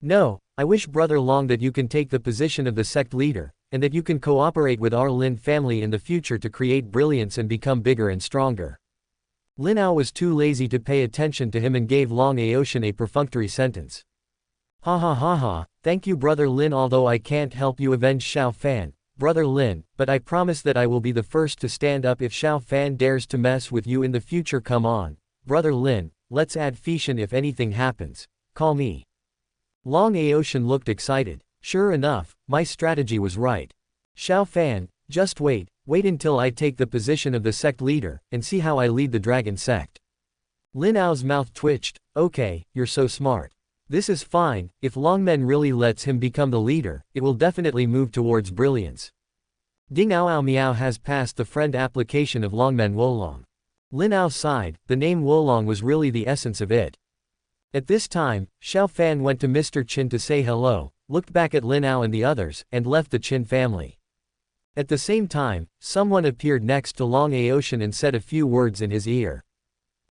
No, I wish Brother Long that you can take the position of the sect leader, and that you can cooperate with our Lin family in the future to create brilliance and become bigger and stronger. Lin Ao was too lazy to pay attention to him and gave Long Aoshan a perfunctory sentence. Ha ha ha ha, thank you Brother Lin, although I can't help you avenge Xiao Fan, Brother Lin, but I promise that I will be the first to stand up if Xiao Fan dares to mess with you in the future. Come on, Brother Lin, let's add Fishan. If anything happens, call me. Long Aoshan looked excited. Sure enough, my strategy was right. Xiao Fan, just wait until I take the position of the sect leader, and see how I lead the dragon sect. Lin Ao's mouth twitched. Okay, you're so smart. This is fine. If Longmen really lets him become the leader, it will definitely move towards brilliance. Ding Ao Ao Miao has passed the friend application of Longmen Wolong. Lin Ao sighed. The name Wolong was really the essence of it. At this time, Xiao Fan went to Mr. Qin to say hello, looked back at Lin Ao and the others, and left the Qin family. At the same time, someone appeared next to Long Aoshan and said a few words in his ear.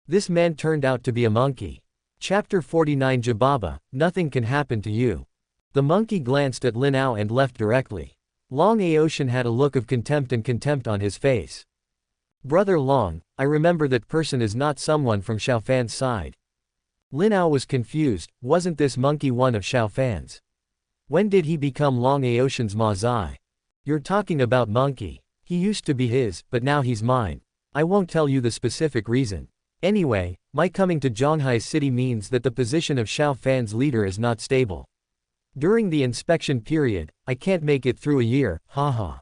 This man turned out to be a monkey. Chapter 49 Jababa, nothing can happen to you. The monkey glanced at Lin Ao and left directly. Long Aoshan had a look of contempt on his face. Brother Long, I remember that person is not someone from Xiao Fan's side. Lin Ao was confused. Wasn't this monkey one of Xiao Fan's? When did he become Long Aoshan's Ma Zai? You're talking about monkey. He used to be his, but now he's mine. I won't tell you the specific reason. Anyway, my coming to Zhonghai City means that the position of Xiao Fan's leader is not stable. During the inspection period, I can't make it through a year, haha.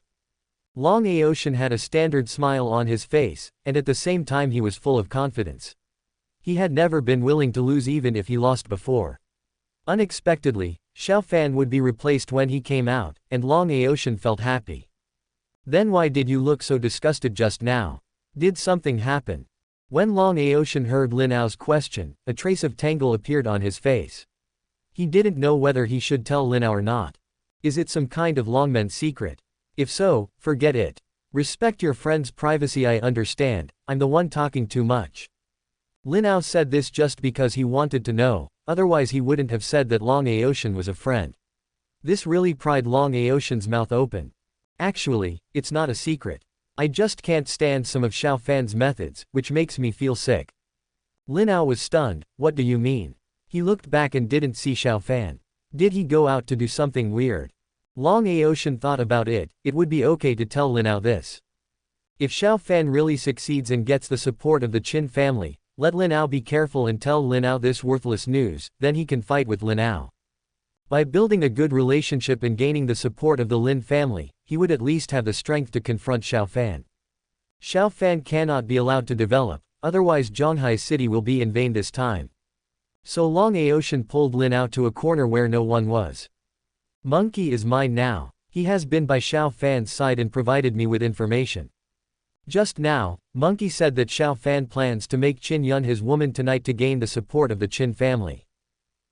Long Aoshan had a standard smile on his face, and at the same time he was full of confidence. He had never been willing to lose even if he lost before. Unexpectedly, Xiao Fan would be replaced when he came out, and Long Aoshan felt happy. Then why did you look so disgusted just now? Did something happen? When Long Aoshan heard Lin Ao's question, a trace of tangle appeared on his face. He didn't know whether he should tell Lin Ao or not. Is it some kind of Longmen secret? If so, forget it. Respect your friend's privacy. I understand, I'm the one talking too much. Lin Ao said this just because he wanted to know, otherwise he wouldn't have said that Long Aoshan was a friend. This really pried Long Aoshan's mouth open. Actually, it's not a secret. I just can't stand some of Xiao Fan's methods, which makes me feel sick. Lin Ao was stunned. What do you mean? He looked back and didn't see Xiao Fan. Did he go out to do something weird? Long Aoshan thought about it. It would be okay to tell Lin Ao this. If Xiao Fan really succeeds and gets the support of the Qin family, let Lin Ao be careful and tell Lin Ao this worthless news, then he can fight with Lin Ao. By building a good relationship and gaining the support of the Lin family, he would at least have the strength to confront Xiao Fan. Xiao Fan cannot be allowed to develop, otherwise Zhonghai City will be in vain this time. So Long Aoshan pulled Lin Ao to a corner where no one was. Monkey is mine now. He has been by Xiao Fan's side and provided me with information. Just now, Monkey said that Xiao Fan plans to make Qin Yun his woman tonight to gain the support of the Qin family.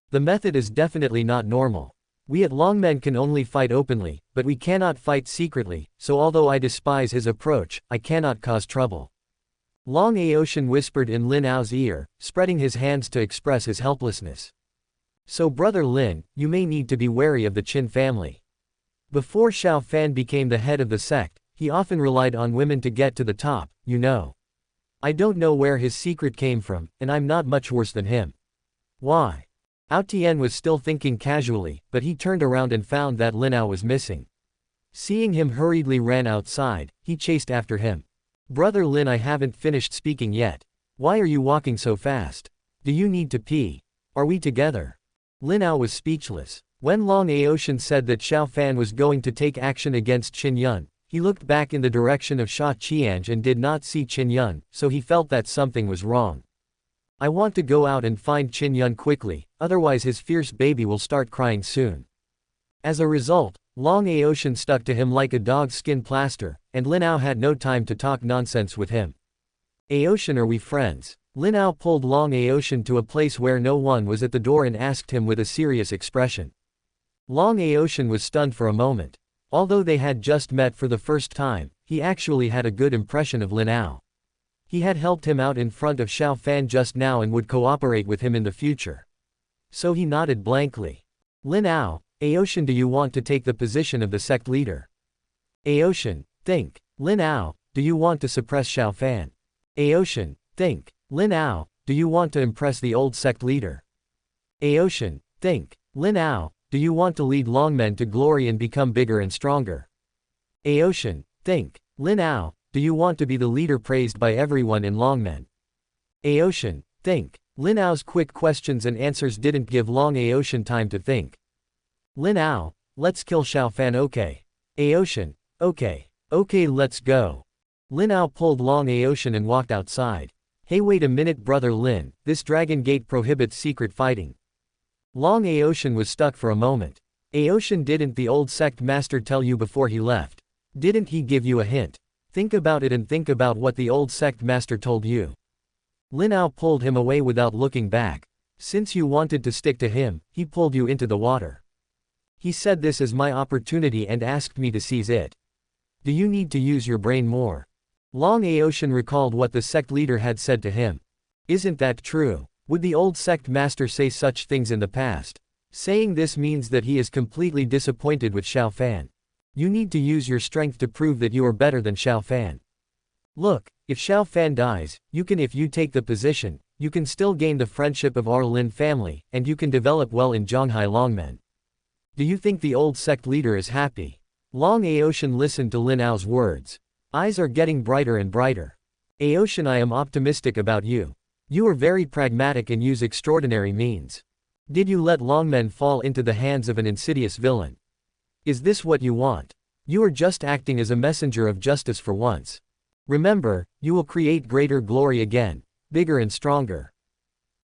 The method is definitely not normal. We at Longmen can only fight openly, but we cannot fight secretly, so although I despise his approach, I cannot cause trouble. Long Aoshan whispered in Lin Ao's ear, spreading his hands to express his helplessness. So brother Lin, you may need to be wary of the Qin family. Before Xiao Fan became the head of the sect, he often relied on women to get to the top, you know. I don't know where his secret came from, and I'm not much worse than him. Why? Ao Tian was still thinking casually, but he turned around and found that Lin Ao was missing. Seeing him hurriedly ran outside, he chased after him. Brother Lin, I haven't finished speaking yet. Why are you walking so fast? Do you need to pee? Are we together? Lin Ao was speechless. When Long Aoshan said that Xiao Fan was going to take action against Qin Yun, he looked back in the direction of Sha Qianj and did not see Qin Yun, so he felt that something was wrong. I want to go out and find Qin Yun quickly, otherwise his fierce baby will start crying soon. As a result, Long Aoshan stuck to him like a dog's skin plaster, and Lin Ao had no time to talk nonsense with him. Aoshan, are we friends? Lin Ao pulled Long Aoshan to a place where no one was at the door and asked him with a serious expression. Long Aoshan was stunned for a moment. Although they had just met for the first time, he actually had a good impression of Lin Ao. He had helped him out in front of Xiao Fan just now and would cooperate with him in the future. So he nodded blankly. Lin Ao, Aoshan, do you want to take the position of the sect leader? Aoshan, think. Lin Ao, do you want to suppress Xiao Fan? Aoshan, think. Lin Ao, do you want to impress the old sect leader? Aoshan, think. Lin Ao, do you want to lead Longmen to glory and become bigger and stronger? Aoshan, think. Lin Ao, do you want to be the leader praised by everyone in Longmen? Aoshan, think. Lin Ao's quick questions and answers didn't give Long Aoshan time to think. Lin Ao, let's kill Xiao Fan, okay? Aoshan, okay. Okay, let's go. Lin Ao pulled Long Aoshan and walked outside. Hey, wait a minute brother Lin, this Dragon Gate prohibits secret fighting. Long Aoshan was stuck for a moment. Aoshan, didn't the old sect master tell you before he left? Didn't he give you a hint? Think about it and think about what the old sect master told you. Lin Ao pulled him away without looking back. Since you wanted to stick to him, he pulled you into the water. He said this is my opportunity and asked me to seize it. Do you need to use your brain more? Long Aoshan recalled what the sect leader had said to him. Isn't that true? Would the old sect master say such things in the past? Saying this means that he is completely disappointed with Xiao Fan. You need to use your strength to prove that you are better than Xiao Fan. Look, if Xiao Fan dies, if you take the position, you can still gain the friendship of our Lin family, and you can develop well in Zhonghai Longmen. Do you think the old sect leader is happy? Long Aoshan listened to Lin Ao's words. Eyes are getting brighter and brighter. Aoshan, I am optimistic about you. You are very pragmatic and use extraordinary means. Did you let Longmen fall into the hands of an insidious villain? Is this what you want? You are just acting as a messenger of justice for once. Remember, you will create greater glory again, bigger and stronger.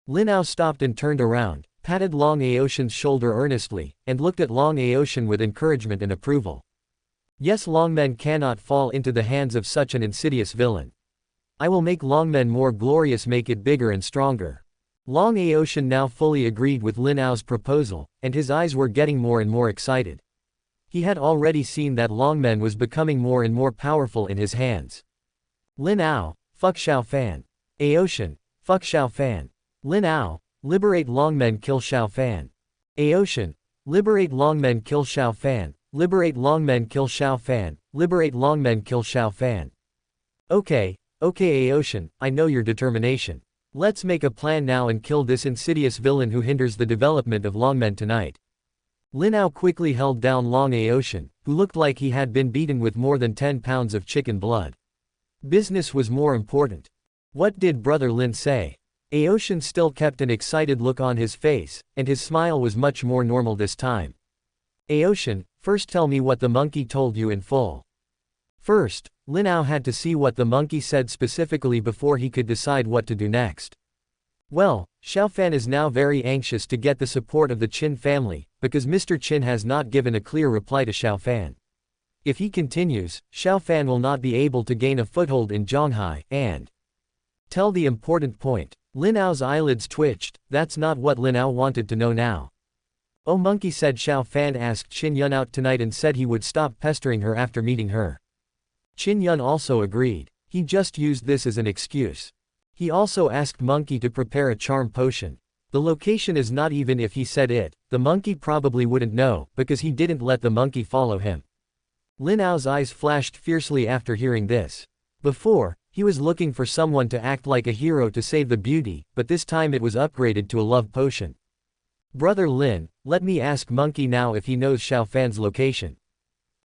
Lin Ao stopped and turned around, patted Long Aoshan's shoulder earnestly, and looked at Long Aoshan with encouragement and approval. Yes, Longmen cannot fall into the hands of such an insidious villain. I will make Longmen more glorious, make it bigger and stronger. Long Aoshan now fully agreed with Lin Ao's proposal, and his eyes were getting more and more excited. He had already seen that Longmen was becoming more and more powerful in his hands. Lin Ao, fuck Xiao Fan. Aoshan, fuck Xiao Fan. Lin Ao, liberate Longmen, kill Xiao Fan. Aoshan, liberate Longmen, kill Xiao Fan. Liberate Longmen, kill Xiao Fan. Liberate Longmen, kill Xiao Fan. Okay, Aoshan, I know your determination. Let's make a plan now and kill this insidious villain who hinders the development of Longmen tonight. Lin Ao quickly held down Long Aotian, who looked like he had been beaten with more than 10 pounds of chicken blood. Business was more important. What did Brother Lin say? Aotian still kept an excited look on his face, and his smile was much more normal this time. Aotian, first tell me what the monkey told you in full. First, Lin Ao had to see what the monkey said specifically before he could decide what to do next. Well, Xiaofan is now very anxious to get the support of the Qin family, because Mr. Qin has not given a clear reply to Xiaofan. If he continues, Xiaofan will not be able to gain a foothold in Zhonghai, and tell the important point. Lin Ao's eyelids twitched. That's not what Lin Ao wanted to know now. Oh, monkey said Xiaofan asked Qin Yun out tonight and said he would stop pestering her after meeting her. Qin Yun also agreed. He just used this as an excuse. He also asked monkey to prepare a charm potion. The location is not even if he said it, the monkey probably wouldn't know, because he didn't let the monkey follow him. Lin Ao's eyes flashed fiercely after hearing this. Before, he was looking for someone to act like a hero to save the beauty, but this time it was upgraded to a love potion. Brother Lin, let me ask monkey now if he knows Xiaofan's location.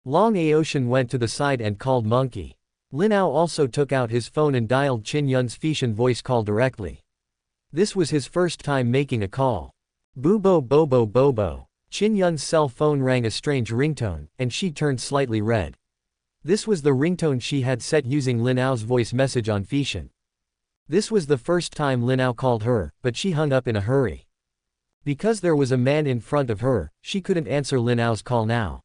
Long Aotian went to the side and called monkey. Lin Ao also took out his phone and dialed Qin Yun's Feishan voice call directly. This was his first time making a call. Boobo bobo bobo. Qin Yun's cell phone rang a strange ringtone, and she turned slightly red. This was the ringtone she had set using Lin Ao's voice message on Feishan. This was the first time Lin Ao called her, but she hung up in a hurry. Because there was a man in front of her, she couldn't answer Lin Ao's call now.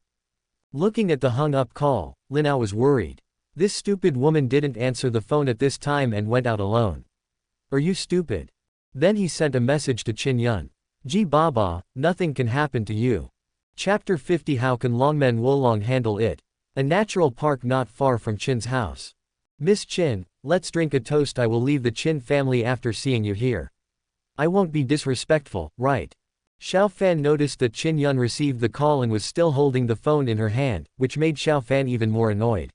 Looking at the hung-up call, Lin Ao was worried. This stupid woman didn't answer the phone at this time and went out alone. Are you stupid? Then he sent a message to Qin Yun. Ji Baba, nothing can happen to you. Chapter 50. How can Longmen Wolong handle it? A natural park not far from Qin's house. Miss Qin, let's drink a toast. I will leave the Qin family after seeing you here. I won't be disrespectful, right? Xiaofan noticed that Qin Yun received the call and was still holding the phone in her hand, which made Xiaofan even more annoyed.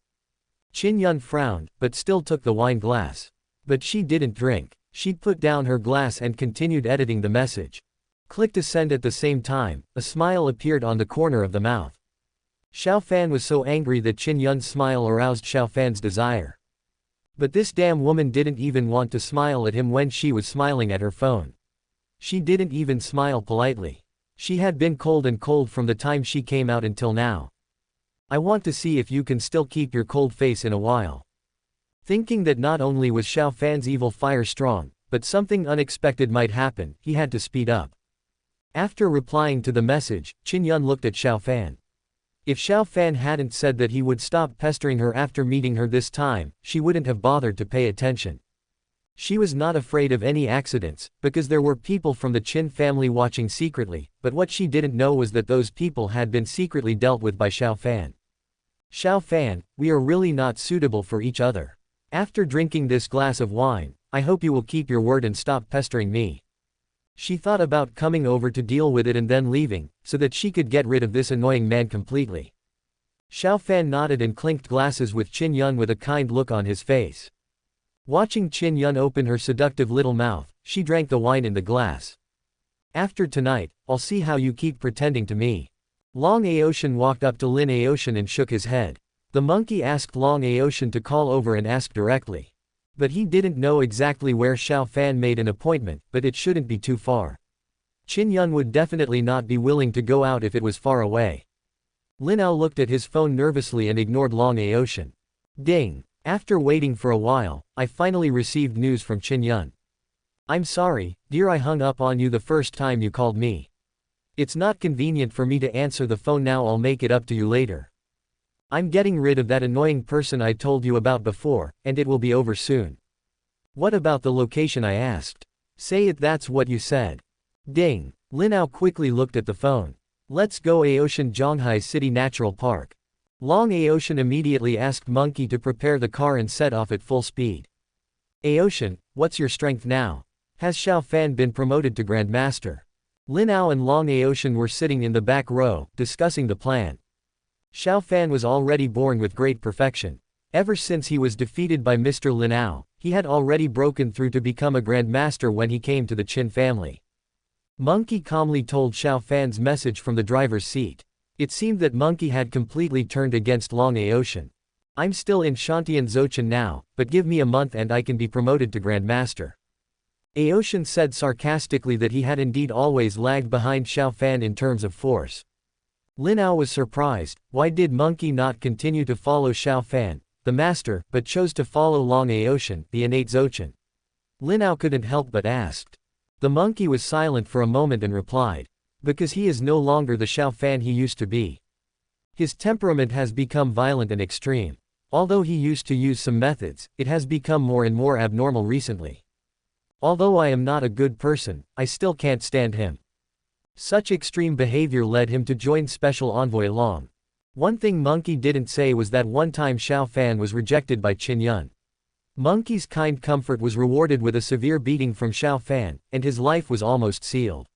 Qin Yun frowned, but still took the wine glass. But she didn't drink. She put down her glass and continued editing the message. Click to send at the same time, a smile appeared on the corner of the mouth. Xiaofan was so angry that Qin Yun's smile aroused Xiaofan's desire. But this damn woman didn't even want to smile at him when she was smiling at her phone. She didn't even smile politely. She had been cold and cold from the time she came out until now. I want to see if you can still keep your cold face in a while. Thinking that not only was Xiaofan's evil fire strong, but something unexpected might happen, he had to speed up. After replying to the message, Qin Yun looked at Xiaofan. If Xiaofan hadn't said that he would stop pestering her after meeting her this time, she wouldn't have bothered to pay attention. She was not afraid of any accidents, because there were people from the Qin family watching secretly, but what she didn't know was that those people had been secretly dealt with by Xiaofan. Xiaofan, we are really not suitable for each other. After drinking this glass of wine, I hope you will keep your word and stop pestering me. She thought about coming over to deal with it and then leaving, so that she could get rid of this annoying man completely. Xiaofan nodded and clinked glasses with Qin Yun with a kind look on his face. Watching Qin Yun open her seductive little mouth, she drank the wine in the glass. After tonight, I'll see how you keep pretending to me. Long Aotian walked up to Lin Aotian and shook his head. The monkey asked Long Aotian to call over and ask directly. But he didn't know exactly where Xiaofan made an appointment, but it shouldn't be too far. Qin Yun would definitely not be willing to go out if it was far away. Lin Ao looked at his phone nervously and ignored Long Aotian. Ding! After waiting for a while, I finally received news from Qin Yun. I'm sorry, dear, I hung up on you the first time you called me. It's not convenient for me to answer the phone now. I'll make it up to you later. I'm getting rid of that annoying person I told you about before, and it will be over soon. What about the location? I asked. Say it, that's what you said. Ding! Lin Ao quickly looked at the phone. Let's go Aotian Zhonghai City Natural Park. Long Aotian immediately asked Monkey to prepare the car and set off at full speed. Aotian, what's your strength now? Has Xiaofan been promoted to Grandmaster? Lin Ao and Long Aotian were sitting in the back row, discussing the plan. Xiaofan was already born with great perfection. Ever since he was defeated by Mr. Lin Ao, he had already broken through to become a Grandmaster when he came to the Qin family. Monkey calmly told Xiao Fan's message from the driver's seat. It seemed that Monkey had completely turned against Long Aotian. I'm still in Shantian Zochan now, but give me a month and I can be promoted to Grand Master. Aotian said sarcastically that he had indeed always lagged behind Xiao Fan in terms of force. Lin Ao was surprised. Why did Monkey not continue to follow Xiao Fan, the master, but chose to follow Long Aotian, the innate Zochan? Lin Ao couldn't help but asked. The monkey was silent for a moment and replied. Because he is no longer the Xiao Fan he used to be. His temperament has become violent and extreme. Although he used to use some methods, it has become more and more abnormal recently. Although I am not a good person, I still can't stand him. Such extreme behavior led him to join Special Envoy Long. One thing Monkey didn't say was that one time Xiao Fan was rejected by Qin Yun. Monkey's kind comfort was rewarded with a severe beating from Xiao Fan, and his life was almost sealed.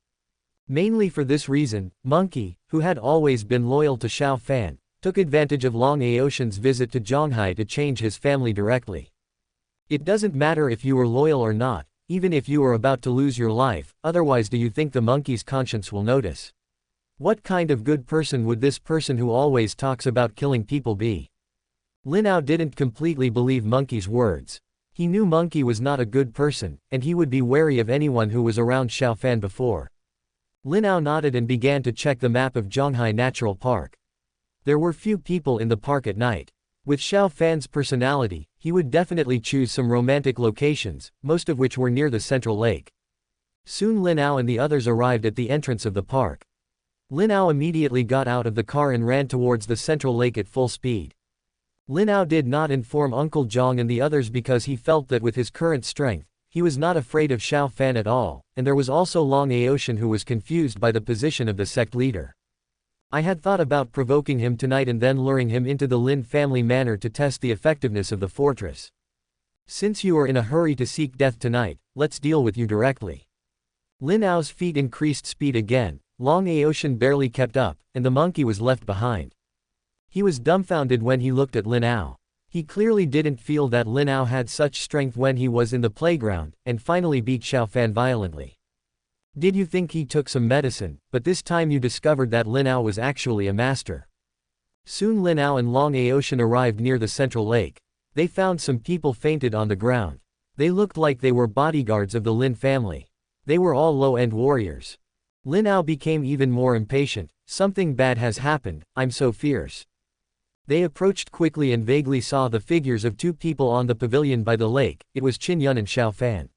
Mainly for this reason, Monkey, who had always been loyal to Xiao Fan, took advantage of Long Aotian's visit to Zhonghai to change his family directly. It doesn't matter if you were loyal or not, even if you are about to lose your life, otherwise do you think the monkey's conscience will notice? What kind of good person would this person who always talks about killing people be? Lin Ao didn't completely believe Monkey's words. He knew Monkey was not a good person, and he would be wary of anyone who was around Xiao Fan before. Lin Ao nodded and began to check the map of Zhonghai Natural Park. There were few people in the park at night. With Xiao Fan's personality, he would definitely choose some romantic locations, most of which were near the central lake. Soon Lin Ao and the others arrived at the entrance of the park. Lin Ao immediately got out of the car and ran towards the central lake at full speed. Lin Ao did not inform Uncle Zhang and the others because he felt that with his current strength, he was not afraid of Xiao Fan at all, and there was also Long Aotian who was confused by the position of the sect leader. I had thought about provoking him tonight and then luring him into the Lin family manor to test the effectiveness of the fortress. Since you are in a hurry to seek death tonight, let's deal with you directly. Lin Ao's feet increased speed again, Long Aotian barely kept up, and the monkey was left behind. He was dumbfounded when he looked at Lin Ao. He clearly didn't feel that Lin Ao had such strength when he was in the playground, and finally beat Xiao Fan violently. Did you think he took some medicine, but this time you discovered that Lin Ao was actually a master. Soon Lin Ao and Long Aotian arrived near the central lake. They found some people fainted on the ground. They looked like they were bodyguards of the Lin family. They were all low-end warriors. Lin Ao became even more impatient. Something bad has happened, I'm so fierce. They approached quickly and vaguely saw the figures of two people on the pavilion by the lake. It was Qin Yun and Xiao Fan.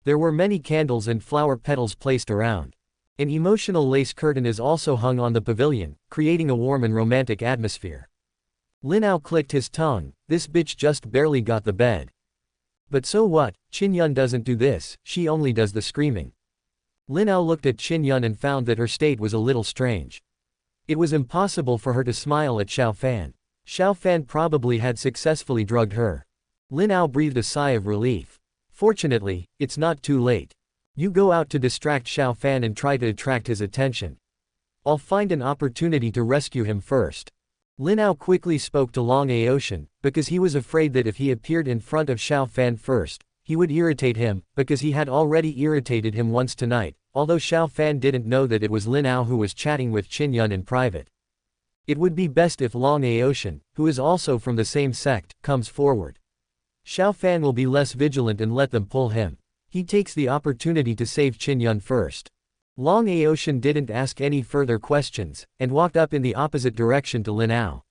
There were many candles and flower petals placed around. An emotional lace curtain is also hung on the pavilion, creating a warm and romantic atmosphere. Lin Ao clicked his tongue. This bitch just barely got the bed. But so what, Qin Yun doesn't do this, she only does the screaming. Lin Ao looked at Qin Yun and found that her state was a little strange. It was impossible for her to smile at Xiao Fan. Xiao Fan probably had successfully drugged her. Lin Ao breathed a sigh of relief. Fortunately, it's not too late. You go out to distract Xiao Fan and try to attract his attention. I'll find an opportunity to rescue him first. Lin Ao quickly spoke to Long Aotian, because he was afraid that if he appeared in front of Xiao Fan first, he would irritate him, because he had already irritated him once tonight, although Xiao Fan didn't know that it was Lin Ao who was chatting with Qin Yun in private. It would be best if Long Aotian, who is also from the same sect, comes forward. Xiao Fan will be less vigilant and let them pull him. He takes the opportunity to save Qin Yun first. Long Aotian didn't ask any further questions, and walked up in the opposite direction to Lin Ao.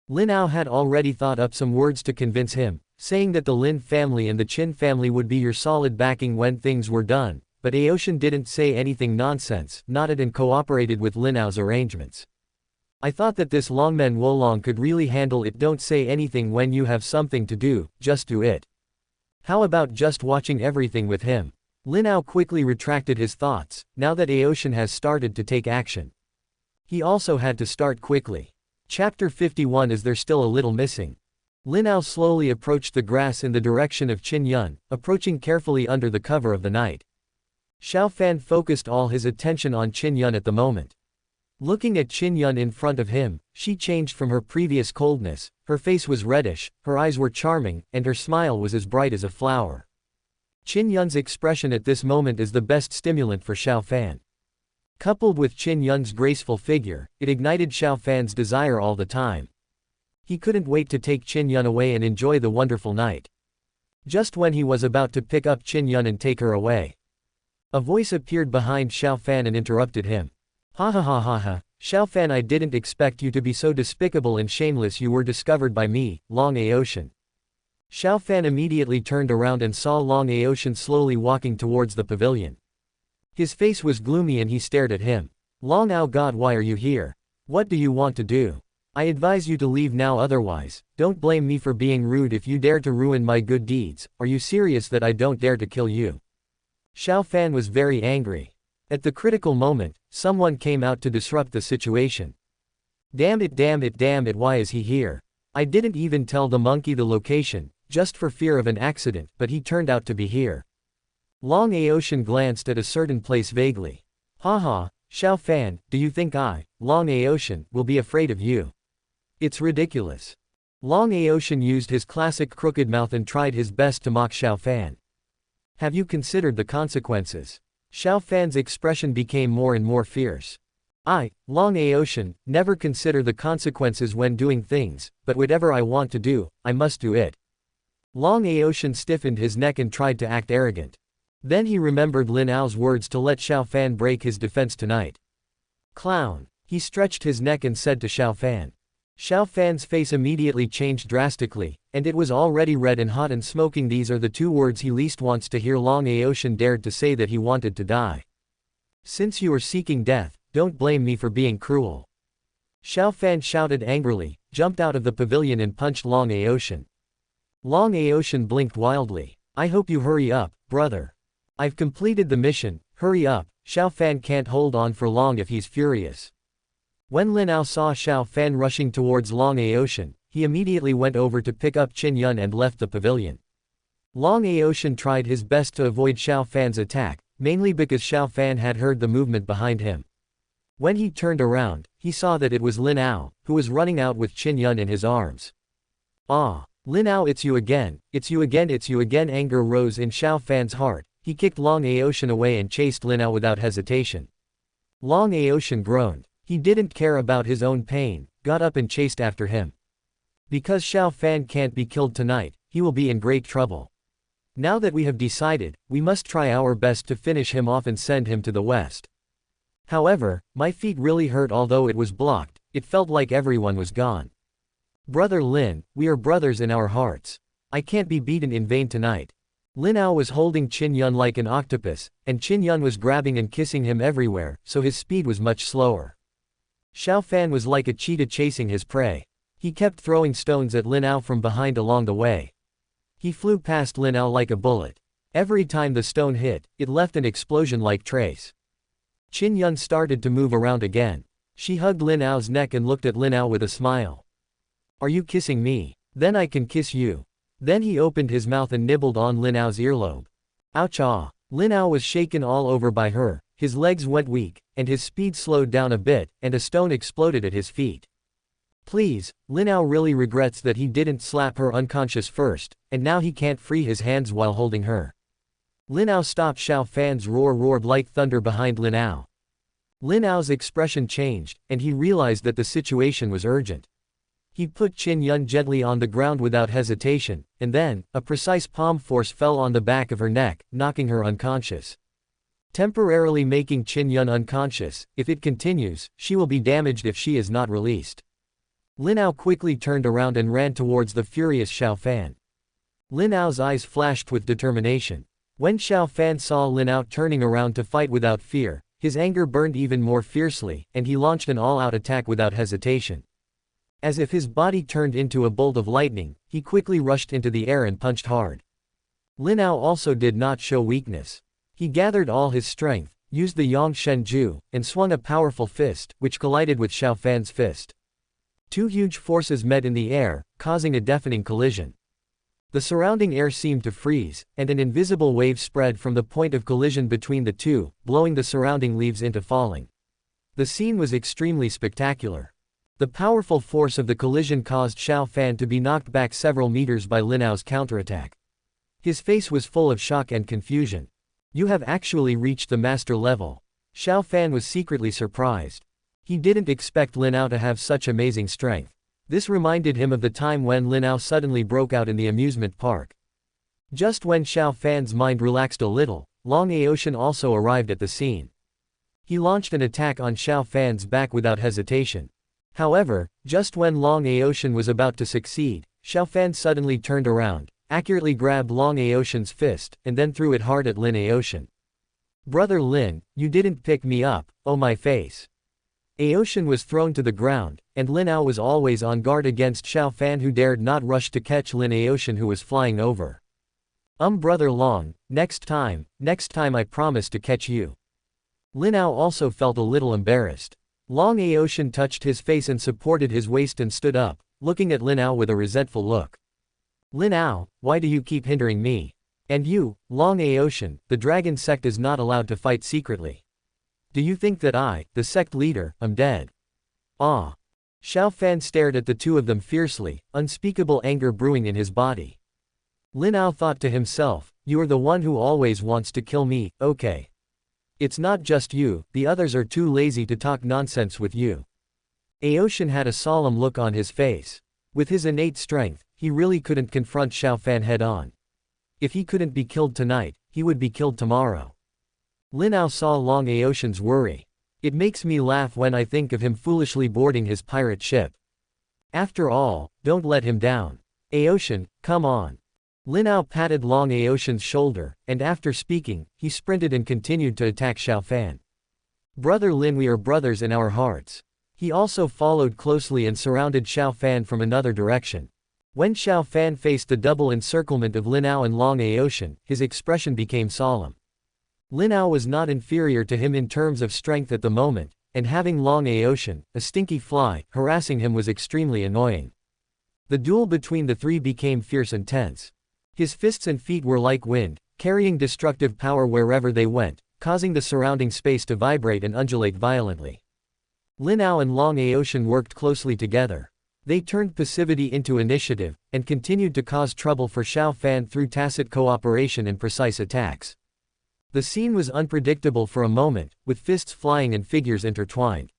Lin Ao had already thought up some words to convince him, saying that the Lin family and the Qin family would be your solid backing when things were done, but Aotian didn't say anything nonsense, nodded and cooperated with Lin Ao's arrangements. I thought that this Longmen Wolong could really handle it. Don't say anything when you have something to do, just do it. How about just watching everything with him? Lin Ao quickly retracted his thoughts, now that Aotian has started to take action. He also had to start quickly. Chapter 51. Is there still a little missing? Lin Ao slowly approached the grass in the direction of Qin Yun, approaching carefully under the cover of the night. Xiao Fan focused all his attention on Qin Yun at the moment. Looking at Qin Yun in front of him, she changed from her previous coldness. Her face was reddish, her eyes were charming, and her smile was as bright as a flower. Qin Yun's expression at this moment is the best stimulant for Xiao Fan. Coupled with Qin Yun's graceful figure, it ignited Xiao Fan's desire all the time. He couldn't wait to take Qin Yun away and enjoy the wonderful night. Just when he was about to pick up Qin Yun and take her away, a voice appeared behind Xiao Fan and interrupted him. Ha ha ha ha ha, Xiao Fan, I didn't expect you to be so despicable and shameless. You were discovered by me, Lin Ao. Xiao Fan immediately turned around and saw Lin Ao slowly walking towards the pavilion. His face was gloomy and he stared at him. Lin Ao, God, why are you here? What do you want to do? I advise you to leave now, otherwise, don't blame me for being rude if you dare to ruin my good deeds. Are you serious that I don't dare to kill you? Xiao Fan was very angry. At the critical moment, someone came out to disrupt the situation. Damn it, damn it, damn it, why is he here? I didn't even tell the monkey the location, just for fear of an accident, but he turned out to be here. Lin Ao glanced at a certain place vaguely. Haha, Xiao Fan, do you think I, Lin Ao, will be afraid of you? It's ridiculous. Lin Ao used his classic crooked mouth and tried his best to mock Xiao Fan. Have you considered the consequences? Xiao Fan's expression became more and more fierce. I, Lin Ao, never consider the consequences when doing things, but whatever I want to do, I must do it. Lin Ao stiffened his neck and tried to act arrogant. Then he remembered Lin Ao's words to let Xiao Fan break his defense tonight. Clown. He stretched his neck and said to Xiao Fan. Xiao Fan's face immediately changed drastically, and it was already red and hot and smoking. These are the two words he least wants to hear. Lin Ao dared to say that he wanted to die. Since you are seeking death, don't blame me for being cruel. Xiao Fan shouted angrily, jumped out of the pavilion and punched Lin Ao. Lin Ao blinked wildly. I hope you hurry up, brother. I've completed the mission, hurry up. Xiao Fan can't hold on for long if he's furious. When Lin Ao saw Xiao Fan rushing towards Lin Ao, he immediately went over to pick up Qin Yun and left the pavilion. Lin Ao tried his best to avoid Xiao Fan's attack, mainly because Xiao Fan had heard the movement behind him. When he turned around, he saw that it was Lin Ao, who was running out with Qin Yun in his arms. Ah, Lin Ao, it's you again, it's you again, it's you again. Anger rose in Xiao Fan's heart. He kicked Lin Ao away and chased Lin Ao without hesitation. Lin Ao groaned. He didn't care about his own pain, got up and chased after him. Because Xiao Fan can't be killed tonight, he will be in great trouble. Now that we have decided, we must try our best to finish him off and send him to the west. However, my feet really hurt. Although it was blocked, it felt like everyone was gone. Brother Lin, we are brothers in our hearts. I can't be beaten in vain tonight. Lin Ao was holding Qin Yun like an octopus, and Qin Yun was grabbing and kissing him everywhere, so his speed was much slower. Xiao Fan was like a cheetah chasing his prey. He kept throwing stones at Lin Ao from behind along the way. He flew past Lin Ao like a bullet. Every time the stone hit, it left an explosion-like trace. Qin Yun started to move around again. She hugged Lin Ao's neck and looked at Lin Ao with a smile. Are you kissing me? Then I can kiss you. Then he opened his mouth and nibbled on Lin Ao's earlobe. Ouch! Ah! Lin Ao was shaken all over by her, his legs went weak, and his speed slowed down a bit, and a stone exploded at his feet. Please, Lin Ao really regrets that he didn't slap her unconscious first, and now he can't free his hands while holding her. Lin Ao stopped. Xiao Fan's roar roared like thunder behind Lin Ao. Lin Ao's expression changed, and he realized that the situation was urgent. He put Qin Yun gently on the ground without hesitation, and then, a precise palm force fell on the back of her neck, knocking her unconscious. Temporarily making Qin Yun unconscious. If it continues, she will be damaged if she is not released. Lin Ao quickly turned around and ran towards the furious Xiao Fan. Lin Ao's eyes flashed with determination. When Xiao Fan saw Lin Ao turning around to fight without fear, his anger burned even more fiercely, and he launched an all-out attack without hesitation. As if his body turned into a bolt of lightning, he quickly rushed into the air and punched hard. Lin Ao also did not show weakness. He gathered all his strength, used the Yang Shen Ju, and swung a powerful fist, which collided with Xiao Fan's fist. Two huge forces met in the air, causing a deafening collision. The surrounding air seemed to freeze, and an invisible wave spread from the point of collision between the two, blowing the surrounding leaves into falling. The scene was extremely spectacular. The powerful force of the collision caused Xiao Fan to be knocked back several meters by Lin Ao's counterattack. His face was full of shock and confusion. You have actually reached the master level. Xiao Fan was secretly surprised. He didn't expect Lin Ao to have such amazing strength. This reminded him of the time when Lin Ao suddenly broke out in the amusement park. Just when Xiao Fan's mind relaxed a little, Long Aotian also arrived at the scene. He launched an attack on Xiao Fan's back without hesitation. However, just when Long Aotian was about to succeed, Xiao Fan suddenly turned around, accurately grabbed Long Aotian's fist, and then threw it hard at Lin Aotian. Brother Lin, you didn't pick me up, oh my face. Aotian was thrown to the ground, and Lin Ao was always on guard against Xiao Fan, who dared not rush to catch Lin Aotian, who was flying over. Brother Long, next time I promise to catch you. Lin Ao also felt a little embarrassed. Long Aotian touched his face and supported his waist and stood up, looking at Lin Ao with a resentful look. Lin Ao, why do you keep hindering me? And you, Long Aotian, the dragon sect is not allowed to fight secretly. Do you think that I, the sect leader, am dead? Ah. Xiao Fan stared at the two of them fiercely, unspeakable anger brewing in his body. Lin Ao thought to himself, you are the one who always wants to kill me, okay. It's not just you, the others are too lazy to talk nonsense with you. Aotian had a solemn look on his face. With his innate strength, he really couldn't confront Xiao Fan head-on. If he couldn't be killed tonight, he would be killed tomorrow. Lin Ao saw Long Aotian's worry. It makes me laugh when I think of him foolishly boarding his pirate ship. After all, don't let him down. Aotian, come on. Lin Ao patted Long Aotian's shoulder, and after speaking, he sprinted and continued to attack Xiao Fan. Brother Lin, we are brothers in our hearts. He also followed closely and surrounded Xiao Fan from another direction. When Xiao Fan faced the double encirclement of Lin Ao and Long Aotian, his expression became solemn. Lin Ao was not inferior to him in terms of strength at the moment, and having Long Aotian, a stinky fly, harassing him was extremely annoying. The duel between the three became fierce and tense. His fists and feet were like wind, carrying destructive power wherever they went, causing the surrounding space to vibrate and undulate violently. Lin Ao and Long Aotian worked closely together. They turned passivity into initiative, and continued to cause trouble for Xiao Fan through tacit cooperation and precise attacks. The scene was unpredictable for a moment, with fists flying and figures intertwined.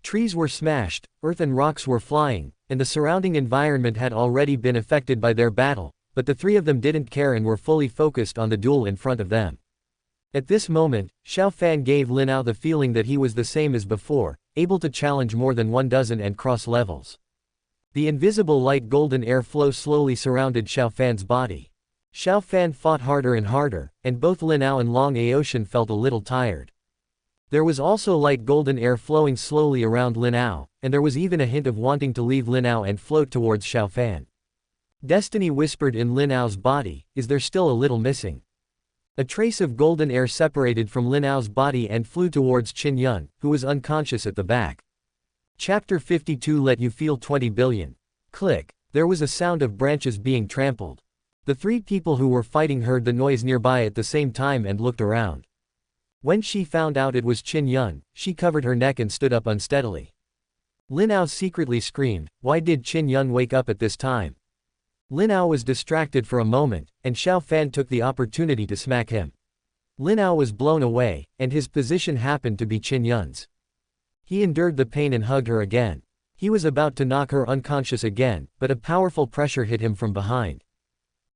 Trees were smashed, earth and rocks were flying, and the surrounding environment had already been affected by their battle, but the three of them didn't care and were fully focused on the duel in front of them. At this moment, Xiao Fan gave Lin Ao the feeling that he was the same as before, able to challenge more than 12 and cross levels. The invisible light golden air flow slowly surrounded Xiao Fan's body. Xiao Fan fought harder and harder, and both Lin Ao and Long Aotian felt a little tired. There was also light golden air flowing slowly around Lin Ao, and there was even a hint of wanting to leave Lin Ao and float towards Xiao Fan. Destiny whispered in Lin Ao's body, is there still a little missing? A trace of golden air separated from Lin Ao's body and flew towards Qin Yun, who was unconscious at the back. Chapter 52 Let you feel 20 billion. Click. There was a sound of branches being trampled. The three people who were fighting heard the noise nearby at the same time and looked around. When she found out it was Qin Yun, she covered her neck and stood up unsteadily. Lin Ao secretly screamed, why did Qin Yun wake up at this time? Lin Ao was distracted for a moment, and Xiao Fan took the opportunity to smack him. Lin Ao was blown away, and his position happened to be Qin Yun's. He endured the pain and hugged her again. He was about to knock her unconscious again, but a powerful pressure hit him from behind.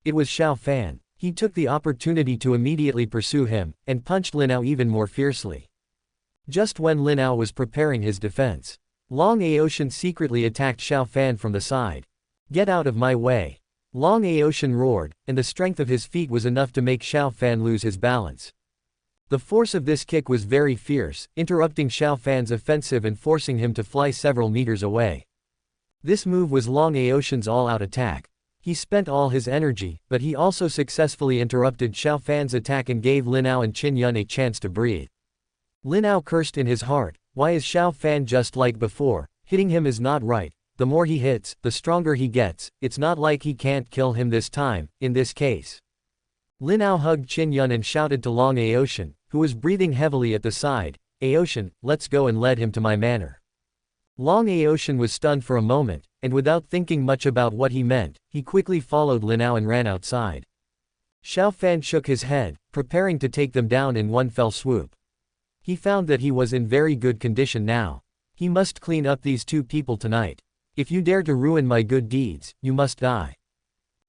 It was Xiao Fan. He took the opportunity to immediately pursue him, and punched Lin Ao even more fiercely. Just when Lin Ao was preparing his defense, Long Aotian secretly attacked Xiao Fan from the side. Get out of my way. Long Aotian roared, and the strength of his feet was enough to make Xiao Fan lose his balance. The force of this kick was very fierce, interrupting Xiao Fan's offensive and forcing him to fly several meters away. This move was Long Aotian's all-out attack. He spent all his energy, but he also successfully interrupted Xiao Fan's attack and gave Lin Ao and Qin Yun a chance to breathe. Lin Ao cursed in his heart, why is Xiao Fan just like before? Hitting him is not right. The more he hits, the stronger he gets. It's not like he can't kill him this time, in this case. Lin Ao hugged Qin Yun and shouted to Long Aotian, who was breathing heavily at the side, Aotian, let's go, and led him to my manor. Long Aotian was stunned for a moment, and without thinking much about what he meant, he quickly followed Lin Ao and ran outside. Xiao Fan shook his head, preparing to take them down in one fell swoop. He found that he was in very good condition now. He must clean up these two people tonight. If you dare to ruin my good deeds, you must die.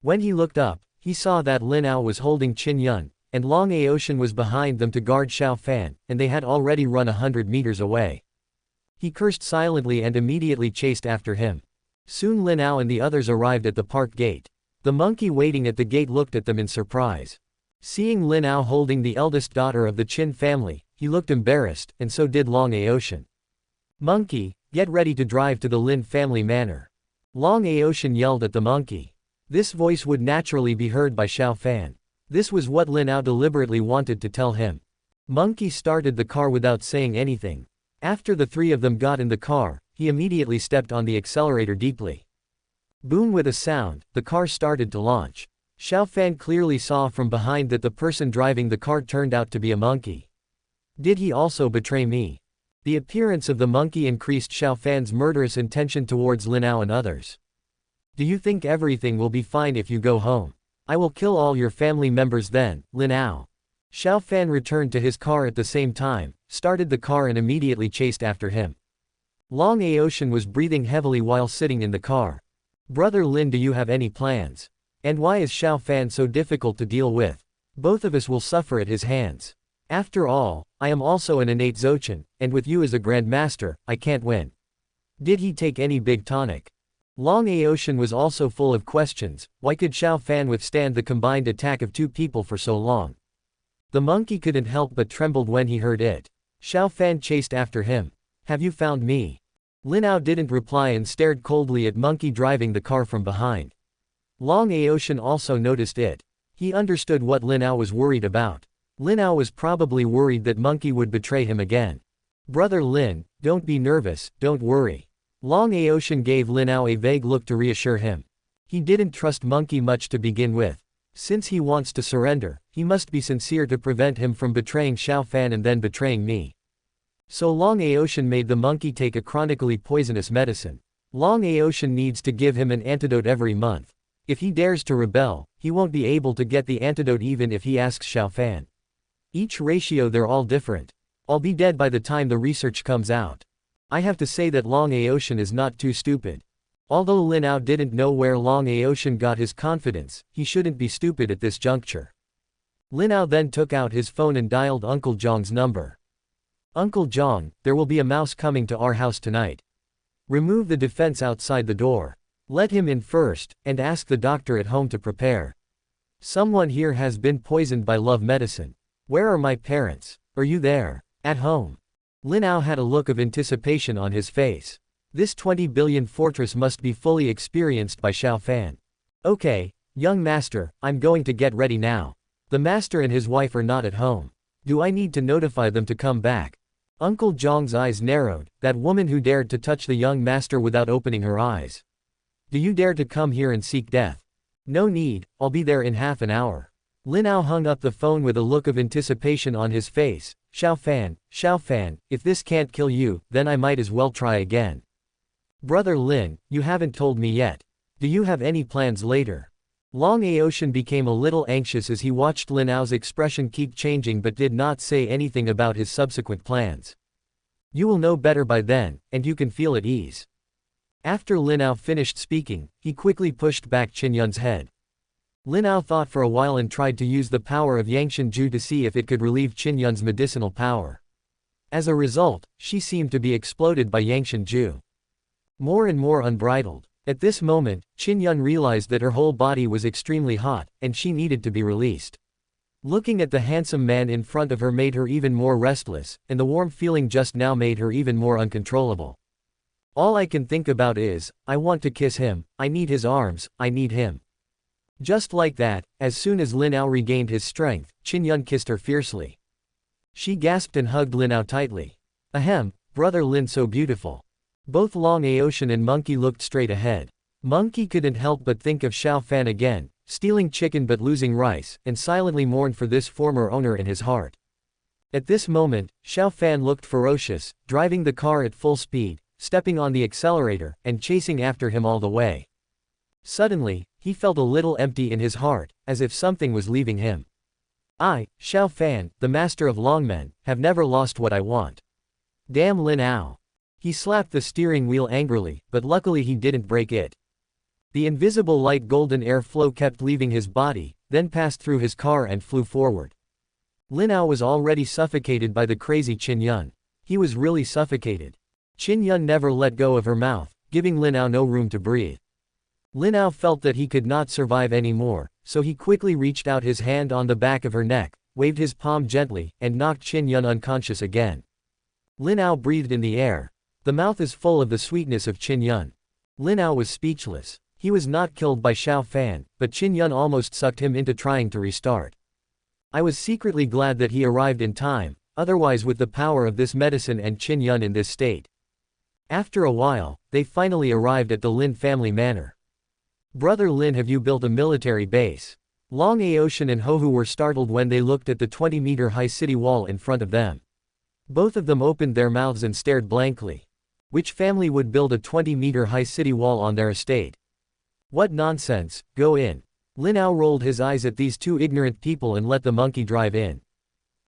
When he looked up, he saw that Lin Ao was holding Qin Yun, and Long Aotian was behind them to guard Xiao Fan, and they had already run 100 meters away. He cursed silently and immediately chased after him. Soon Lin Ao and the others arrived at the park gate. The monkey waiting at the gate looked at them in surprise. Seeing Lin Ao holding the eldest daughter of the Qin family, he looked embarrassed, and so did Long Aotian. Monkey, get ready to drive to the Lin family manor. Long Aotian yelled at the monkey. This voice would naturally be heard by Xiao Fan. This was what Lin Ao deliberately wanted to tell him. Monkey started the car without saying anything. After the three of them got in the car, he immediately stepped on the accelerator deeply. Boom! With a sound, the car started to launch. Xiao Fan clearly saw from behind that the person driving the car turned out to be a monkey. Did he also betray me? The appearance of the monkey increased Xiao Fan's murderous intention towards Lin Ao and others. Do you think everything will be fine if you go home? I will kill all your family members then, Lin Ao. Xiao Fan returned to his car at the same time, started the car and immediately chased after him. Long Aotian was breathing heavily while sitting in the car. Brother Lin, do you have any plans? And why is Xiao Fan so difficult to deal with? Both of us will suffer at his hands. After all, I am also an innate Zochin, and with you as a grandmaster, I can't win. Did he take any big tonic? Long Aotian was also full of questions. Why could Xiao Fan withstand the combined attack of two people for so long? The monkey couldn't help but trembled when he heard it. Xiao Fan chased after him. Have you found me? Lin Ao didn't reply and stared coldly at monkey driving the car from behind. Long Aotian also noticed it. He understood what Lin Ao was worried about. Lin Ao was probably worried that monkey would betray him again. Brother Lin, don't be nervous, don't worry. Long Aotian gave Lin Ao a vague look to reassure him. He didn't trust monkey much to begin with. Since he wants to surrender, he must be sincere to prevent him from betraying Xiao Fan and then betraying me. So Long Aotian made the monkey take a chronically poisonous medicine. Long Aotian needs to give him an antidote every month. If he dares to rebel, he won't be able to get the antidote even if he asks Xiao Fan. Each ratio, they're all different. I'll be dead by the time the research comes out. I have to say that Long Aotian is not too stupid. Although Lin Ao didn't know where Long Aotian got his confidence, he shouldn't be stupid at this juncture. Lin Ao then took out his phone and dialed Uncle Zhong's number. Uncle Zhong, there will be a mouse coming to our house tonight. Remove the defense outside the door. Let him in first, and ask the doctor at home to prepare. Someone here has been poisoned by love medicine. Where are my parents? Are you there? At home? Lin Ao had a look of anticipation on his face. This 20 billion fortress must be fully experienced by Xiao Fan. Okay, young master, I'm going to get ready now. The master and his wife are not at home. Do I need to notify them to come back? Uncle Zhong's eyes narrowed. That woman who dared to touch the young master without opening her eyes. Do you dare to come here and seek death? No need, I'll be there in half an hour. Lin Ao hung up the phone with a look of anticipation on his face. Xiao Fan, if this can't kill you, then I might as well try again. Brother Lin, you haven't told me yet. Do you have any plans later? Long Aotian became a little anxious as he watched Lin Ao's expression keep changing but did not say anything about his subsequent plans. You will know better by then, and you can feel at ease. After Lin Ao finished speaking, he quickly pushed back Qin Yun's head. Lin Ao thought for a while and tried to use the power of Yangshan Ju to see if it could relieve Qin Yun's medicinal power. As a result, she seemed to be exploded by Yangshan Ju. More and more unbridled. At this moment, Qin Yun realized that her whole body was extremely hot, and she needed to be released. Looking at the handsome man in front of her made her even more restless, and the warm feeling just now made her even more uncontrollable. All I can think about is, I want to kiss him, I need his arms, I need him. Just like that, as soon as Lin Ao regained his strength, Qin Yun kissed her fiercely. She gasped and hugged Lin Ao tightly. Ahem, brother Lin, so beautiful. Both Long Aotian and Monkey looked straight ahead. Monkey couldn't help but think of Xiao Fan again, stealing chicken but losing rice, and silently mourned for this former owner in his heart. At this moment, Xiao Fan looked ferocious, driving the car at full speed, stepping on the accelerator, and chasing after him all the way. Suddenly, He felt a little empty in his heart, as if something was leaving him. I, Xiao Fan, the master of longmen, have never lost what I want. Damn Lin Ao. He slapped the steering wheel angrily, but luckily he didn't break it. The invisible light golden air flow kept leaving his body, then passed through his car and flew forward. Lin Ao was already suffocated by the crazy Qin Yun. He was really suffocated. Qin Yun never let go of her mouth, giving Lin Ao no room to breathe. Lin Ao felt that he could not survive anymore, so he quickly reached out his hand on the back of her neck, waved his palm gently, and knocked Qin Yun unconscious again. Lin Ao breathed in the air. The mouth is full of the sweetness of Qin Yun. Lin Ao was speechless. He was not killed by Xiao Fan, but Qin Yun almost sucked him into trying to restart. I was secretly glad that he arrived in time, otherwise with the power of this medicine and Qin Yun in this state. After a while, they finally arrived at the Lin family manor. Brother Lin, have you built a military base? Long Aoshan and Hohu were startled when they looked at the 20-meter-high city wall in front of them. Both of them opened their mouths and stared blankly. Which family would build a 20-meter-high city wall on their estate? What nonsense, go in. Lin Ao rolled his eyes at these two ignorant people and let the monkey drive in.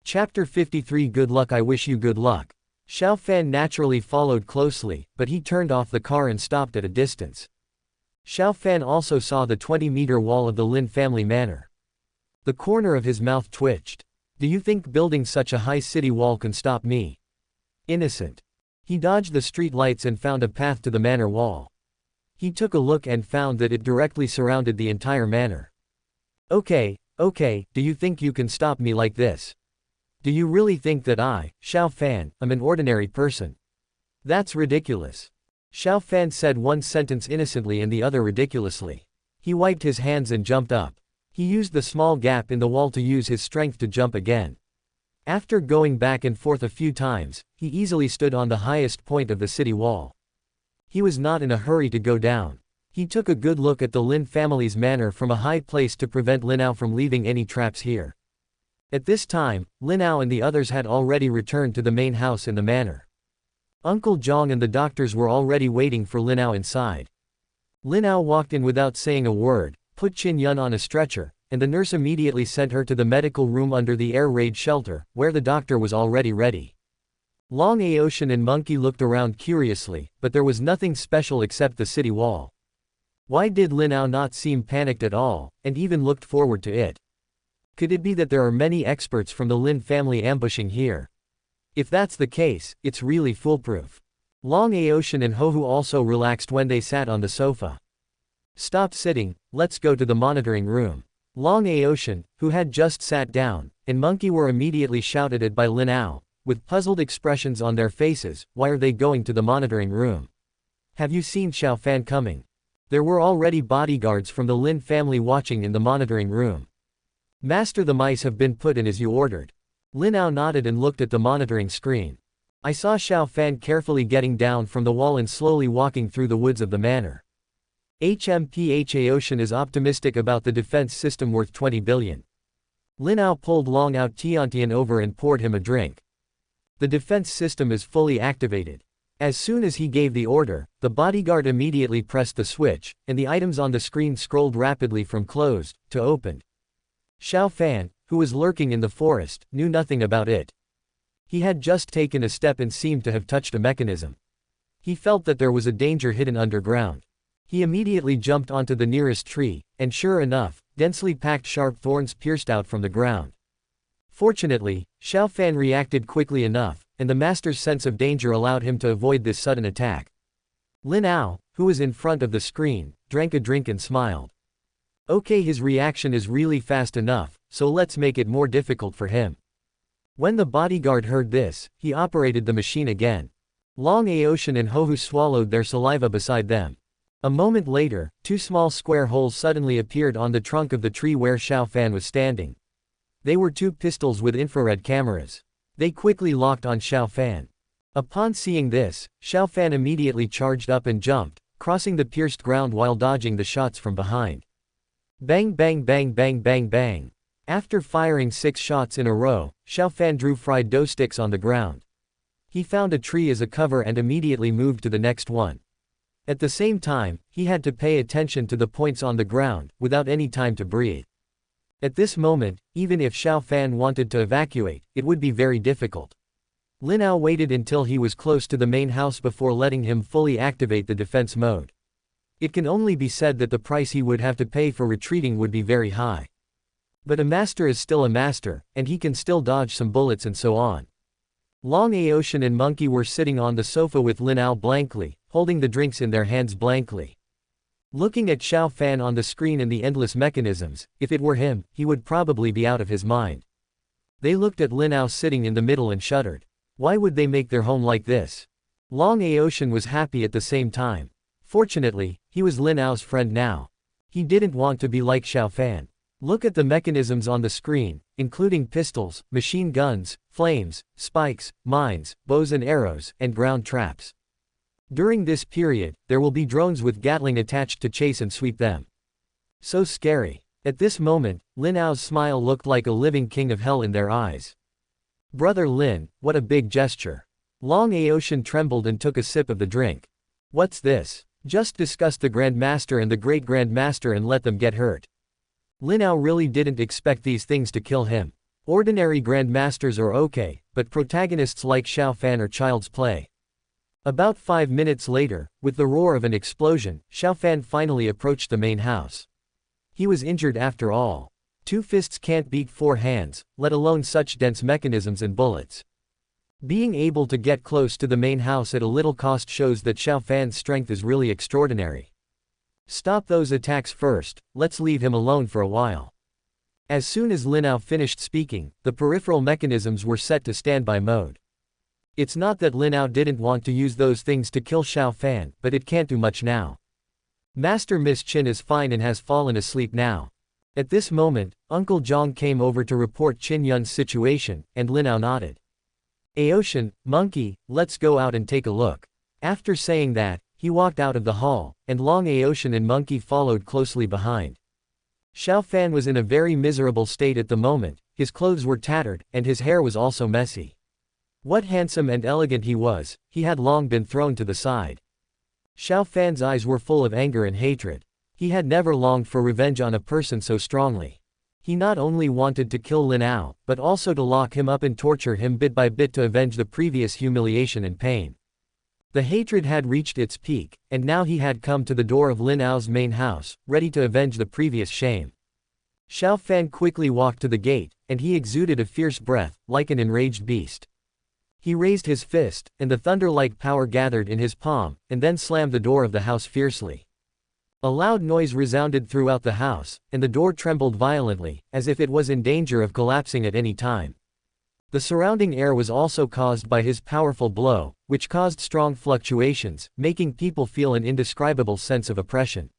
Chapter 53 Good luck. I wish you good luck. Xiao Fan naturally followed closely, but he turned off the car and stopped at a distance. Xiao Fan also saw the 20-meter wall of the Lin family manor. The corner of his mouth twitched. Do you think building such a high city wall can stop me? Innocent. He dodged the street lights and found a path to the manor wall. He took a look and found that it directly surrounded the entire manor. Okay, do you think you can stop me like this? Do you really think that I, Xiao Fan, am an ordinary person? That's ridiculous. Xiao Fan said one sentence innocently and the other ridiculously. He wiped his hands and jumped up. He used the small gap in the wall to use his strength to jump again. After going back and forth a few times, he easily stood on the highest point of the city wall. He was not in a hurry to go down. He took a good look at the Lin family's manor from a high place to prevent Lin Ao from leaving any traps here. At this time, Lin Ao and the others had already returned to the main house in the manor. Uncle Zhang and the doctors were already waiting for Lin Ao inside. Lin Ao walked in without saying a word, put Qin Yun on a stretcher, and the nurse immediately sent her to the medical room under the air raid shelter, where the doctor was already ready. Long Aoshan and Monkey looked around curiously, but there was nothing special except the city wall. Why did Lin Ao not seem panicked at all, and even looked forward to it? Could it be that there are many experts from the Lin family ambushing here? If that's the case, it's really foolproof. Long Aoshan and Hohu also relaxed when they sat on the sofa. Stop sitting, let's go to the monitoring room. Long Aoshan, who had just sat down, and Monkey were immediately shouted at by Lin Ao, with puzzled expressions on their faces. Why are they going to the monitoring room? Have you seen Xiao Fan coming? There were already bodyguards from the Lin family watching in the monitoring room. Master, the mice have been put in as you ordered. Lin Ao nodded and looked at the monitoring screen. I saw Xiao Fan carefully getting down from the wall and slowly walking through the woods of the manor. HMPH Aoshan is optimistic about the defense system worth 20 billion. Lin Ao pulled Long Ao Tiantian over and poured him a drink. The defense system is fully activated. As soon as he gave the order, the bodyguard immediately pressed the switch, and the items on the screen scrolled rapidly from closed to opened. Xiao Fan, who was lurking in the forest, knew nothing about it. He had just taken a step and seemed to have touched a mechanism. He felt that there was a danger hidden underground. He immediately jumped onto the nearest tree, and sure enough, densely packed sharp thorns pierced out from the ground. Fortunately, Xiao Fan reacted quickly enough, and the master's sense of danger allowed him to avoid this sudden attack. Lin Ao, who was in front of the screen, drank a drink and smiled. Okay, his reaction is really fast enough, so let's make it more difficult for him. When the bodyguard heard this, he operated the machine again. Long Aoshan and Hohu swallowed their saliva beside them. A moment later, two small square holes suddenly appeared on the trunk of the tree where Xiao Fan was standing. They were two pistols with infrared cameras. They quickly locked on Xiao Fan. Upon seeing this, Xiao Fan immediately charged up and jumped, crossing the pierced ground while dodging the shots from behind. Bang bang bang bang bang bang. After firing 6 shots in a row, Xiao Fan drew fried dough sticks on the ground. He found a tree as a cover and immediately moved to the next one. At the same time, he had to pay attention to the points on the ground, without any time to breathe. At this moment, even if Xiao Fan wanted to evacuate, it would be very difficult. Lin Ao waited until he was close to the main house before letting him fully activate the defense mode. It can only be said that the price he would have to pay for retreating would be very high. But a master is still a master, and he can still dodge some bullets and so on. Lin Ao and Monkey were sitting on the sofa with Lin Ao blankly, holding the drinks in their hands blankly. Looking at Xiao Fan on the screen and the endless mechanisms, if it were him, he would probably be out of his mind. They looked at Lin Ao sitting in the middle and shuddered. Why would they make their home like this? Lin Ao was happy at the same time. Fortunately, he was Lin Ao's friend now. He didn't want to be like Xiao Fan. Look at the mechanisms on the screen, including pistols, machine guns, flames, spikes, mines, bows and arrows, and ground traps. During this period, there will be drones with Gatling attached to chase and sweep them. So scary. At this moment, Lin Ao's smile looked like a living king of hell in their eyes. Brother Lin, what a big gesture. Lin Ao trembled and took a sip of the drink. What's this? Just discuss the Grand Master and the Great Grand Master and let them get hurt. Lin Ao really didn't expect these things to kill him. Ordinary Grand Masters are okay, but protagonists like Xiao Fan are child's play. About 5 minutes later, with the roar of an explosion, Xiao Fan finally approached the main house. He was injured after all. 2 fists can't beat 4 hands, let alone such dense mechanisms and bullets. Being able to get close to the main house at a little cost shows that Xiao Fan's strength is really extraordinary. Stop those attacks first, let's leave him alone for a while. As soon as Lin Ao finished speaking, the peripheral mechanisms were set to standby mode. It's not that Lin Ao didn't want to use those things to kill Xiao Fan, but it can't do much now. Master Miss Qin is fine and has fallen asleep now. At this moment, Uncle Zhang came over to report Qin Yun's situation, and Lin Ao nodded. Aoshan, Monkey, let's go out and take a look. After saying that, he walked out of the hall, and Lin Ao and Monkey followed closely behind. Xiao Fan was in a very miserable state at the moment, his clothes were tattered, and his hair was also messy. What handsome and elegant he was, he had long been thrown to the side. Xiao Fan's eyes were full of anger and hatred. He had never longed for revenge on a person so strongly. He not only wanted to kill Lin Ao, but also to lock him up and torture him bit by bit to avenge the previous humiliation and pain. The hatred had reached its peak, and now he had come to the door of Lin Ao's main house, ready to avenge the previous shame. Xiao Fan quickly walked to the gate, and he exuded a fierce breath, like an enraged beast. He raised his fist, and the thunder-like power gathered in his palm, and then slammed the door of the house fiercely. A loud noise resounded throughout the house, and the door trembled violently, as if it was in danger of collapsing at any time. The surrounding air was also caused by his powerful blow, which caused strong fluctuations, making people feel an indescribable sense of oppression.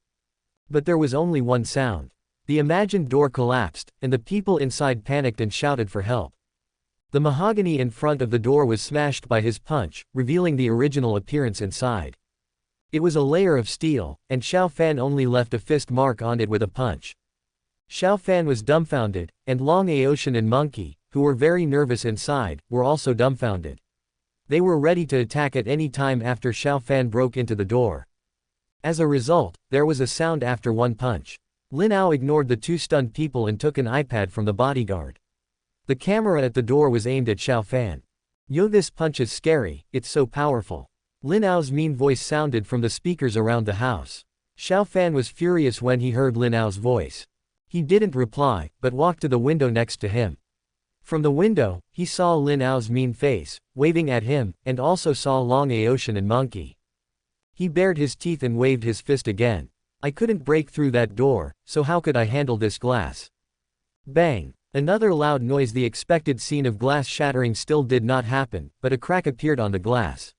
But there was only one sound. The imagined door collapsed, and the people inside panicked and shouted for help. The mahogany in front of the door was smashed by his punch, revealing the original appearance inside. It was a layer of steel, and Xiao Fan only left a fist mark on it with a punch. Xiao Fan was dumbfounded, and Lin Ao and Monkey, who were very nervous inside, were also dumbfounded. They were ready to attack at any time after Xiao Fan broke into the door. As a result, there was a sound after one punch. Lin Ao ignored the 2 stunned people and took an iPad from the bodyguard. The camera at the door was aimed at Xiao Fan. Yo, this punch is scary, it's so powerful. Lin Ao's mean voice sounded from the speakers around the house. Xiao Fan was furious when he heard Lin Ao's voice. He didn't reply, but walked to the window next to him. From the window, he saw Lin Ao's mean face, waving at him, and also saw Lin Ao and Monkey. He bared his teeth and waved his fist again. I couldn't break through that door, so how could I handle this glass? Bang! Another loud noise. The expected scene of glass shattering still did not happen, but a crack appeared on the glass.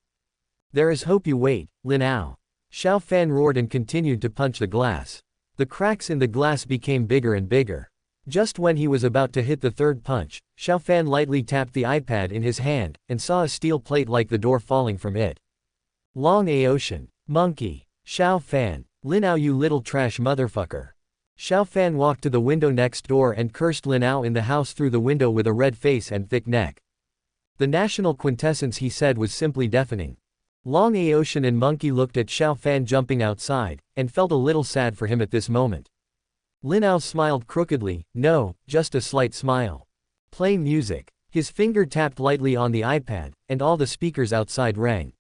There is hope, you wait, Lin Ao. Xiao Fan roared and continued to punch the glass. The cracks in the glass became bigger and bigger. Just when he was about to hit the 3rd punch, Xiao Fan lightly tapped the iPad in his hand, and saw a steel plate like the door falling from it. Lin Ao, Monkey, Xiao Fan, Lin Ao, you little trash motherfucker. Xiao Fan walked to the window next door and cursed Lin Ao in the house through the window with a red face and thick neck. The national quintessence, he said, was simply deafening. Long Aotian and Monkey looked at Xiao Fan jumping outside, and felt a little sad for him at this moment. Lin Ao smiled crookedly, no, just a slight smile. Play music. His finger tapped lightly on the iPad, and all the speakers outside rang.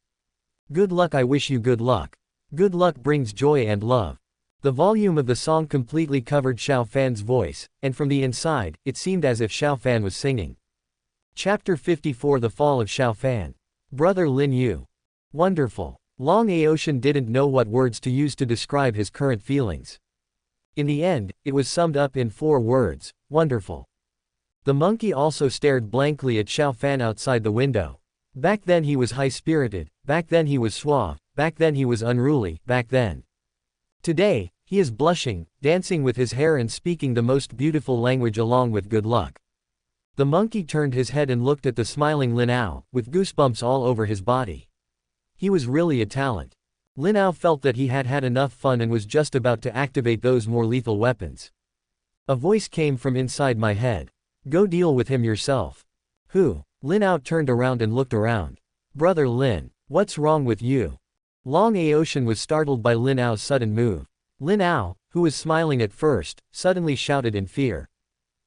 Good luck, I wish you good luck. Good luck brings joy and love. The volume of the song completely covered Xiao Fan's voice, and from the inside, it seemed as if Xiao Fan was singing. Chapter 54 The Fall of Xiao Fan. Brother Lin Yu. Wonderful. Long Aotian didn't know what words to use to describe his current feelings. In the end, it was summed up in 4 words, wonderful. The monkey also stared blankly at Xiao Fan outside the window. Back then he was high-spirited, back then he was suave, back then he was unruly, back then. Today, he is blushing, dancing with his hair and speaking the most beautiful language along with good luck. The monkey turned his head and looked at the smiling Lin Ao, with goosebumps all over his body. He was really a talent. Lin Ao felt that he had had enough fun and was just about to activate those more lethal weapons. A voice came from inside my head. Go deal with him yourself. Who? Lin Ao turned around and looked around. Brother Lin, what's wrong with you? Long Aotian was startled by Lin Ao's sudden move. Lin Ao, who was smiling at first, suddenly shouted in fear.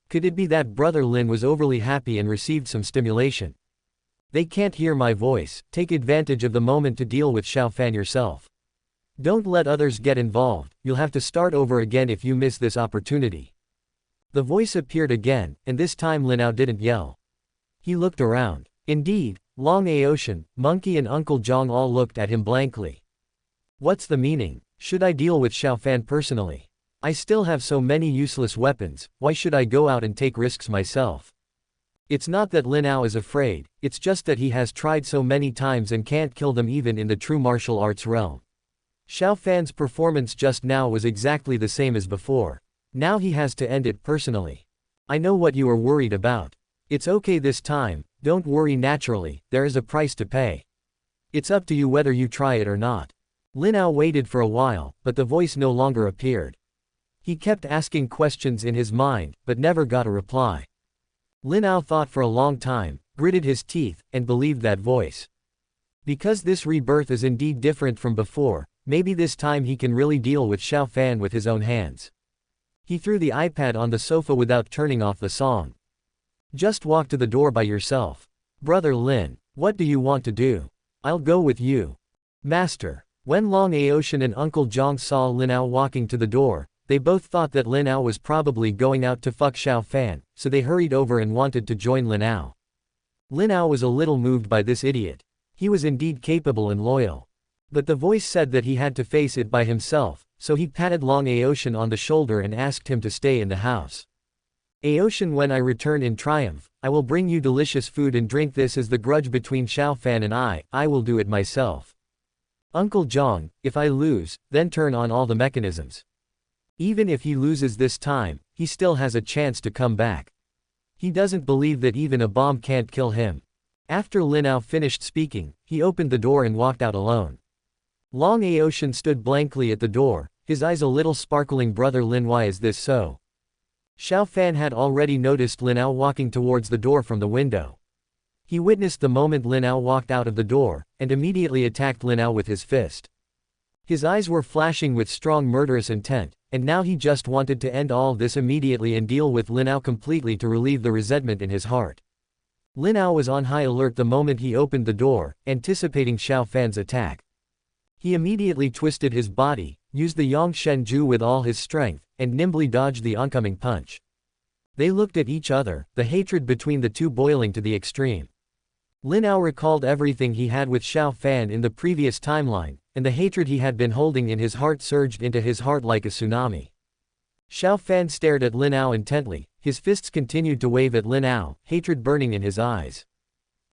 Could it be that Brother Lin was overly happy and received some stimulation? They can't hear my voice, take advantage of the moment to deal with Xiao Fan yourself. Don't let others get involved, you'll have to start over again if you miss this opportunity. The voice appeared again, and this time Lin Ao didn't yell. He looked around. Indeed, Long Aotian, Monkey and Uncle Zhang all looked at him blankly. What's the meaning? Should I deal with Xiao Fan personally? I still have so many useless weapons, why should I go out and take risks myself? It's not that Lin Ao is afraid, it's just that he has tried so many times and can't kill them even in the true martial arts realm. Xiao Fan's performance just now was exactly the same as before. Now he has to end it personally. I know what you are worried about. It's okay this time, don't worry naturally, there is a price to pay. It's up to you whether you try it or not. Lin Ao waited for a while, but the voice no longer appeared. He kept asking questions in his mind, but never got a reply. Lin Ao thought for a long time, gritted his teeth, and believed that voice. Because this rebirth is indeed different from before, maybe this time he can really deal with Xiao Fan with his own hands. He threw the iPad on the sofa without turning off the song. Just walk to the door by yourself. Brother Lin, what do you want to do? I'll go with you. Master. When Long Aotian and Uncle Zhang saw Lin Ao walking to the door, they both thought that Lin Ao was probably going out to fuck Xiao Fan, so they hurried over and wanted to join Lin Ao. Lin Ao was a little moved by this idiot. He was indeed capable and loyal. But the voice said that he had to face it by himself, so he patted Long Aotian on the shoulder and asked him to stay in the house. Aotian, when I return in triumph, I will bring you delicious food and drink. This is the grudge between Xiao Fan and I will do it myself. Uncle Zhang, if I lose, then turn on all the mechanisms. Even if he loses this time, he still has a chance to come back. He doesn't believe that even a bomb can't kill him. After Lin Ao finished speaking, he opened the door and walked out alone. Long Aotian stood blankly at the door, his eyes a little sparkling. Brother Lin, why is this so? Xiao Fan had already noticed Lin Ao walking towards the door from the window. He witnessed the moment Lin Ao walked out of the door, and immediately attacked Lin Ao with his fist. His eyes were flashing with strong murderous intent, and now he just wanted to end all this immediately and deal with Lin Ao completely to relieve the resentment in his heart. Lin Ao was on high alert the moment he opened the door, anticipating Xiao Fan's attack. He immediately twisted his body, used the Yang Shen Ju with all his strength, and nimbly dodged the oncoming punch. They looked at each other, the hatred between the two boiling to the extreme. Lin Ao recalled everything he had with Xiao Fan in the previous timeline, and the hatred he had been holding in his heart surged into his heart like a tsunami. Xiao Fan stared at Lin Ao intently, his fists continued to wave at Lin Ao, hatred burning in his eyes.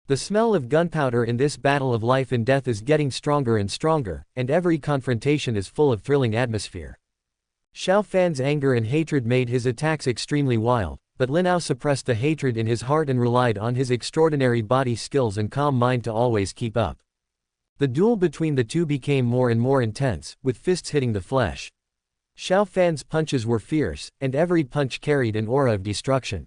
The smell of gunpowder in this battle of life and death is getting stronger and stronger, and every confrontation is full of thrilling atmosphere. Xiao Fan's anger and hatred made his attacks extremely wild, but Lin Ao suppressed the hatred in his heart and relied on his extraordinary body skills and calm mind to always keep up. The duel between the two became more and more intense, with fists hitting the flesh. Xiao Fan's punches were fierce, and every punch carried an aura of destruction.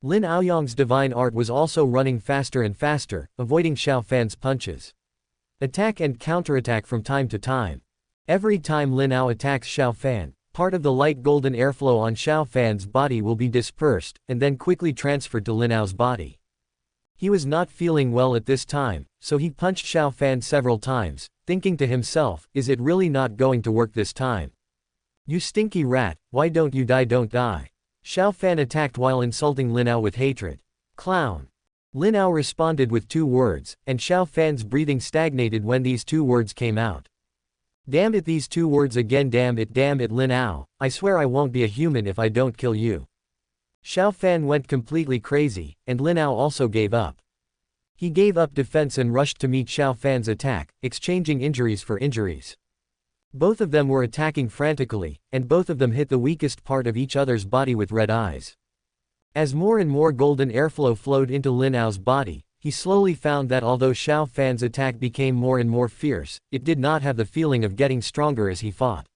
Lin Aoyang's divine art was also running faster and faster, avoiding Xiao Fan's punches. Attack and counterattack from time to time. Every time Lin Ao attacks Xiao Fan, part of the light golden airflow on Xiao Fan's body will be dispersed, and then quickly transferred to Lin Ao's body. He was not feeling well at this time, so he punched Xiao Fan several times, thinking to himself, is it really not going to work this time? You stinky rat, why don't you die? Don't die. Xiao Fan attacked while insulting Lin Ao with hatred. Clown. Lin Ao responded with 2 words, and Xiao Fan's breathing stagnated when these 2 words came out. Damn it, these 2 words again, damn it Lin Ao, I swear I won't be a human if I don't kill you. Xiao Fan went completely crazy, and Lin Ao also gave up. He gave up defense and rushed to meet Xiao Fan's attack, exchanging injuries for injuries. Both of them were attacking frantically, and both of them hit the weakest part of each other's body with red eyes. As more and more golden airflow flowed into Lin Ao's body, he slowly found that although Xiao Fan's attack became more and more fierce, it did not have the feeling of getting stronger as he fought.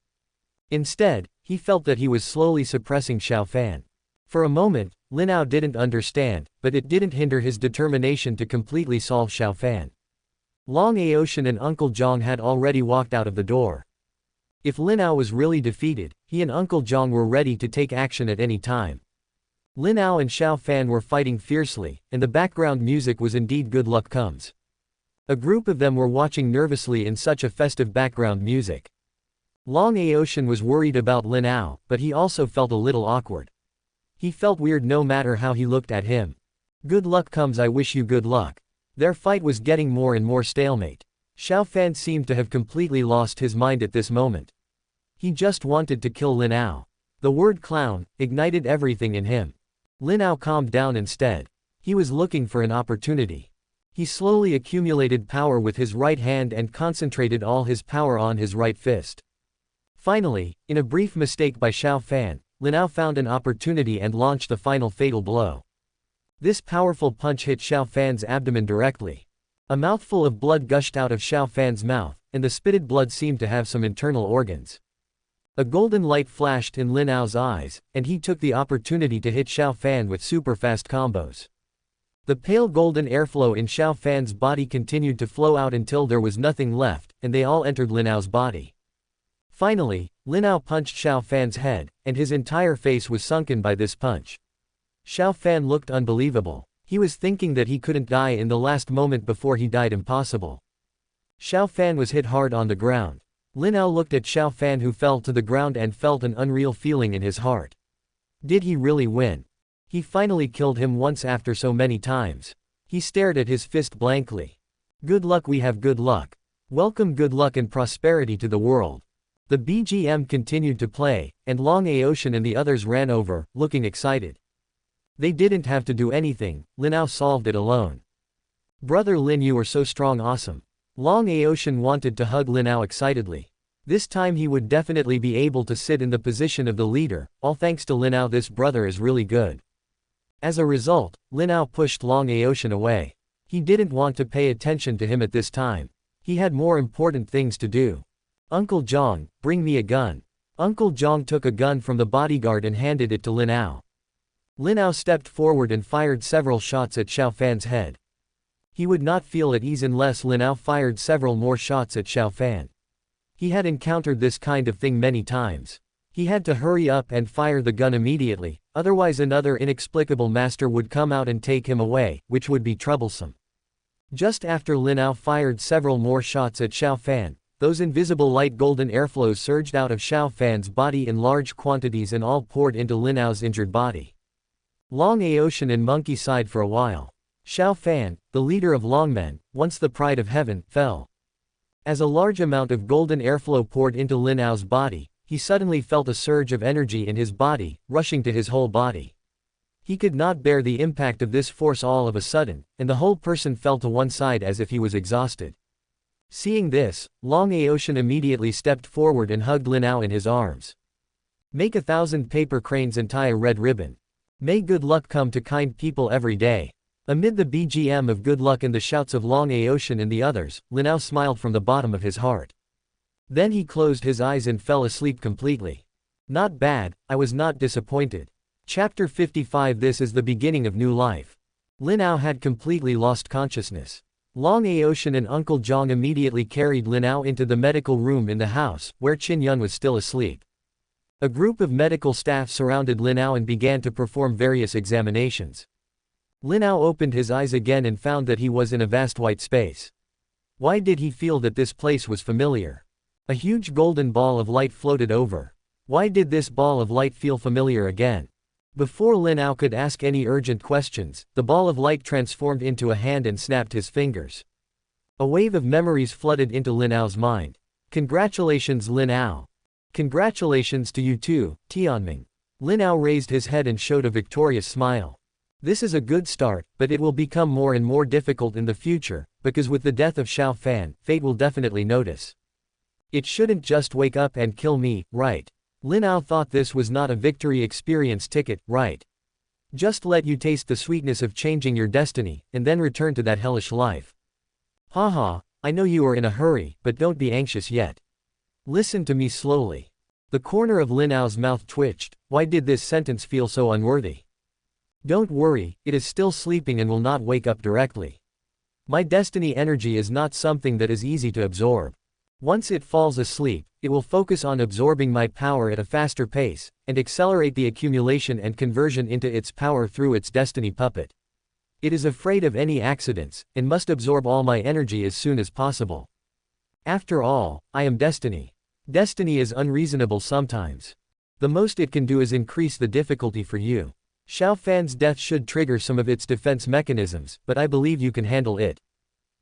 Instead, he felt that he was slowly suppressing Xiao Fan. For a moment, Lin Ao didn't understand, but it didn't hinder his determination to completely solve Xiao Fan. Long Aotian and Uncle Zhang had already walked out of the door. If Lin Ao was really defeated, he and Uncle Zhang were ready to take action at any time. Lin Ao and Xiao Fan were fighting fiercely, and the background music was indeed Good Luck Comes. A group of them were watching nervously in such a festive background music. Long Aotian was worried about Lin Ao, but he also felt a little awkward. He felt weird no matter how he looked at him. Good luck comes, I wish you good luck. Their fight was getting more and more stalemate. Xiao Fan seemed to have completely lost his mind at this moment. He just wanted to kill Lin Ao. The word clown ignited everything in him. Lin Ao calmed down instead. He was looking for an opportunity. He slowly accumulated power with his right hand and concentrated all his power on his right fist. Finally, in a brief mistake by Xiao Fan, Lin Ao found an opportunity and launched the final fatal blow. This powerful punch hit Xiao Fan's abdomen directly. A mouthful of blood gushed out of Xiao Fan's mouth, and the spitted blood seemed to have some internal organs. A golden light flashed in Lin Ao's eyes, and he took the opportunity to hit Xiao Fan with super fast combos. The pale golden airflow in Xiao Fan's body continued to flow out until there was nothing left, and they all entered Lin Ao's body. Finally, Lin Ao punched Xiao Fan's head, and his entire face was sunken by this punch. Xiao Fan looked unbelievable. He was thinking that he couldn't die in the last moment before he died. Impossible. Xiao Fan was hit hard on the ground. Lin Ao looked at Xiao Fan, who fell to the ground, and felt an unreal feeling in his heart. Did he really win? He finally killed him once after so many times. He stared at his fist blankly. Good luck, we have good luck. Welcome good luck and prosperity to the world. The BGM continued to play, and Long Aotian and the others ran over, looking excited. They didn't have to do anything, Lin Ao solved it alone. Brother Lin, you are so strong, awesome. Long Aotian wanted to hug Lin Ao excitedly. This time he would definitely be able to sit in the position of the leader, all thanks to Lin Ao. This brother is really good. As a result, Lin Ao pushed Long Aotian away. He didn't want to pay attention to him at this time. He had more important things to do. Uncle Zhang, bring me a gun. Uncle Zhang took a gun from the bodyguard and handed it to Lin Ao. Lin Ao stepped forward and fired several shots at Xiao Fan's head. He would not feel at ease unless Lin Ao fired several more shots at Xiao Fan. He had encountered this kind of thing many times. He had to hurry up and fire the gun immediately, otherwise another inexplicable master would come out and take him away, which would be troublesome. Just after Lin Ao fired several more shots at Xiao Fan, those invisible light golden airflows surged out of Xiao Fan's body in large quantities and all poured into Lin Ao's injured body. Long Aotian and Monkey sighed for a while. Xiao Fan, the leader of Longmen, once the pride of heaven, fell. As a large amount of golden airflow poured into Lin Ao's body, he suddenly felt a surge of energy in his body, rushing to his whole body. He could not bear the impact of this force all of a sudden, and the whole person fell to one side as if he was exhausted. Seeing this, Long Aotian immediately stepped forward and hugged Lin Ao in his arms. Make 1,000 paper cranes and tie a red ribbon. May good luck come to kind people every day. Amid the BGM of good luck and the shouts of Long Aotian and the others, Lin Ao smiled from the bottom of his heart. Then he closed his eyes and fell asleep completely. Not bad, I was not disappointed. Chapter 55. This is the beginning of new life. Lin Ao had completely lost consciousness. Long Aoshan and Uncle Zhang immediately carried Lin Ao into the medical room in the house, where Qin Yun was still asleep. A group of medical staff surrounded Lin Ao and began to perform various examinations. Lin Ao opened his eyes again and found that he was in a vast white space. Why did he feel that this place was familiar? A huge golden ball of light floated over. Why did this ball of light feel familiar again? Before Lin Ao could ask any urgent questions, the ball of light transformed into a hand and snapped his fingers. A wave of memories flooded into Lin Ao's mind. Congratulations, Lin Ao. Congratulations to you too, Tianming. Lin Ao raised his head and showed a victorious smile. This is a good start, but it will become more and more difficult in the future, because with the death of Xiao Fan, fate will definitely notice. It shouldn't just wake up and kill me, right? Lin Ao thought this was not a victory experience ticket, right? Just let you taste the sweetness of changing your destiny, and then return to that hellish life. Haha, I know you are in a hurry, but don't be anxious yet. Listen to me slowly. The corner of Lin Ao's mouth twitched. Why did this sentence feel so unworthy? Don't worry, it is still sleeping and will not wake up directly. My destiny energy is not something that is easy to absorb. Once it falls asleep, it will focus on absorbing my power at a faster pace, and accelerate the accumulation and conversion into its power through its destiny puppet. It is afraid of any accidents, and must absorb all my energy as soon as possible. After all, I am destiny. Destiny is unreasonable sometimes. The most it can do is increase the difficulty for you. Xiao Fan's death should trigger some of its defense mechanisms, but I believe you can handle it.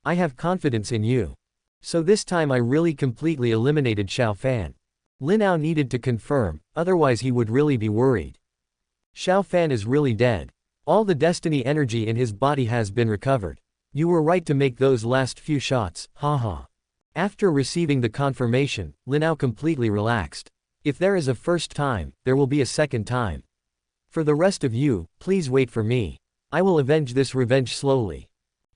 I have confidence in you. So this time I really completely eliminated Xiao Fan. Lin Ao needed to confirm, otherwise he would really be worried. Xiao Fan is really dead. All the destiny energy in his body has been recovered. You were right to make those last few shots, haha. After receiving the confirmation, Lin Ao completely relaxed. If there is a first time, there will be a second time. For the rest of you, please wait for me. I will avenge this revenge slowly.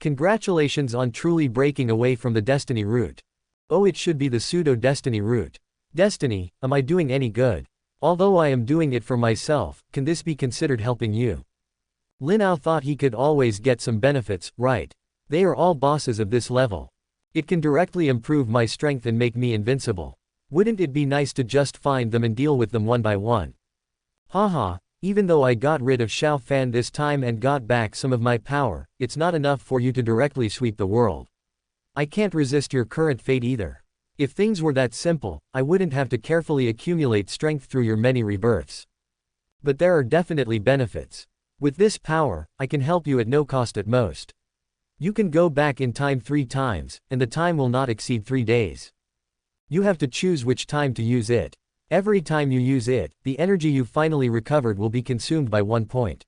Congratulations on truly breaking away from the destiny route. Oh, it should be the pseudo-destiny route. Destiny, am I doing any good? Although I am doing it for myself, can this be considered helping you? Lin Ao thought he could always get some benefits, right? They are all bosses of this level. It can directly improve my strength and make me invincible. Wouldn't it be nice to just find them and deal with them one by one? Haha. Even though I got rid of Xiao Fan this time and got back some of my power, it's not enough for you to directly sweep the world. I can't resist your current fate either. If things were that simple, I wouldn't have to carefully accumulate strength through your many rebirths. But there are definitely benefits. With this power, I can help you at no cost at most. You can go back in time 3 times, and the time will not exceed 3 days. You have to choose which time to use it. Every time you use it, the energy you finally recovered will be consumed by 1 point.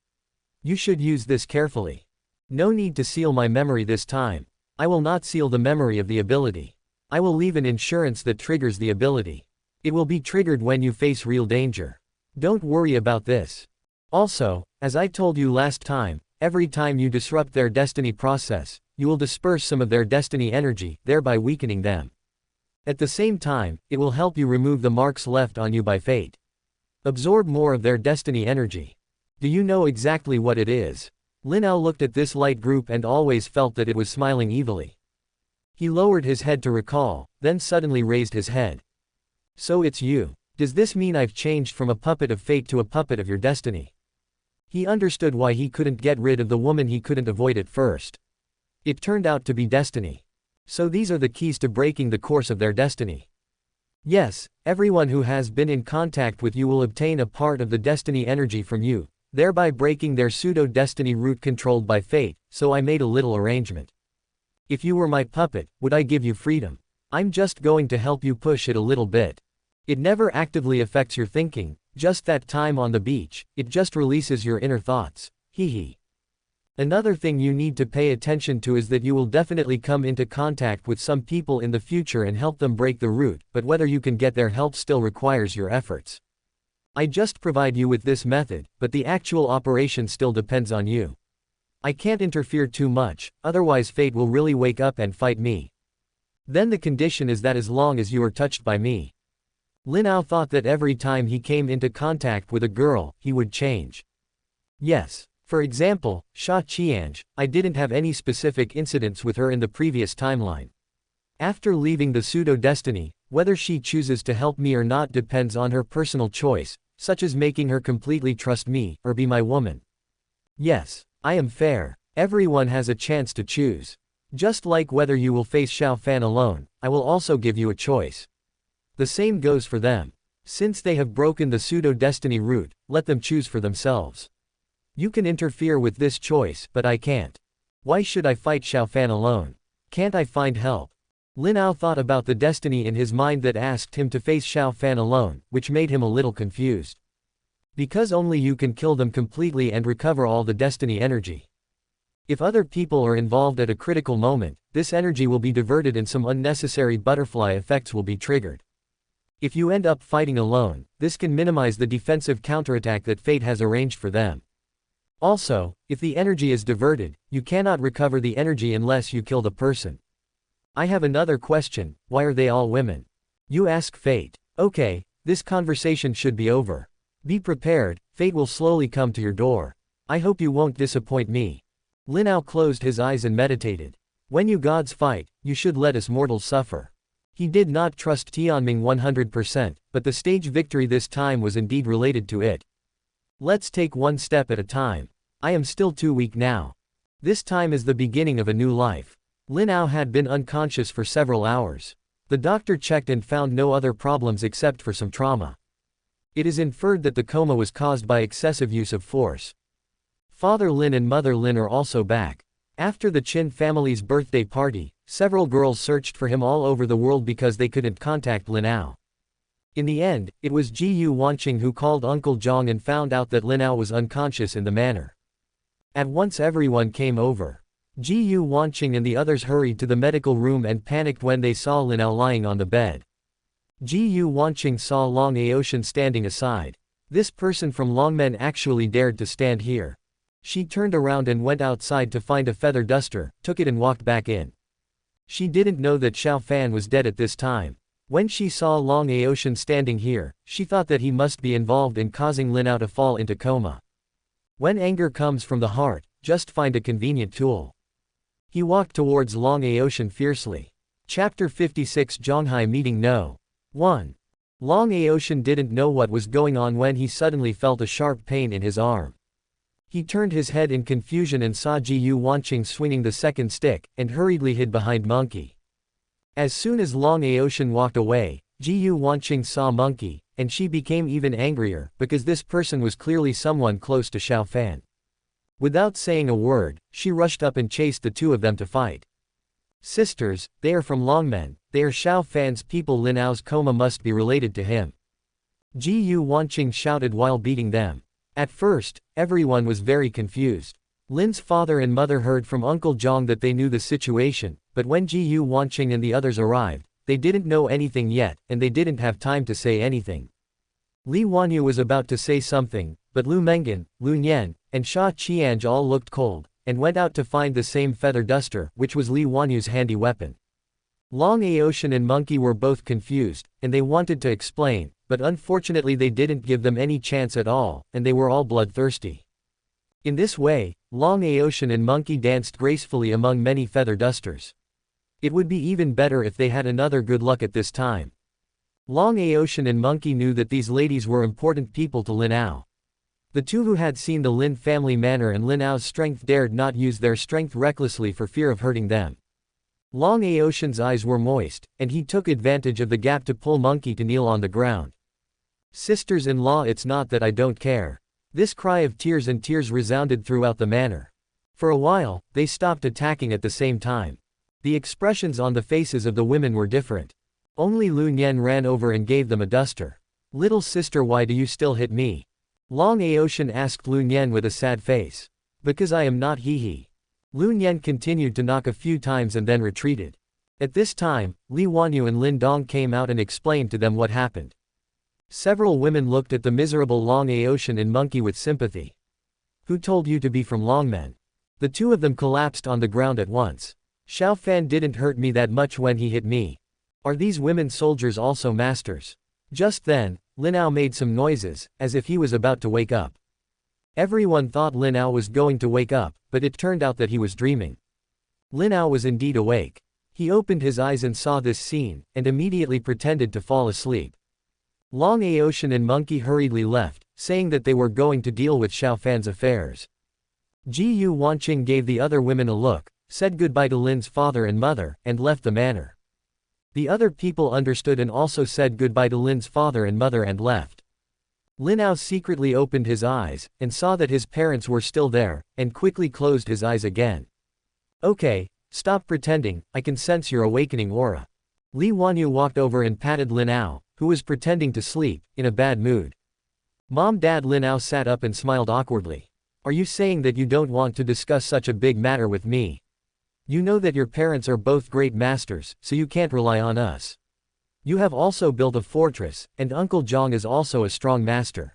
You should use this carefully. No need to seal my memory this time. I will not seal the memory of the ability. I will leave an insurance that triggers the ability. It will be triggered when you face real danger. Don't worry about this. Also, as I told you last time, every time you disrupt their destiny process, you will disperse some of their destiny energy, thereby weakening them. At the same time, it will help you remove the marks left on you by fate. Absorb more of their destiny energy. Do you know exactly what it is? Lin Ao looked at this light group and always felt that it was smiling evilly. He lowered his head to recall, then suddenly raised his head. So it's you. Does this mean I've changed from a puppet of fate to a puppet of your destiny? He understood why he couldn't get rid of the woman he couldn't avoid at first. It turned out to be destiny. So these are the keys to breaking the course of their destiny. Yes, everyone who has been in contact with you will obtain a part of the destiny energy from you, thereby breaking their pseudo-destiny route controlled by fate, so I made a little arrangement. If you were my puppet, would I give you freedom? I'm just going to help you push it a little bit. It never actively affects your thinking, just that time on the beach, it just releases your inner thoughts. Hee hee. Another thing you need to pay attention to is that you will definitely come into contact with some people in the future and help them break the route, but whether you can get their help still requires your efforts. I just provide you with this method, but the actual operation still depends on you. I can't interfere too much, otherwise fate will really wake up and fight me. Then the condition is that as long as you are touched by me. Lin Ao thought that every time he came into contact with a girl, he would change. Yes. For example, Sha Qianj, I didn't have any specific incidents with her in the previous timeline. After leaving the pseudo-destiny, whether she chooses to help me or not depends on her personal choice, such as making her completely trust me, or be my woman. Yes, I am fair. Everyone has a chance to choose. Just like whether you will face Xiao Fan alone, I will also give you a choice. The same goes for them. Since they have broken the pseudo-destiny route, let them choose for themselves. You can interfere with this choice, but I can't. Why should I fight Xiao Fan alone? Can't I find help? Lin Ao thought about the destiny in his mind that asked him to face Xiao Fan alone, which made him a little confused. Because only you can kill them completely and recover all the destiny energy. If other people are involved at a critical moment, this energy will be diverted and some unnecessary butterfly effects will be triggered. If you end up fighting alone, this can minimize the defensive counterattack that fate has arranged for them. Also, if the energy is diverted, you cannot recover the energy unless you kill the person. I have another question, why are they all women? You ask fate. Okay, this conversation should be over. Be prepared, fate will slowly come to your door. I hope you won't disappoint me. Lin Ao closed his eyes and meditated. When you gods fight, you should let us mortals suffer. He did not trust Tianming 100%, but the stage victory this time was indeed related to it. Let's take one step at a time. I am still too weak now. This time is the beginning of a new life. Lin Ao had been unconscious for several hours. The doctor checked and found no other problems except for some trauma. It is inferred that the coma was caused by excessive use of force. Father Lin and Mother Lin are also back. After the Qin family's birthday party, several girls searched for him all over the world because they couldn't contact Lin Ao. In the end, it was Ji Yu Wanqing who called Uncle Zhang and found out that Lin Ao was unconscious in the manor. At once everyone came over. Ji Yu Wanqing and the others hurried to the medical room and panicked when they saw Lin Ao lying on the bed. Ji Yu Wanqing saw Long Aoshan standing aside. This person from Longmen actually dared to stand here. She turned around and went outside to find a feather duster, took it and walked back in. She didn't know that Xiao Fan was dead at this time. When she saw Long Aoshan standing here, she thought that he must be involved in causing Lin Ao to fall into coma. When anger comes from the heart, just find a convenient tool. He walked towards Long Aoshan fiercely. Chapter 56 Zhonghai Meeting No. 1. Long Aoshan didn't know what was going on when he suddenly felt a sharp pain in his arm. He turned his head in confusion and saw Ji Yu Wanqing swinging the second stick, and hurriedly hid behind Monkey. As soon as Long Aoshan walked away, Ji Yu Wanqing saw Monkey, and she became even angrier, because this person was clearly someone close to Xiao Fan. Without saying a word, she rushed up and chased the two of them to fight. Sisters, they are from Longmen, they are Xiao Fan's people. Lin Ao's coma must be related to him. Ji Yu Wanqing shouted while beating them. At first, everyone was very confused. Lin's father and mother heard from Uncle Zhang that they knew the situation, but when Ji Yu Wanqing and the others arrived, they didn't know anything yet, and they didn't have time to say anything. Li Wanyu was about to say something, but Lu Mengan, Lu Nian, and Sha Qianj all looked cold, and went out to find the same feather duster, which was Li Wanyu's handy weapon. Long Aoshan and Monkey were both confused, and they wanted to explain, but unfortunately they didn't give them any chance at all, and they were all bloodthirsty. In this way, Long Aoshan and Monkey danced gracefully among many feather dusters. It would be even better if they had another good luck at this time. Long Aoshan and Monkey knew that these ladies were important people to Lin Ao. The two who had seen the Lin family manor and Lin Ao's strength dared not use their strength recklessly for fear of hurting them. Long Aoshan's eyes were moist, and he took advantage of the gap to pull Monkey to kneel on the ground. Sisters-in-law, it's not that I don't care. This cry of tears and tears resounded throughout the manor. For a while, they stopped attacking at the same time. The expressions on the faces of the women were different. Only Lu Nian ran over and gave them a duster. Little sister, why do you still hit me? Long Aoshan asked Lu Nian with a sad face. Because I am not He. Lu Nian continued to knock a few times and then retreated. At this time, Li Wanyu and Lin Dong came out and explained to them what happened. Several women looked at the miserable Long Aoshan and Monkey with sympathy. Who told you to be from Longmen? The two of them collapsed on the ground at once. Xiao Fan didn't hurt me that much when he hit me. Are these women soldiers also masters? Just then, Lin Ao made some noises, as if he was about to wake up. Everyone thought Lin Ao was going to wake up, but it turned out that he was dreaming. Lin Ao was indeed awake. He opened his eyes and saw this scene, and immediately pretended to fall asleep. Long Aotian and Monkey hurriedly left, saying that they were going to deal with Xiao Fan's affairs. Gu Wanqing gave the other women a look, said goodbye to Lin's father and mother, and left the manor. The other people understood and also said goodbye to Lin's father and mother and left. Lin Ao secretly opened his eyes, and saw that his parents were still there, and quickly closed his eyes again. Okay, stop pretending, I can sense your awakening aura. Li Wanyu walked over and patted Lin Ao, who was pretending to sleep, in a bad mood. Mom-Dad Lin Ao sat up and smiled awkwardly. Are you saying that you don't want to discuss such a big matter with me? You know that your parents are both great masters, so you can't rely on us. You have also built a fortress, and Uncle Zhang is also a strong master.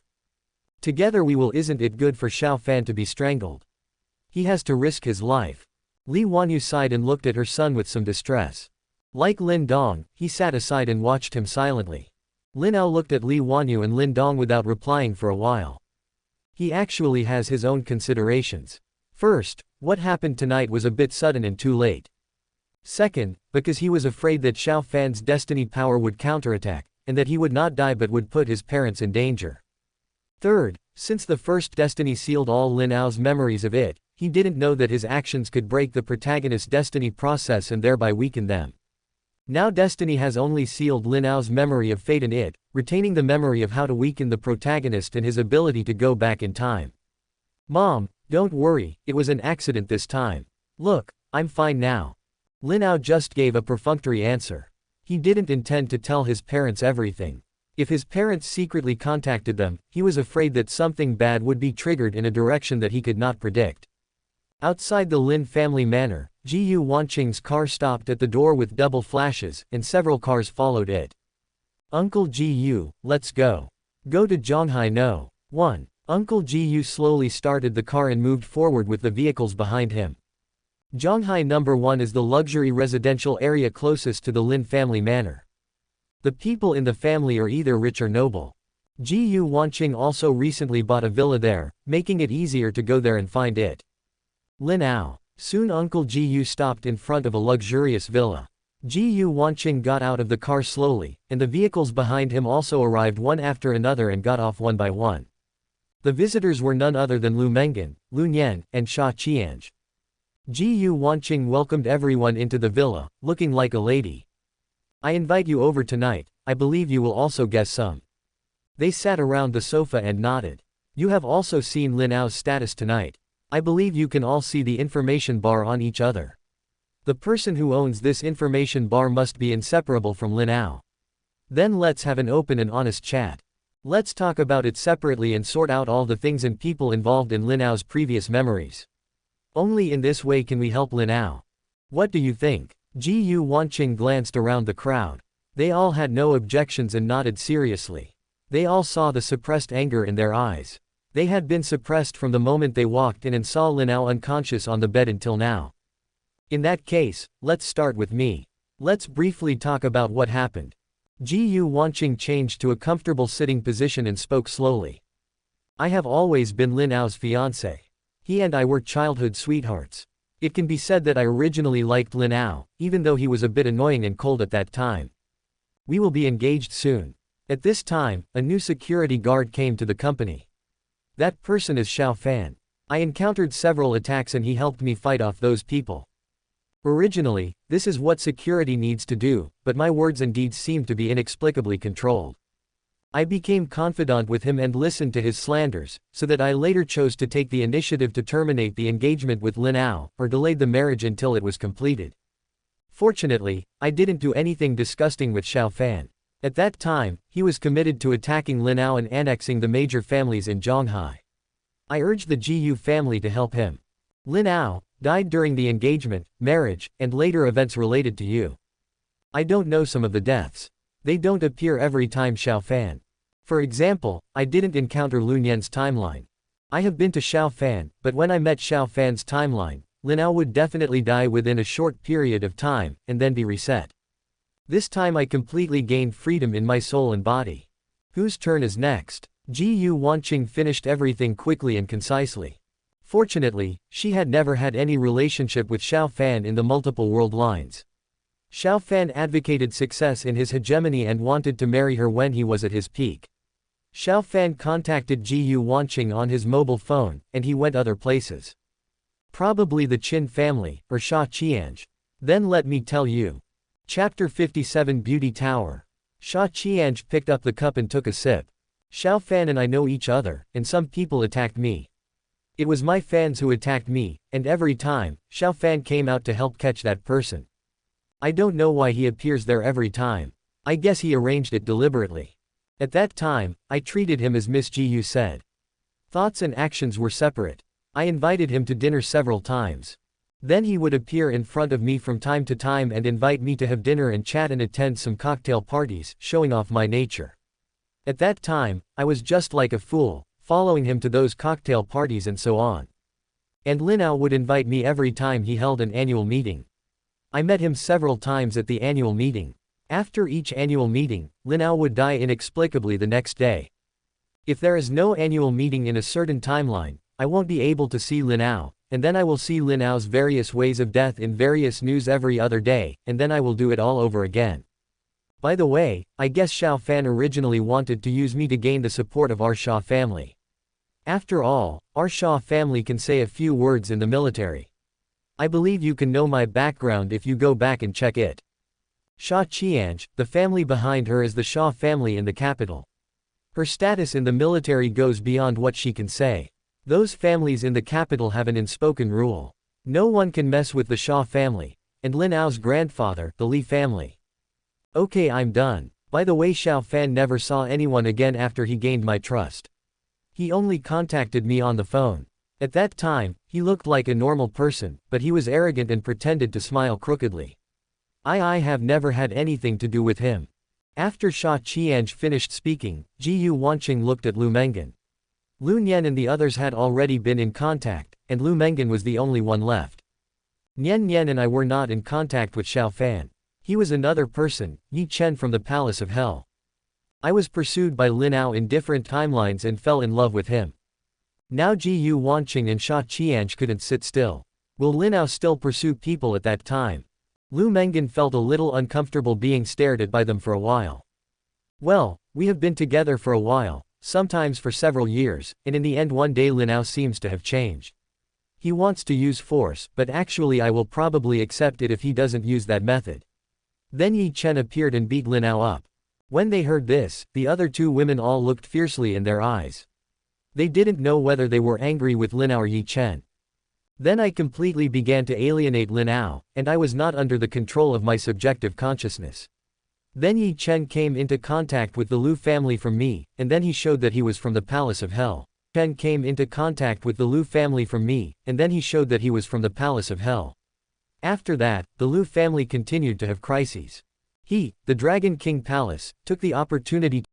Together we will. Isn't it good for Xiao Fan to be strangled? He has to risk his life. Li Wanyu sighed and looked at her son with some distress. Like Lin Dong, he sat aside and watched him silently. Lin Ao looked at Li Wanyu and Lin Dong without replying for a while. He actually has his own considerations. First, what happened tonight was a bit sudden and too late. Second, because he was afraid that Xiao Fan's destiny power would counterattack, and that he would not die but would put his parents in danger. Third, since the first destiny sealed all Lin Ao's memories of it, he didn't know that his actions could break the protagonist's destiny process and thereby weaken them. Now destiny has only sealed Lin Ao's memory of fate and it, retaining the memory of how to weaken the protagonist and his ability to go back in time. Mom, don't worry, it was an accident this time. Look, I'm fine now. Lin Ao just gave a perfunctory answer. He didn't intend to tell his parents everything. If his parents secretly contacted them, he was afraid that something bad would be triggered in a direction that he could not predict. Outside the Lin family manor, Gu Wanqing's car stopped at the door with double flashes, and several cars followed it. Uncle Gu, let's go. Go to Zhonghai No. 1. Uncle Gu slowly started the car and moved forward with the vehicles behind him. Zhonghai No. 1 is the luxury residential area closest to the Lin family manor. The people in the family are either rich or noble. Gu Wanqing also recently bought a villa there, making it easier to go there and find it. Lin Ao. Soon Uncle Gu stopped in front of a luxurious villa. Gu Wanqing got out of the car slowly, and the vehicles behind him also arrived one after another and got off one by one. The visitors were none other than Lu Mengan, Lu Nian, and Sha Qianj. Gu Wanqing welcomed everyone into the villa, looking like a lady. I invite you over tonight, I believe you will also guess some. They sat around the sofa and nodded. You have also seen Lin Ao's status tonight. I believe you can all see the information bar on each other. The person who owns this information bar must be inseparable from Lin Ao. Then let's have an open and honest chat. Let's talk about it separately and sort out all the things and people involved in Lin Ao's previous memories. Only in this way can we help Lin Ao. What do you think? Gu Wanqing glanced around the crowd. They all had no objections and nodded seriously. They all saw the suppressed anger in their eyes. They had been suppressed from the moment they walked in and saw Lin Ao unconscious on the bed until now. In that case, let's start with me. Let's briefly talk about what happened. Gu Wanqing changed to a comfortable sitting position and spoke slowly. I have always been Lin Ao's fiancé. He and I were childhood sweethearts. It can be said that I originally liked Lin Ao, even though he was a bit annoying and cold at that time. We will be engaged soon. At this time, a new security guard came to the company. That person is Xiao Fan. I encountered several attacks and he helped me fight off those people. Originally, this is what security needs to do, but my words and deeds seem to be inexplicably controlled. I became confidant with him and listened to his slanders, so that I later chose to take the initiative to terminate the engagement with Lin Ao, or delayed the marriage until it was completed. Fortunately, I didn't do anything disgusting with Xiao Fan. At that time, he was committed to attacking Lin Ao and annexing the major families in Zhonghai. I urged the Gu family to help him. Lin Ao died during the engagement, marriage, and later events related to you. I don't know some of the deaths. They don't appear every time Xiao Fan. For example, I didn't encounter Lu Nian's timeline. I have been to Xiao Fan, but when I met Xiao Fan's timeline, Lin Ao would definitely die within a short period of time, and then be reset. This time I completely gained freedom in my soul and body. Whose turn is next? Ji Wanqing finished everything quickly and concisely. Fortunately, she had never had any relationship with Xiao Fan in the multiple world lines. Xiao Fan advocated success in his hegemony and wanted to marry her when he was at his peak. Xiao Fan contacted Ji Wanqing on his mobile phone, and he went other places. Probably the Qin family, or Sha Qianj. Then let me tell you. Chapter 57 Beauty Tower. Sha Qianj picked up the cup and took a sip. Xiao Fan and I know each other, and some people attacked me. It was my fans who attacked me, and every time, Xiao Fan came out to help catch that person. I don't know why he appears there every time. I guess he arranged it deliberately. At that time, I treated him as Miss Ji said. Thoughts and actions were separate. I invited him to dinner several times. Then he would appear in front of me from time to time and invite me to have dinner and chat and attend some cocktail parties, showing off my nature. At that time, I was just like a fool, following him to those cocktail parties and so on. And Lin Ao would invite me every time he held an annual meeting. I met him several times at the annual meeting. After each annual meeting, Lin Ao would die inexplicably the next day. If there is no annual meeting in a certain timeline, I won't be able to see Lin Ao, and then I will see Lin Ao's various ways of death in various news every other day, and then I will do it all over again. By the way, I guess Xiao Fan originally wanted to use me to gain the support of our Sha family. After all, our Sha family can say a few words in the military. I believe you can know my background if you go back and check it. Sha Qianj, the family behind her is the Sha family in the capital. Her status in the military goes beyond what she can say. Those families in the capital have an unspoken rule. No one can mess with the Sha family, and Lin Ao's grandfather, the Li family. Okay, I'm done. By the way, Xiao Fan never saw anyone again after he gained my trust. He only contacted me on the phone. At that time, he looked like a normal person, but he was arrogant and pretended to smile crookedly. I have never had anything to do with him. After Sha Qianj finished speaking, Ji Wanqing looked at Lu Mengan. Lu Nian and the others had already been in contact, and Lu Mengan was the only one left. Nian and I were not in contact with Xiao Fan. He was another person, Yi Chen from the Palace of Hell. I was pursued by Lin Ao in different timelines and fell in love with him. Now Ji Wanqing and Sha Qianj couldn't sit still. Will Lin Ao still pursue people at that time? Lu Mengan felt a little uncomfortable being stared at by them for a while. Well, we have been together for a while, sometimes for several years, and in the end one day Lin Ao seems to have changed. He wants to use force, but actually I will probably accept it if he doesn't use that method. Then Yi Chen appeared and beat Lin Ao up. When they heard this, the other two women all looked fiercely in their eyes. They didn't know whether they were angry with Lin Ao or Yi Chen. Then I completely began to alienate Lin Ao, and I was not under the control of my subjective consciousness. Then Yi Chen came into contact with the Lu family from me, and then he showed that he was from the Palace of Hell. Chen came into contact with the Lu family from me, and then he showed that he was from the Palace of Hell. After that, the Lu family continued to have crises. He, the Dragon King Palace, took the opportunity